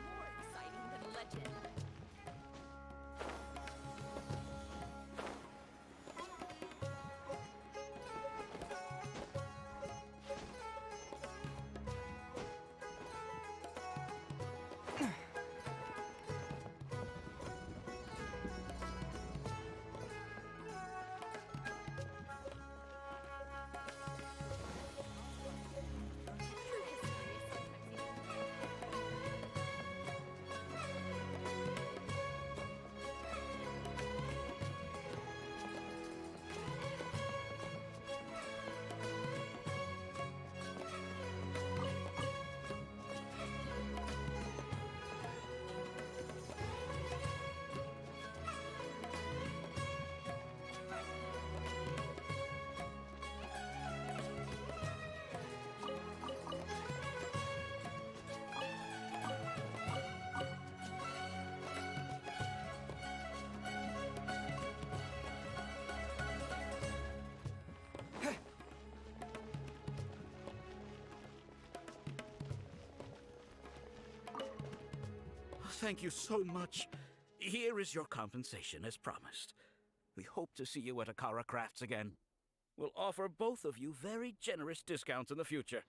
More exciting than legend. Thank you so much. Here is your compensation as promised. We hope to see you at Akara Crafts again. We'll offer both of you very generous discounts in the future.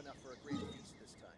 enough for a great feast this time.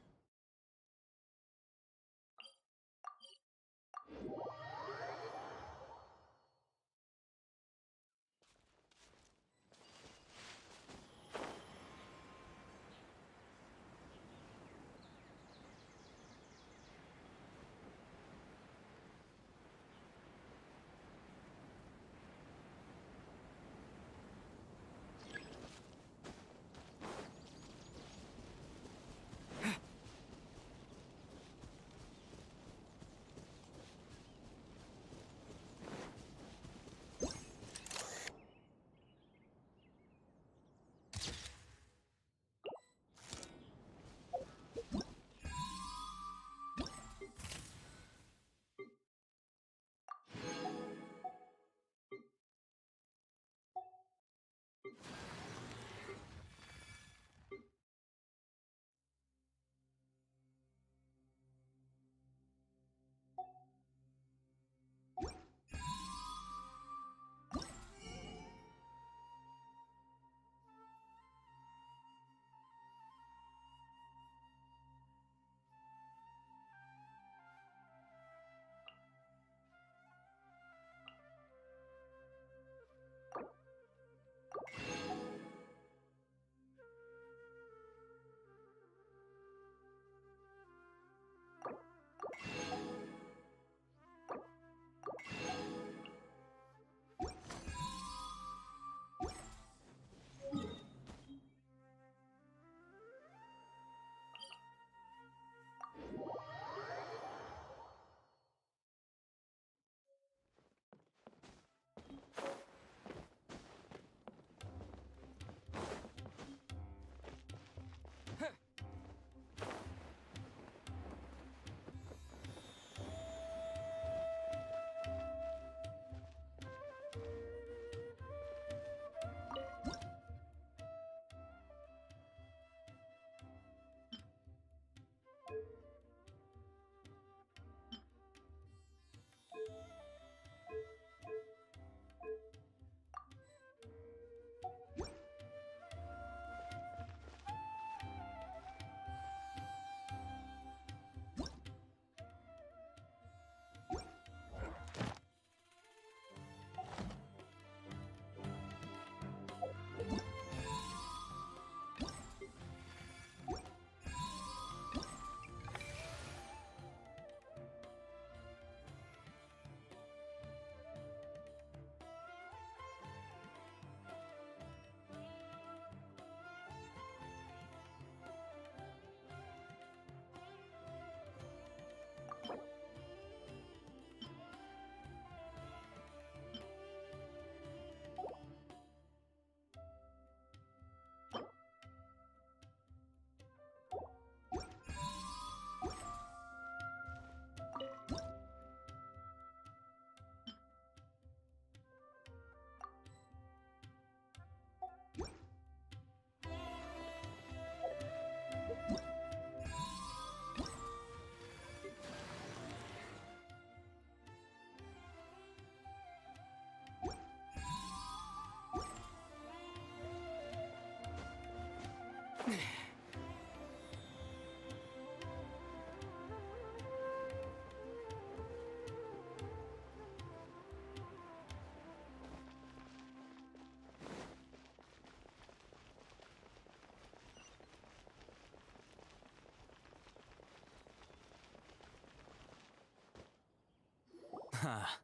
Ha,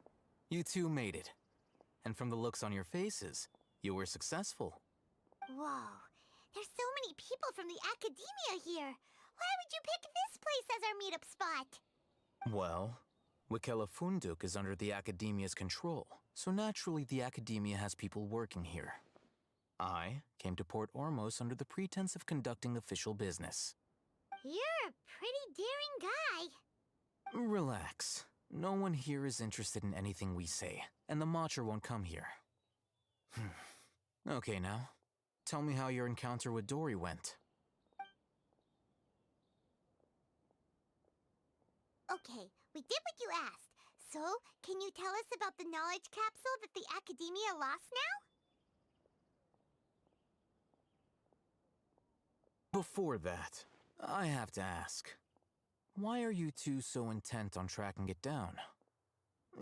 you two made it. And from the looks on your faces, you were successful. Whoa, there's so many people from the academia here. Why would you pick this place as our meetup spot? Well, Wikela Funduk is under the Academia's control, so naturally the Academia has people working here. I came to Port Ormos under the pretense of conducting official business. You're a pretty daring guy. Relax. No one here is interested in anything we say, and the Matcher won't come here. Okay now, tell me how your encounter with Dory went. Okay, we did what you asked. So, can you tell us about the knowledge capsule that the Academia lost Before that, I have to ask, why are you two so intent on tracking it down?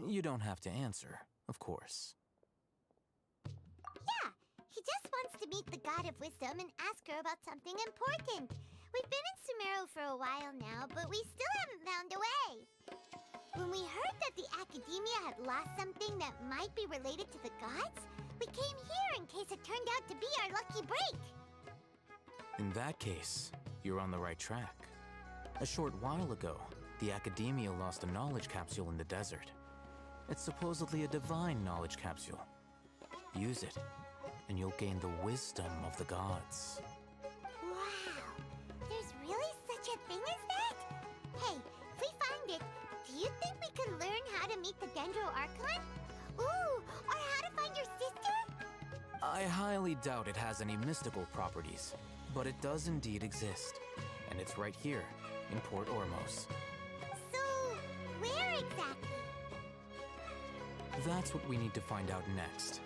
You don't have to answer, of course. Yeah, he just wants to meet the God of Wisdom and ask her about something important. We've been in Sumeru for a while now, but we still haven't found a way. When we heard that the Academia had lost something that might be related to the gods, we came here in case it turned out to be our lucky break. In that case, you're on the right track. A short while ago, the Academia lost a knowledge capsule in the desert. It's supposedly a divine knowledge capsule. Use it, and you'll gain the wisdom of the gods. Wow, there's really such a thing as that? Hey, if we find it, do you think we can learn how to meet the Dendro Archon? Ooh, or how to find your sister? I highly doubt it has any mystical properties, but it does indeed exist. And it's right here, in Port Ormos. So, where exactly? That's what we need to find out next.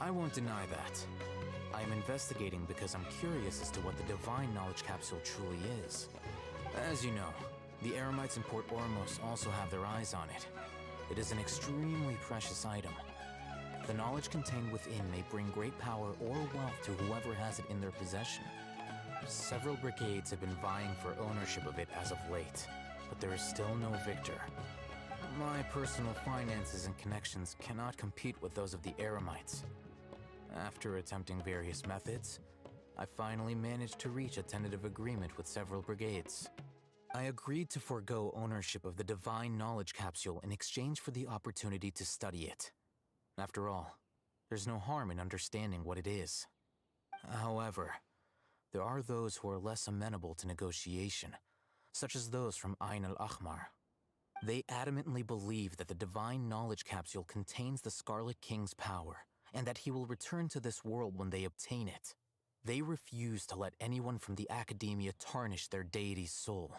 I won't deny that. I am investigating because I'm curious as to what the divine knowledge capsule truly is. As you know, the Eremites in Port Ormos also have their eyes on it. It is an extremely precious item. The knowledge contained within may bring great power or wealth to whoever has it in their possession. Several brigades have been vying for ownership of it as of late, but there is still no victor. My personal finances and connections cannot compete with those of the Eremites. After attempting various methods, I finally managed to reach a tentative agreement with several brigades. I agreed to forego ownership of the divine knowledge capsule in exchange for the opportunity to study it. After all, there's no harm in understanding what it is. However, there are those who are less amenable to negotiation, such as those from Ain al-Ahmar. They adamantly believe that the divine knowledge capsule contains the Scarlet King's power, and that he will return to this world when they obtain it. They refuse to let anyone from the Academia tarnish their deity's soul.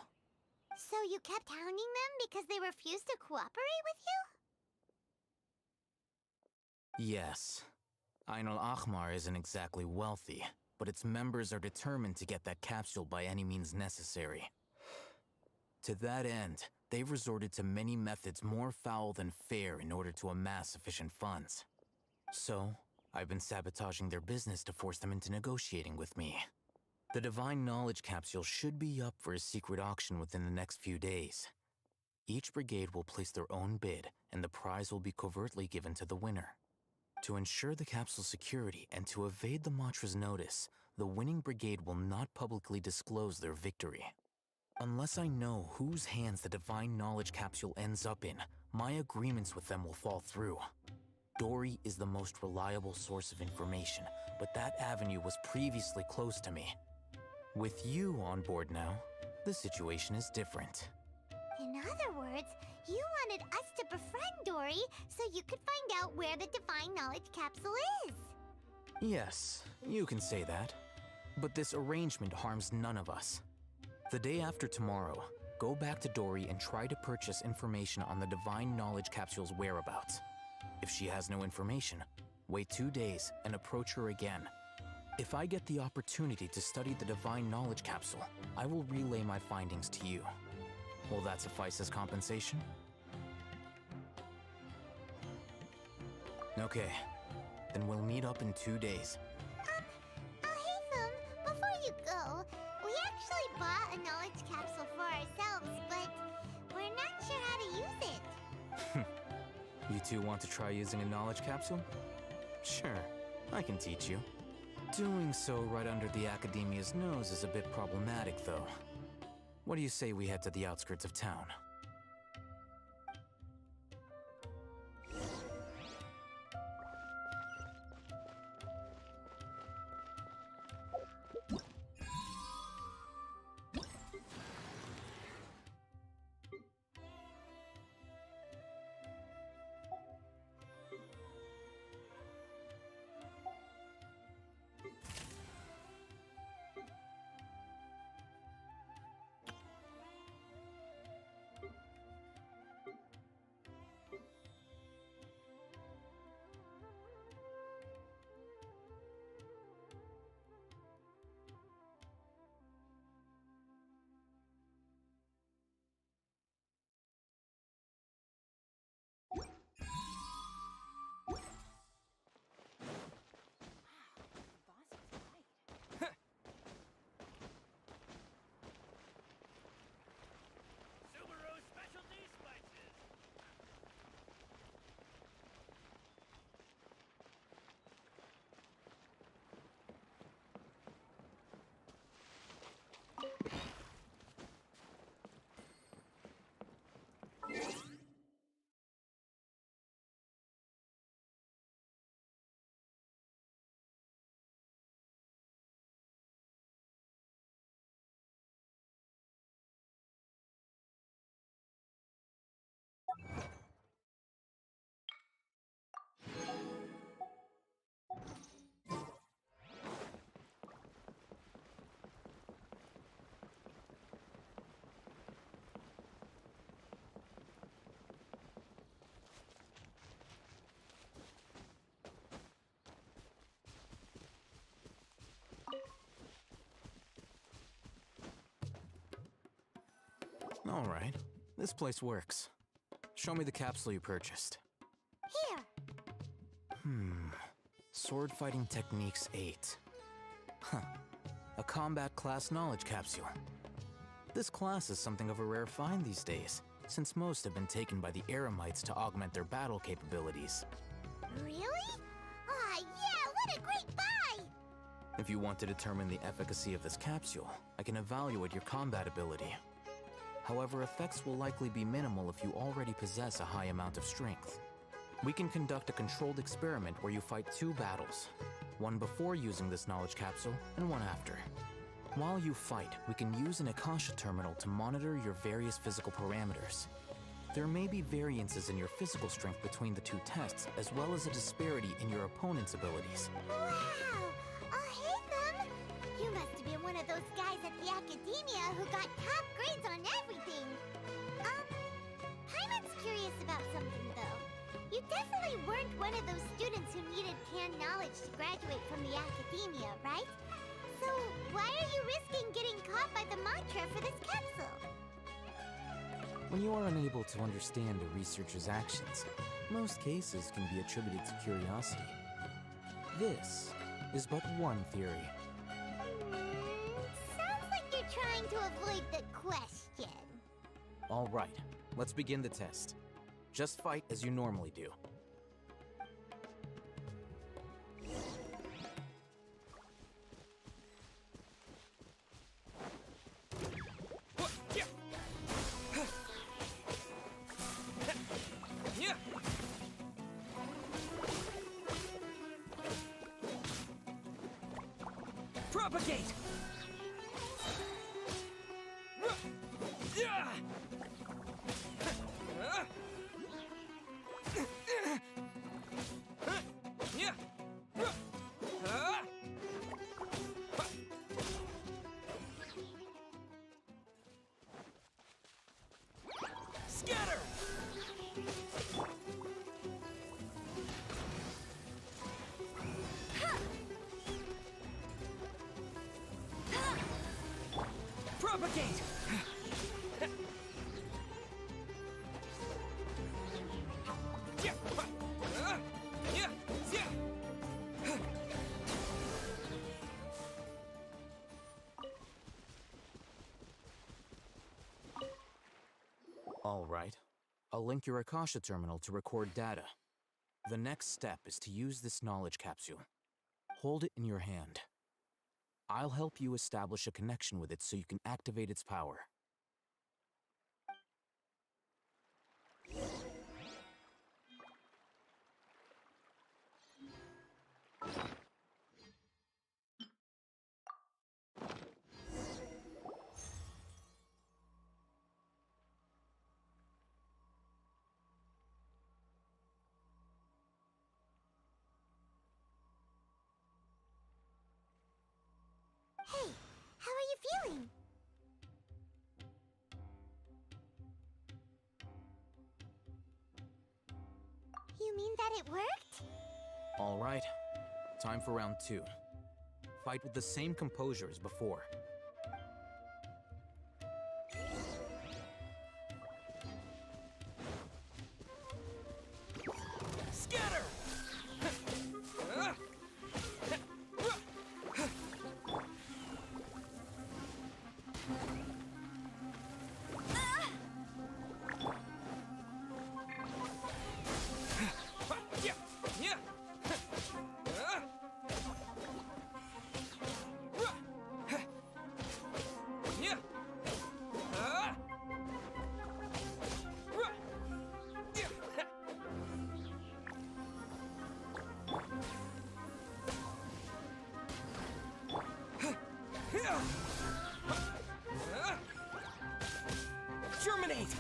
So you kept hounding them because they refused to cooperate with you? Yes. Ain al-Ahmar isn't exactly wealthy, but its members are determined to get that capsule by any means necessary. To that end, they've resorted to many methods more foul than fair in order to amass sufficient funds. So, I've been sabotaging their business to force them into negotiating with me. The divine knowledge capsule should be up for a secret auction within the next few days. Each brigade will place their own bid, and the prize will be covertly given to the winner. To ensure the capsule's security and to evade the Matra's notice, the winning brigade will not publicly disclose their victory. Unless I know whose hands the divine knowledge capsule ends up in, my agreements with them will fall through. Dory is the most reliable source of information, but that avenue was previously closed to me. With you on board now, the situation is different. In other words, you wanted us to befriend Dory so you could find out where the divine knowledge capsule is. Yes, you can say that. But this arrangement harms none of us. The day after tomorrow, go back to Dory and try to purchase information on the divine knowledge capsule's whereabouts. If she has no information, wait 2 days and approach her again. If I get the opportunity to study the divine knowledge capsule, I will relay my findings to you. Will that suffice as compensation? Okay, then we'll meet up in 2 days. Haytham, before you go, we actually bought a knowledge capsule for ourselves, but we're not sure how to use it. You two want to try using a knowledge capsule? Sure, I can teach you. Doing so right under the Academia's nose is a bit problematic, though. What do you say we head to the outskirts of town? All right. This place works. Show me the capsule you purchased. Here. Sword Fighting Techniques 8. Huh. A combat class knowledge capsule. This class is something of a rare find these days, since most have been taken by the Eremites to augment their battle capabilities. Really? Aw, yeah, what a great buy! If you want to determine the efficacy of this capsule, I can evaluate your combat ability. However, effects will likely be minimal if you already possess a high amount of strength. We can conduct a controlled experiment where you fight 2 battles, one before using this knowledge capsule and one after. While you fight, we can use an Akasha terminal to monitor your various physical parameters. There may be variances in your physical strength between the 2 tests, as well as a disparity in your opponent's abilities. Wow! Oh, hey, them! You must have been one of those guys at the Academia who got top grades on everything. Paimon's curious about something, though. You definitely weren't one of those students who needed canned knowledge to graduate from the Academia, right? So, why are you risking getting caught by the mantra for this capsule? When you are unable to understand a researcher's actions, most cases can be attributed to curiosity. This is but one theory. Sounds like you're trying to avoid the question. All right, let's begin the test. Just fight as you normally do. Propagate! Scatter! Propagate! All right. I'll link your Akasha terminal to record data. The next step is to use this knowledge capsule. Hold it in your hand. I'll help you establish a connection with it so you can activate its power. Hey, how are you feeling? You mean that it worked? All right. Time for round 2. Fight with the same composure as before. Scatter! Germinate!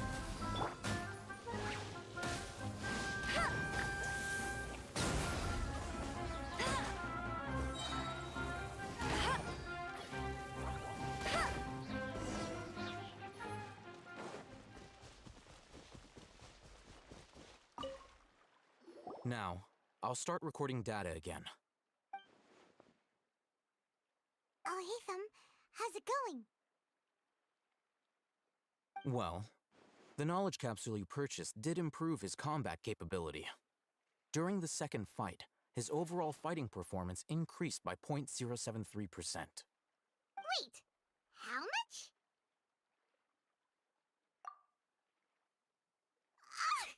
Now, I'll start recording data again. Oh, hey, Thumb. How's it going? Well, the knowledge capsule you purchased did improve his combat capability. During the second fight, his overall fighting performance increased by 0.073%. Wait, how much? Ah!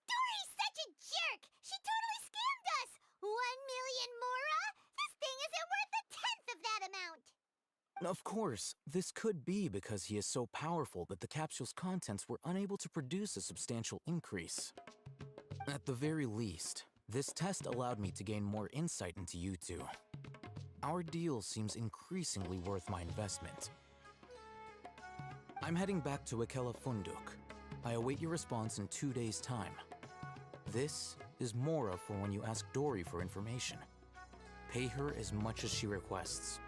Dory's such a jerk! She totally scammed us! 1 million mora? This thing isn't worth a tenth of that amount! Of course, this could be because he is so powerful that the capsule's contents were unable to produce a substantial increase. At the very least, this test allowed me to gain more insight into you two. Our deal seems increasingly worth my investment. I'm heading back to Ikela Funduk. I await your response in 2 days' time. This is Mora for when you ask Dory for information. Pay her as much as she requests.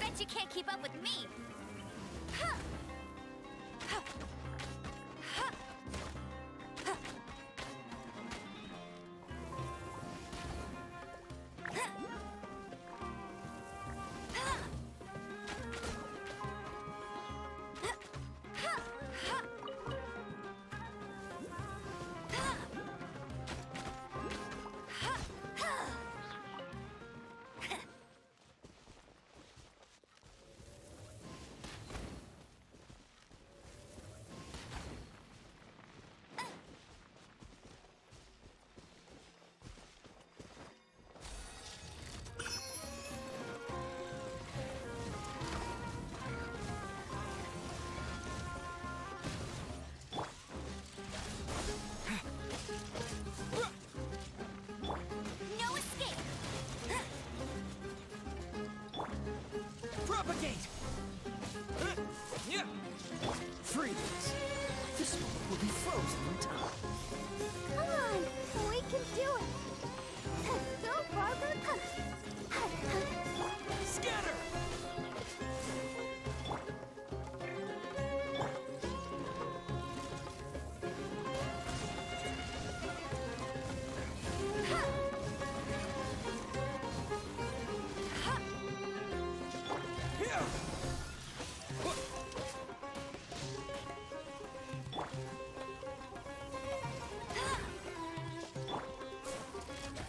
Bet you can't keep up with me! No escape! Propagate! Freeze! This moment will be frozen in time. Come on, we can do it! Go farther! Scatter!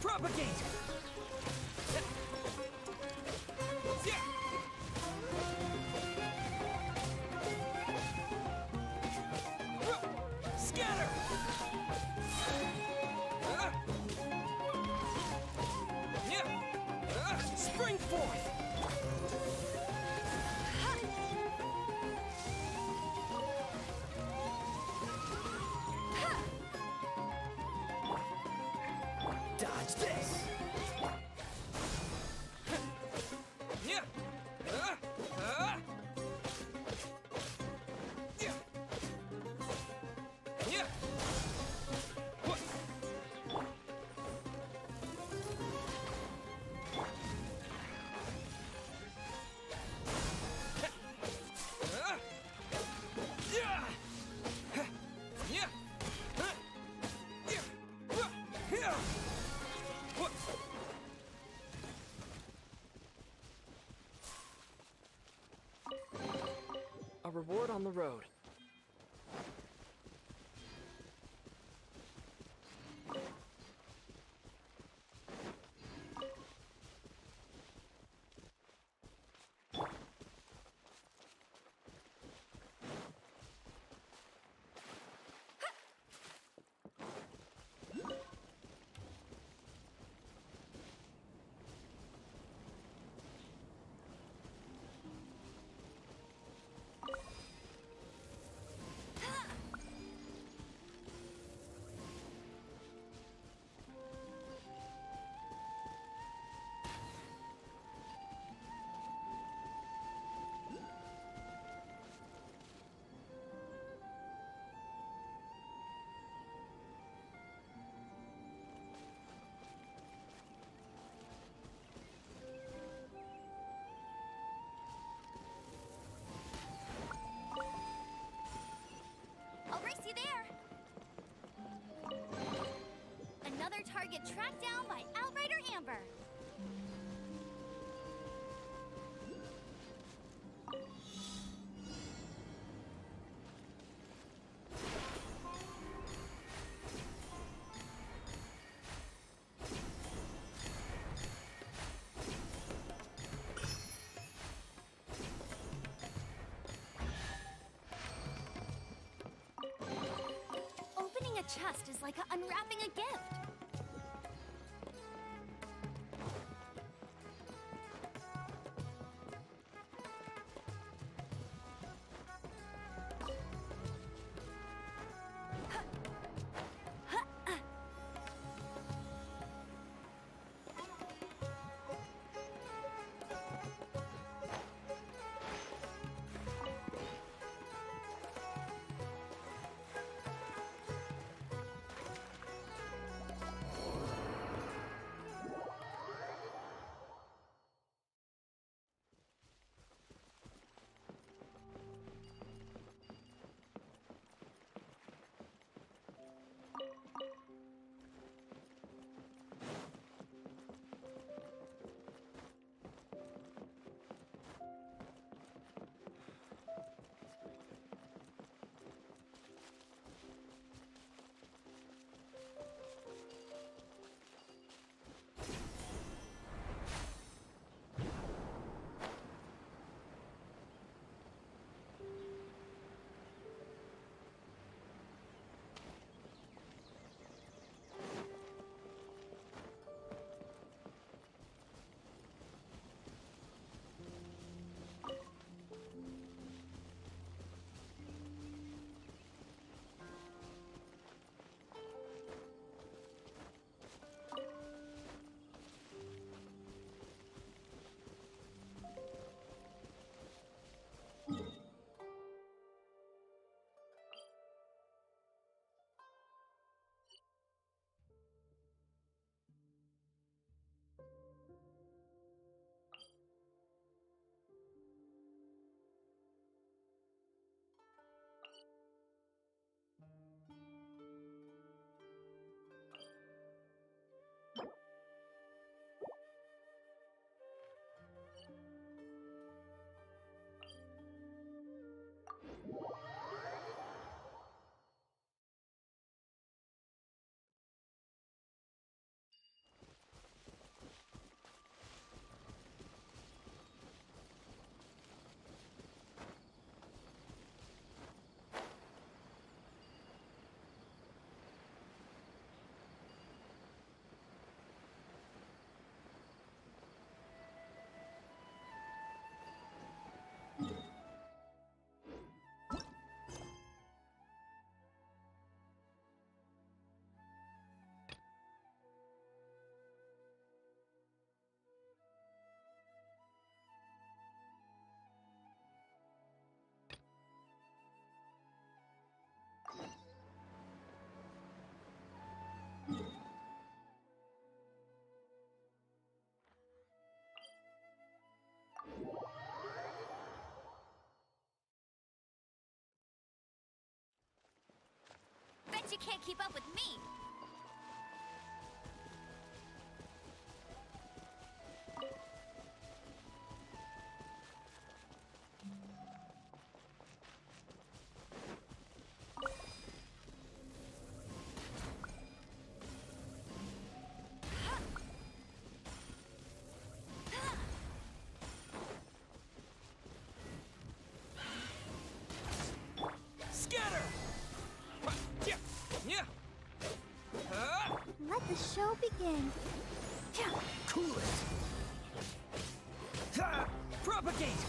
Propagate! Scatter! Spring forth! Dodge this! A reward on the road. Target tracked down by Outrider Amber. Opening a chest is like unwrapping a gift. Bet you can't keep up with me! Let the show begin. Cool it! Propagate!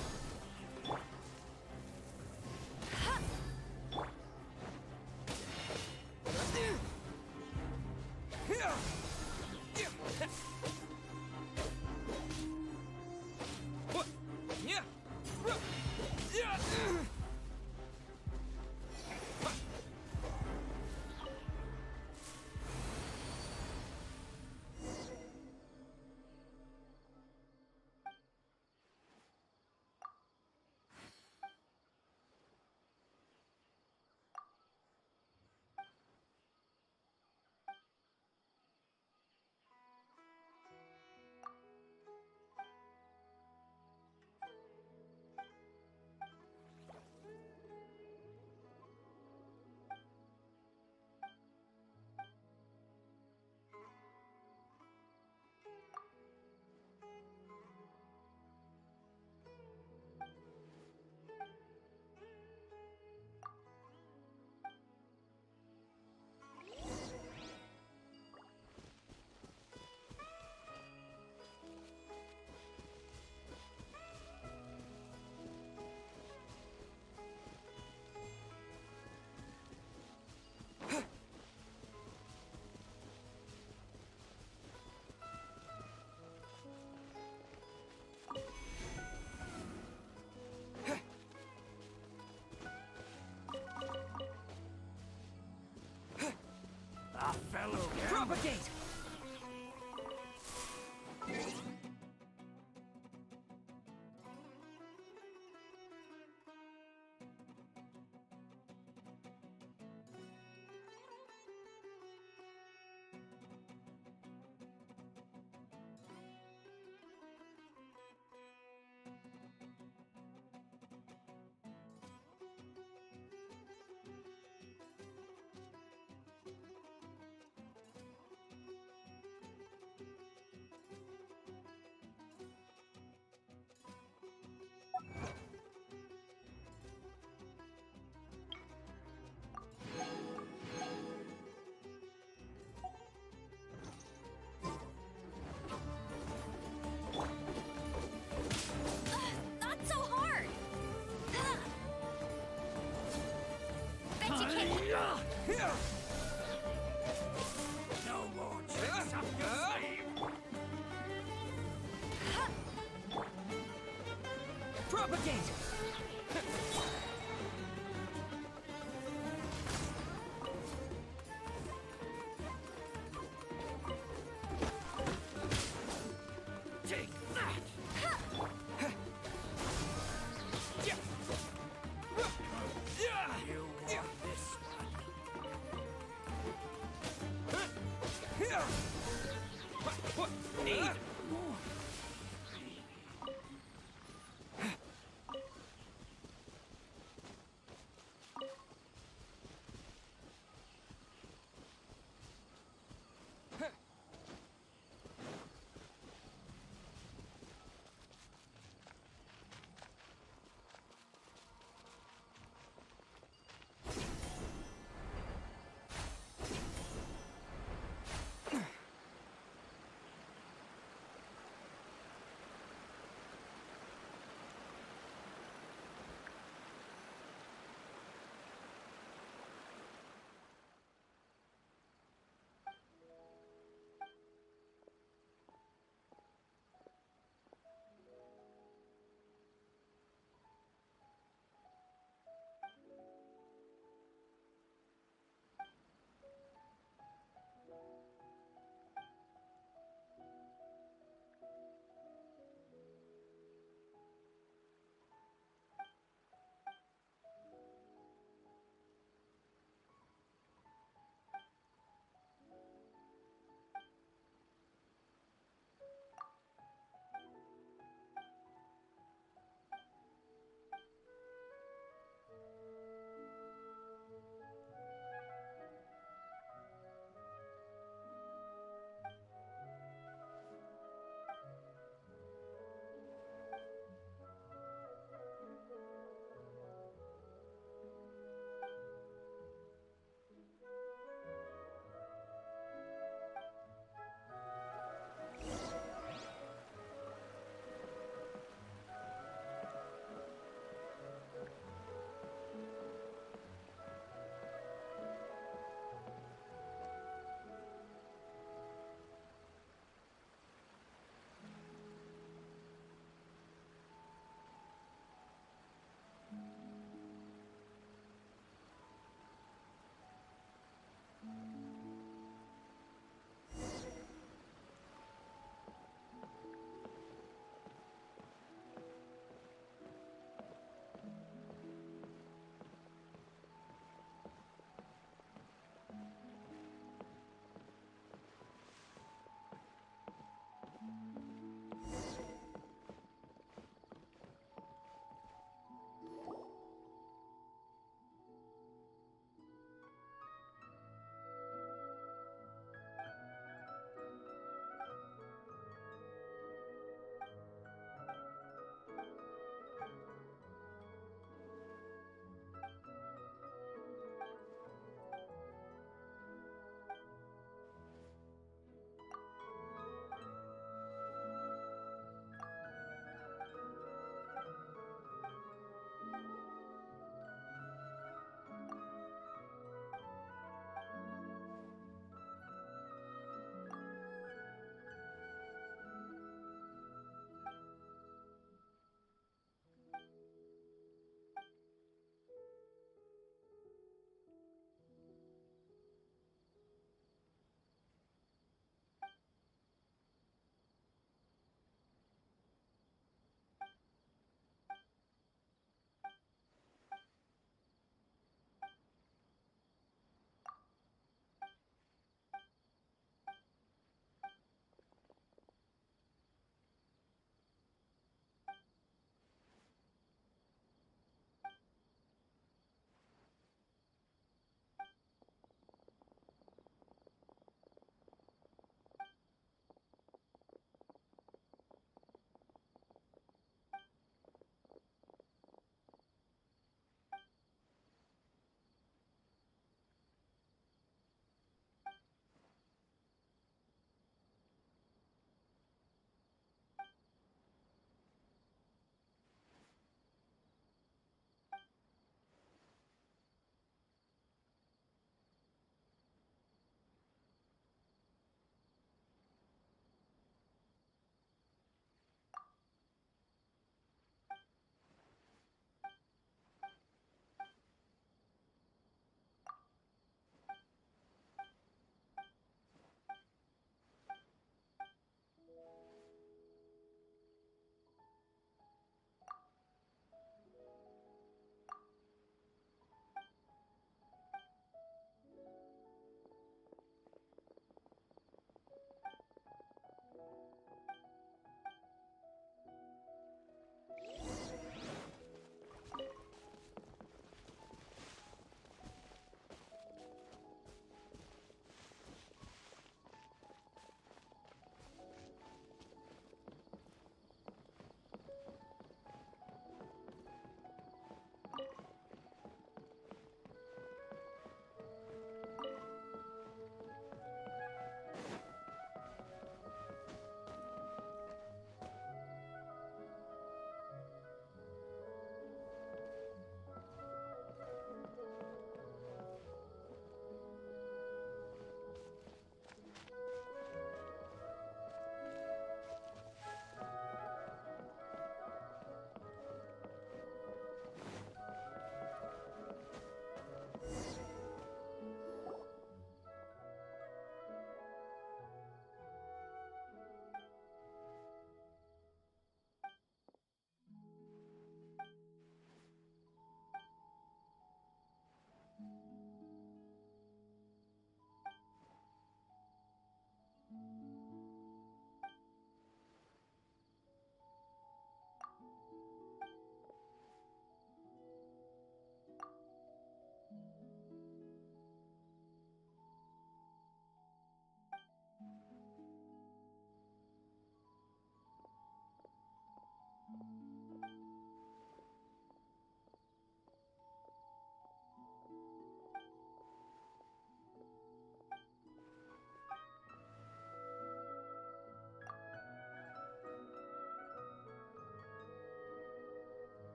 Propagate! Not so hard! Bet you can't... No more tricks up your sleeve! Propagate! Take that! You want this one? Need more.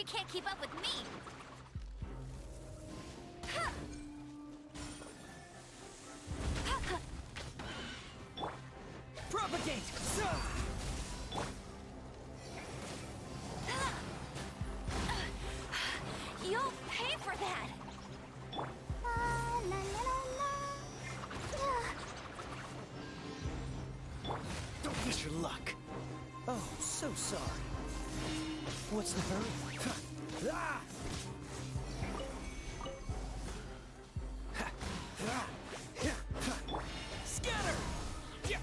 can't keep up with me. Propagate! You'll pay for that. Don't miss your luck. Oh, so sorry. What's the hurry? Ah! Scatter! Yeah.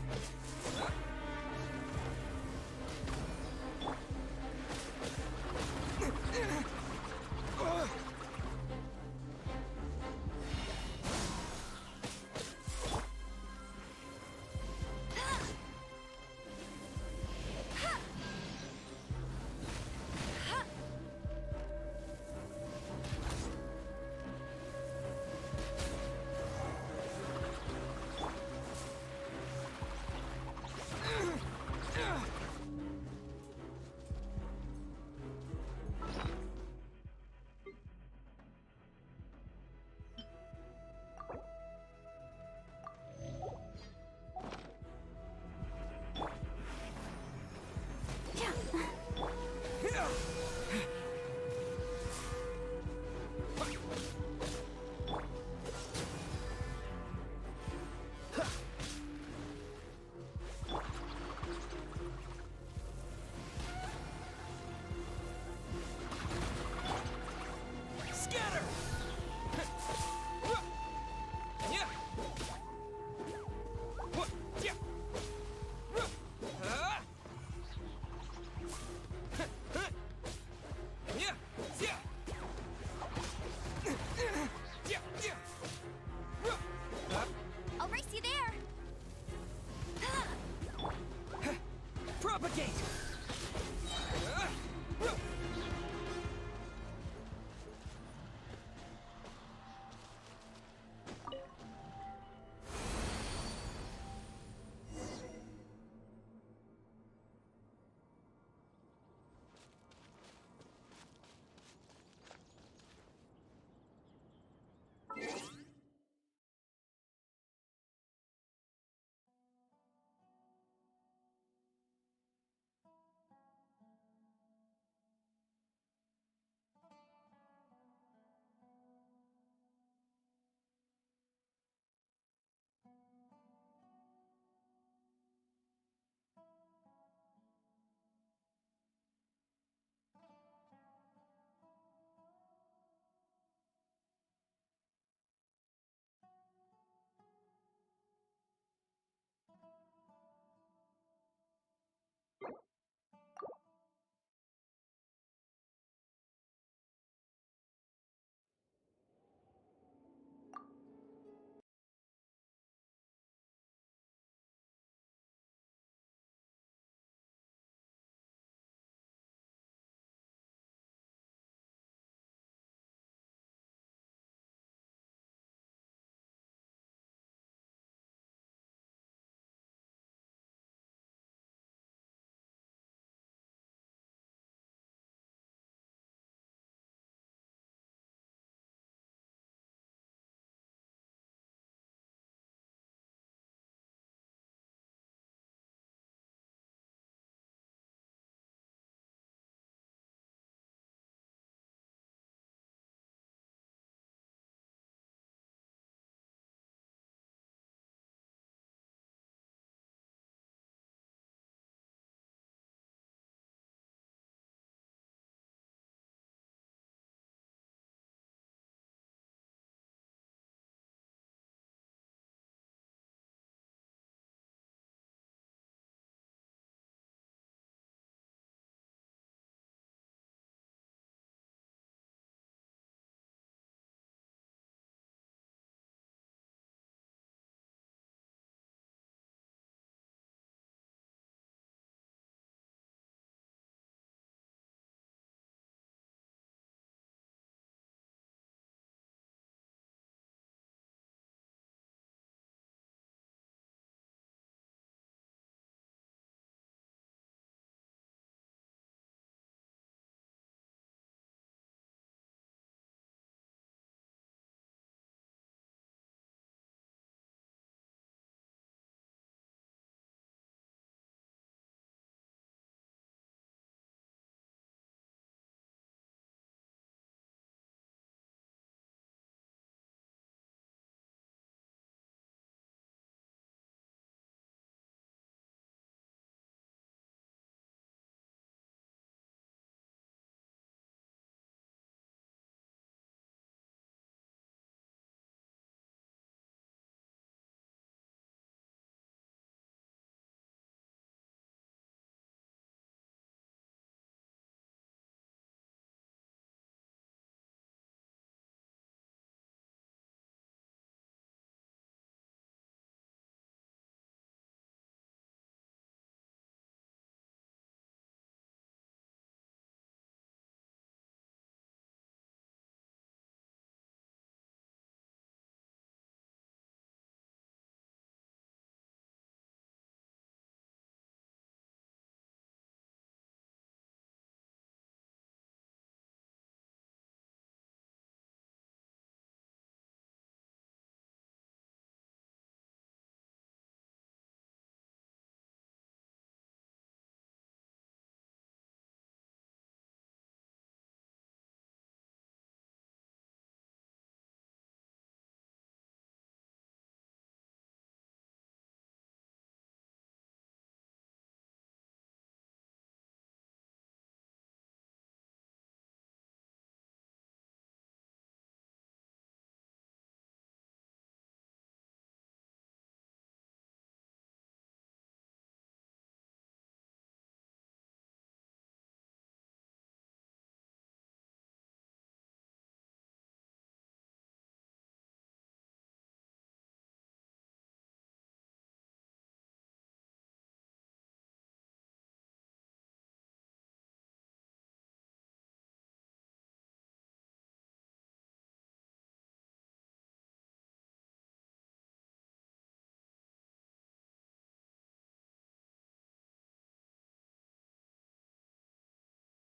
Yeah.